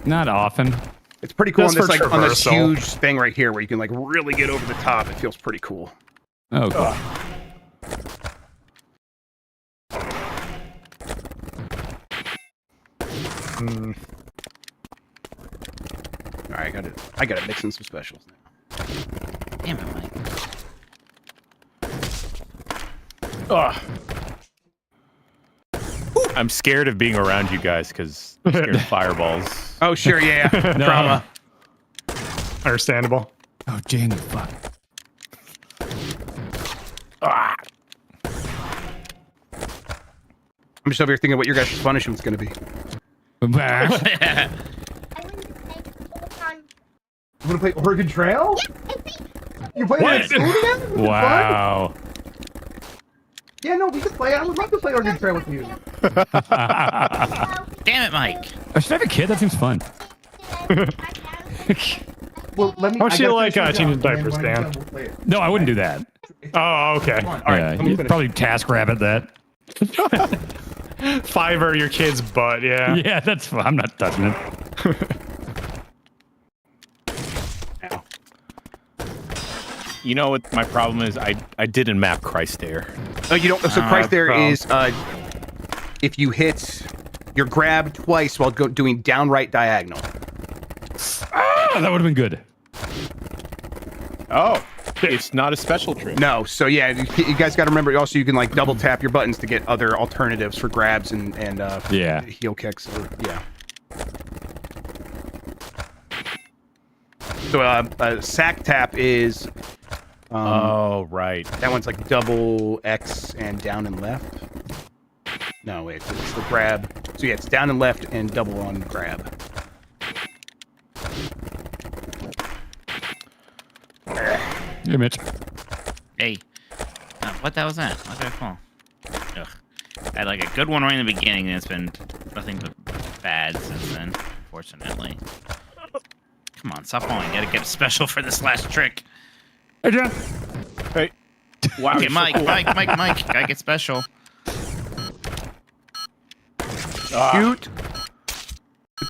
Not often. It's pretty cool Just on this for like on this traversal. huge thing right here where you can like really get over the top. It feels pretty cool. Oh, cool. All right, I gotta mix in some specials now. Damn it, Mike. Ugh. I'm scared of being around you guys because I'm scared of fireballs. Oh, sure, yeah. No. Drama. Understandable. Oh, Jan, you fuck. Ah. I'm just over here thinking what your guys' punishment's gonna be. You wanna play Oregon Trail? You play What? Oregon Trail again? Wow. Yeah, no, we can play. I would love to play Oregon Trail with you. Damn it, Mike. I should have a kid. That seems fun. Well, let me. How much do you like finish changing this up, diapers, and Dan? then we'll play it. No, I wouldn't do that. Oh, okay. Come on. All right, Yeah, let me you'd finish. probably task rabbit that. Fiverr your kid's butt, yeah. Yeah, that's fine. I'm not touching it. You know what my problem is? I didn't map Christ there. Oh, you don't. So Christ there bro. is if you hit your grab twice while doing downright diagonal. Ah, that would have been good. Oh, it's not a special trick. No, so yeah, you guys got to remember. Also, you can like double tap your buttons to get other alternatives for grabs and Yeah. heel kicks. Or, yeah. So sack tap is. Oh, right. That one's like double X and down and left. No, wait, it's the grab. So yeah, it's down and left and double on grab. Hey, Mitch. Hey. What that was that? Why did I fall? Ugh. I had like a good one right in the beginning, and it's been nothing but bad since then, unfortunately. Come on, stop falling. You gotta get a special for this last trick. Hey, John. Hey. Wow. Okay, Mike. Gotta get special. Shoot.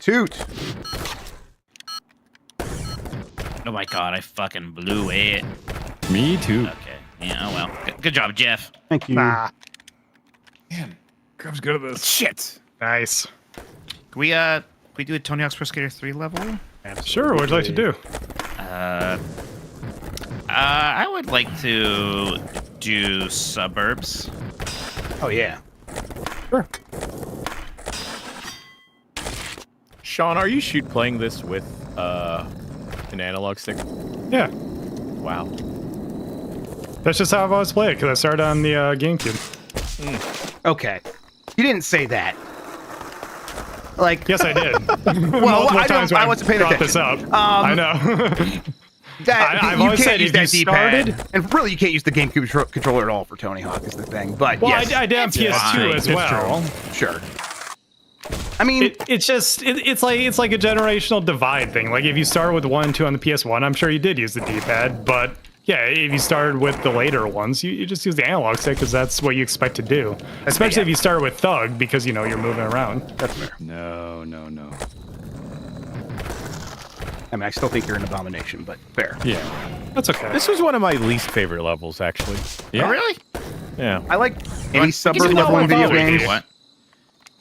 Toot. Oh my god, I fucking blew it. Me too. Okay. Yeah, oh well. Good job, Jeff. Thank you. Nah. Man, Grub's good at this. Shit. Nice. Can we do a Tony Hawk's Pro Skater 3 level? Sure, what would you like to do? I would like to do Suburbs. Oh yeah. Sure. Sean, are you playing this with an analog stick? Yeah. Wow. That's just how I've always played it, because I started on the GameCube. Okay. You didn't say that. Like, yes, I did. Well, I wasn't paying attention. This up. I know. I've you always can't said use if that you D-pad, started, and really you can't use the GameCube controller at all for Tony Hawk is the thing. But well, yes, I did have PS2 as well. Sure. I mean, it's like a generational divide thing. Like if you start with 1 and 2 on the PS1, I'm sure you did use the D-pad, but yeah, if you started with the later ones, you just use the analog stick because that's what you expect to do. Especially if you start with Thug because you're moving around. That's fair. No. I mean, I still think you're an abomination, but fair. Yeah, that's okay. This was one of my least favorite levels, actually. Yeah. Oh, really? Yeah. I like any suburb level in video games. What?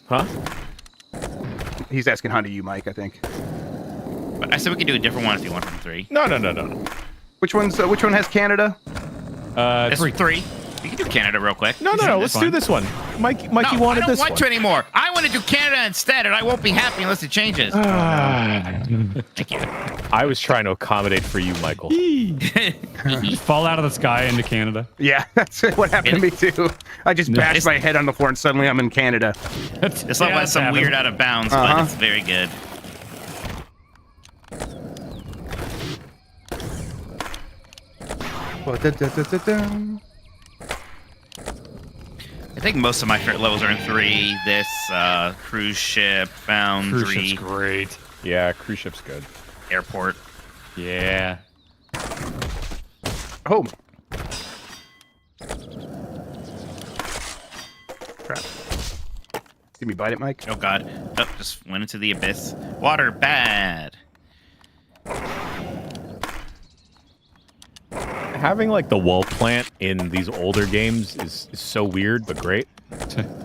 Huh? He's asking how do you, Mike, I think. But I said we could do a different one if you want from 3. No. Which one has Canada? It's 3. We can do Canada real quick. No. Let's do this one. Mikey wanted this one. I don't want to anymore. I want to do Canada instead, and I won't be happy unless it changes. Thank you. I was trying to accommodate for you, Michael. Fall out of the sky into Canada. Yeah, that's what happened to me too. I just bashed my head on the floor, and suddenly I'm in Canada. This level has some weird out of bounds, but it's very good. I think most of my favorite levels are in 3. This, cruise ship, foundry. Cruise ship's great. Yeah, cruise ship's good. Airport. Yeah. Oh. Crap. See me bite it, Mike? Oh, God. Oh, just went into the abyss. Water, bad. Having like the wall plant in these older games is so weird but great.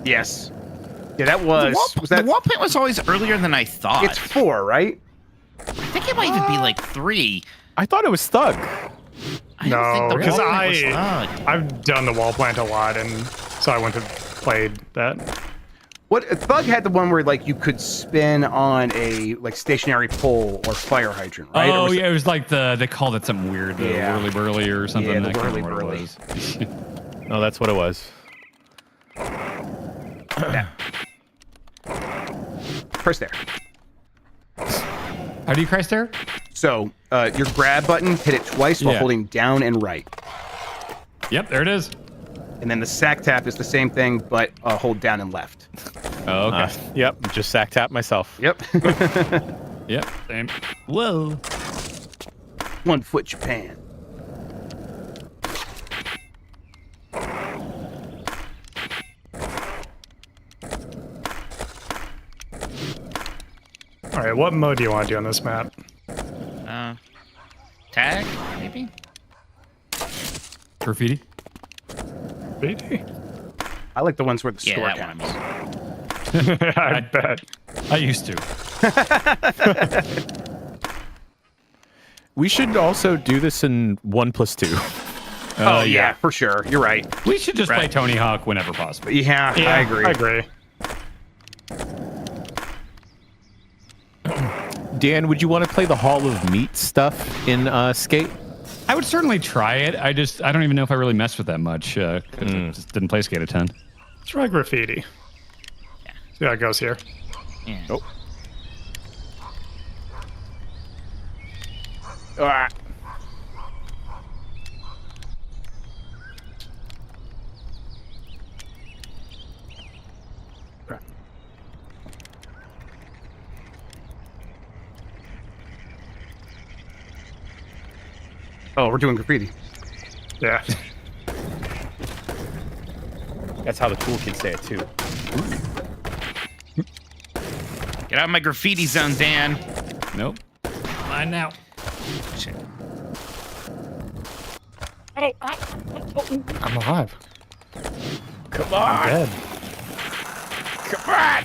Yes. Yeah, that was. The wall plant was always earlier than I thought. It's 4, right? I think it might even be like 3. I thought it was Thug. No, because I've I've done the wall plant a lot, and so I went to play that. What Thug had the one where like you could spin on a like stationary pole or fire hydrant, right? Oh yeah, it was like they called it something weird, the whirly burly or something. Yeah, the I can't whirly remember what burly. it was. No, that's what it was. Press there. How do you press there? So your grab button, hit it twice while Yeah. holding down and right. Yep, there it is. And then the sack tap is the same thing, but hold down and left. Oh, okay. Yep, just sack tap myself. Yep. Yep, same. Whoa. 1 foot Japan. All right, what mode do you want to do on this map? Tag, maybe? Graffiti? Graffiti? I like the ones where the Yeah, score that counts. one, I bet. I used to. We should also do this in 1+2. Oh yeah, for sure. You're right. We should just play Tony Hawk whenever possible. Yeah, I agree. I agree. Dan, would you want to play the Hall of Meat stuff in Skate? I would certainly try it. I don't even know if I really messed with that much. I just didn't play Skate a ton. Let's try graffiti. Yeah. See how it goes here. Yeah. Oh. Ah. Oh, we're doing graffiti. Yeah. That's how the cool kids say it too. Get out of my graffiti zone, Dan. Nope. Mine now. Shit. I'm alive. Come on. I'm dead. Come on.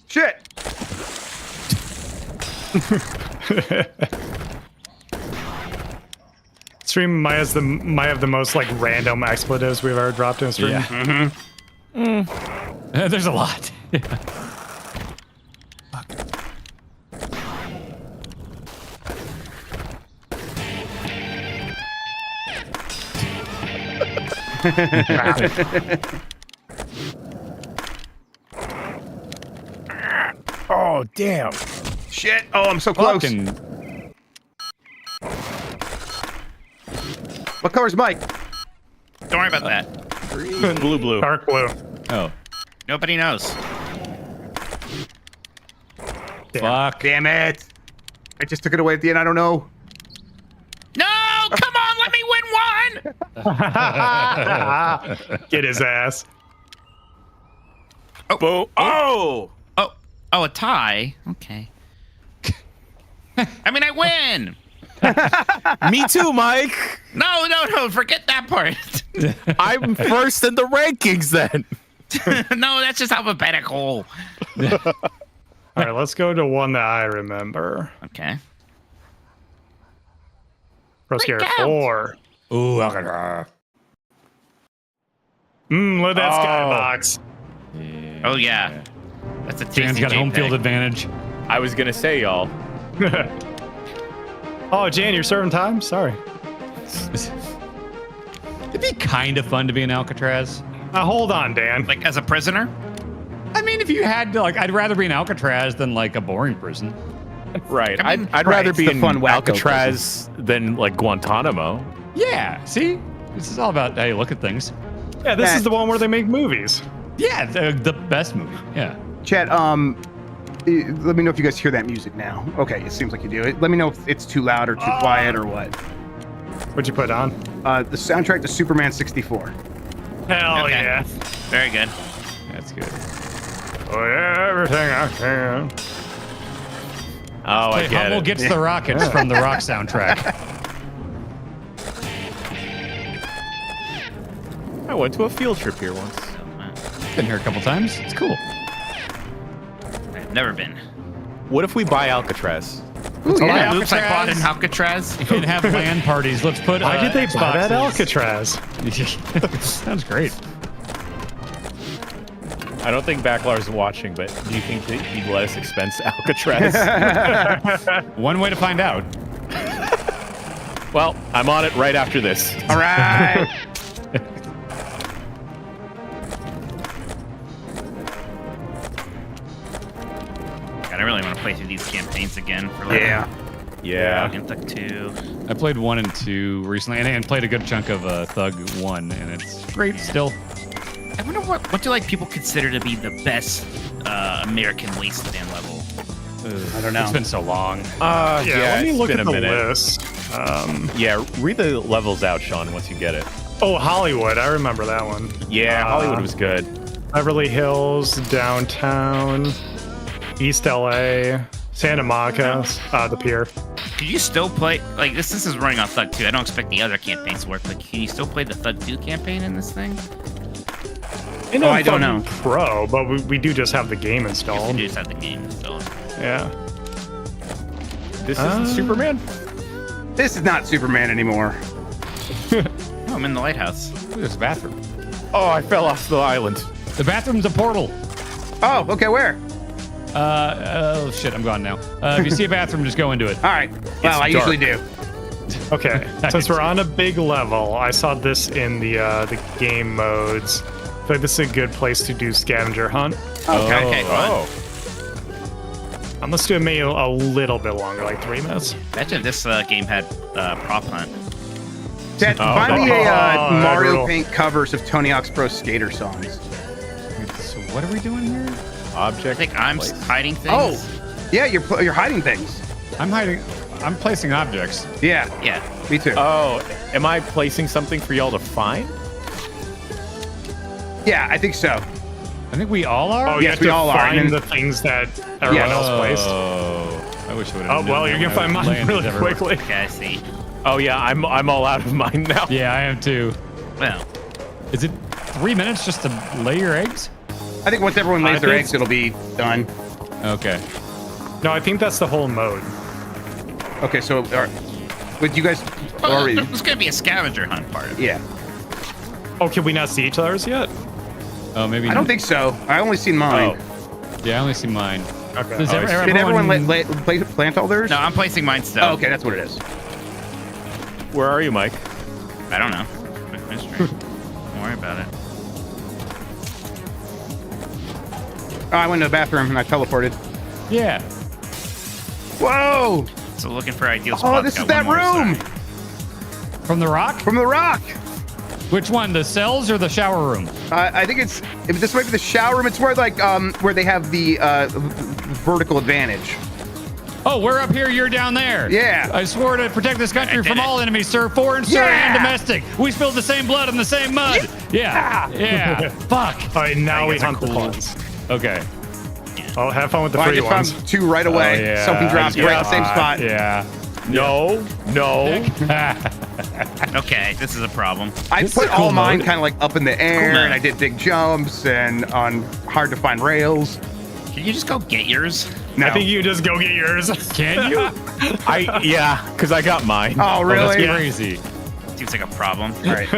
Shit. Stream might have the most like random expletives we've ever dropped in a stream. Yeah. There's a lot. Oh, damn. Shit. Oh, I'm so close. What color's Mike? Don't worry about that. Blue. Dark blue. Oh. Nobody knows. Fuck. Damn it. I just took it away at the end. I don't know. No! Come on, let me win one! Get his ass. Oh, a tie? Okay. I mean, I win! Me too, Mike. No, forget that part. I'm first in the rankings then. No, that's just alphabetical. All right, let's go to one that I remember. Okay. Pro Scare 4. Ooh, Alcatraz. Look at that skybox. Oh, yeah. That's a tasty Jan's got home field advantage. I was gonna say, y'all. Oh, Jan, you're serving time? Sorry. It'd be kind of fun to be in Alcatraz. Hold on, Dan. Like, as a prisoner? I mean, if you had to, like, I'd rather be in Alcatraz than, like, a boring prison. Right. I mean, I'd rather be in fun wacko Alcatraz than, like, Guantanamo. Yeah, see? This is all about how you look at things. Yeah, this is the one where they make movies. Yeah, the best movie. Yeah. Chat, let me know if you guys hear that music now. Okay, it seems like you do. Let me know if it's too loud or too quiet or what. What'd you put on? The soundtrack to Superman 64. Hell Okay. yeah. Very good. That's good. Oh yeah, everything I can. Oh, I get Hummel it. Gets the Rockets from the Rock soundtrack. I went to a field trip here once. Been here a couple times. It's cool. I've never been. What if we buy Alcatraz? Ooh, yeah. Oops, I bought an Alcatraz. And have LAN parties. Let's put. Why did they buy that Xboxes. Alcatraz? Sounds great. I don't think Backlar's watching, but do you think that he'd let us expense Alcatraz? One way to find out. Well, I'm on it right after this. All right. God, I really want to play through these campaigns again for like Yeah. in Thug 2. I played 1 and 2 recently, and played a good chunk of Thug 1, and it's great still. I wonder what do like people consider to be the best American Wasteland level? I don't know. It's been so long. Yeah, let me it's look been at a the minute. list. Yeah, read the levels out, Sean, once you get it. Oh, Hollywood. I remember that one. Yeah, Hollywood was good. Beverly Hills, downtown, East LA, Santa Monica, the pier. Could you still play like this? This is running on Thug 2. I don't expect the other campaigns to work, but can you still play the Thug 2 campaign in this thing? I don't know. Pro, but we do just have the game installed. You just have the game installed. Yeah. This isn't Superman? This is not Superman anymore. Oh, I'm in the lighthouse. There's a bathroom. Oh, I fell off the island. The bathroom's a portal. Oh, okay, where? Oh shit, I'm gone now. If you see a bathroom, just go into it. All right. Well, I usually do. Okay, since we're on a big level, I saw this in the game modes. I feel like this is a good place to do scavenger hunt. Okay, Oh. Let's do it maybe a little bit longer, like 3 minutes. Imagine this game had prop hunt. Chat, find me a Mario brutal. Paint covers of Tony Hawk's Pro Skater songs. So what are we doing here? I think I'm hiding things. Oh, yeah, you're hiding things. I'm placing objects. Yeah. Yeah. Me too. Oh, am I placing something for y'all to find? Yeah, I think so. I think we all are. Oh, you Yes, have we to all are, find and the things that everyone else placed. Oh, I wish I would have. Oh, well, you're gonna find mine really quickly. Okay, I see. Oh yeah, I'm all out of mine now. Yeah, I am too. Well, Is it 3 minutes just to lay your eggs? I think once everyone lays their eggs, it'll be done. Okay. No, I think that's the whole mode. Okay, so would you guys Well, already? there's gonna be a scavenger hunt part of it. Yeah. Oh, can we not see each other's yet? Oh, maybe. I don't think so. I only seen mine. Yeah, I only see mine. Okay. Does Did everyone plant all theirs? No, I'm placing mine still. Oh, okay, that's what it is. Where are you, Mike? I don't know. Quick mystery. Don't worry about it. Oh, I went to the bathroom and I teleported. Yeah. Whoa! So looking for ideal spots. Oh, this is that room! From the rock? From the rock! Which one, the cells or the shower room? I think this might be the shower room. It's where where they have the vertical advantage. Oh, we're up here, you're down there. Yeah. I swore to protect this country from all enemies, sir, foreign, sir, and domestic. We spilled the same blood in the same mud. Yeah. Fuck. All right, now we hunt the puns. Okay. I'll have fun with the I free just ones. found 2 right away. Oh, yeah. Something dropped right in the same spot. Yeah. No. Okay, this is a problem. I put all mine kind of like up in the air, and I did big jumps and on hard to find rails. Can you just go get yours? No. I think you just go get yours. Can you? Yeah, because I got mine. Oh, really? That's crazy. Seems like a problem. All right.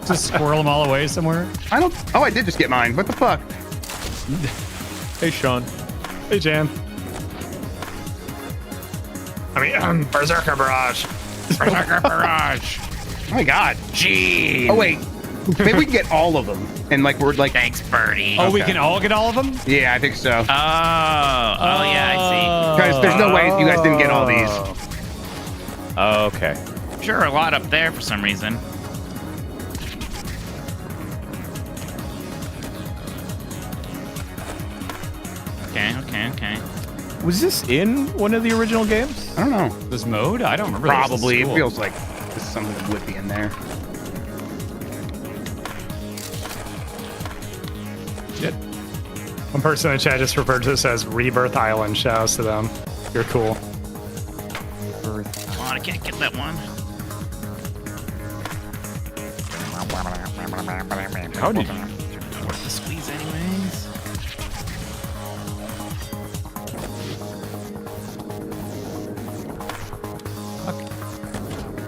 Just squirrel them all away somewhere. Oh, I did just get mine. What the fuck? Hey, Sean. Hey, Jan. Berserker Barrage. Berserker Barrage. Oh my god. Gee. Oh wait. Maybe we can get all of them. And we're like. Thanks, Birdie. Oh, we can all get all of them? Yeah, I think so. Oh, yeah, I see. Because there's no way you guys didn't get all these. Okay. Sure, a lot up there for some reason. Okay. Was this in one of the original games? I don't know. This mode? I don't remember. Probably. It feels like this is something that would be in there. Shit. One person in the chat just referred to this as Rebirth Island. Shouts to them. You're cool. Come on, I can't get that one. How did you? Worth the squeeze anyways.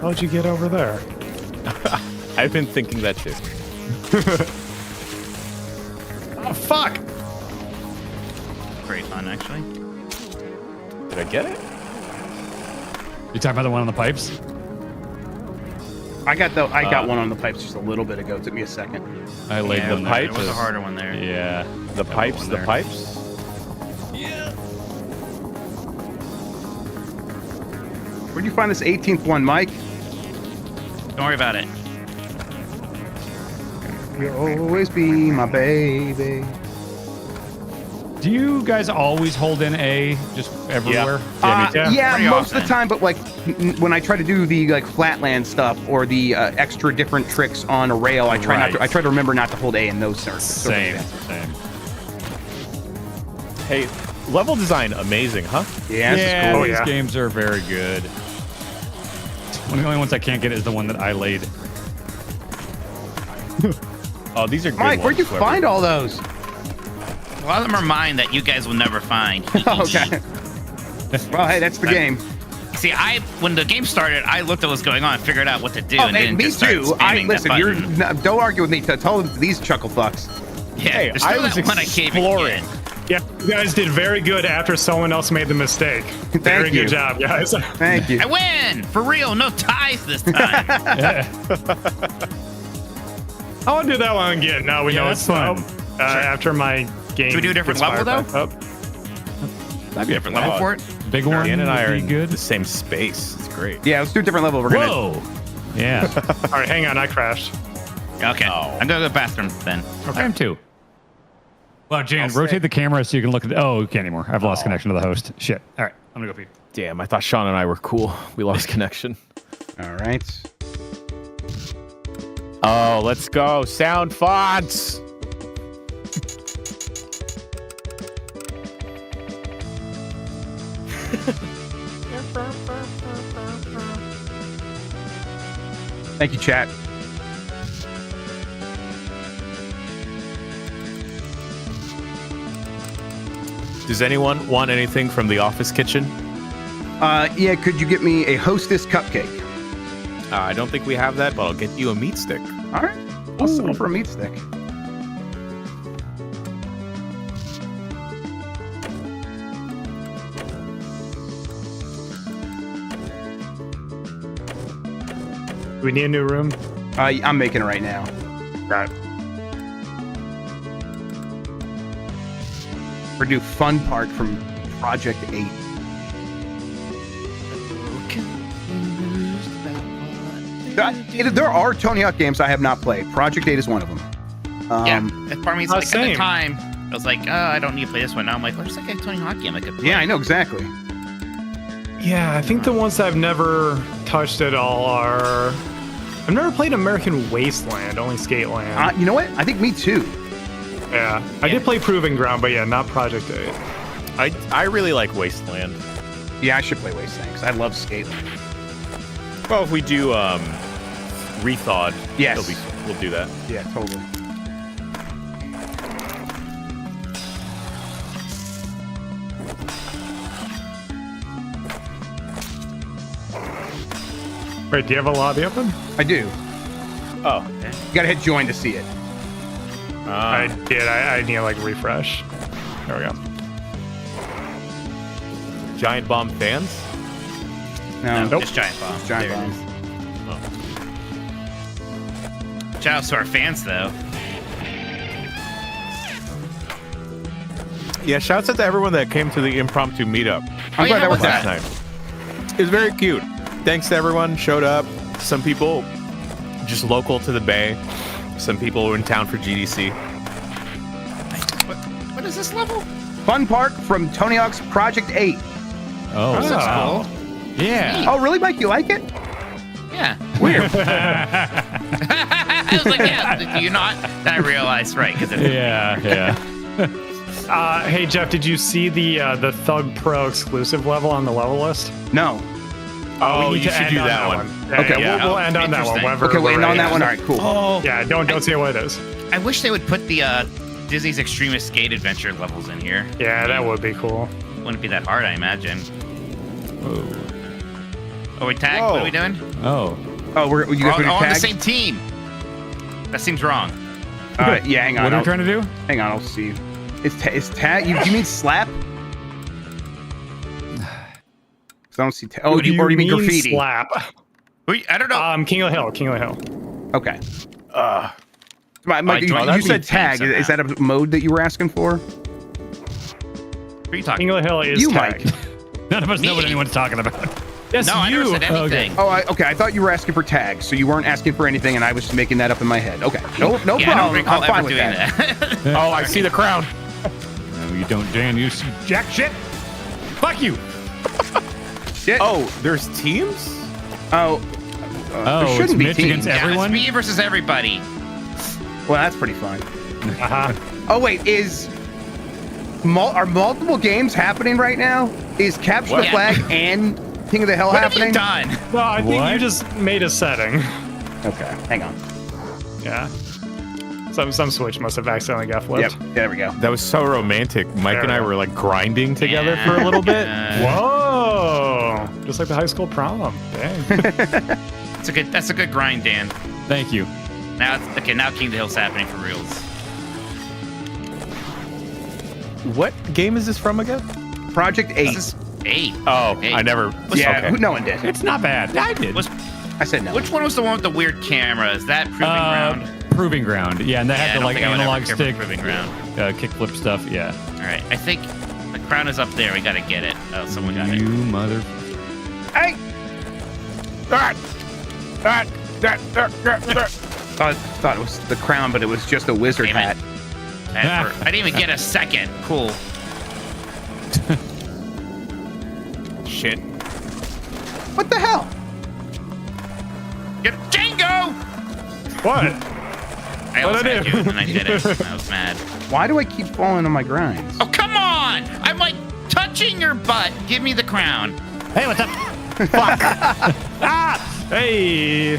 How'd you get over there? I've been thinking that too. Oh, fuck! Great fun, actually. Did I get it? You talking about the one on the pipes? I got one on the pipes just a little bit ago. It took me a second. I laid the them pipes. There was a harder one there. Yeah. The pipes. The pipes. Yeah. Where'd you find this 18th one, Mike? Don't worry about it. You'll always be my baby. Do you guys always hold in A just everywhere? Yeah, Pretty most often. of the time, but when I try to do the flatland stuff or the extra different tricks on a rail, I try I try to remember not to hold A in those Same. Hey, level design amazing, huh? Yeah, this is cool. These games are very good. One of the only ones I can't get is the one that I laid. Oh, these are good Mike, ones, where'd you whoever. find all those? A lot of them are mine that you guys will never find. Okay. Well, hey, that's the game. See, when the game started, I looked at what's going on, figured out what to do, and then me just started too. spamming that button. Don't argue with me. Tell them these chuckle fucks. Yeah, Hey, there's I still was that one I can't even exploring. get. Yeah, you guys did very good after someone else made the mistake. Very you. good job, guys. Thank you. I win! For real, no ties this time. I want to do that one again. Now we know that's it's fun. After my game. Should we do a different gets level, fired though? back up. That'd be a different level for it. Big one. Dan and I are would in be good. the same space. It's great. Yeah, let's do a different level. We're Whoa. Yeah. All right, hang on. I crashed. Okay, I'm going to the bathroom then. Okay. I am too. Well, Jan, rotate the camera so you can look at the... Oh, you can't anymore. I've lost connection to the host. Shit. All right, I'm going to go pee. Damn, I thought Sean and I were cool. We lost connection. All right. Oh, let's go. Sound fonts. Thank you, chat. Does anyone want anything from the office kitchen? Yeah, could you get me a Hostess cupcake? I don't think we have that, but I'll get you a meat stick. All right. I'll settle for a meat stick. Do we need a new room? I'm making it right now. Got it. Or do Fun Park from Project 8. There are Tony Hawk games I have not played. Project 8 is one of them. Yeah, part of me is like, at the time, I was like, oh, I don't need to play this one. Now I'm like, there's like a Tony Hawk game I could play. Yeah, I know, exactly. Yeah, I think the ones that I've never touched at all are... I've never played American Wasteland, only Skateland. You know what? I think me too. Yeah, I did play Proving Ground, but yeah, not Project 8. I really like Wasteland. Yeah, I should play Wasteland because I love Skateland. Well, if we do Rethawed, yes, we'll do that. Yeah, totally. Wait, do you have a lobby open? I do. Oh. You gotta hit join to see it. I did. I need to like refresh. There we go. Giant Bomb fans? No, nope. Just Giant Bomb. Just Giant There it Bomb. is. Shout out to our fans, though. Yeah, shouts out to everyone that came to the impromptu meetup. I'm glad that was last that. time. It was very cute. Thanks to everyone showed up. Some people just local to the Bay. Some people were in town for GDC. What is this level? Fun Park from Tony Hawk's Project 8. Oh, that's cool. Yeah. Oh, really, Mike? You like it? Yeah. Weird. I was like, yeah, do you not? Then I realized, right, because Yeah. Hey, Jeff, did you see the Thug Pro exclusive level on the level list? No. Oh, you should do that one. Okay, we'll end on that one. Okay, we'll end on that one. All right, cool. Oh. Yeah, don't say what it is. I wish they would put the Disney's Extreme Skate Adventure levels in here. Yeah, that would be cool. Wouldn't be that hard, I imagine. Oh, we tag? What are we doing? Oh, you guys We're want to on the tag? same team. That seems wrong. Yeah, hang on. What are we trying to do? Hang on, I'll see. Is tag? You mean slap? I don't see tag. Oh, What do you mean graffiti? Slap. I don't know. King of the Hill. Okay. Mike, you said tag. Is that a mode that you were asking for? What are you talking? King of the Hill is You, tag. Mike. None of us know what anyone's talking about. Yes, No, I never said anything. Oh, okay. I thought you were asking for tags, so you weren't asking for anything, and I was just making that up in my head. Okay. No Yeah, I don't problem. recall I'm fine ever with doing that. that. Oh, I see the crown. No, you don't, Dan. You see jack shit. Fuck you. Shit. Oh, there's teams? Oh. There it's shouldn't be Mitch teams. against Yeah, everyone. it's me versus everybody. Well, that's pretty fun. Uh-huh. Oh, wait. Are multiple games happening right now? Is Capture the Yeah. Flag and King of the Hill What happening? have you done? No, I think What? you just made a setting. Okay, hang on. Yeah. Some switch must have accidentally got flipped. Yep, there we go. That was so romantic. Mike There and we I go. were like grinding together for a little bit. Whoa! Just like the high school prom. Dang. That's a good grind, Dan. Thank you. Now now King of the Hill's happening for reals. What game is this from again? Project 8. This is 8. Oh, Eight. I never. Yeah, okay. no one did. It's not bad. I did. I said no. Which one was the one with the weird camera? Is that Proving Ground? Proving Ground. Yeah, and they Yeah, I had the don't like think I would ever analog care for stick, Proving Ground. kickflip stuff. Yeah. All right, I think the crown is up there. We gotta get it. Oh, someone got it. You mother. Hey! Thought it was the crown, but it was just a wizard Damn it. hat. I didn't even get a second. Cool. Shit. What the hell? Get Django! What? I almost had to, and then I did it. I was mad. Why do I keep falling on my grinds? Oh, come on! I'm like touching your butt. Give me the crown. Hey, what's up? Hey!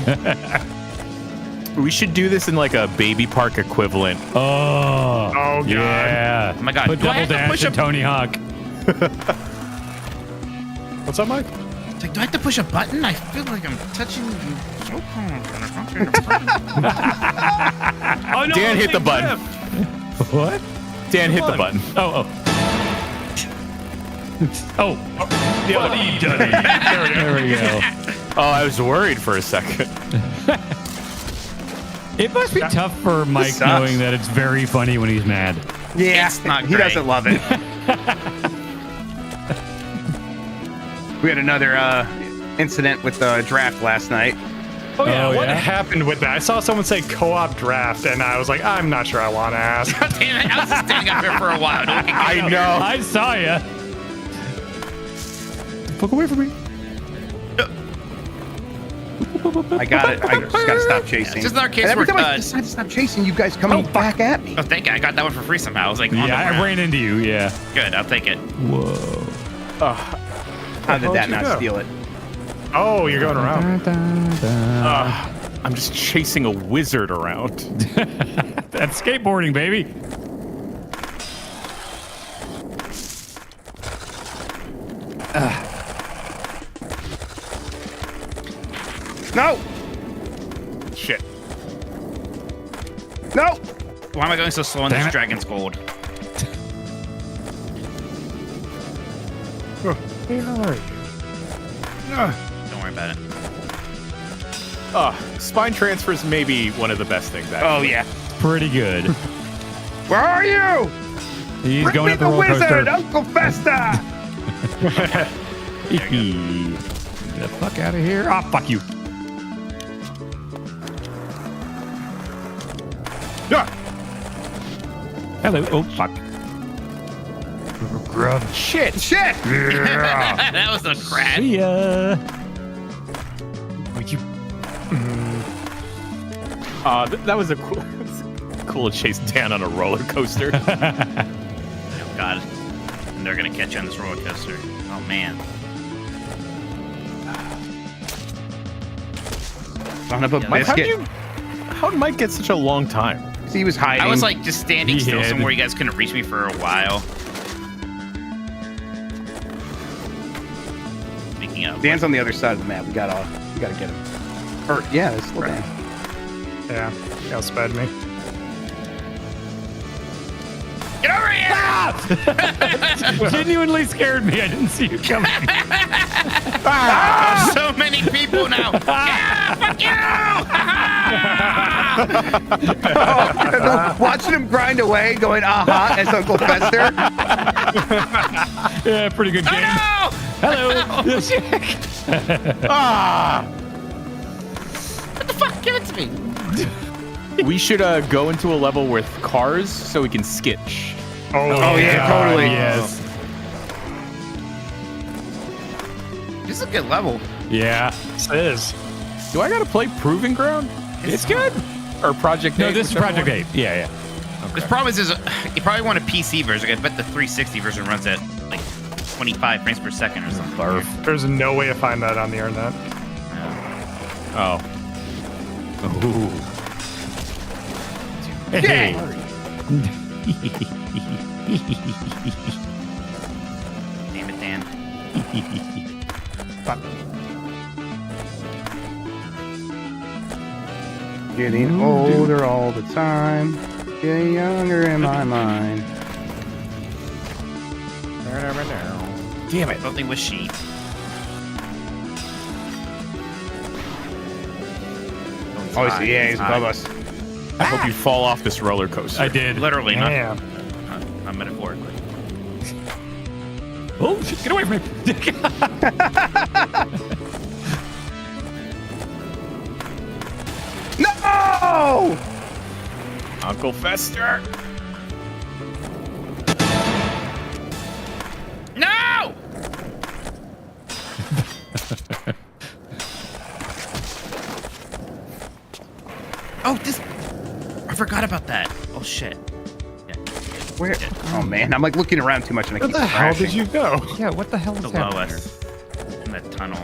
We should do this in like a baby park equivalent. Oh, God. Yeah. Oh my God. Put Do I double have to push dash and a- Tony Hawk. What's up, Mike? It's like, do I have to push a button? I feel like I'm touching you so Oh, no, Dan hit the big button. grip. What? Dan hit the button. Oh. Oh. Buddy duddy. There we go. Oh, I was worried for a second. It must be tough for Mike sucks. knowing that it's very funny when he's mad. Yeah, It's not he great. doesn't love it. We had another incident with the draft last night. Oh yeah, Oh, what yeah? happened with that? I saw someone say co-op draft, and I was like, I'm not sure I want to ask. Damn it, I was just standing up here for a while. I know. I saw ya. Fuck away from me. I got it. I just gotta stop chasing. It's just another case And every where, time I decide to stop chasing, you guys coming back at me. Oh, thank you. I got that one for free somehow. I was like, on the Yeah, I ground. ran into you. Yeah. Good, I'll take it. Whoa. How did that you not go? steal it? Oh, you're going around. I'm just chasing a wizard around. That's skateboarding, baby. No! Shit. No! Why am I going so slow in Damn this it. Dragon's Gold? Don't worry about it. Spine transfers may be one of the best things. Oh, Actually. yeah. Pretty good. Where are you? He's Bring going me up the the roller wizard, coaster. Uncle Festa! Get the fuck out of here. Ah, fuck you. Yeah. Hello. Oh, fuck. Shit. Shit! That was a crash. See ya. Would you? That was a cool chase down on a roller coaster. Oh, God. And they're going to catch you on this roller coaster. Oh, man. Son of a Yeah, biscuit. How did Mike get such a long time? See, he was hiding. I was like just standing He still hid. somewhere you guys couldn't reach me for a while. Speaking of, Dan's on the other side of the map. We gotta get him. Or yeah, it's still Dan. Yeah, outsped me. get over here! Genuinely scared me. I didn't see you coming. There's so many people now. Yeah, fuck you! Watching him grind away, going aha as Uncle Fester. Yeah, pretty good game. No! Hello. What the fuck? Give it to me. We should go into a level with cars so we can skitch. Oh yeah, totally. Yes. This is a good level. Yeah. This is. Do I gotta play Proving Ground? It's good. Or Project 8? No, this is whichever Project one? 8. Yeah, yeah. The problem is you probably want a PC version. I bet the 360 version runs at like 25 frames per second or something. There's no way to find that on the internet. Oh. Ooh. Hey. Damn it, Dan. Fuck. Getting older all the time. Getting younger in my mind. Damn it. Something with sheep. Oh, I see. Yeah, he's above us. I hope you fall off this roller coaster. I did. Literally, not Damn. metaphorically. Oh, shit, get away from me. No! Uncle Fester. No! Oh, this. I forgot about that. Oh, shit. Yeah. Where? Oh man, I'm like looking around too much and I Where keep the hell crashing. did you go? Yeah, what the hell is Below happening? us. In that tunnel.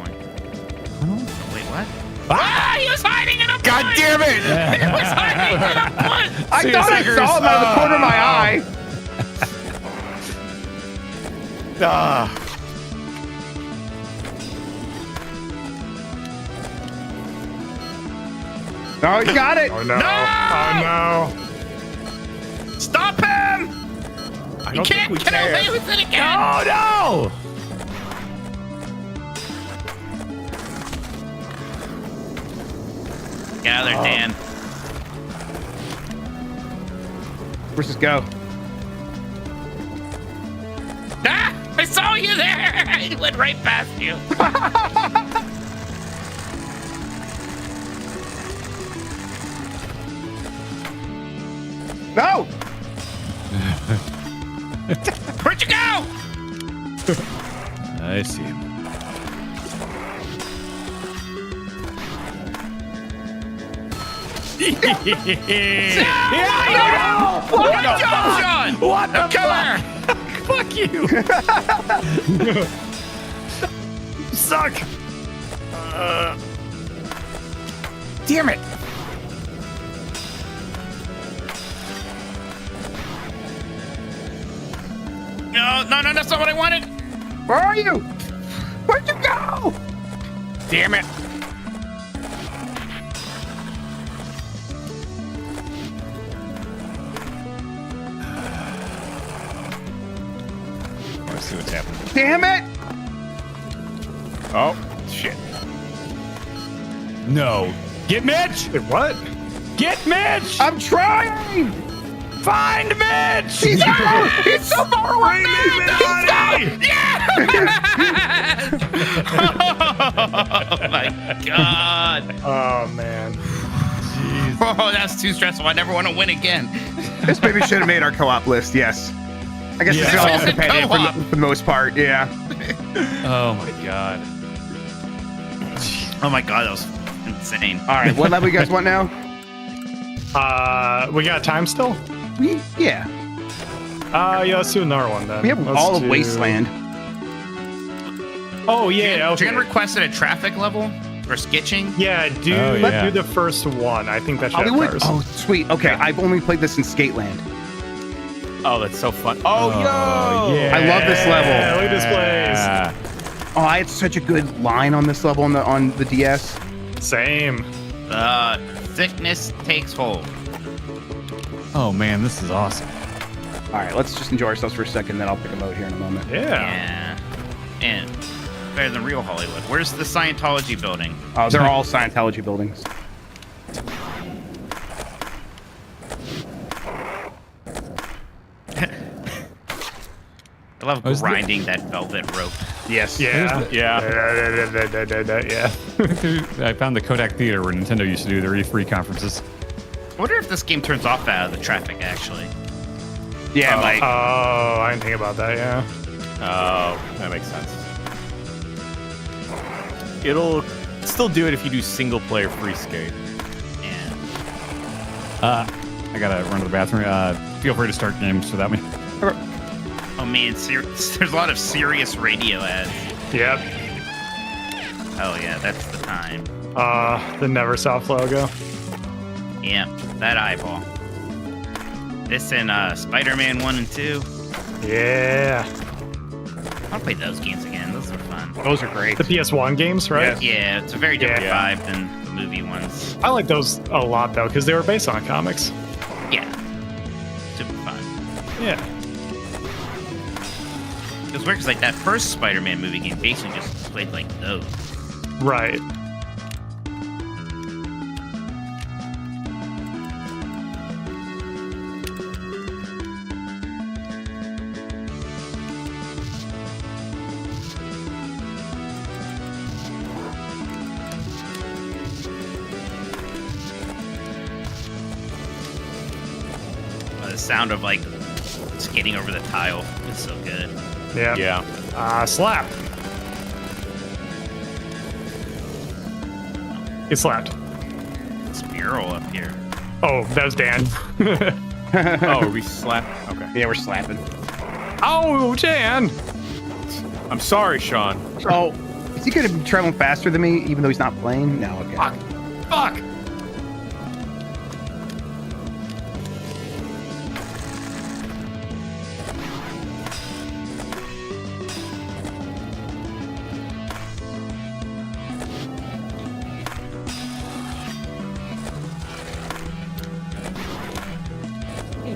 Tunnel? Wait, what? Ah, he was hiding in a God bush! damn it! He was hiding in a bush! I thought I saw him out of the corner of my eye. Oh, he got it! Oh no! No! Oh no! Stop him! You can't get away with it again! Oh no! Get out of there, Dan. Where's this go? Ah! I saw you there! He went right past you. No! Where'd you go? I see him. Yeah! What the John? What the Come fuck? here! Fuck you! Suck! Damn it! No, that's not what I wanted. Where are you? Where'd you go? Damn it! Let's see what's happening. Damn it! Oh, shit. No. Get Mitch! Wait, what? Get Mitch! I'm trying! Find Mitch! He's out! He's so far away! He's out! Yes! Oh my god! Oh man! Oh, that's too stressful. I never want to win again. This maybe should have made our co-op list, yes. I guess it's all competitive for the most part, yeah. Oh my god. Oh my god, that was insane. All right, what level you guys want now? We got time still? Yeah. Yeah, let's do another one then. We have all of Wasteland. Oh yeah, okay. Jan requested a traffic level for sketching. Yeah, do the first one. I think that should have first. Oh, sweet. Okay, I've only played this in Skateland. Oh, that's so fun. Oh, yo! Yeah. I love this level. Yeah, look at this place. Oh, I had such a good line on this level on the DS. Same. Thickness takes hold. Oh man, this is awesome. All right, let's just enjoy ourselves for a second, then I'll pick a mode here in a moment. Yeah. And better than real Hollywood. Where's the Scientology building? Oh, they're all Scientology buildings. I love grinding that velvet rope. Yes. Yeah. Yeah. I found the Kodak Theater where Nintendo used to do their E3 conferences. I wonder if this game turns off out of the traffic, actually. Yeah, it might. Oh, I didn't think about that, yeah. Oh, that makes sense. It'll still do it if you do single player free skate. Yeah. I gotta run to the bathroom. Feel free to start games without me. Oh man, there's a lot of serious radio ads. Yep. Oh yeah, that's the time. The Neversoft logo. Yeah, that eyeball. This and Spider-Man 1 and 2. Yeah. I'll play those games again. Those are fun. Those are great. The PS1 games, right? Yeah, it's a very different vibe than the movie ones. I like those a lot though, because they were based on comics. Yeah. Super fun. Yeah. It was weird because like that first Spider-Man movie game basically just played like those. Right. The sound of like skating over the tile is so good. Yeah. Yeah. Slap. Get slapped. It's mural up here. Oh, that was Dan. Oh, are we slap? Okay. Yeah, we're slapping. Oh, Dan. I'm sorry, Sean. Oh, Is he going to be traveling faster than me, even though he's not playing? No, okay. Fuck!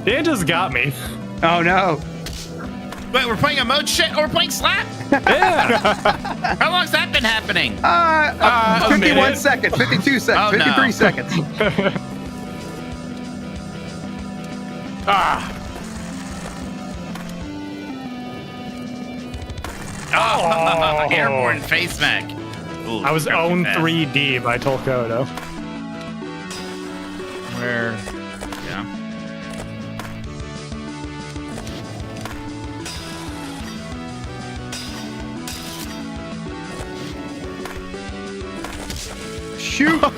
Dan just got me. Oh no. Wait, we're playing a mode shit or we're playing slap? Yeah. How long's that been happening? 51 seconds, 52 seconds, Oh, 53 no. seconds. Oh, airborne face smack. Ooh, I was go too owned fast. 3D by Tolkoto. Where? Yeah. Shoot!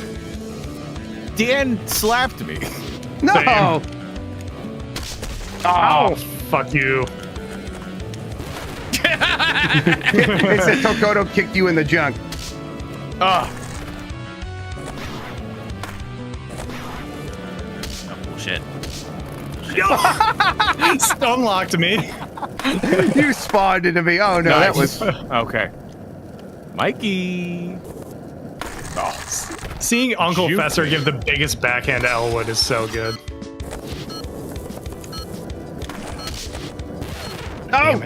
Dan slapped me. No! Same. Oh, fuck you. It said Tokoto kicked you in the junk. Oh, bullshit. Stone locked me. You spawned into me. Oh no, that was okay. Mikey. Seeing Uncle Shoot Fester me. give the biggest backhand to Elwood is so good. Oh!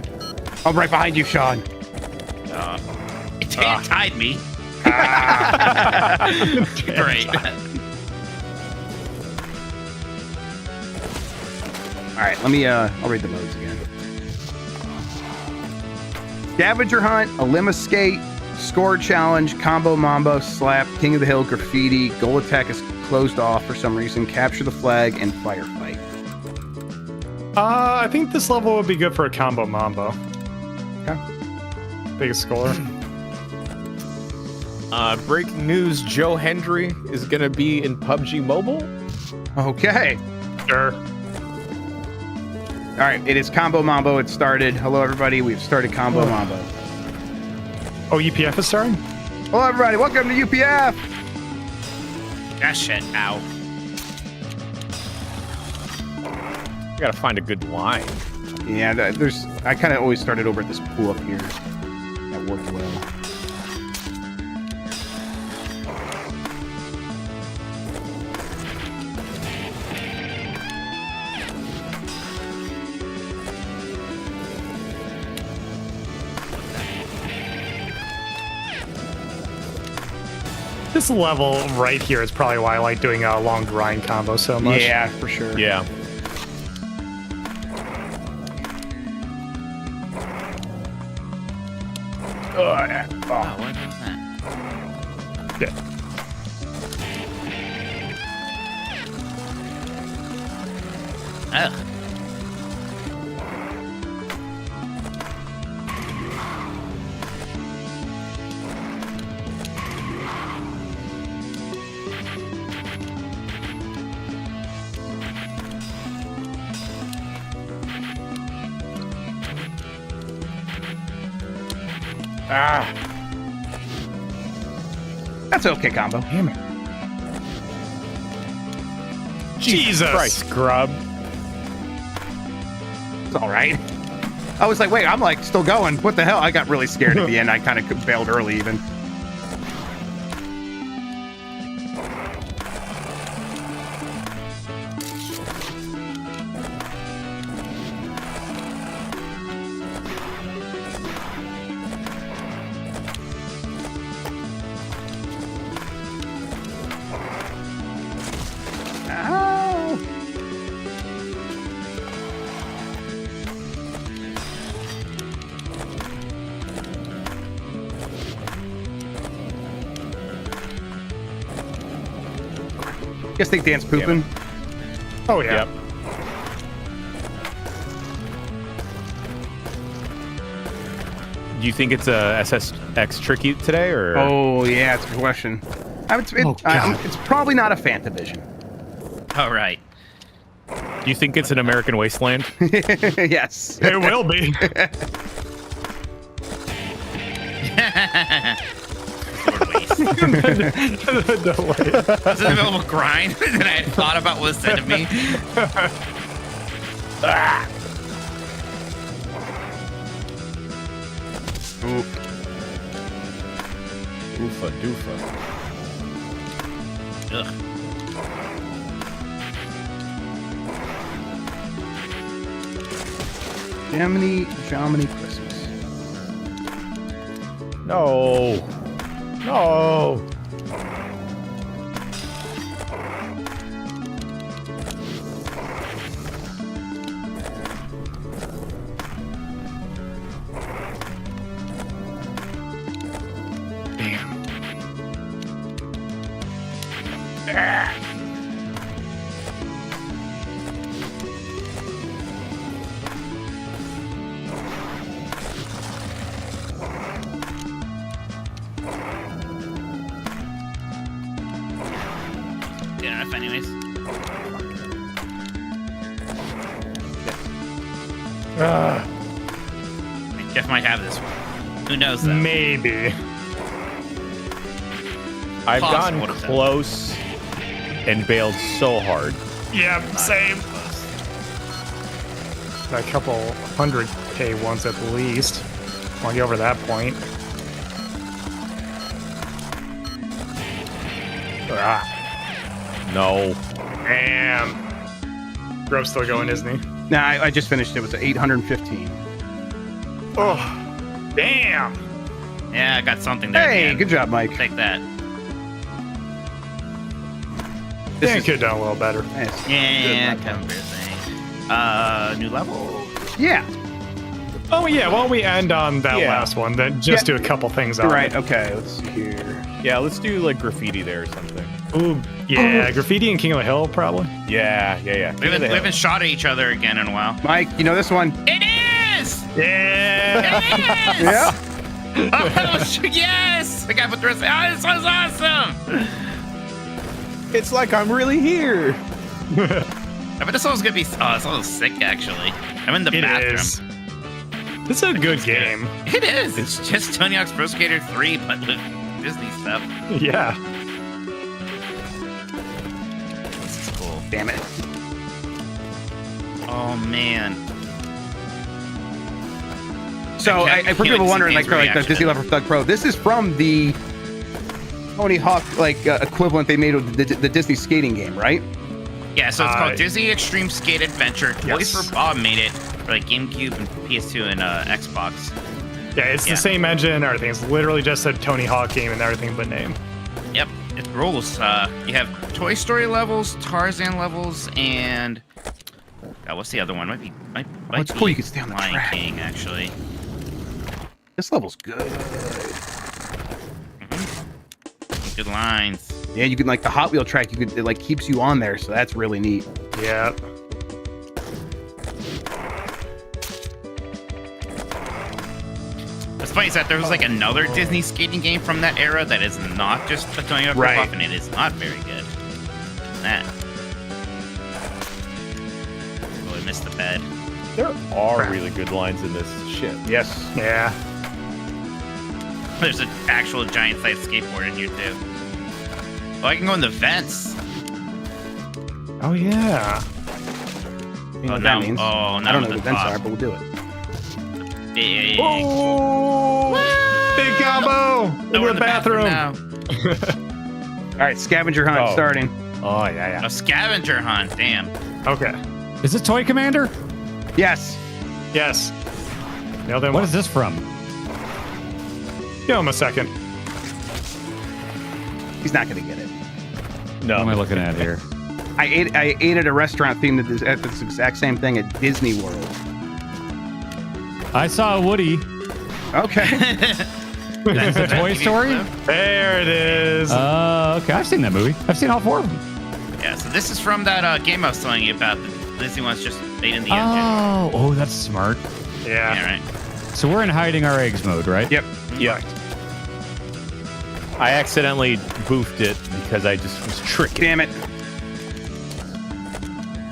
I'm right behind you, Sean. It tied me. Great. All right, let me. I'll read the modes again. Scavenger hunt, a lima skate, score challenge, combo mambo, slap, king of the hill, graffiti, goal attack is closed off for some reason, capture the flag, and firefight. I think this level would be good for a combo mambo. Okay. Biggest score. Breaking news: Joe Hendry is going to be in PUBG Mobile. Okay. Sure. All right, it is combo mambo. It started. Hello, everybody. We've started combo mambo. Oh, UPF is starting? Hello, everybody. Welcome to UPF. That shit. Ow. I got to find a good line. Yeah, there's. I kind of always started over at this pool up here. That worked well. This level right here is probably why I like doing a long grind combo so much. Yeah, for sure. Yeah. Oh, what was that? Yeah. Ugh. Ah. That's okay, combo. Damn it. Jesus Christ, scrub. It's all right. I was like, wait, I'm like still going. What the hell? I got really scared at the end. I kind of bailed early even. Ow. Guess think Dan's pooping. Oh, yeah. Yep. Do you think it's a SSX tricky today, or? Oh yeah, it's a good question. It's probably not a Fantavision. All right. Do you think it's an American Wasteland? It Yes. will be. Was it in the middle of a grind that I had thought about what was said to me? Oofa doofa. Ugh. Jominy Christmas. No. No. Damn. Good enough, anyways. I think Jeff might have this one. Who knows, though? Maybe. I've Possible gotten to close and bailed so hard. Yeah, same. A couple 100K once at least. Want to get over that point. No. Damn. Grove's still going, isn't he? Nah, I just finished. It was 815. Oh, damn. Yeah, I got something there. Hey, man. good job, Mike. Take that. This could have done a little better. Yeah, kind of thing. New level? Yeah. Oh, yeah, why don't we end on that last one, then just do a couple things on Right, it. okay, let's see here. Yeah, let's do like graffiti there or something. Ooh, yeah, graffiti and King of the Hill, probably. Yeah. We haven't shot at each other again in a while. Mike, you know this one? It is! Yeah! It is! Yeah. Oh, yes! The guy put the rest. Oh, this was awesome! It's like I'm really here. I bet this one's gonna be. Oh, this one's sick, actually. I'm in the bathroom. Is. It's a good game. It is. It's just Tony Hawk's Pro Skater 3, but with Disney stuff. Yeah. This is cool. Damn it. Oh, man. So, for people wondering, like the Disney Level Thug Pro, this is from the Tony Hawk equivalent they made of the Disney skating game, right? Yeah, so it's called Disney Extreme Skate Adventure. Toys for Bob made it for like GameCube and PS2 and Xbox. Yeah, it's the same engine and everything. It's literally just a Tony Hawk game and everything but name. Yep, it rules. You have Toy Story levels, Tarzan levels, and what's the other one? Might it's be cool you can stay on the Lion track. King, actually. This level's good. Good lines. Yeah, you can like the Hot Wheel track. It like keeps you on there, so that's really neat. Yeah. What's funny is that there was like another Disney skating game from that era that is not just a Tony Hawk ripoff, and it is not very good. That. Really missed the bed. There are really good lines in this shit. Yes. Yeah. There's an actual giant-sized skateboard in here too. Oh, I can go in the vents. Oh yeah. You know what that means. I don't know what the vents are, but we'll do it. Big. Oh! Big combo in the bathroom. All right, scavenger hunt starting. Oh yeah. A scavenger hunt. Damn. Okay. Is this Toy Commander? Yes. Yes. Nailed it. What is this from? Give him a second. He's not gonna get it. No. What am I looking at here? I ate at a restaurant themed at this exact same thing at Disney World. I saw a Woody. Okay. That's a Toy Story? There it is. Okay, I've seen that movie. I've seen all 4 of them. Yeah, so this is from that game I was telling you about. The Disney one's just made in the engine. Oh, that's smart. Yeah. Right. So we're in hiding our eggs mode, right? Yep. Yep. I accidentally boofed it because I just was tricking. Damn it.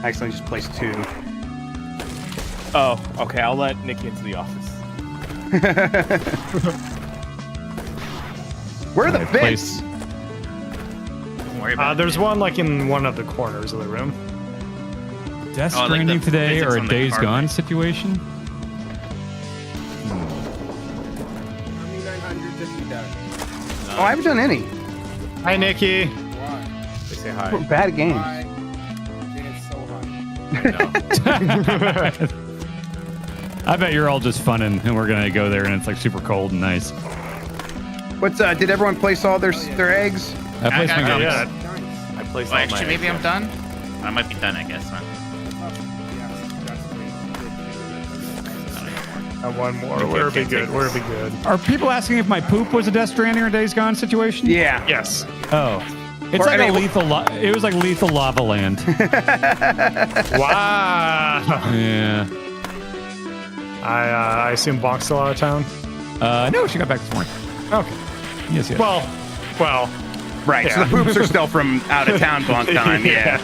I accidentally just placed 2. Oh, okay. I'll let Nick into the office. Where are the bits? Don't worry about it. There's one like in one of the corners of the room. Death Stranding today or a Days Gone situation? Oh, I haven't done any. Hi, Nikki. They say hi. We're bad at games. I bet you're all just funning, and we're gonna go there, and it's like super cold and nice. What's did everyone place all their eggs? I placed my eggs. I placed Well, all actually, my maybe eggs, I'm done. I might be done, I guess. Huh? One more. We'll be good. We'll be good. Are people asking if my poop was a Death Stranding or Days Gone situation? Yeah. Yes. Oh. It's like a lethal. It was like Lethal Lava Land. Wow. Yeah. I assume Bonk's still out of town. No, she got back this morning. Okay. Yes. Well. Right. Yeah. So the poops are still from out of town Bonk time. Yeah.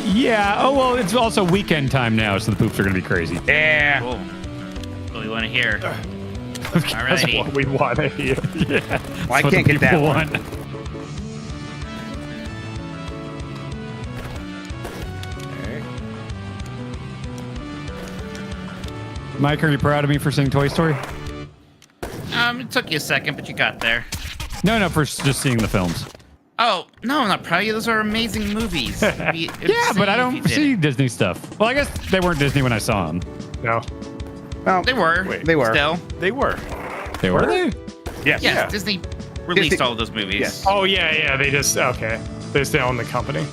Yeah. Oh well, it's also weekend time now, so the poops are gonna be crazy. Yeah. Cool. What we want to hear. That's Alrighty. what we want to hear. Yeah. Well, I can't get that one. Mike, are you proud of me for saying Toy Story? It took you a second, but you got there. No, for just seeing the films. Oh, no, I'm not proud of you. Those are amazing movies. Yeah, but I don't see Disney stuff. Well, I guess they weren't Disney when I saw them. No. Well, They were. They were. Still. They were. They were? Yes. Yes, Disney released Disney- all of those movies. Yes. Oh yeah. They just okay. They just own the company.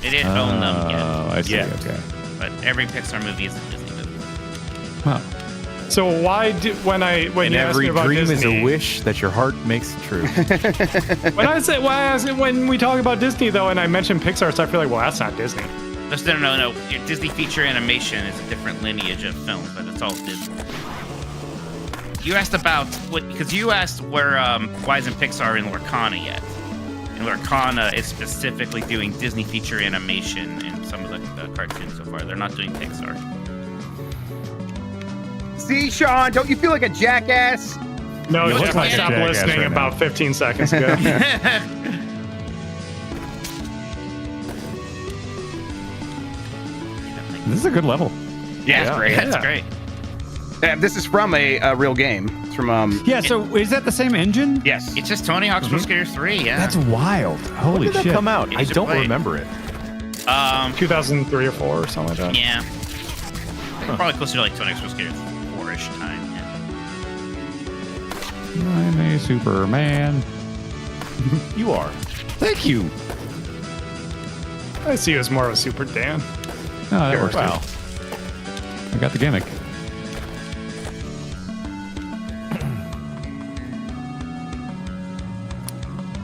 They didn't own them yet. Oh, I see. Yeah. Okay. But every Pixar movie is a Disney movie. Huh. So why do when And you asked every me about dream Disney, is a wish that your heart makes true. when we talk about Disney though, and I mentioned Pixar, so I feel like well that's not Disney. Just no. Your Disney feature animation is a different lineage of films, but it's all Disney. You asked about because you asked why isn't Pixar in Lorcana yet? And Lorcana is specifically doing Disney feature animation in some of the cartoons so far. They're not doing Pixar. See, Sean, don't you feel like a jackass? No, You look Jeff, like I a stopped jackass listening right about now. 15 seconds ago. This is a good level. Yeah, it's great. That's great. This is from a real game. It's from Yeah. So is that the same engine? Yes. It's just Tony Hawk's Pro Skater 3. Yeah. That's wild. Holy When did shit. that come out? You I should don't play it. remember it. 2003 or 4 or something like that. Yeah. Probably closer to like Tony Hawk's Pro Skater 4-ish time. Yeah. I'm a Superman. You are. Thank you. I see you as more of a Super Dan. Oh, that works. Wow. I got the gimmick.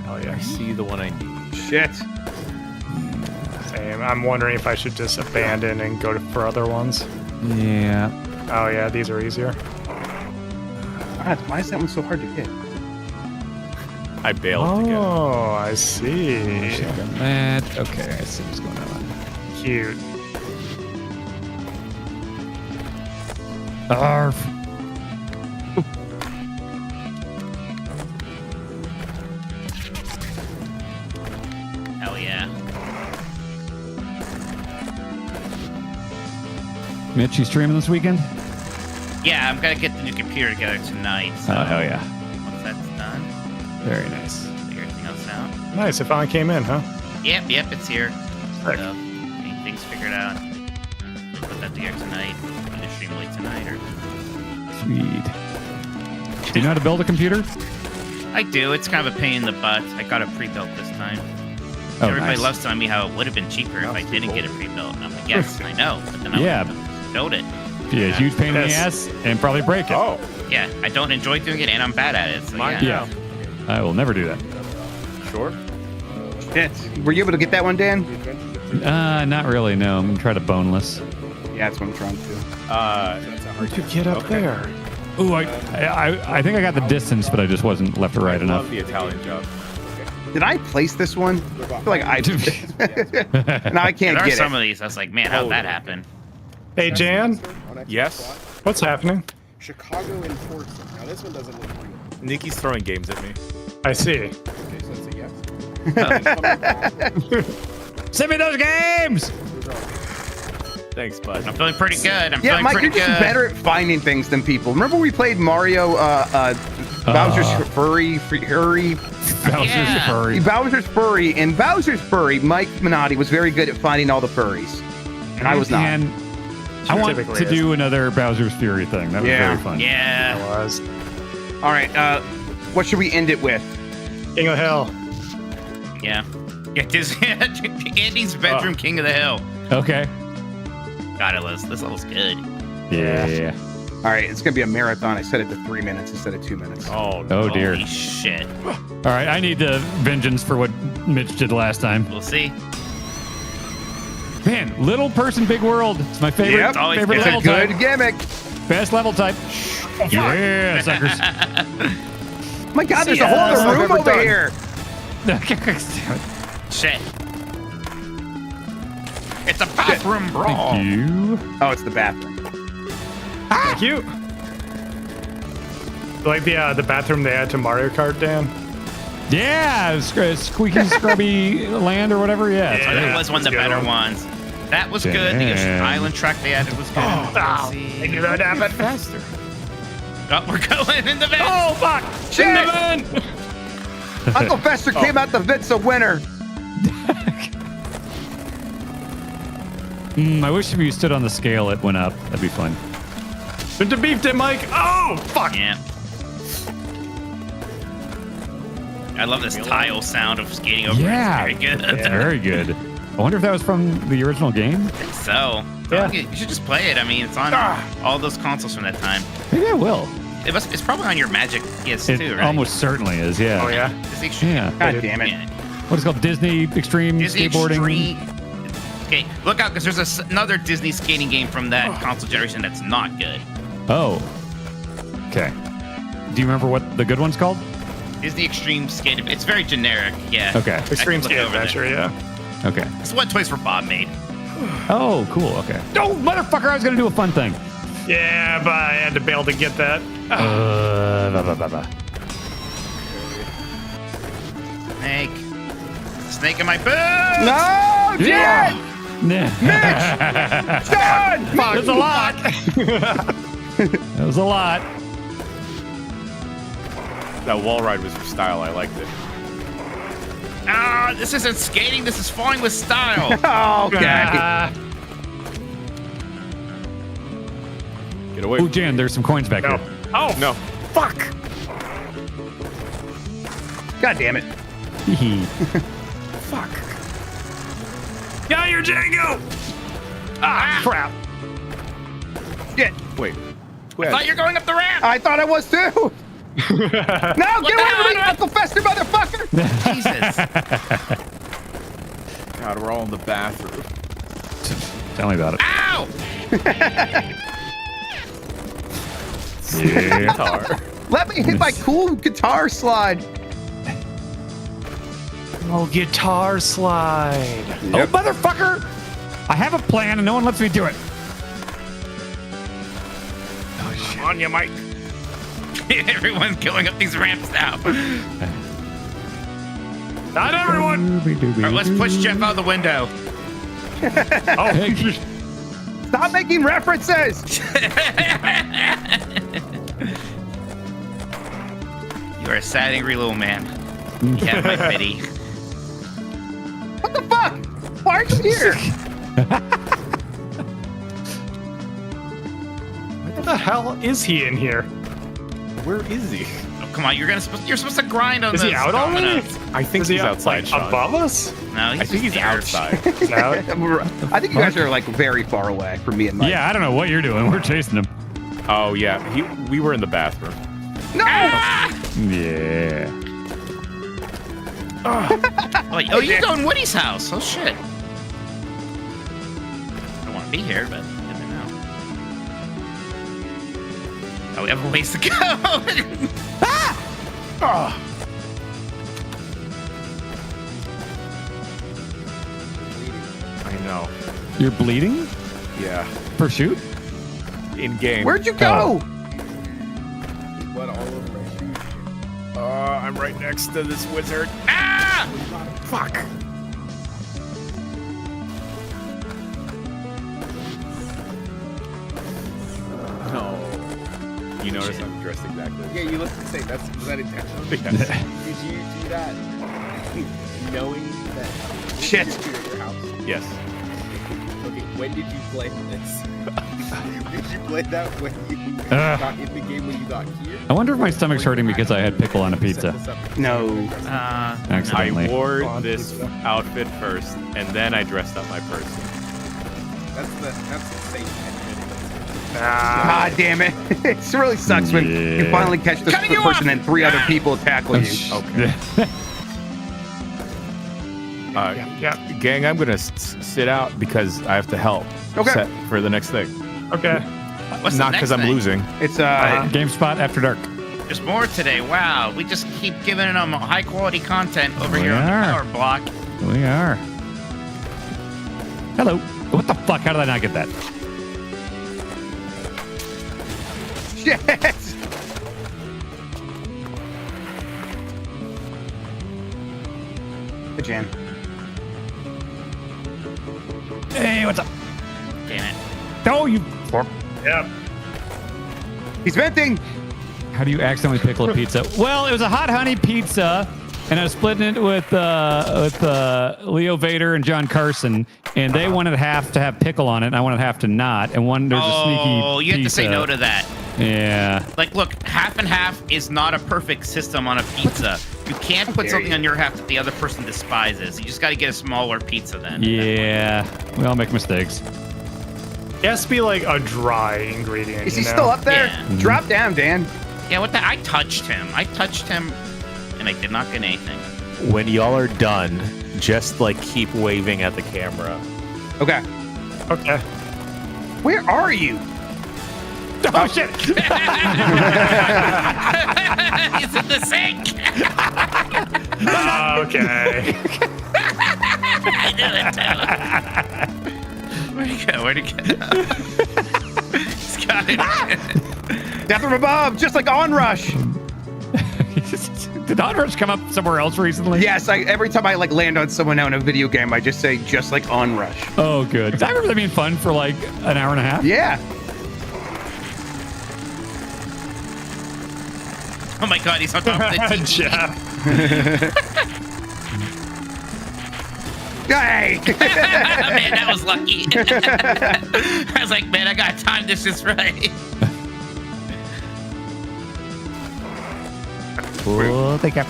Oh yeah. I see the one I need. Shit. Same. I'm wondering if I should just abandon and go for other ones. Yeah. Oh yeah, these are easier. God, why is that one so hard to get? I bailed to get it. Oh, I see. That. Okay, I see what's going on. Cute. Arf. Hell yeah. Mitch, you streaming this weekend? Yeah, I'm gonna get the new computer together tonight. So Oh, hell yeah. once that's done, Very nice. figure everything else out. Nice. It finally came in, huh? Yep, it's here. Sick. So, getting things figured out. Put that together tonight. Either stream late tonight or. Sweet. Do you know how to build a computer? I do. It's kind of a pain in the butt. I got it pre-built this time. Oh, Everybody nice. loves telling me how it would have been cheaper if I didn't get it pre-built. And I'm like, yes, I know. But then I Yeah. built it. Yeah, huge pain in the ass and probably break it. Oh. Yeah, I don't enjoy doing it, and I'm bad at it. So Yeah. I will never do that. Sure. Shit. Were you able to get that one, Dan? Not really, no. I'm gonna try to boneless. Yeah, that's what I'm trying to. Where'd you get up there? Ooh, I think I got the distance, but I just wasn't left or right I enough. love the Italian job. Did I place this one? I feel like I did. Now I can't there are get some it. of these. I was like, man, how'd that happen? Hey, Jan. Yes. What's happening? Chicago and Forza. Now this one doesn't look real. Nikki's throwing games at me. I see. Okay, so it's a yes. Send me those games. Thanks, bud. I'm feeling pretty good. I'm Yeah, feeling Mike, pretty you're just good. better at finding things than people. Remember we played Mario, Bowser's Furry. Bowser's Furry. In Bowser's Furry, Mike Minotti was very good at finding all the furries. And I was not. And I want to do another Bowser's Fury thing. That was very fun. Yeah. It was. All right, what should we end it with? King of the Hill. Yeah. Yeah, Andy's bedroom, King of the Hill. Okay. God, this level's good. Yeah. All right, it's gonna be a marathon. I set it to 3 minutes instead of 2 minutes. Oh, no. Oh dear. Holy shit. All right, I need the vengeance for what Mitch did last time. We'll see. Man, little person, big world. It's my favorite. Yep. Favorite It's level a good type. gimmick. Best level type. Yeah, suckers. My God, there's a whole other room over here. Shit. It's a bathroom brawl. Thank you. Oh, it's the bathroom. Thank you. Like the bathroom they had to Mario Kart, Dan. Yeah, squeaky scrubby land or whatever. Yeah, Oh, that was one of the better ones. That was good. The Ocean Island track they added was good. I knew that would happen. Faster. Oh, we're going in the vent. Oh, fuck. Shit. Uncle Fester came out the vents a winner. I wish if you stood on the scale, it went up. That'd be fun. Been to beefed it, Mike. Oh, fuck. Yeah. I love this tile sound of skating over. Yeah, It's very good. It's very good. I wonder if that was from the original game. I think so. Yeah. You should just play it. I mean, it's on all those consoles from that time. Maybe I will. It's probably on your Magic PS2, It right? almost certainly is. Yeah. Oh, yeah. It's the Extreme. Yeah. God damn it. Yeah. What is it called? Disney Extreme Disney Skateboarding. Extreme. Okay, look out, because there's another Disney skating game from that console generation that's not good. Oh. Okay. Do you remember what the good one's called? Disney Extreme Skate. It's very generic. Yeah. Okay. Extreme Look Skate over Adventure, there. yeah. Okay. It's what Toys for Bob made. Oh, cool. Okay. Oh, motherfucker! I was gonna do a fun thing. Yeah, but I had to bail to get that. Snake in my boots! No, Jen! Mitch! John! That was a lot. That was a lot. That wall ride was your style. I liked it. Ah, this isn't skating. This is falling with style. Okay. Get away. Oh, Jan, there's some coins back here. Oh, No. fuck. God damn it. Fuck. Get out of here, Django! Ah, crap. Shit. Wait. I thought you were going up the ramp. I thought I was too. No, get away from me, Uncle Fester, motherfucker! Jesus. God, we're all in the bathroom. Tell me about it. Ow! Yeah. Guitar. Let me hit my cool guitar slide. Oh, guitar slide. Oh, motherfucker! I have a plan and no one lets me do it. Come on, you Mike. Everyone's going up these ramps now. Not everyone. All right, let's push Jeff out the window. Oh, Stop making references. You are a sad, angry little man. You have my pity. What the fuck? Why are you here? what the hell is he in here? Where is he? Oh, come on, you're supposed to grind on Is those he out already? dominoes. I think he's outside, like, Sean. above us? No, I think he's outside. No. I think you guys are like very far away from me and Mike. Yeah, I don't know what you're doing. We're chasing him. Oh yeah, we were in the bathroom. No! Yeah. Oh, you're going Woody's house. Oh shit. I don't want to be here, but you never know. Oh, we have a ways to go. Oh. I know. You're bleeding? Yeah. For shoot? In game. Where'd you go? Blood all over my shoes. I'm right next to this wizard. Ah! Fuck. No. You notice I'm dressed exactly. Yeah, you look the same. Was that intentional? Yes. Did you do that knowing that shit at your house? Yes. Okay, when did you play this? Did you play that when you got in the game when you got here? I wonder if my stomach's hurting because I had pickle on a pizza. No. Accidentally. I wore this outfit first, and then I dressed up my person. That's the safe Ah, damn it. It really sucks when you finally catch this person and 3 other people tackle you. Okay. Gang, I'm gonna sit out because I have to help set for the next thing. Okay. What's Not the because next I'm thing? losing. It's GameSpot After Dark. There's more today. Wow, we just keep giving them high quality content over here on the power block. We are. Hello. What the fuck? How did I not get that? Shit! Good jam. Hey, what's up? Damn it. Oh, you. Yep. He's venting. How do you accidentally pickle a pizza? Well, it was a hot honey pizza, and I was splitting it with Leo Vader and John Carson, and they wanted half to have pickle on it, and I wanted half to not. And one there's a sneaky. Oh, you have to say pizza. no to that. Yeah. Like, look, half and half is not a perfect system on a pizza. You can't put something on your half that the other person despises. You just got to get a smaller pizza then. Yeah. We all make mistakes. It has to be like a dry ingredient. Is he still up there? Yeah. Drop down, Dan. Yeah, what the? I touched him, and I did not get anything. When y'all are done, just like keep waving at the camera. Okay. Okay. Where are you? Oh, shit. It's in the sink. Okay. I knew it too. Where'd he go? He's got it. Death from above, just like Onrush. Did Onrush come up somewhere else recently? Yes, every time I land on someone out in a video game, I just say just like Onrush. Oh, good. I remember that being fun for like an hour and a half. Yeah. Oh my god, he's on top of the TV. Jeff. Hey! Man, that was lucky. I was like, man, I got to time this just right. Oh, thank you.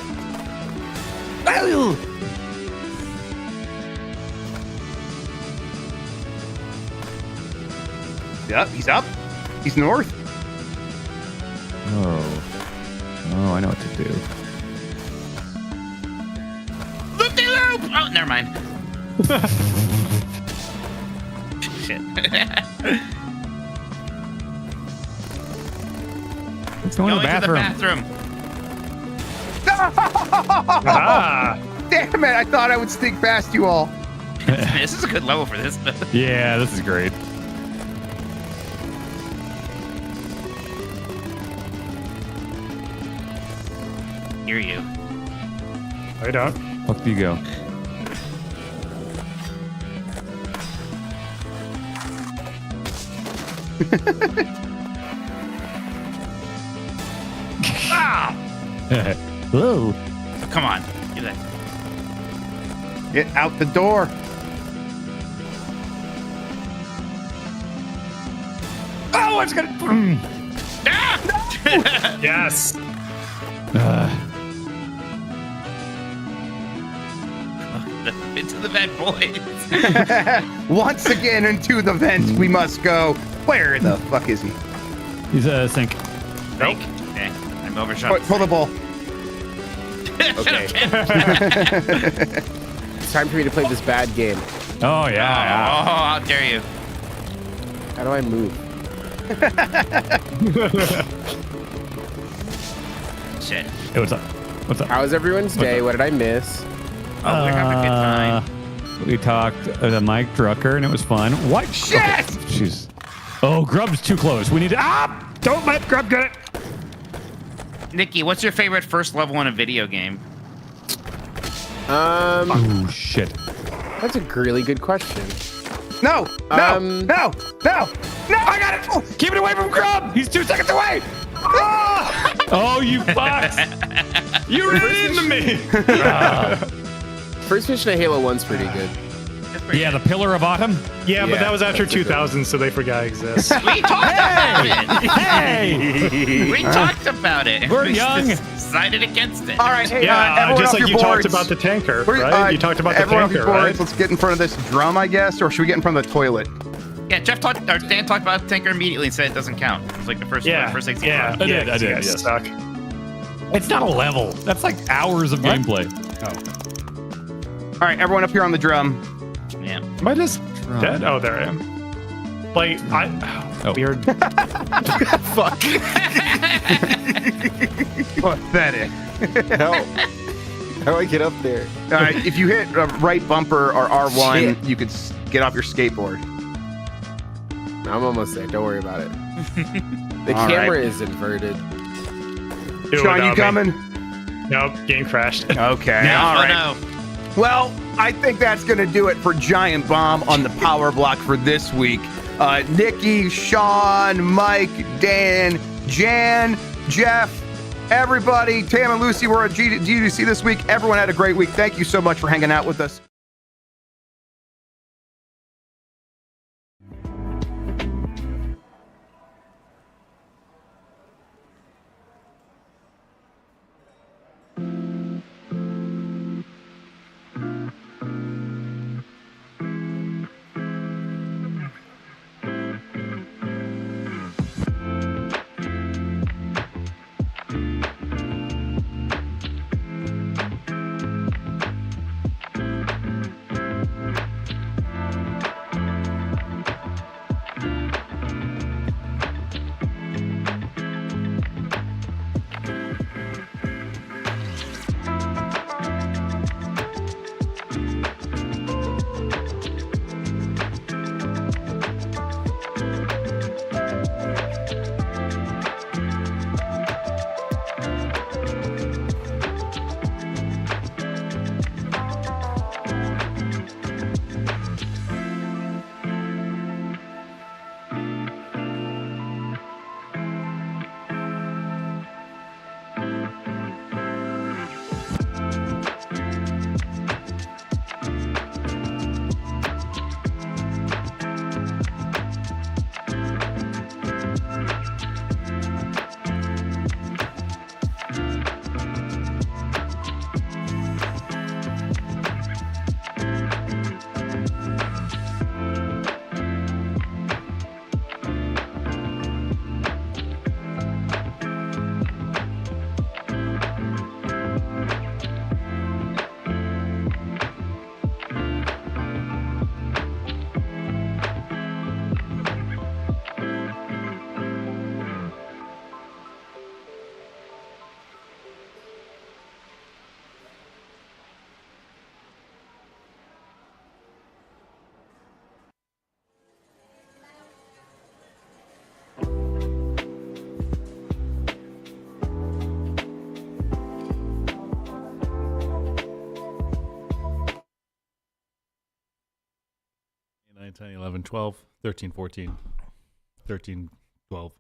Oh! Yep, he's up. He's north. Oh, I know what to do. Loop-de-loop! Oh, never mind. Shit. Let's go in the bathroom. Ah. Damn it, I thought I would sneak past you all. This is a good level for this. Yeah, this is great. Hear you. I don't. Up you go. Ah! Whoa. Oh, come on. Do that. Get out the door. Oh, it's gonna. Ah! Yes. Into the vent, boys. Once again, into the vent we must go. Where the fuck is he? He's a sink. Nope. Okay. I'm overshot. Pull the ball. Okay. It's time for me to play this bad game. Oh, yeah. Oh, how dare you. How do I move? Shit. Hey, what's up? What's up? How's everyone's day? What did I miss? Oh, we're having a good time. We talked to Mike Drucker, and it was fun. What? Shit! Okay. Jeez. Oh, Grub's too close. We need to... Ah! Don't let Grub get it! Nikki, what's your favorite first level in a video game? Oh shit. That's a really good question. No! No! I got it! Oh, keep it away from Grub! He's 2 seconds away! Oh, you fucks! You ran into me! First mission of Halo 1's pretty good. Yeah, the Pillar of Autumn? Yeah, but that was after 2000, so they forgot it exists. We talked about it! Hey! We talked about it. We're We young. Decided against it. All right, hey, Yeah, everyone just off like your you talked boards. about the tanker, right? You talked about the everyone off your tanker, right? boards. Let's get in front of this drum, I guess, or should we get in front of the toilet? Yeah, Dan talked about the tanker immediately and said it doesn't count. It was like the first thing. Yeah, I did, you yeah. guys suck. It's not a level. That's like hours of gameplay. All right, everyone up here on the drum. Yeah. Am I just dead? Oh, there I am. Like, weird. Fuck. Pathetic. How do I get up there? All right, if you hit right bumper or R1, Shit. you could get off your skateboard. I'm almost there. Don't worry about it. The All camera right. is inverted. Do it Sean, you without me. coming? Nope, game crashed. Okay, all right. Well, I think that's going to do it for Giant Bomb on the power block for this week. Nikki, Sean, Mike, Dan, Jan, Jeff, everybody, Tam and Lucy were at GDC this week. Everyone had a great week. Thank you so much for hanging out with us. Nine, 10, 11, 12, 13, 14, 13, 12.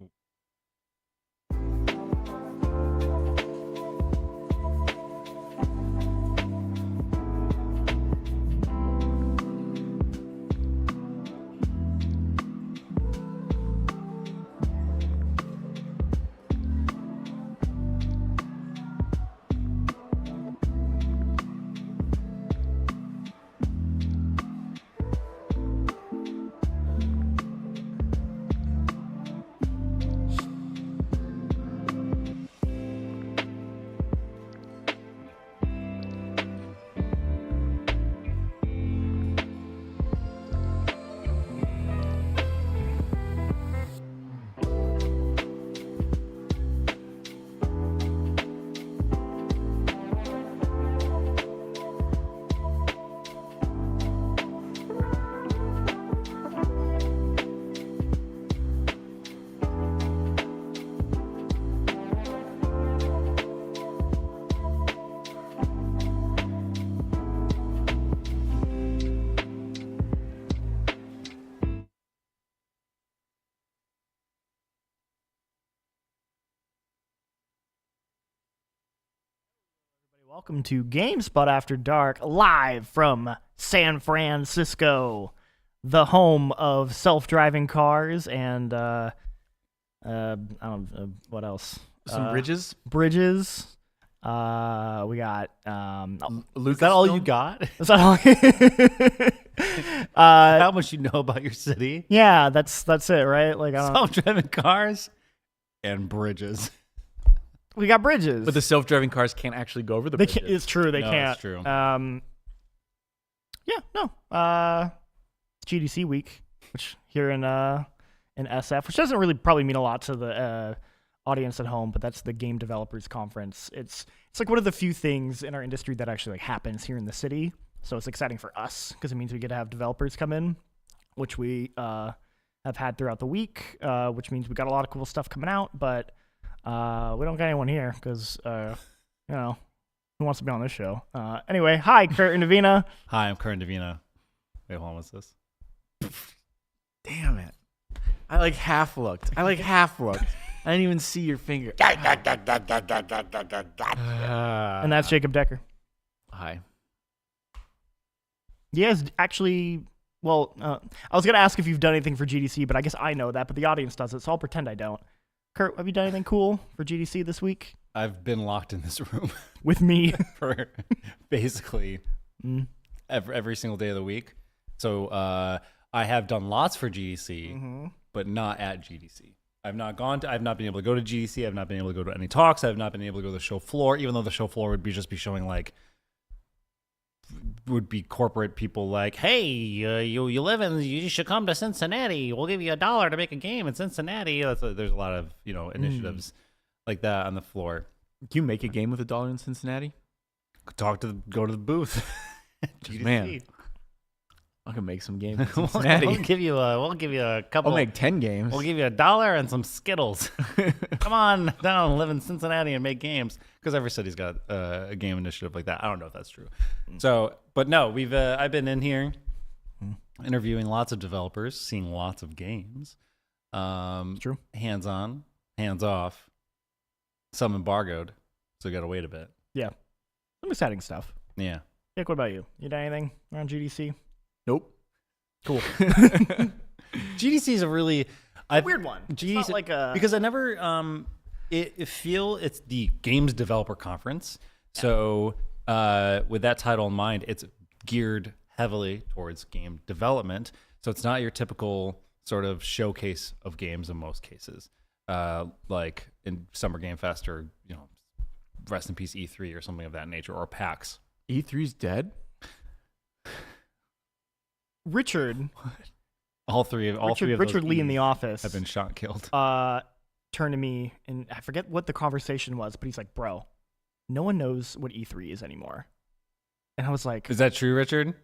Welcome to GameSpot After Dark, live from San Francisco, the home of self-driving cars and I don't what else? Some bridges. Bridges. We got Luke. Is that all you got? Is that all? How much you know about your city? Yeah, that's it, right? Like I don't. Self-driving cars and bridges. We got bridges, But the self-driving cars can't actually go over the they bridges. can't, it's true. They No, can't. it's true. GDC week, which here in SF, which doesn't really probably mean a lot to the audience at home, but that's the Game Developers Conference. It's like one of the few things in our industry that actually like happens here in the city. So it's exciting for us because it means we get to have developers come in, which we have had throughout the week, which means we got a lot of cool stuff coming out, but we don't got anyone here because, who wants to be on this show? Anyway, hi, Kurt and Davina. Hi, I'm Kurt and Davina. Wait, hold on, what's this? Damn it. I like half looked. I didn't even see your finger. And that's Jacob Decker. Hi. Yes, actually, well, I was going to ask if you've done anything for GDC, but I guess I know that, but the audience does it, so I'll pretend I don't. Kurt, have you done anything cool for GDC this week? I've been locked in this room with me for basically every single day of the week. So I have done lots for GDC, but not at GDC. I've not been able to go to GDC. I've not been able to go to any talks. I've not been able to go to the show floor, even though the show floor would be showing would be corporate people like, hey, you should come to Cincinnati. We'll give you $1 to make a game in Cincinnati. There's a lot of initiatives like that on the floor. Can you make a game with $1 in Cincinnati? Go to the booth. Man, I can make some games in Cincinnati. We'll give you a couple. I'll make 10 games. We'll give you $1 and some Skittles. Come on down and live in Cincinnati and make games, because every city's got a game initiative like that. I don't know if that's true. So, but no, I've been in here interviewing lots of developers, seeing lots of games. True. Hands on, hands off. Some embargoed, so you got to wait a bit. Yeah, some exciting stuff. Yeah. Dick, what about you? You done anything around GDC? Nope. Cool. GDC is a really weird one. GDC, it's not like a because I never it's the Games Developer Conference. So with that title in mind, it's geared heavily towards game development. So it's not your typical sort of showcase of games in most cases, like in Summer Game Fest or rest in peace E3 or something of that nature, or PAX. E3's dead. Richard. All three of Richard those Lee in E's the office have been shot and killed. Turned to me, and I forget what the conversation was, but he's like, "Bro, no one knows what E3 is anymore." And I was like, "Is that true, Richard?"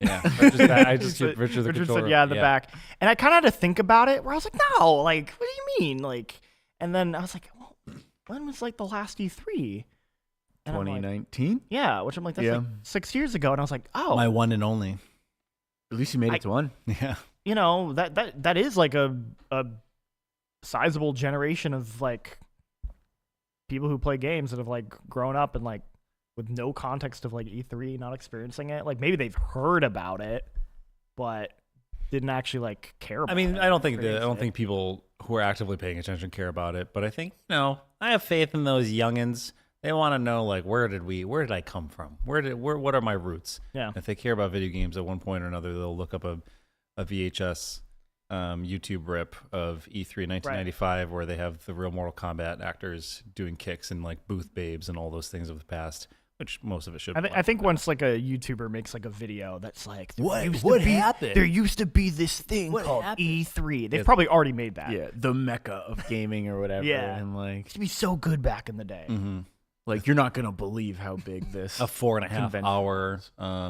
Yeah, I just give Richard the controller. Said, "Yeah, in the back." And I kind of had to think about it, where I was like, "No, like, what do you mean?" Like, and then I was like, "Well, when was like the last E3?" 2019. Like, yeah, which I'm like, that's like 6 years ago, and I was like, "Oh, my one and only." At least you made it to one. Yeah. That is like a sizable generation of like people who play games that have like grown up and like with no context of like E3, not experiencing it. Like maybe they've heard about it, but didn't actually like care about it. I mean, I don't think people who are actively paying attention care about it, but I think, I have faith in those youngins. They want to know, like, where did I come from? What are my roots? Yeah. If they care about video games at one point or another, they'll look up a VHS YouTube rip of E3 1995, where they have the real Mortal Kombat actors doing kicks and like booth babes and all those things of the past, which most of it should. I think once like a YouTuber makes like a video that's like, what happened? There used to be this thing called E3. They've probably already made that. Yeah, the mecca of gaming or whatever. Yeah, and like it used to be so good back in the day. Mm-hmm. Like, you're not gonna believe how big this a 4.5 hour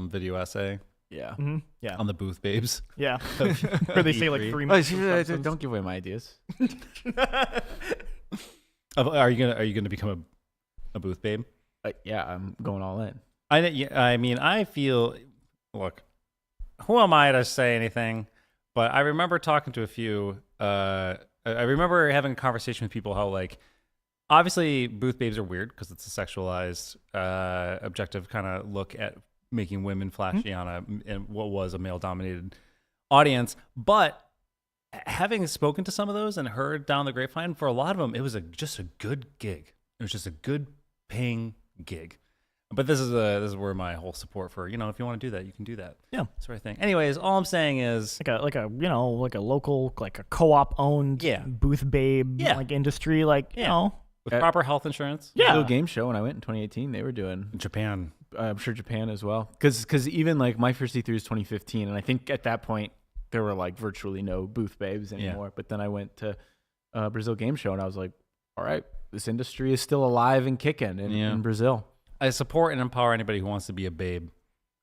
video essay. Yeah. Mm-hmm. Yeah. On the booth babes. Yeah. Where they say like 3 minutes. Don't give away my ideas. Are you gonna become a booth babe? Yeah, I'm going all in. I mean, I feel. Look, who am I to say anything? But I remember talking to a few. I remember having a conversation with people how like obviously, booth babes are weird because it's a sexualized, objective kind of look at making women flashy in what was a male-dominated audience. But having spoken to some of those and heard down the grapevine, for a lot of them, it was just a good gig. It was just a good paying gig. But this is where my whole support for, if you want to do that, you can do that. Yeah. Sort of thing. Anyways, all I'm saying is like a local, like a co-op owned booth babe industry, with proper health insurance. Brazil Game Show when I went in 2018, they were doing Japan. I'm sure Japan as well. Because even like my first E3 was 2015, and I think at that point there were like virtually no booth babes anymore. Yeah. But then I went to Brazil Game Show and I was like, all right, this industry is still alive and kicking in Brazil. I support and empower anybody who wants to be a babe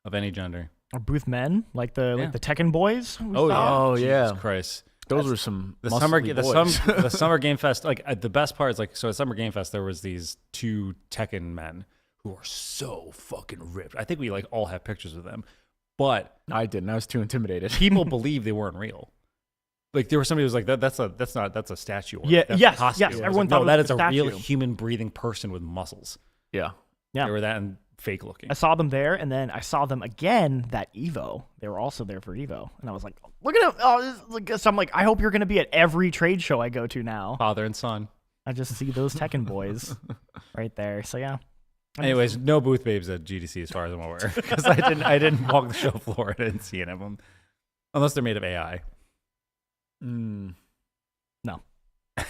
of any gender. Or booth men, like the Tekken boys. Jesus Christ. Those were some the summer Game Fest. Like the best part is so at Summer Game Fest there was these 2 Tekken men who are so fucking ripped. I think we all have pictures of them, but I didn't. I was too intimidated. People believe they weren't real. Like there was somebody who was like that's a statue. Or yes. Everyone thought that is a real human breathing person with muscles. Yeah. They were that and fake looking. I saw them there, and then I saw them again that Evo. They were also there for Evo, and I was like, "Look at them!" So I'm like, I hope you're going to be at every trade show I go to now. Father and son. I just see those Tekken boys right there. So yeah. Anyways, no booth babes at GDC as far as I'm aware, because I didn't walk the show floor and I didn't see any of them, unless they're made of AI. No. This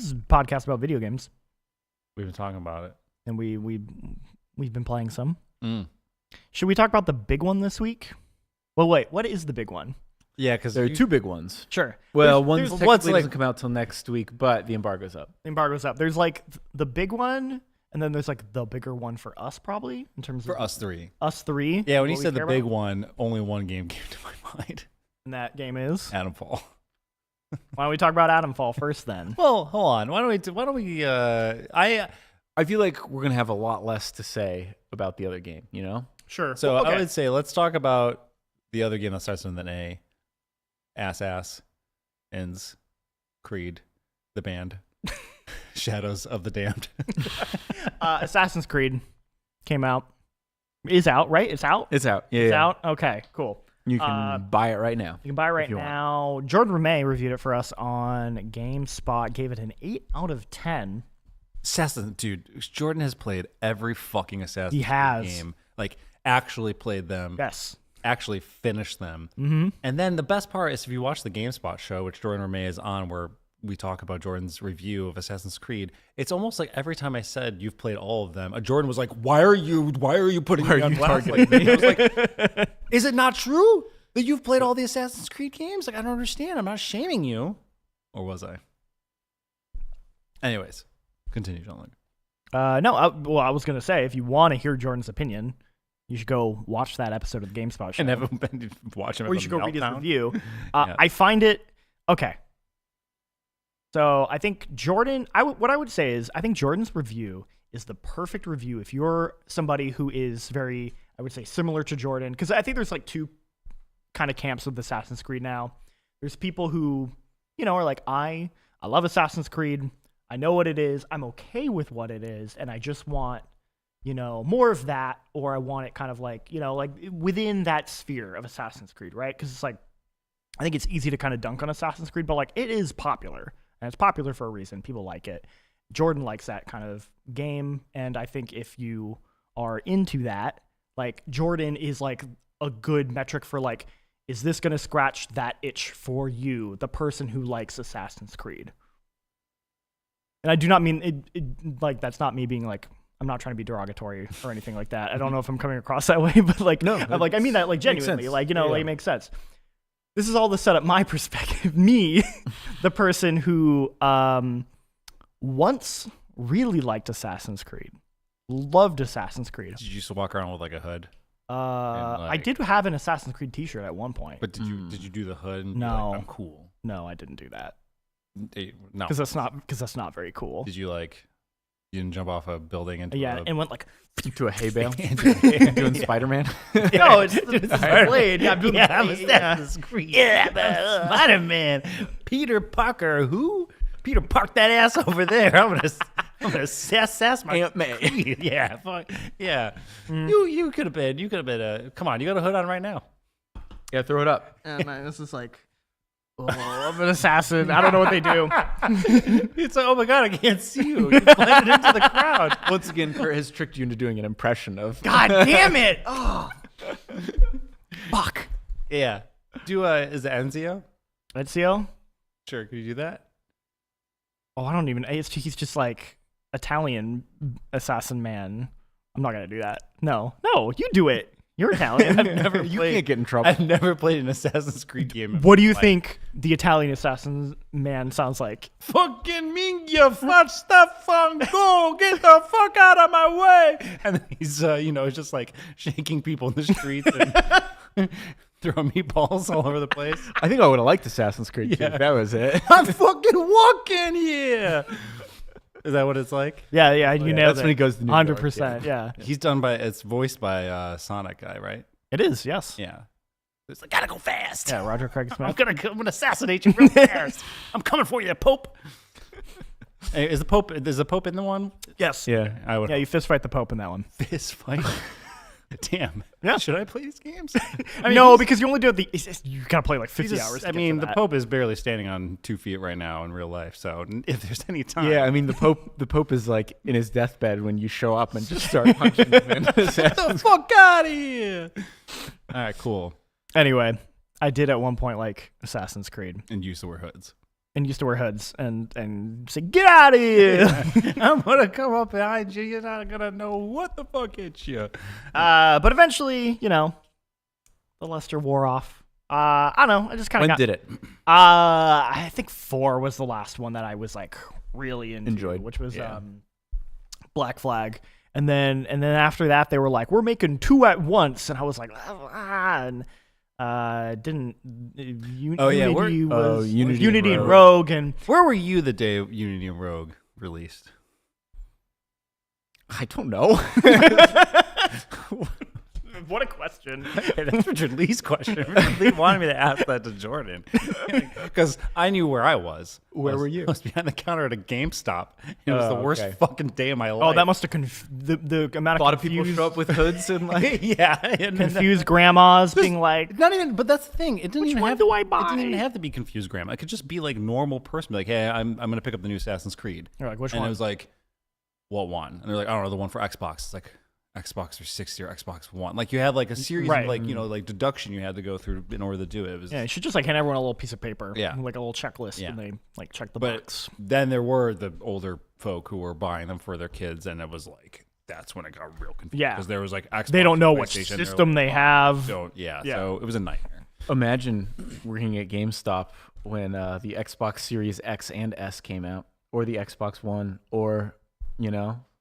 is a podcast about video games. We've been talking about it, and we've been playing some. Should we talk about the big one this week? Well, wait. What is the big one? Yeah, because there are 2 big ones. Sure. Well, one's doesn't come out till next week, but the embargo's up. The embargo's up. There's the big one, and then there's the bigger one for us, probably in terms of us 3. Us 3. Yeah, when you said the big one, only one game came to my mind. And that game is Adamfall. Why don't we talk about Adamfall first, then? Well, hold on. Why don't we? I feel like we're gonna have a lot less to say about the other game. Sure. So I would say let's talk about the other game that starts with an A. Ends. Creed, the band. Shadows of the Damned. Assassin's Creed came out. Is out, right? It's out. It's out. Yeah. It's out. Okay. Cool. You can buy it right now. You can buy it right now. Jordan Ramey reviewed it for us on GameSpot. Gave it an 8 out of 10. Dude, Jordan has played every fucking Assassin's Creed game. Actually played them. Yes. Actually finished them. Mm-hmm. And then the best part is if you watch the GameSpot show, which Jordan Ramey is on, where we talk about Jordan's review of Assassin's Creed, it's almost like every time I said you've played all of them, Jordan was like, "Why are you putting me on blast like me?" I was like, "Is it not true that you've played all the Assassin's Creed games? I don't understand. I'm not shaming you." Or was I? Anyways, continue, John. No. I was gonna say, if you want to hear Jordan's opinion, you should go watch that episode of the GameSpot show. And never watch him. Or you should go read his review. I find it okay. So I think Jordan, what I would say is I think Jordan's review is the perfect review if you're somebody who is very, I would say, similar to Jordan. Because I think there's 2 kind of camps with Assassin's Creed now. There's people who, are like, I love Assassin's Creed. I know what it is. I'm okay with what it is. And I just want, more of that. Or I want it kind of within that sphere of Assassin's Creed, right? Because it's I think it's easy to kind of dunk on Assassin's Creed, but it is popular. And it's popular for a reason. People like it. Jordan likes that kind of game. And I think if you are into that, Jordan is a good metric for is this going to scratch that itch for you, the person who likes Assassin's Creed? And I do not mean it that's not me being I'm not trying to be derogatory or anything like that. I don't know if I'm coming across that way, but no, I mean that genuinely, it makes sense. This is all to set up my perspective. Me, the person who once really liked Assassin's Creed, loved Assassin's Creed. Did you used to walk around with a hood? I did have an Assassin's Creed T-shirt at one point. But did you do the hood? And no, be I'm cool. No, I didn't do that. No, because that's not very cool. Did you you didn't jump off a building into and went to a hay bale doing Spider-Man? No, it's Blade. Yeah, Assassin's Creed. Yeah, Spider-Man. Peter Parker, who? Peter, park that ass over there. I'm gonna sass my Aunt May. creed. Yeah, fuck. Yeah. Mm. You could have been. Come on, you got a hood on right now. Yeah, throw it up. And this is like, oh, I'm an assassin. I don't know what they do. It's like, oh my god, I can't see you. You're blended into the crowd. Once again, Kurt has tricked you into doing an impression of. God damn it! Oh, fuck. Yeah. Is it Enzio? Ezio? Sure. Could you do that? Oh, I don't even. He's just like Italian assassin man. I'm not gonna do that. No, you do it. You're Italian. I've never You played, can't get in trouble. I've never played an Assassin's Creed game. What do you think the Italian assassin man sounds like? Fucking mingia, fat stuff on go, get the fuck out of my way. And then he's, just like shaking people in the streets and throwing meatballs all over the place. I think I would have liked Assassin's Creed too. If that was it. I'm fucking walking here. Is that what it's like? Yeah, you nailed That's it. when he goes to New York, 100%. Yeah. It's voiced by Sonic guy, right? It is. Yes. Yeah. It's like, gotta go fast. Yeah, Roger Craig Smith. I'm gonna assassinate you real fast. I'm coming for you, Pope. Hey, is the Pope in the one? Yes. Yeah, I would. Yeah, you fist fight the Pope in that one. Fist fight. Damn. Yeah. Should I play these games? No, because you only do it. You gotta play like 50 hours. I mean, the Pope is barely standing on 2 feet right now in real life. So if there's any time, Yeah, I mean the Pope is like in his deathbed when you show up and just start punching him. Get the fuck out of here! All right, cool. Anyway, I did at one point like Assassin's Creed And used to wear hoods. and used to wear hoods and say, "Get out of here!" I'm gonna come up behind you. You're not gonna know what the fuck hit you. But eventually, the luster wore off. I don't know. I just kind of When did it? I think 4 was the last one that I was like really Enjoyed. which was Black Flag. And then after that, they were like, "We're making 2 at once," and I was like, didn't. Unity was Unity and Rogue, and where were you the day Unity and Rogue released? I don't know. What a question. That's Richard Lee's question. Richard Lee wanted me to ask that to Jordan because I knew where I was. Where were you? I was behind the counter at a GameStop. It was the worst okay. fucking day of my life. Oh, that must have the amount of A lot of people show up with hoods and like yeah, confused grandmas being like, not even. But that's the thing. It didn't Which even one have. do I It buy? didn't even have to be confused grandma. It could just be like normal person. Be like, hey, I'm gonna pick up the new Assassin's Creed. You're like, which and one? it was like, what one? And they're like, I don't know, the one for Xbox. It's like Xbox 360 or Xbox One. Like you had like a series Right. of like like deduction you had to go through in order to do it. It was yeah, you should just like hand everyone a little piece of paper, Yeah. like a little checklist, Yeah. and they like check the But box. then there were the older folk who were buying them for their kids, and it was like that's when it got real confusing. Yeah. because there was like Xbox, They don't know and what PlayStation, they're system like, they have. Yeah, Yeah. so it was a nightmare. Imagine working at GameStop when the Xbox Series X and S came out, or the Xbox One, or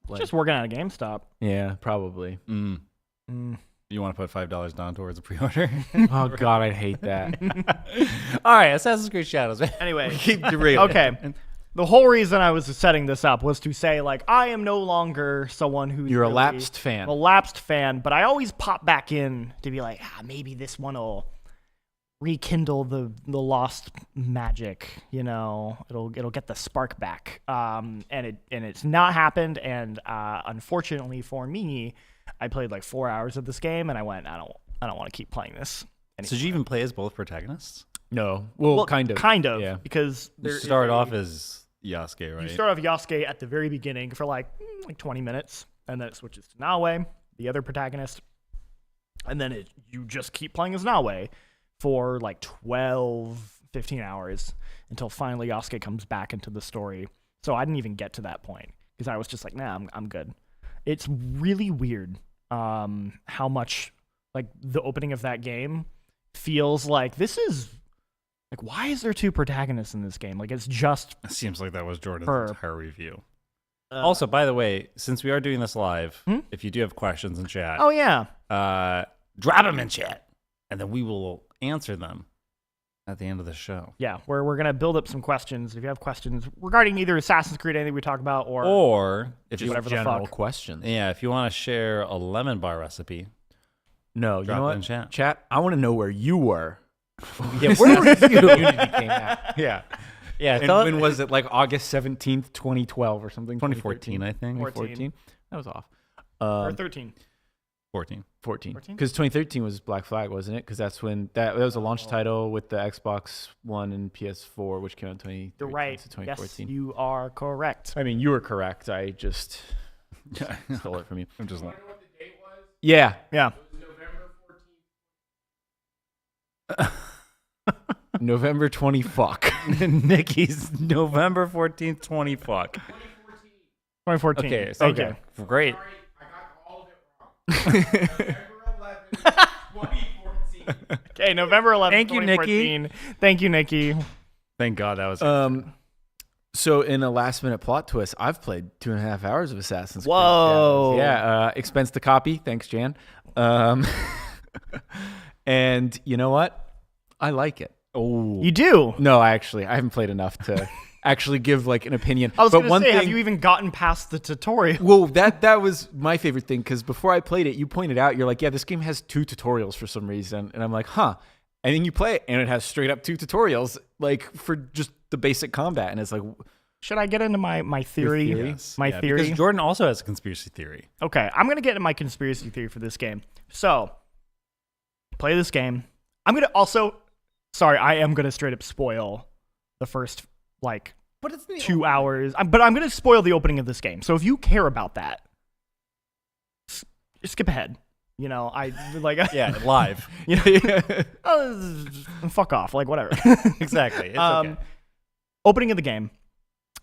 like, Just working at a GameStop. yeah, probably. You want to put $5 down towards a pre-order? Oh God, I'd hate that. All right, Assassin's Creed Shadows. Anyway, keep derailing. Okay. The whole reason I was setting this up was to say, like, I am no longer someone who's You're a really lapsed fan. a lapsed fan, but I always pop back in to be like, maybe this one will rekindle the lost magic. It'll get the spark back. And it's not happened. And unfortunately for me, I played like 4 hours of this game, and I went, I don't want to keep playing this. So did you even play as both protagonists? No, well, kind of, yeah. Because You there started is a- off as Yasuke, right? You start off Yasuke at the very beginning for like 20 minutes, and then it switches to Naoe, the other protagonist, and then you just keep playing as Naoe for like 12, 15 hours until finally Yasuke comes back into the story. So I didn't even get to that point because I was just like, nah, I'm good. It's really weird how much like the opening of that game feels like this is like, why is there 2 protagonists in this game? Like, it's just It seems like that was Jordan's her. entire review. Also, by the way, since we are doing this live, if you do have questions in chat, Oh yeah, drop them in chat, and then we will answer them at the end of the show. yeah. We're gonna build up some questions. If you have questions regarding either Assassin's Creed, anything we talk about, Or if just you whatever the general fuck. questions. yeah, if you want to share a lemon bar recipe, No, you drop know it what? in chat. Chat, I want to know where you were. Yeah, where were you? Unity came out. Yeah. Yeah, I And thought- when was it? Like August 17th, 2012 or something? 2014, I think. 2014. That was off. Or 13. 14. 14. Because 2013 was Black Flag, wasn't it? Because that's when that was a Oh. launch title with the Xbox One and PS4, which came out in 2013. You're right. So 2014. Yes, you are correct. I mean, you were correct. I just stole it from you. I'm just like, yeah. Yeah. November 20 fuck. Nikki's November 14th, 20 fuck. 2014. Okay, Thank okay. you. Great. Okay, November 11th, Thank you, Nikki. 2014. Thank you, Nikki. Thank God that was. So in a last minute plot twist, I've played 2.5 hours of Assassin's Creed. Whoa. Yeah, expense the copy. Thanks, Jan. And you know what? I like it. Oh, You do? No, I haven't played enough to actually give like an opinion. I was but going to one say, thing, have you even gotten past the tutorial? Well, that was my favorite thing because before I played it, you pointed out, you're like, yeah, this game has 2 tutorials for some reason. And I'm like, huh. And then you play it and it has straight up 2 tutorials, like for just the basic combat. And it's like, should I get into my theory? Yes. My Yeah, theory? because Jordan also has a conspiracy theory. Okay, I'm going to get into my conspiracy theory for this game. So, play this game. I'm going to also, sorry, I am going to straight up spoil the first, like, 2 hours. But I'm going to spoil the opening of this game. So if you care about that, skip ahead. You know, Yeah, live. You know, fuck off. Like, whatever. Exactly. It's okay. Opening of the game,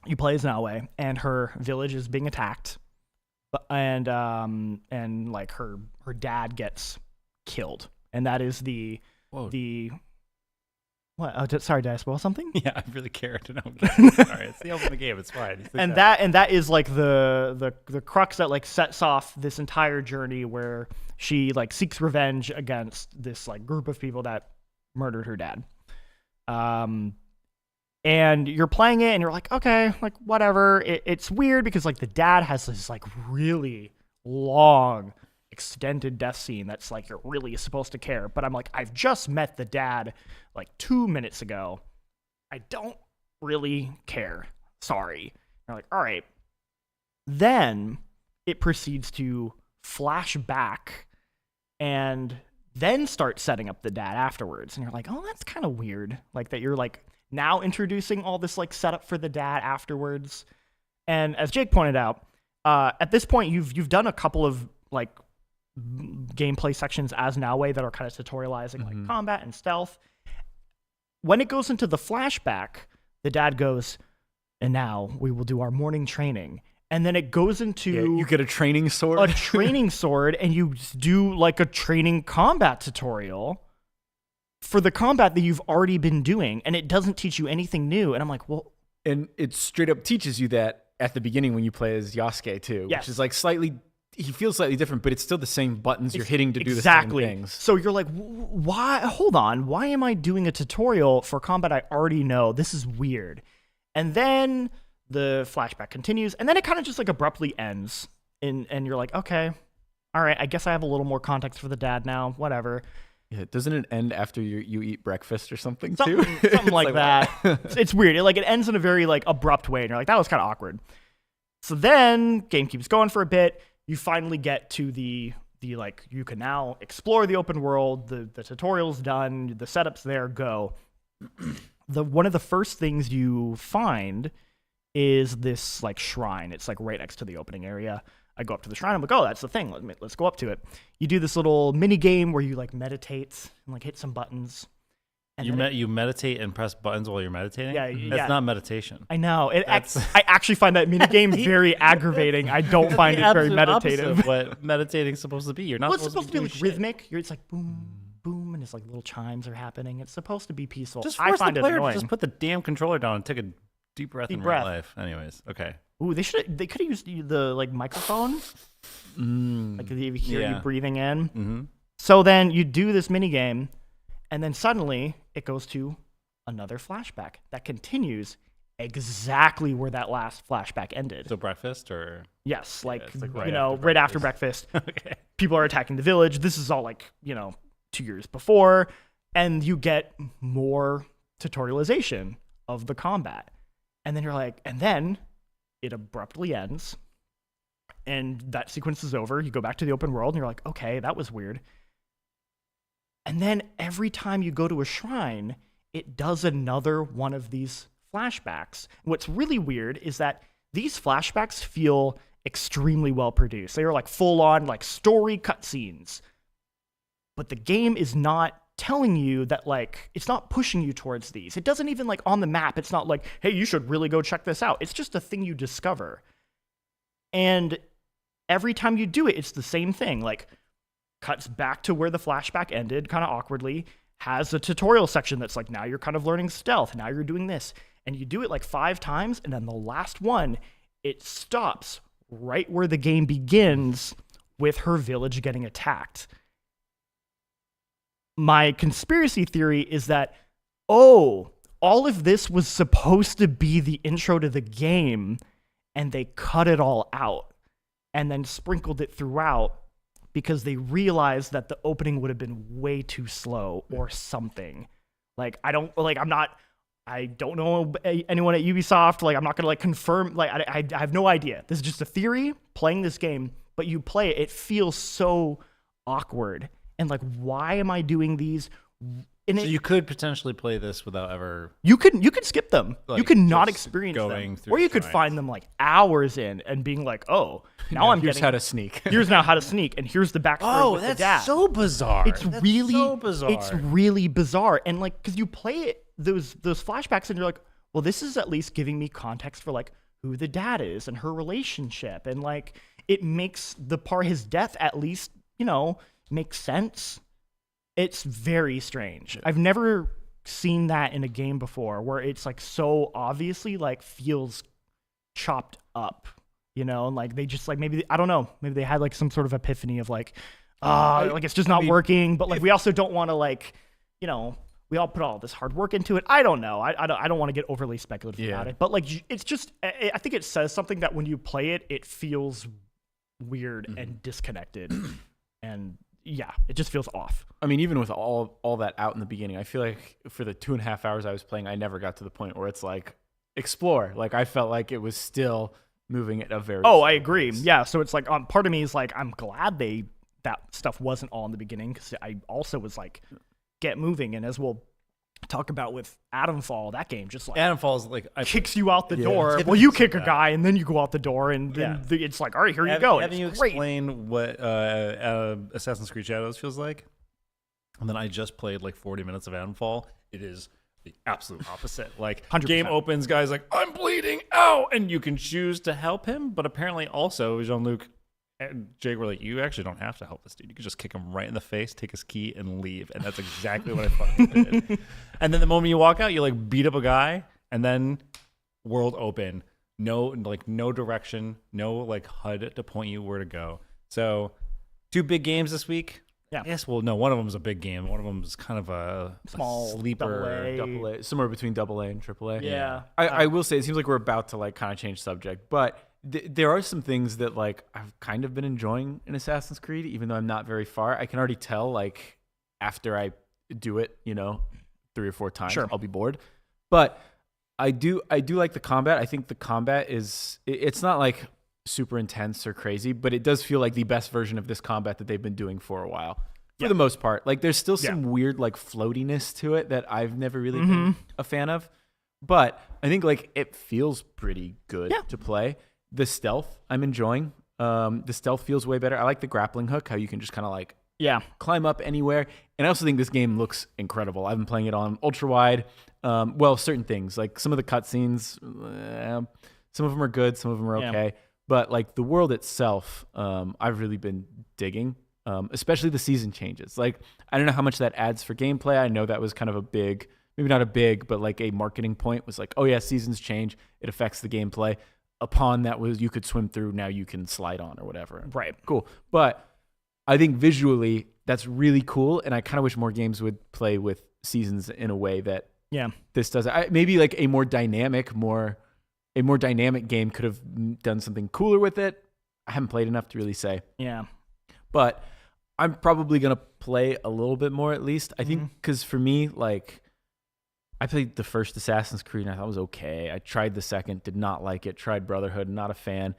you play as Naue, and her village is being attacked, and like her dad gets killed, and that is the what? Oh, sorry, did I spoil something? Yeah, I really care to know. Sorry, it's the open of the game. It's fine. And that is like the crux that like sets off this entire journey where she like seeks revenge against this like group of people that murdered her dad. And you're playing it and you're like, okay, like whatever. It's weird because like the dad has this like really long extended death scene that's like you're really supposed to care. But I'm like, I've just met the dad like 2 minutes ago. I don't really care. Sorry. You're like, all right. Then it proceeds to flash back and then start setting up the dad afterwards. And you're like, oh, that's kind of weird. Like that you're like now introducing all this like setup for the dad afterwards. And as Jake pointed out, at this point you've done a couple of like gameplay sections as Naue that are kind of tutorializing like combat and stealth. When it goes into the flashback, the dad goes, and now we will do our morning training. And then it goes into you get a training sword. A training sword, and you do like a training combat tutorial for the combat that you've already been doing, and it doesn't teach you anything new. And I'm like, well, and it straight up teaches you that at the beginning when you play as Yasuke too, Yes. which is like he feels slightly different, but it's still the same buttons you're hitting to do exactly the same things. So you're like, why? Hold on, why am I doing a tutorial for combat I already know? This is weird. And then the flashback continues, and then it kind of just like abruptly ends. And you're like, okay, all right, I guess I have a little more context for the dad now. Whatever. Yeah, doesn't it end after you eat breakfast or something Something, too? something like that. It's weird. It ends in a very like abrupt way, and you're like, that was kind of awkward. So then game keeps going for a bit. You finally get to the like you can now explore the open world. The tutorial's done. The setup's there. Go. One of the first things you find is this like shrine. It's like right next to the opening area. I go up to the shrine. I'm like, oh, that's the thing. Let's go up to it. You do this little mini game where you like meditate and like hit some buttons. And You meditate and press buttons while you're meditating? Yeah, That's not meditation. I know. I actually find that mini game very aggravating. I don't find it very meditative. Of what meditating is supposed to be. You're not Well, it's supposed to be like shit. rhythmic. It's like boom, boom, and it's like little chimes are happening. It's supposed to be peaceful. Just I force find the it player to annoying. just put the damn controller down and take a deep breath in breath. real life. Anyways, okay. Ooh, they could have used the like microphone. Like if you hear you breathing in. Mm-hmm. So then you do this mini game, and then suddenly it goes to another flashback that continues exactly where that last flashback ended. So breakfast or yes, like, it's like right after breakfast. Okay. People are attacking the village. This is all like 2 years before, and you get more tutorialization of the combat. And then you're like, and then it abruptly ends and that sequence is over. You go back to the open world and you're like, okay, that was weird. And then every time you go to a shrine, it does another one of these flashbacks. What's really weird is that these flashbacks feel extremely well produced. They are like full on like story cutscenes. But the game is not telling you that, like, it's not pushing you towards these. It doesn't even, like, on the map, it's not like, hey, you should really go check this out. It's just a thing you discover. And every time you do it, it's the same thing. Like, cuts back to where the flashback ended, kind of awkwardly, has a tutorial section that's like, now you're kind of learning stealth, now you're doing this. And you do it like 5 times, and then the last one, it stops right where the game begins with her village getting attacked. My conspiracy theory is that, all of this was supposed to be the intro to the game, and they cut it all out and then sprinkled it throughout because they realized that the opening would have been way too slow or something. Like, I don't know anyone at Ubisoft. Like, I'm not going to like confirm. Like, I have no idea. This is just a theory playing this game, but you play it, it feels so awkward. And like, why am I doing these? And so you could potentially play this without ever. You could skip them. Like, you could not just experience going them, through or you could shrines. find them like hours in and being like, oh, now Here's getting how to sneak. Here's now how to sneak, and here's the backstory. With the dad. so bizarre. It's That's really so bizarre. It's really bizarre, and like, because you play it those flashbacks, and you're like, well, this is at least giving me context for like who the dad is and her relationship, and like it makes his death at least, make sense. It's very strange. I've never seen that in a game before where it's like so obviously like feels chopped up, and like they just like, maybe, I don't know, maybe they had like some sort of epiphany of like, like it's just not working, but like we also don't want to like, we all put all this hard work into it. I don't know. I don't want to get overly speculative about it, but like it's just, I think it says something that when you play it, it feels weird and disconnected, and yeah, it just feels off. I mean, even with all that out in the beginning, I feel like for the 2.5 hours I was playing, I never got to the point where it's like explore. Like I felt like it was still moving at a very. Oh, I agree. Pace. Yeah, so it's like part of me is like, I'm glad that stuff wasn't all in the beginning, because I also was like, get moving. And as we'll talk about with Adamfall, that game just like Adamfall's like kicks you out the door. Well, you kick a guy and then you go out the door, and then it's like, all right, here you go. Having you explain what Assassin's Creed Shadows feels like, and then I just played like 40 minutes of Adamfall. It is the absolute opposite. Like 100%. Game opens, guys like, I'm bleeding out, and you can choose to help him, but apparently also Jean-Luc and Jake were like, you actually don't have to help this dude. You can just kick him right in the face, take his key, and leave. And that's exactly what I fucking did. And then the moment you walk out, you like beat up a guy, and then world open. No direction, no like HUD to point you where to go. So 2 big games this week. Yeah. Yes. Well, no, one of them is a big game. One of them is kind of a small sleeper. Double A, somewhere between AA and AAA. Yeah. I will say, it seems like we're about to like kind of change subject, but there are some things that like I've kind of been enjoying in Assassin's Creed, even though I'm not very far. I can already tell like after I do it, 3 or 4 times, I'll be bored. But I do like the combat. I think the combat it's not like super intense or crazy, but it does feel like the best version of this combat that they've been doing for a while. For the most part. Like there's still some weird like floatiness to it that I've never really been a fan of. But I think like it feels pretty good to play. The stealth I'm enjoying. The stealth feels way better. I like the grappling hook, how you can just kind of like climb up anywhere. And I also think this game looks incredible. I've been playing it on ultra wide. Certain things like some of the cutscenes, some of them are good, some of them are okay. But like the world itself, I've really been digging, especially the season changes. Like I don't know how much that adds for gameplay. I know that was kind of a big, maybe not a big, but like a marketing point was like, oh yeah, seasons change. It affects the gameplay. Upon that was you could swim through, now you can slide on or whatever. Right. Cool. But I think visually that's really cool, and I kind of wish more games would play with seasons in a way that this does. Maybe like a more dynamic game could have done something cooler with it. I haven't played enough to really say. Yeah. But I'm probably going to play a little bit more at least. I think because for me, like I played the first Assassin's Creed and I thought it was okay. I tried the second, did not like it. Tried Brotherhood, not a fan.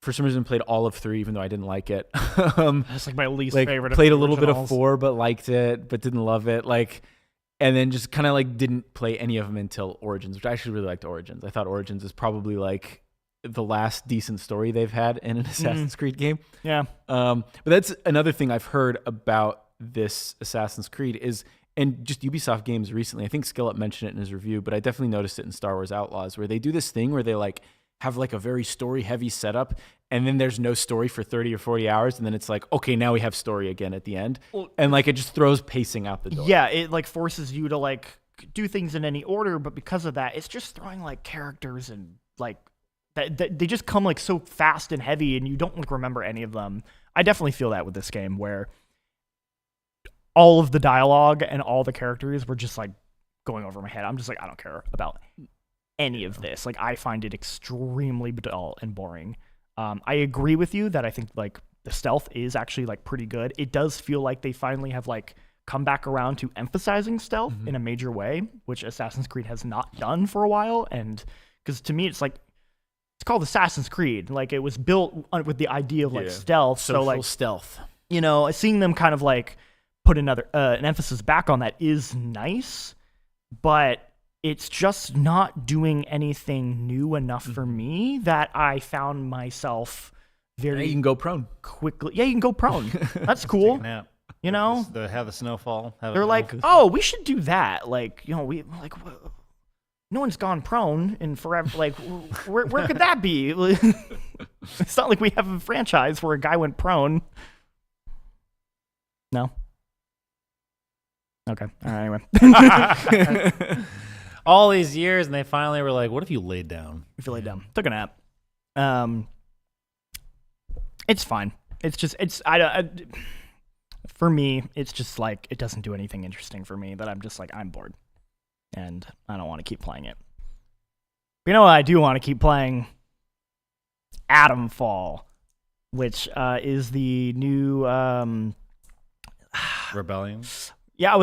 For some reason, played all of 3, even though I didn't like it. That's like my least favorite. Played a little bit of 4, but liked it, but didn't love it. And then just kind of didn't play any of them until Origins, which I actually really liked Origins. I thought Origins is probably the last decent story they've had in an Assassin's Creed game. Yeah. But that's another thing I've heard about this Assassin's Creed and just Ubisoft games recently. I think Skillet mentioned it in his review, but I definitely noticed it in Star Wars Outlaws, where they do this thing where they have a very story heavy setup, and then there's no story for 30 or 40 hours, and then it's okay, now we have story again at the end. And it just throws pacing out the door. Yeah, it forces you to do things in any order, but because of that, it's just throwing characters and that they just come so fast and heavy, and you don't remember any of them. I definitely feel that with this game, where all of the dialogue and all the characters were just going over my head. I'm just I don't care about any of this. I find it extremely dull and boring. I agree with you that I think the stealth is actually pretty good. It does feel like they finally have come back around to emphasizing stealth in a major way, which Assassin's Creed has not done for a while. And because to me, it's it's called Assassin's Creed. It was built with the idea of stealth. Social stealth. Seeing them kind of put an emphasis back on that is nice, but it's just not doing anything new enough for me that I found myself very. You can go prone quickly. Yeah, you can go prone. That's cool. Have the snowfall. They're oh, we should do that. No one's gone prone in forever. Where could that be? It's not like we have a franchise where a guy went prone. No. Okay. All right, anyway. All these years, and they finally were like, what if you laid down? If you laid down. Took a nap. It's fine. It's just, for me, it's just it doesn't do anything interesting for me, that I'm just I'm bored. And I don't want to keep playing it. But you know what I do want to keep playing? Atomfall, which is the new... Rebellion? Yeah,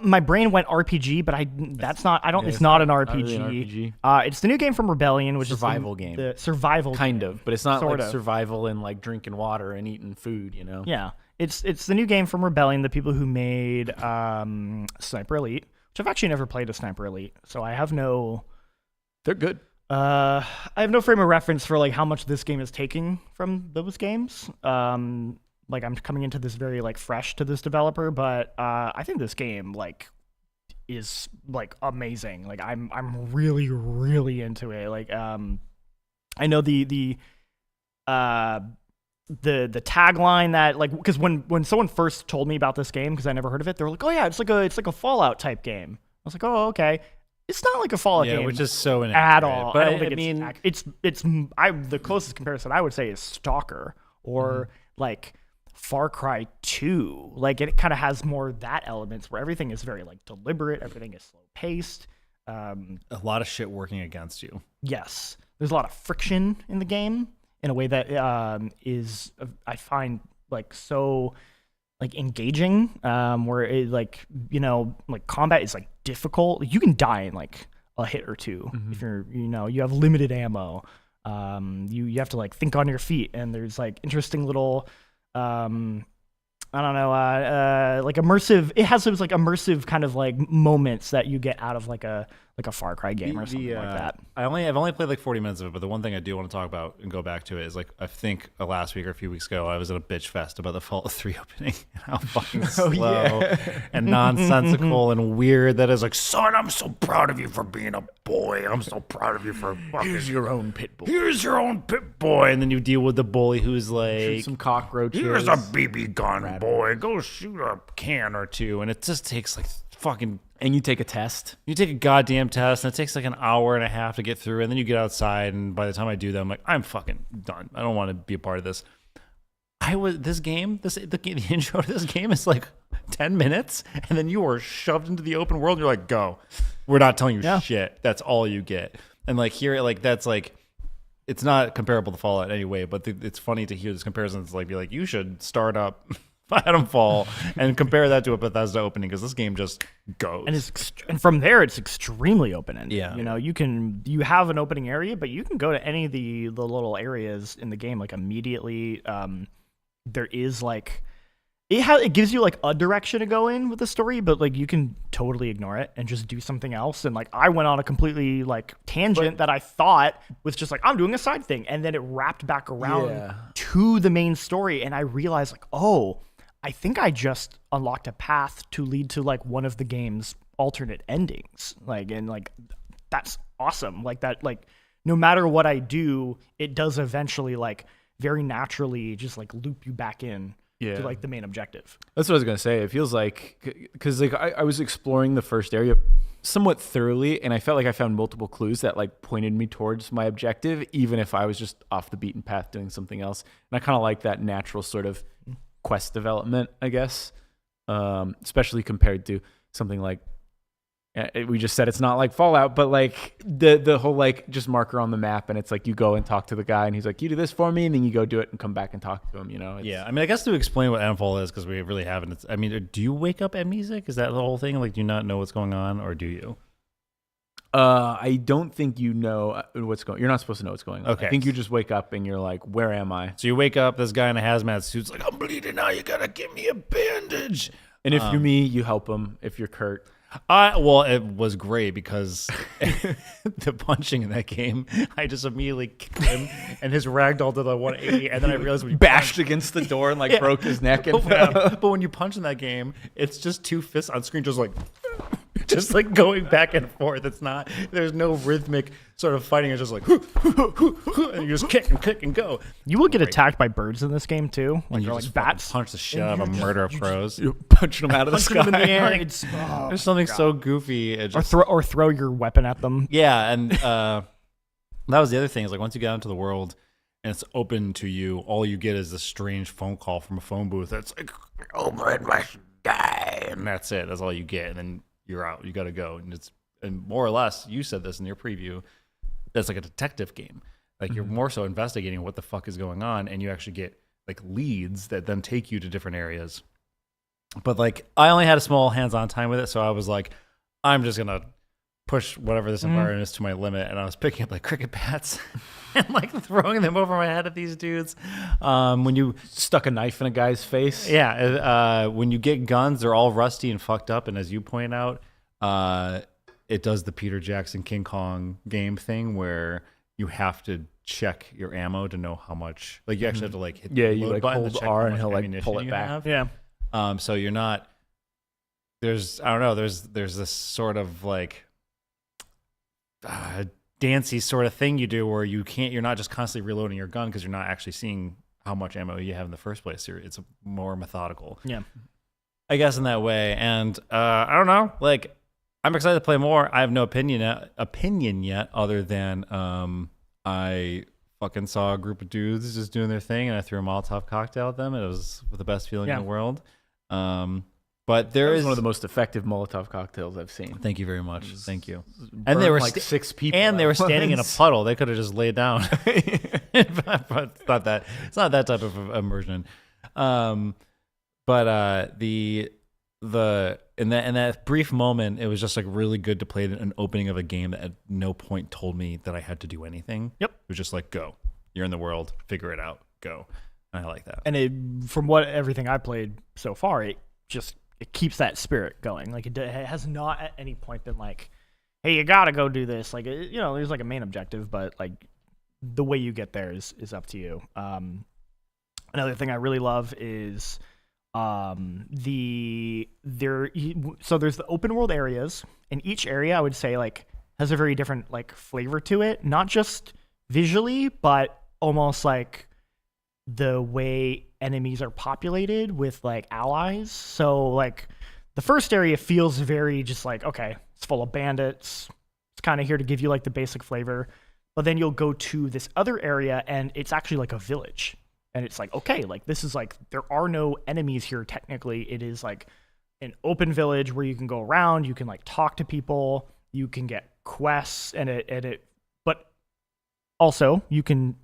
my brain went RPG, but it's not an RPG. Not really an RPG. It's the new game from Rebellion, which survival is game. The survival kind game. of, but it's not sort of survival and drinking water and eating food, Yeah, it's the new game from Rebellion, the people who made Sniper Elite, which I've actually never played a Sniper Elite, so I have no. They're good. I have no frame of reference for how much this game is taking from those games. I'm coming into this very fresh to this developer, but I think this game is amazing. I'm really really into it. I know the tagline that because when someone first told me about this game, because I never heard of it, they were like, oh yeah, it's like a Fallout type game. I was like, oh okay. It's not like a Fallout game, which is so at all. But I don't think it's the closest comparison I would say is Stalker or Far Cry 2. It kind of has more that elements where everything is very deliberate, everything is slow paced. A lot of shit working against you. Yes, there's a lot of friction in the game in a way that is I find so engaging. Where it combat is difficult. You can die in a hit or two if you're you have limited ammo. You have to think on your feet, and there's interesting little. I don't know, immersive. It has those immersive kind of moments that you get out of a Far Cry game or something like that. I've only played 40 minutes of it, but the one thing I do want to talk about and go back to it is I think last week or a few weeks ago I was at a bitch fest about the Fallout 3 opening and how fucking slow and nonsensical and weird that is. Son, I'm so proud of you for being a boy. I'm so proud of you for fucking. Here's your own pit boy. Here's your own pit boy, and then you deal with the bully who's shoot some cockroaches. Here's a BB gun, boy. Go shoot a can or two, and it just takes fucking. And you take a test. You take a goddamn test, and it takes an hour and a half to get through, and then you get outside, and by the time I do that, I'm I'm fucking done. I don't want to be a part of this. The intro to this game is 10 minutes, and then you are shoved into the open world, and you're go. We're not telling you shit. That's all you get. And here, that's it's not comparable to Fallout anyway, but it's funny to hear this comparison. It's be you should start up Fall and compare that to a Bethesda opening, because this game just goes. And from there, it's extremely open-ended. Yeah. You know, you have an opening area, but you can go to any of the little areas in the game like immediately. There is like it gives you like a direction to go in with the story, but like you can totally ignore it and just do something else. And like I went on a completely like tangent that I thought was just like I'm doing a side thing, and then it wrapped back around to the main story, and I realized like, oh, I think I just unlocked a path to lead to like one of the game's alternate endings. Like, and like that's awesome. Like that, like no matter what I do, it does eventually like very naturally just like loop you back in to like the main objective. That's what I was gonna say. It feels like, because like I was exploring the first area somewhat thoroughly, and I felt like I found multiple clues that like pointed me towards my objective, even if I was just off the beaten path doing something else. And I kind of like that natural sort of quest development, I guess, especially compared to something like we just said it's not like Fallout, but like the whole like just marker on the map, and it's like you go and talk to the guy, and he's like, you do this for me, and then you go do it and come back and talk to him. You know? Yeah, I mean, I guess to explain what Unfall is, because we really haven't. I mean, do you wake up amnesic? Is that the whole thing? Like, do you not know what's going on, or do you? I don't think you know what's going. You're not supposed to know what's going on. Okay. I think you just wake up and you're like, where am I? So you wake up, this guy in a hazmat suit's like, I'm bleeding now. You gotta give me a bandage. And if you're me, you help him. If you're Kurt. Well, it was great because the punching in that game, I just immediately kicked him, and his ragdoll did a 180, and then I realized when you bashed against the door and like broke his neck. And but when you punch in that game, it's just two fists on screen, just like going back and forth. It's not. There's no rhythmic sort of fighting. It's just like, and you just kick and go. You will get attacked by birds in this game too. Like You you're just like bats. punch the shit out of a murder of pros. You're punching them out of the sky. Punching them in the air. Like, It's, there's something so goofy. It just, or throw your weapon at them. Yeah, and that was the other thing. Is like once you get out into the world and it's open to you, all you get is this strange phone call from a phone booth. That's like, over in my sky, and that's it. That's all you get, and then you're out. You got to go, and more or less, you said this in your preview. That's like a detective game. Like you're more so investigating what the fuck is going on, and you actually get like leads that then take you to different areas. But like I only had a small hands-on time with it, so I was like, I'm just gonna push whatever this environment is to my limit, and I was picking up like cricket bats and like throwing them over my head at these dudes. When you stuck a knife in a guy's face, when you get guns, they're all rusty and fucked up, and as you point out, it does the Peter Jackson King Kong game thing where you have to check your ammo to know how much. Like you actually have to like hit the you load like button hold to check R how and much he'll like ammunition pull it you back. have. So you're not. There's I don't know. There's this sort of like dancy sort of thing you do where you're not just constantly reloading your gun because you're not actually seeing how much ammo you have in the first place. It's more methodical. Yeah. I guess in that way. And I don't know. Like I'm excited to play more. I have no opinion yet other than I fucking saw a group of dudes just doing their thing and I threw a Molotov cocktail at them and it was the best feeling in the world. But there is one of the most effective Molotov cocktails I've seen. Thank you very much. Thank you. And they were like 6 people. And they were standing in a puddle. They could have just laid down. But it's not that type of immersion. But in that brief moment, it was just like really good to play an opening of a game that at no point told me that I had to do anything. Yep. It was just like, go. You're in the world. Figure it out. Go. And I like that. And from everything I played so far, it keeps that spirit going. Like it has not at any point been like, hey, you gotta go do this. Like there's like a main objective, but like the way you get there is up to you. Another thing I really love is there's the open world areas, and each area I would say like has a very different like flavor to it, not just visually, but almost like the way enemies are populated with like allies. So like the first area feels very just like, okay, it's full of bandits. It's kind of here to give you like the basic flavor. But then you'll go to this other area and it's actually like a village. And it's like, okay, like this is like, there are no enemies here technically. It is like an open village where you can go around, you can like talk to people, you can get quests, but also you can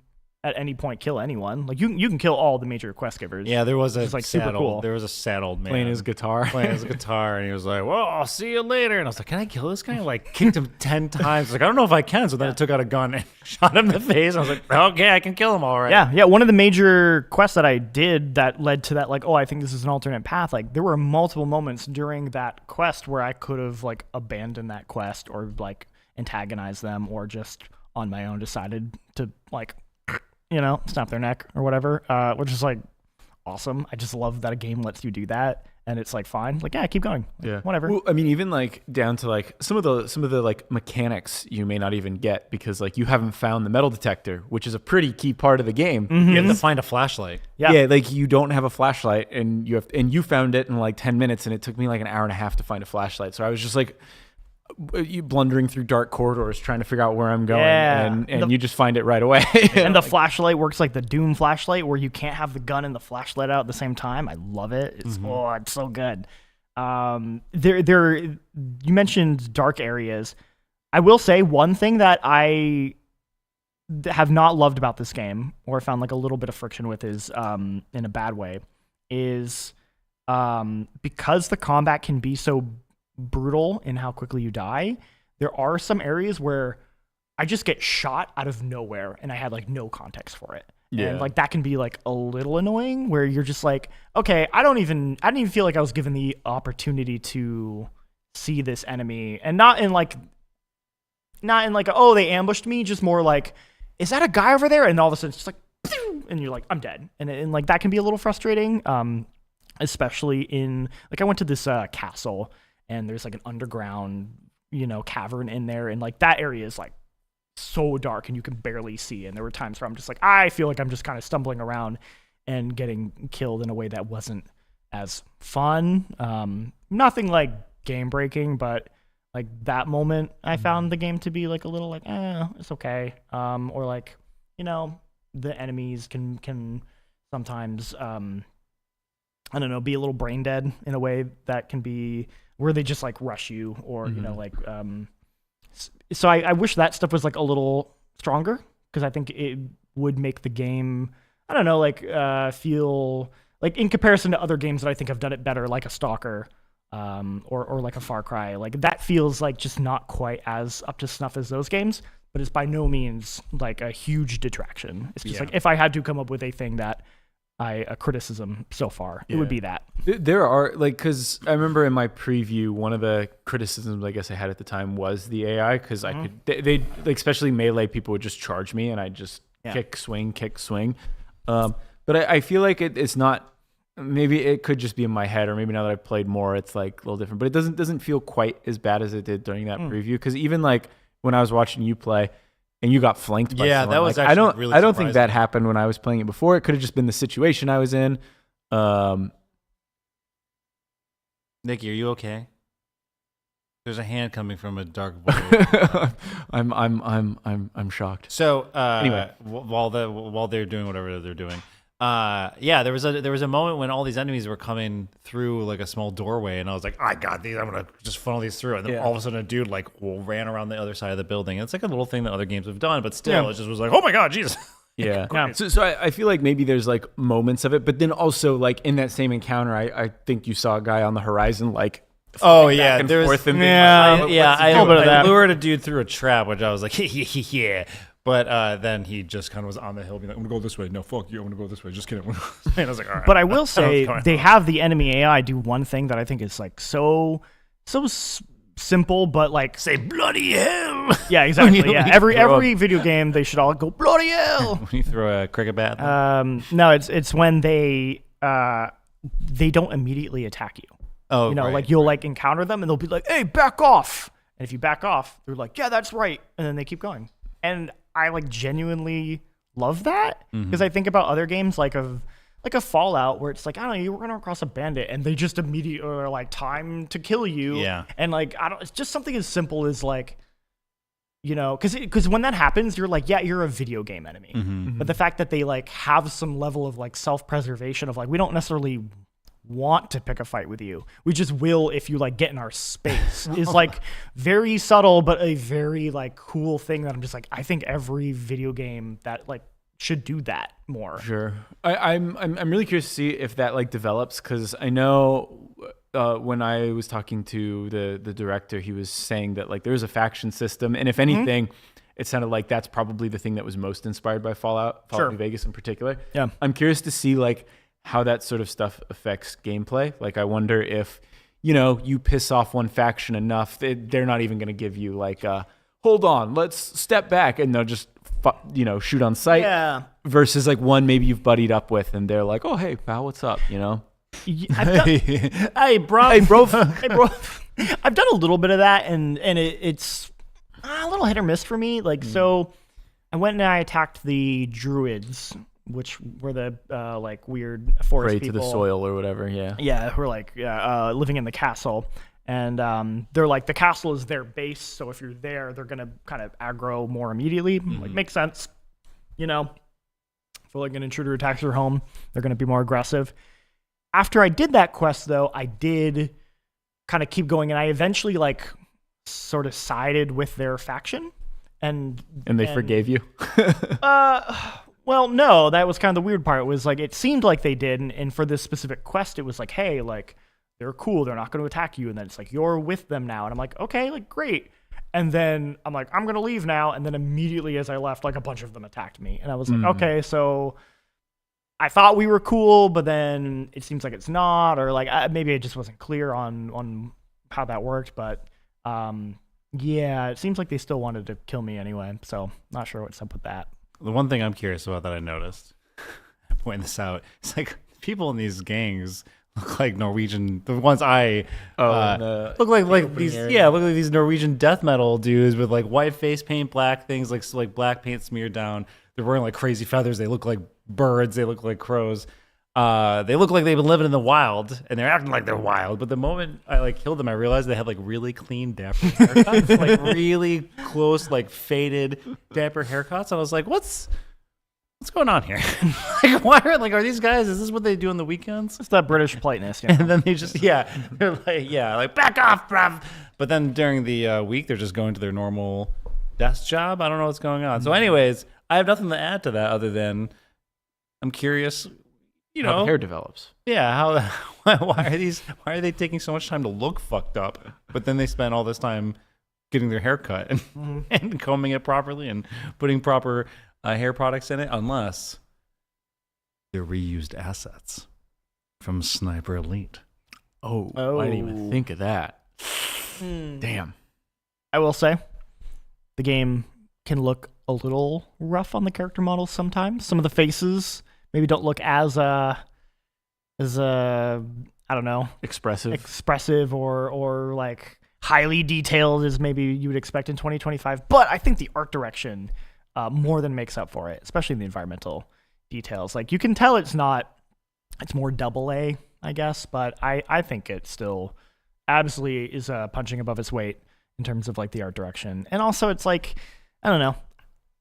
at any point kill anyone. Like you can kill all the major quest givers. Yeah, there was a like sad super cool. old, there was a sad old man Playing his guitar. And he was like, "Well, I'll see you later." And I was like, "Can I kill this guy?" I like kicked him 10 times. Like, I don't know if I can. So then I took out a gun and shot him in the face. I was like, "Okay, I can kill him all right." Yeah. One of the major quests that I did that led to that, like, oh, I think this is an alternate path. Like, there were multiple moments during that quest where I could have like abandoned that quest or like antagonized them or just on my own decided to like, snap their neck or whatever, which is like awesome. I just love that a game lets you do that, and it's like fine, like keep going, whatever. Well, I mean, even like down to like some of the like mechanics you may not even get because like you haven't found the metal detector, which is a pretty key part of the game. You have to find a flashlight. Yeah, like you don't have a flashlight, and you found it in like 10 minutes, and it took me like an hour and a half to find a flashlight. So I was just like, you blundering through dark corridors trying to figure out where I'm going, and you just find it right away. And the flashlight works like the Doom flashlight where you can't have the gun and the flashlight out at the same time. I love it. It's it's so good. You mentioned dark areas. I will say one thing that I have not loved about this game, or found like a little bit of friction with, is in a bad way, is because the combat can be so brutal in how quickly you die. There are some areas where I just get shot out of nowhere and I had like no context for it. And like that can be like a little annoying where you're just like, okay, I didn't even feel like I was given the opportunity to see this enemy, and not in like oh, they ambushed me, just more like, is that a guy over there? And all of a sudden it's just like, and you're like, I'm dead. And like that can be a little frustrating. Especially in like, I went to this castle, and there's like an underground, cavern in there. And like that area is like so dark and you can barely see. And there were times where I'm just like, I feel like I'm just kind of stumbling around and getting killed in a way that wasn't as fun. Nothing like game breaking, but like that moment I found the game to be like a little like, it's okay. Or like, the enemies can sometimes, I don't know, be a little brain dead in a way that can be where they just like rush you, or so I wish that stuff was like a little stronger, because I think it would make the game, I don't know, like feel like, in comparison to other games that I think have done it better, like a Stalker, or like a Far Cry, like that feels like just not quite as up to snuff as those games, but it's by no means like a huge detraction. It's just like, if I had to come up with a thing that a criticism so far, it would be that. There are like, because I remember in my preview, one of the criticisms I guess I had at the time was the AI, because I could, they like, especially melee people would just charge me and I just kick, swing. But I feel like it's not, maybe it could just be in my head, or maybe now that I've played more, it's like a little different, but it doesn't feel quite as bad as it did during that preview. Because even like when I was watching you play, and you got flanked by someone. That was like, actually really I don't think surprising. that happened when I was playing it before. It could have just been the situation I was in. Nikki, are you okay? There's a hand coming from a dark void. I'm shocked. So anyway, while they're doing whatever they're doing, there was a moment when all these enemies were coming through like a small doorway, and I was like, I got these. I'm gonna just funnel these through, and then all of a sudden a dude like ran around the other side of the building. And it's like a little thing that other games have done, but still, it just was like, oh my god, Jesus. Yeah. So I feel like maybe there's like moments of it, but then also like in that same encounter, I think you saw a guy on the horizon like. Oh yeah, there's I lured a dude through a trap, which I was like, yeah. But then he just kind of was on the hill, being like, I'm gonna go this way. No, fuck you. I'm gonna go this way. Just kidding. And I was like, all right. But I will say they have the enemy AI do one thing that I think is like so simple, but like, say bloody hell. Yeah, exactly. Yeah, every video game they should all go bloody hell. When you throw a cricket bat. No, it's when they don't immediately attack you. Oh, like you'll like encounter them and they'll be like, hey, back off. And if you back off, they're like, yeah, that's right. And then they keep going. And I like genuinely love that, because I think about other games like a Fallout, where it's like, I don't know, you run across a bandit and they just immediately are like, time to kill you. Yeah. And like, it's just something as simple as like, because when that happens, you're like, yeah, you're a video game enemy. But the fact that they like have some level of like self-preservation of like, we don't necessarily want to pick a fight with you, we just will if you like get in our space, is like very subtle, but a very like cool thing that I'm just like, I think every video game that like should do that more. Sure. I'm really curious to see if that like develops, because I know when I was talking to the director, he was saying that like there's a faction system, and if anything, it sounded like that's probably the thing that was most inspired by Fallout New Vegas in particular. Yeah. I'm curious to see like how that sort of stuff affects gameplay. Like I wonder if, you know, you piss off one faction enough, they're not even going to give you like hold on, let's step back, and they'll just shoot on sight. Yeah. Versus like one maybe you've buddied up with, and they're like, oh hey pal, what's up? You know. Hey bro. I've done a little bit of that, and it's a little hit or miss for me. Like so, I went and I attacked the druids, which were the like weird forest Prey people. to the soil or whatever. Yeah, who are like living in the castle. And they're like, the castle is their base, so if you're there, they're gonna kind of aggro more immediately. Like, makes sense, you know. For like an intruder attacks your home, they're gonna be more aggressive. After I did that quest, though, I did kind of keep going, and I eventually like sort of sided with their faction, and they forgave you. Well, no, that was kind of the weird part. It was like it seemed like they did, and for this specific quest, it was like, hey, like. They're cool. They're not going to attack you. And then it's like, you're with them now. And I'm like, okay, like, great. And then I'm like, I'm going to leave now. And then immediately as I left, like a bunch of them attacked me. And I was like, okay, so I thought we were cool, but then it seems like it's not, or like maybe I just wasn't clear on how that worked. But yeah, it seems like they still wanted to kill me anyway. So not sure what's up with that. The one thing I'm curious about that I noticed, I point this out, it's like people in these gangs look like Norwegian. The ones I look like these. Yeah, look like these Norwegian death metal dudes with like white face paint, black things, like black paint smeared down. They're wearing like crazy feathers. They look like birds. They look like crows. They look like they've been living in the wild, and they're acting like they're wild. But the moment I like killed them, I realized they had like really clean, dapper haircuts, like really close, like faded, dapper haircuts. And I was like, what's going on here? Like, why are these guys? Is this what they do on the weekends? It's that British politeness, you know? And then they just they're like back off, bruv. But then during the week, they're just going to their normal desk job. I don't know what's going on. So, anyways, I have nothing to add to that other than I'm curious. You know, how the hair develops. Yeah, why are they taking so much time to look fucked up? But then they spend all this time getting their hair cut and combing it properly and putting proper hair products in it, unless they're reused assets from Sniper Elite. Oh, I didn't even think of that. Damn. I will say, the game can look a little rough on the character models sometimes. Some of the faces maybe don't look as I don't know, expressive or like highly detailed as maybe you would expect in 2025. But I think the art direction more than makes up for it, especially in the environmental details. Like you can tell it's more AA, I guess, but I think it still absolutely is punching above its weight in terms of like the art direction. And also it's like, I don't know,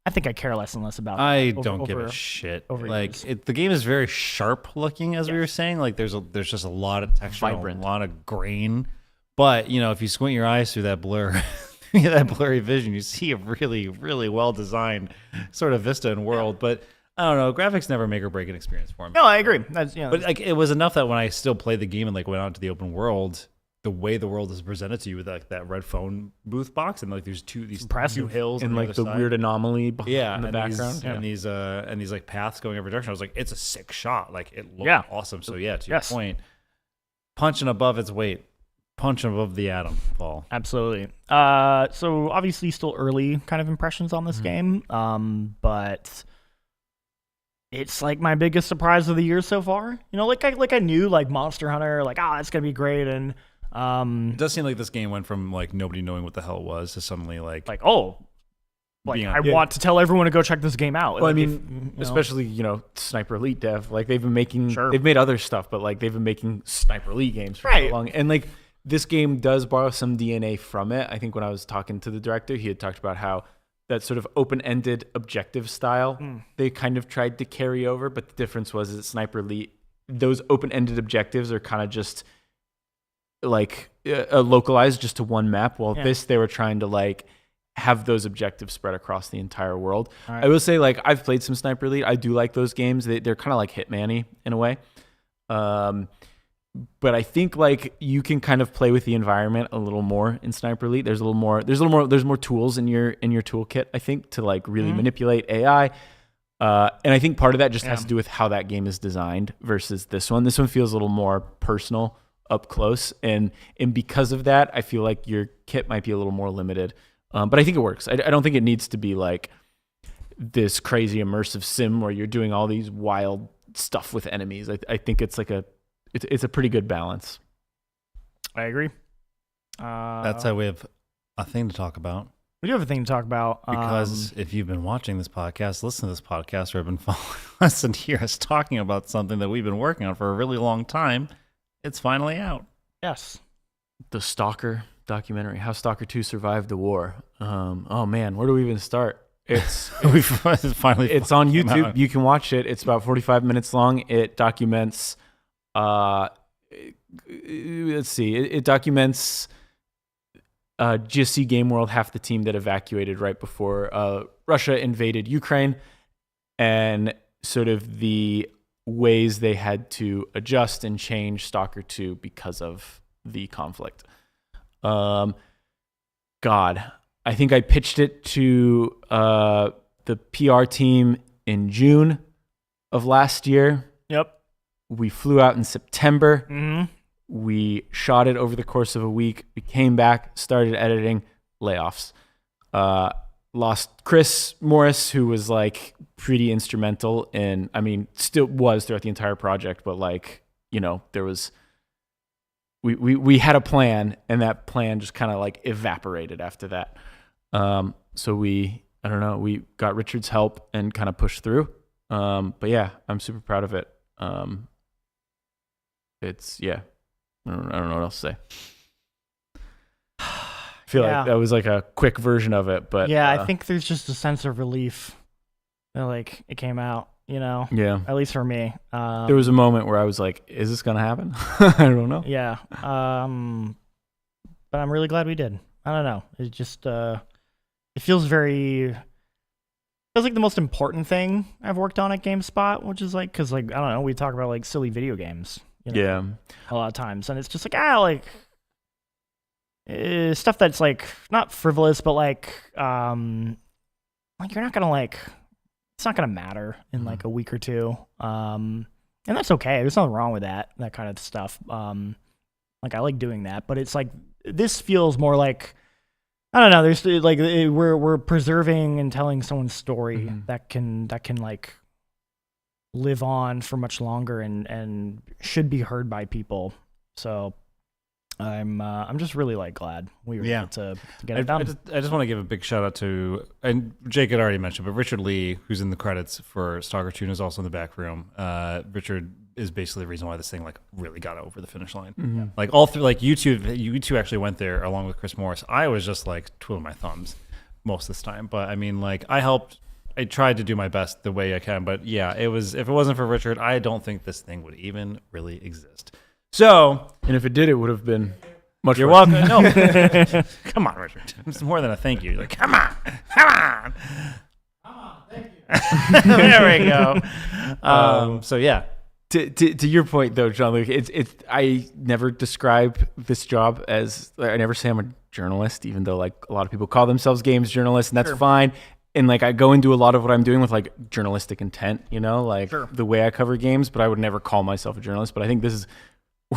I think I care less and less about I don't give a shit. Like the game is very sharp looking, as we were saying. Like there's just a lot of texture, a lot of grain. But you know, if you squint your eyes through that blur, that blurry vision, you see a really, really well designed sort of vista and world. But I don't know, graphics never make or break an experience for me. No, I agree. But like it was enough that when I still played the game and like went out to the open world, the way the world is presented to you with like that red phone booth box and like there's these two hills and like the weird anomaly in the background and these like paths going every direction. I was like, it's a sick shot. Like it looked awesome. So yeah, to your point, punching above its weight, punching above the atom, Paul. Absolutely. So obviously still early kind of impressions on this game, but it's like my biggest surprise of the year so far. You know, like I knew like Monster Hunter, like it's gonna be great, and it does seem like this game went from like nobody knowing what the hell it was to suddenly like I want to tell everyone to go check this game out. Well, I mean, especially Sniper Elite dev, like they've been making, they've made other stuff, but like they've been making Sniper Elite games for so long, and like this game does borrow some DNA from it. I think when I was talking to the director, he had talked about how that sort of open-ended objective style they kind of tried to carry over, but the difference was that Sniper Elite, those open-ended objectives are kind of just like localized just to one map, while this they were trying to like have those objectives spread across the entire world. All right. I will say, like, I've played some Sniper Elite. I do like those games. They're kind of like Hitman-y in a way. But I think like you can kind of play with the environment a little more in Sniper Elite. There's more tools in your toolkit, I think, to like really manipulate AI. And I think part of that just has to do with how that game is designed versus this one. This one feels a little more personal, up close, and because of that, I feel like your kit might be a little more limited. But I think it works. I don't think it needs to be like this crazy immersive sim where you're doing all these wild stuff with enemies. I think it's like it's a pretty good balance. I agree. That's how we have a thing to talk about. We do have a thing to talk about. Because if you've been watching this podcast, listen to this podcast, or have been following us and hear us talking about something that we've been working on for a really long time, it's finally out. Yes. The Stalker documentary, How Stalker 2 Survived the War. Oh man, where do we even start? It's on YouTube. You can watch it. It's about 45 minutes long. It documents let's see. It documents GSC Game World, half the team that evacuated right before Russia invaded Ukraine, and sort of the ways they had to adjust and change Stalker 2 because of the conflict. God, I think I pitched it to the PR team in June of last year. Yep. We flew out in September. Mm-hmm. We shot it over the course of a week. We came back, started editing, layoffs. Lost Chris Morris, who was like pretty instrumental in, I mean, still was throughout the entire project, but like, you know, there was, we had a plan, and that plan just kind of like evaporated after that. So we got Richard's help and kind of pushed through. But yeah, I'm super proud of it. I don't know what else to say. I feel like that was like a quick version of it, but yeah, I think there's just a sense of relief that like it came out, you know? Yeah. At least for me. There was a moment where I was like, is this going to happen? I don't know. Yeah. But I'm really glad we did. I don't know. It just, it feels like the most important thing I've worked on at GameSpot, which is like, cause like, I don't know, we talk about like silly video games, you know, a lot of times. And it's just like, stuff that's like not frivolous, but like you're not gonna like, it's not gonna matter in like a week or two. And that's okay. There's nothing wrong with that kind of stuff. Like I like doing that, but it's like, this feels more like, I don't know. There's like, we're preserving and telling someone's story that can like live on for much longer and should be heard by people. So I'm just really like glad we were able to get it done. I just want to give a big shout out to, and Jake had already mentioned, but Richard Lee, who's in the credits for Stalker 2, is also in the back room. Richard is basically the reason why this thing like really got over the finish line. Mm-hmm. Like all three, like you two actually went there along with Chris Morris. I was just like twiddling my thumbs most of this time, but I mean, like I tried to do my best the way I can, but yeah, if it wasn't for Richard, I don't think this thing would even really exist. So, and if it did, it would have been much. You're worse. welcome. No, come on, Richard. It's more than a thank you. Like, come on. Thank you. There we go. So yeah. To your point though, Jean-Luc, it's I never describe this job as, I never say I'm a journalist, even though like a lot of people call themselves games journalists, and that's fine. And like I go into a lot of what I'm doing with like journalistic intent, you know, like the way I cover games, but I would never call myself a journalist. But I think this is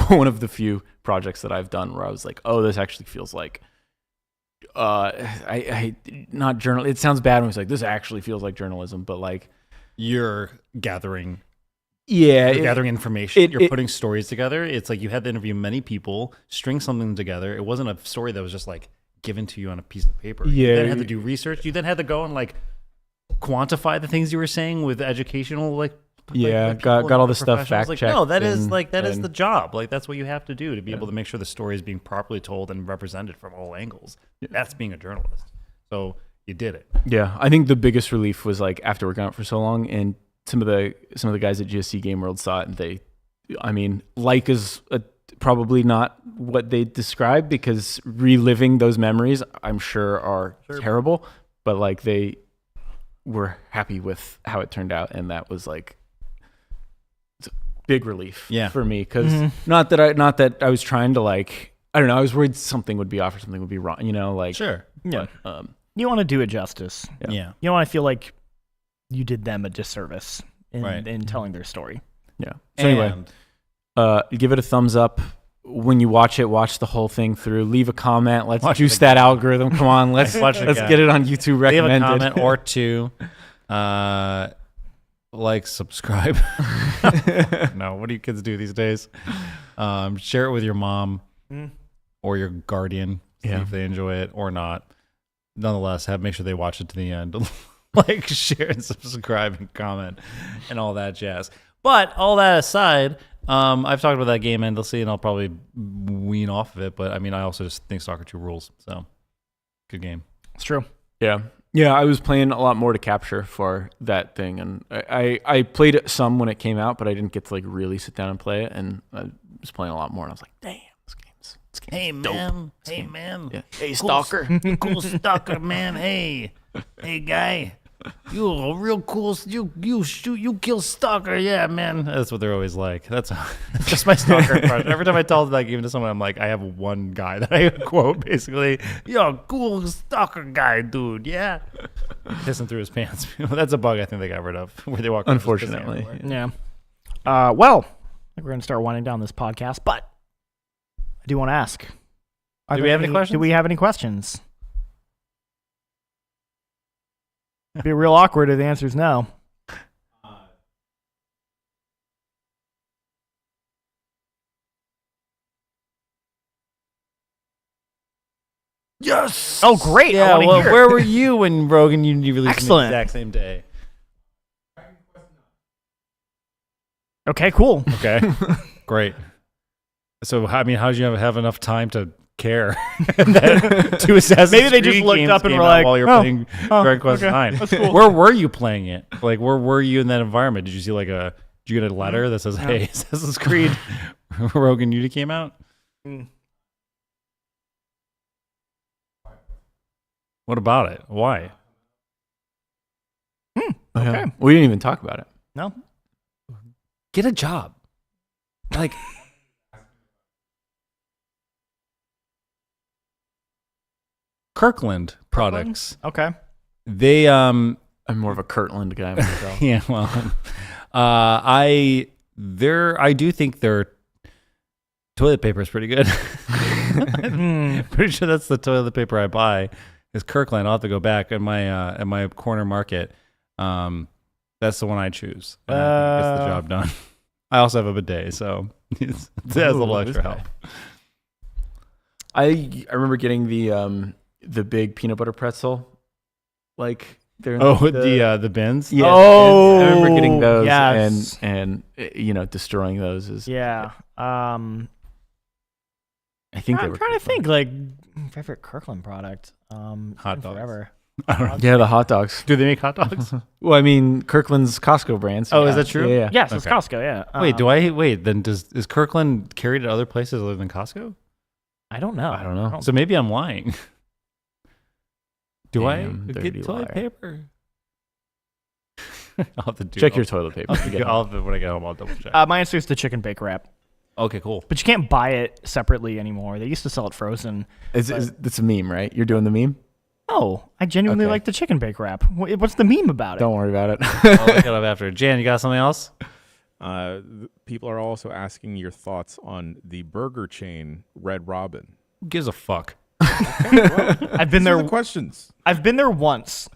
one of the few projects that I've done where I was like, oh, this actually feels like I not journal. It sounds bad when it's like, this actually feels like journalism, but like you're gathering. Yeah, you're gathering information. You're putting stories together. It's like you had to interview many people, string something together. It wasn't a story that was just like given to you on a piece of paper. Yeah, you then had to do research. You then had to go and like quantify the things you were saying with educational like. Got all the stuff fact checked. No, that is the job. Like that's what you have to do to be able to make sure the story is being properly told and represented from all angles. That's being a journalist. So you did it. Yeah, I think the biggest relief was like after working on it for so long, and some of the guys at GSC Game World saw it, and they, I mean, like is a probably not what they described, because reliving those memories, I'm sure, are terrible. But like they were happy with how it turned out, and that was like it's a big relief for me, because not that I was trying to like, I don't know, I was worried something would be off or something would be wrong, you know, like yeah. You want to do it justice. Yeah. You don't want to feel like you did them a disservice in telling their story. Yeah. So anyway, give it a thumbs up. When you watch it, watch the whole thing through. Leave a comment. Let's juice that algorithm. Come on, let's get it on YouTube recommended. Leave a comment or two. Like, subscribe. No, what do you kids do these days? Share it with your mom or your guardian. See if they enjoy it or not. Nonetheless, make sure they watch it to the end. Like, share, and subscribe, and comment, and all that jazz. But all that aside, I've talked about that game endlessly, and I'll probably wean off of it. But I mean, I also just think Stalker 2 rules. So, good game. It's true. Yeah. Yeah, I was playing a lot more to capture for that thing, and I played it some when it came out, but I didn't get to like really sit down and play it, and I was playing a lot more, and I was like, damn, this game's Hey, dope. man. Hey, man. Yeah. Hey, Stalker. Cool Stalker, man. Hey guy. You a real cool. You kill Stalker, yeah, man. That's what they're always like. That's just my Stalker impression. Every time I tell that game to someone, I'm like, I have one guy that I quote basically. You're a cool Stalker guy, dude. Yeah, pissing through his pants. That's a bug I think they got rid of. Where they walk. Unfortunately, yeah. Well, I think we're gonna start winding down this podcast, but I do want to ask: Do we have any questions? Do we have any questions? It'd be real awkward if the answer is no. Yes. Oh, great. Yeah. Well, where were you when Rogan you released Excellent. the exact same day? Okay. Cool. Okay. Great. So, I mean, how did you have enough time to care that two Assassin's Maybe they just Creed looked games up and came were out like, while you're playing Dragon Quest okay. IX. That's cool. Where were you playing it? Like, where were you in that environment? Did you see like did you get a letter that says, "Hey, Assassin's Creed Rogan Unity came out"? What about it? Why? Okay. We didn't even talk about it. No. Get a job. Like. Kirkland products. Okay. They I'm more of a Kirtland guy myself. Yeah, well, I do think their toilet paper is pretty good. Pretty sure that's the toilet paper I buy is Kirkland. I'll have to go back at my corner market. That's the one I choose. And I think it gets the job done. I also have a bidet, so it has a little extra help. I remember getting the big peanut butter pretzel, like they're in the bins. Yeah, oh, I remember getting those, yes. and destroying those is yeah. I think I'm trying to think like favorite Kirkland product. Hot dogs. Forever. Yeah, the hot dogs. Do they make hot dogs? Well, I mean, Kirkland's Costco brands. Oh, is that true? Yeah. Yes, it's Costco. Yeah. Wait? Then is Kirkland carried at other places other than Costco? I don't know. I don't know. So maybe I'm lying. Do Damn, I dirty get toilet liar. paper? I'll have to Check your toilet paper. When I get home, I'll double check. My answer is the chicken bake wrap. Okay, cool. But you can't buy it separately anymore. They used to sell it frozen. It's a meme, right? You're doing the meme? Oh, I genuinely like the chicken bake wrap. What's the meme about it? Don't worry about it. I'll look it up after. Jan, you got something else? People are also asking your thoughts on the burger chain Red Robin. Who gives a fuck? I've been there. Questions. I've been there once,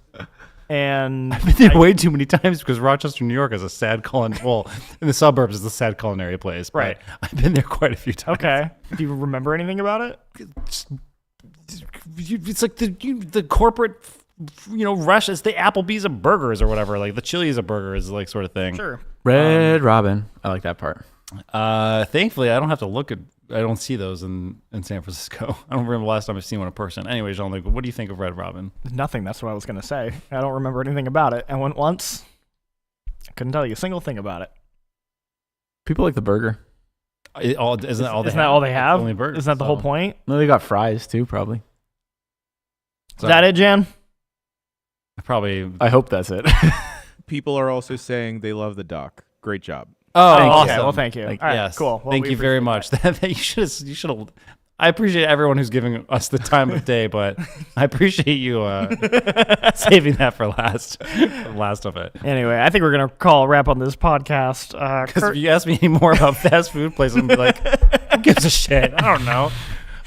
and I've been there way too many times because Rochester, New York is a sad in the suburbs is a sad culinary place. Right. I've been there quite a few times. Okay. Do you remember anything about it? It's like the corporate, rush. It's the Applebee's of burgers or whatever. Like the Chili's of burgers, like sort of thing. Sure. Red Robin. I like that part. Thankfully, I don't have to look at. I don't see those in San Francisco. I don't remember the last time I've seen one in person. Anyway, Jean, what do you think of Red Robin? Nothing. That's what I was going to say. I don't remember anything about it. I went once. I couldn't tell you a single thing about it. People like the burger. Isn't that all they Isn't that all they have? Only burgers, Isn't that the whole point? No, they got fries too, probably. Is that it, Jan? Probably. I hope that's it. People are also saying they love the duck. Great job. Oh, awesome. awesome. Well, thank you. All right, yes. cool. Well, thank we you very appreciate much. You should have. I appreciate everyone who's giving us the time of day, but I appreciate you saving that for last of it. Anyway, I think we're gonna call a wrap on this podcast. Because if you ask me any more about fast food places, I'm gonna be like, who gives a shit? I don't know.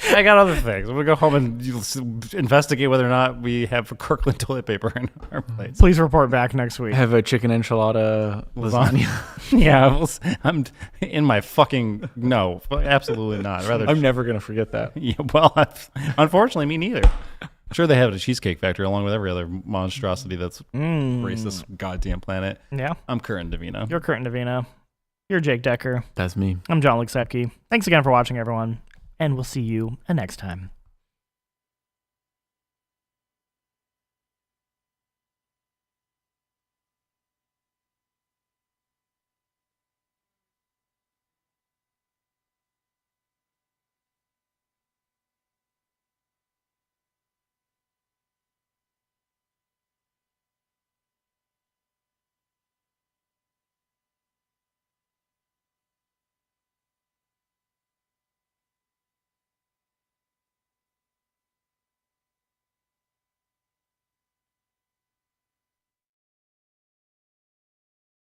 I got other things. I'm gonna go home and investigate whether or not we have Kirkland toilet paper in our place. Please report back next week. Have a chicken enchilada lasagna. Yeah, I'm in my fucking no, absolutely not. Rather, I'm never gonna forget that. Yeah, well, unfortunately, me neither. I'm sure they have it at Cheesecake Factory along with every other monstrosity that's graced this goddamn planet. Yeah. I'm Curtin Davino. You're Curtin Davino. You're Jake Decker. That's me. I'm John Luxepke. Thanks again for watching, everyone, and we'll see you next time.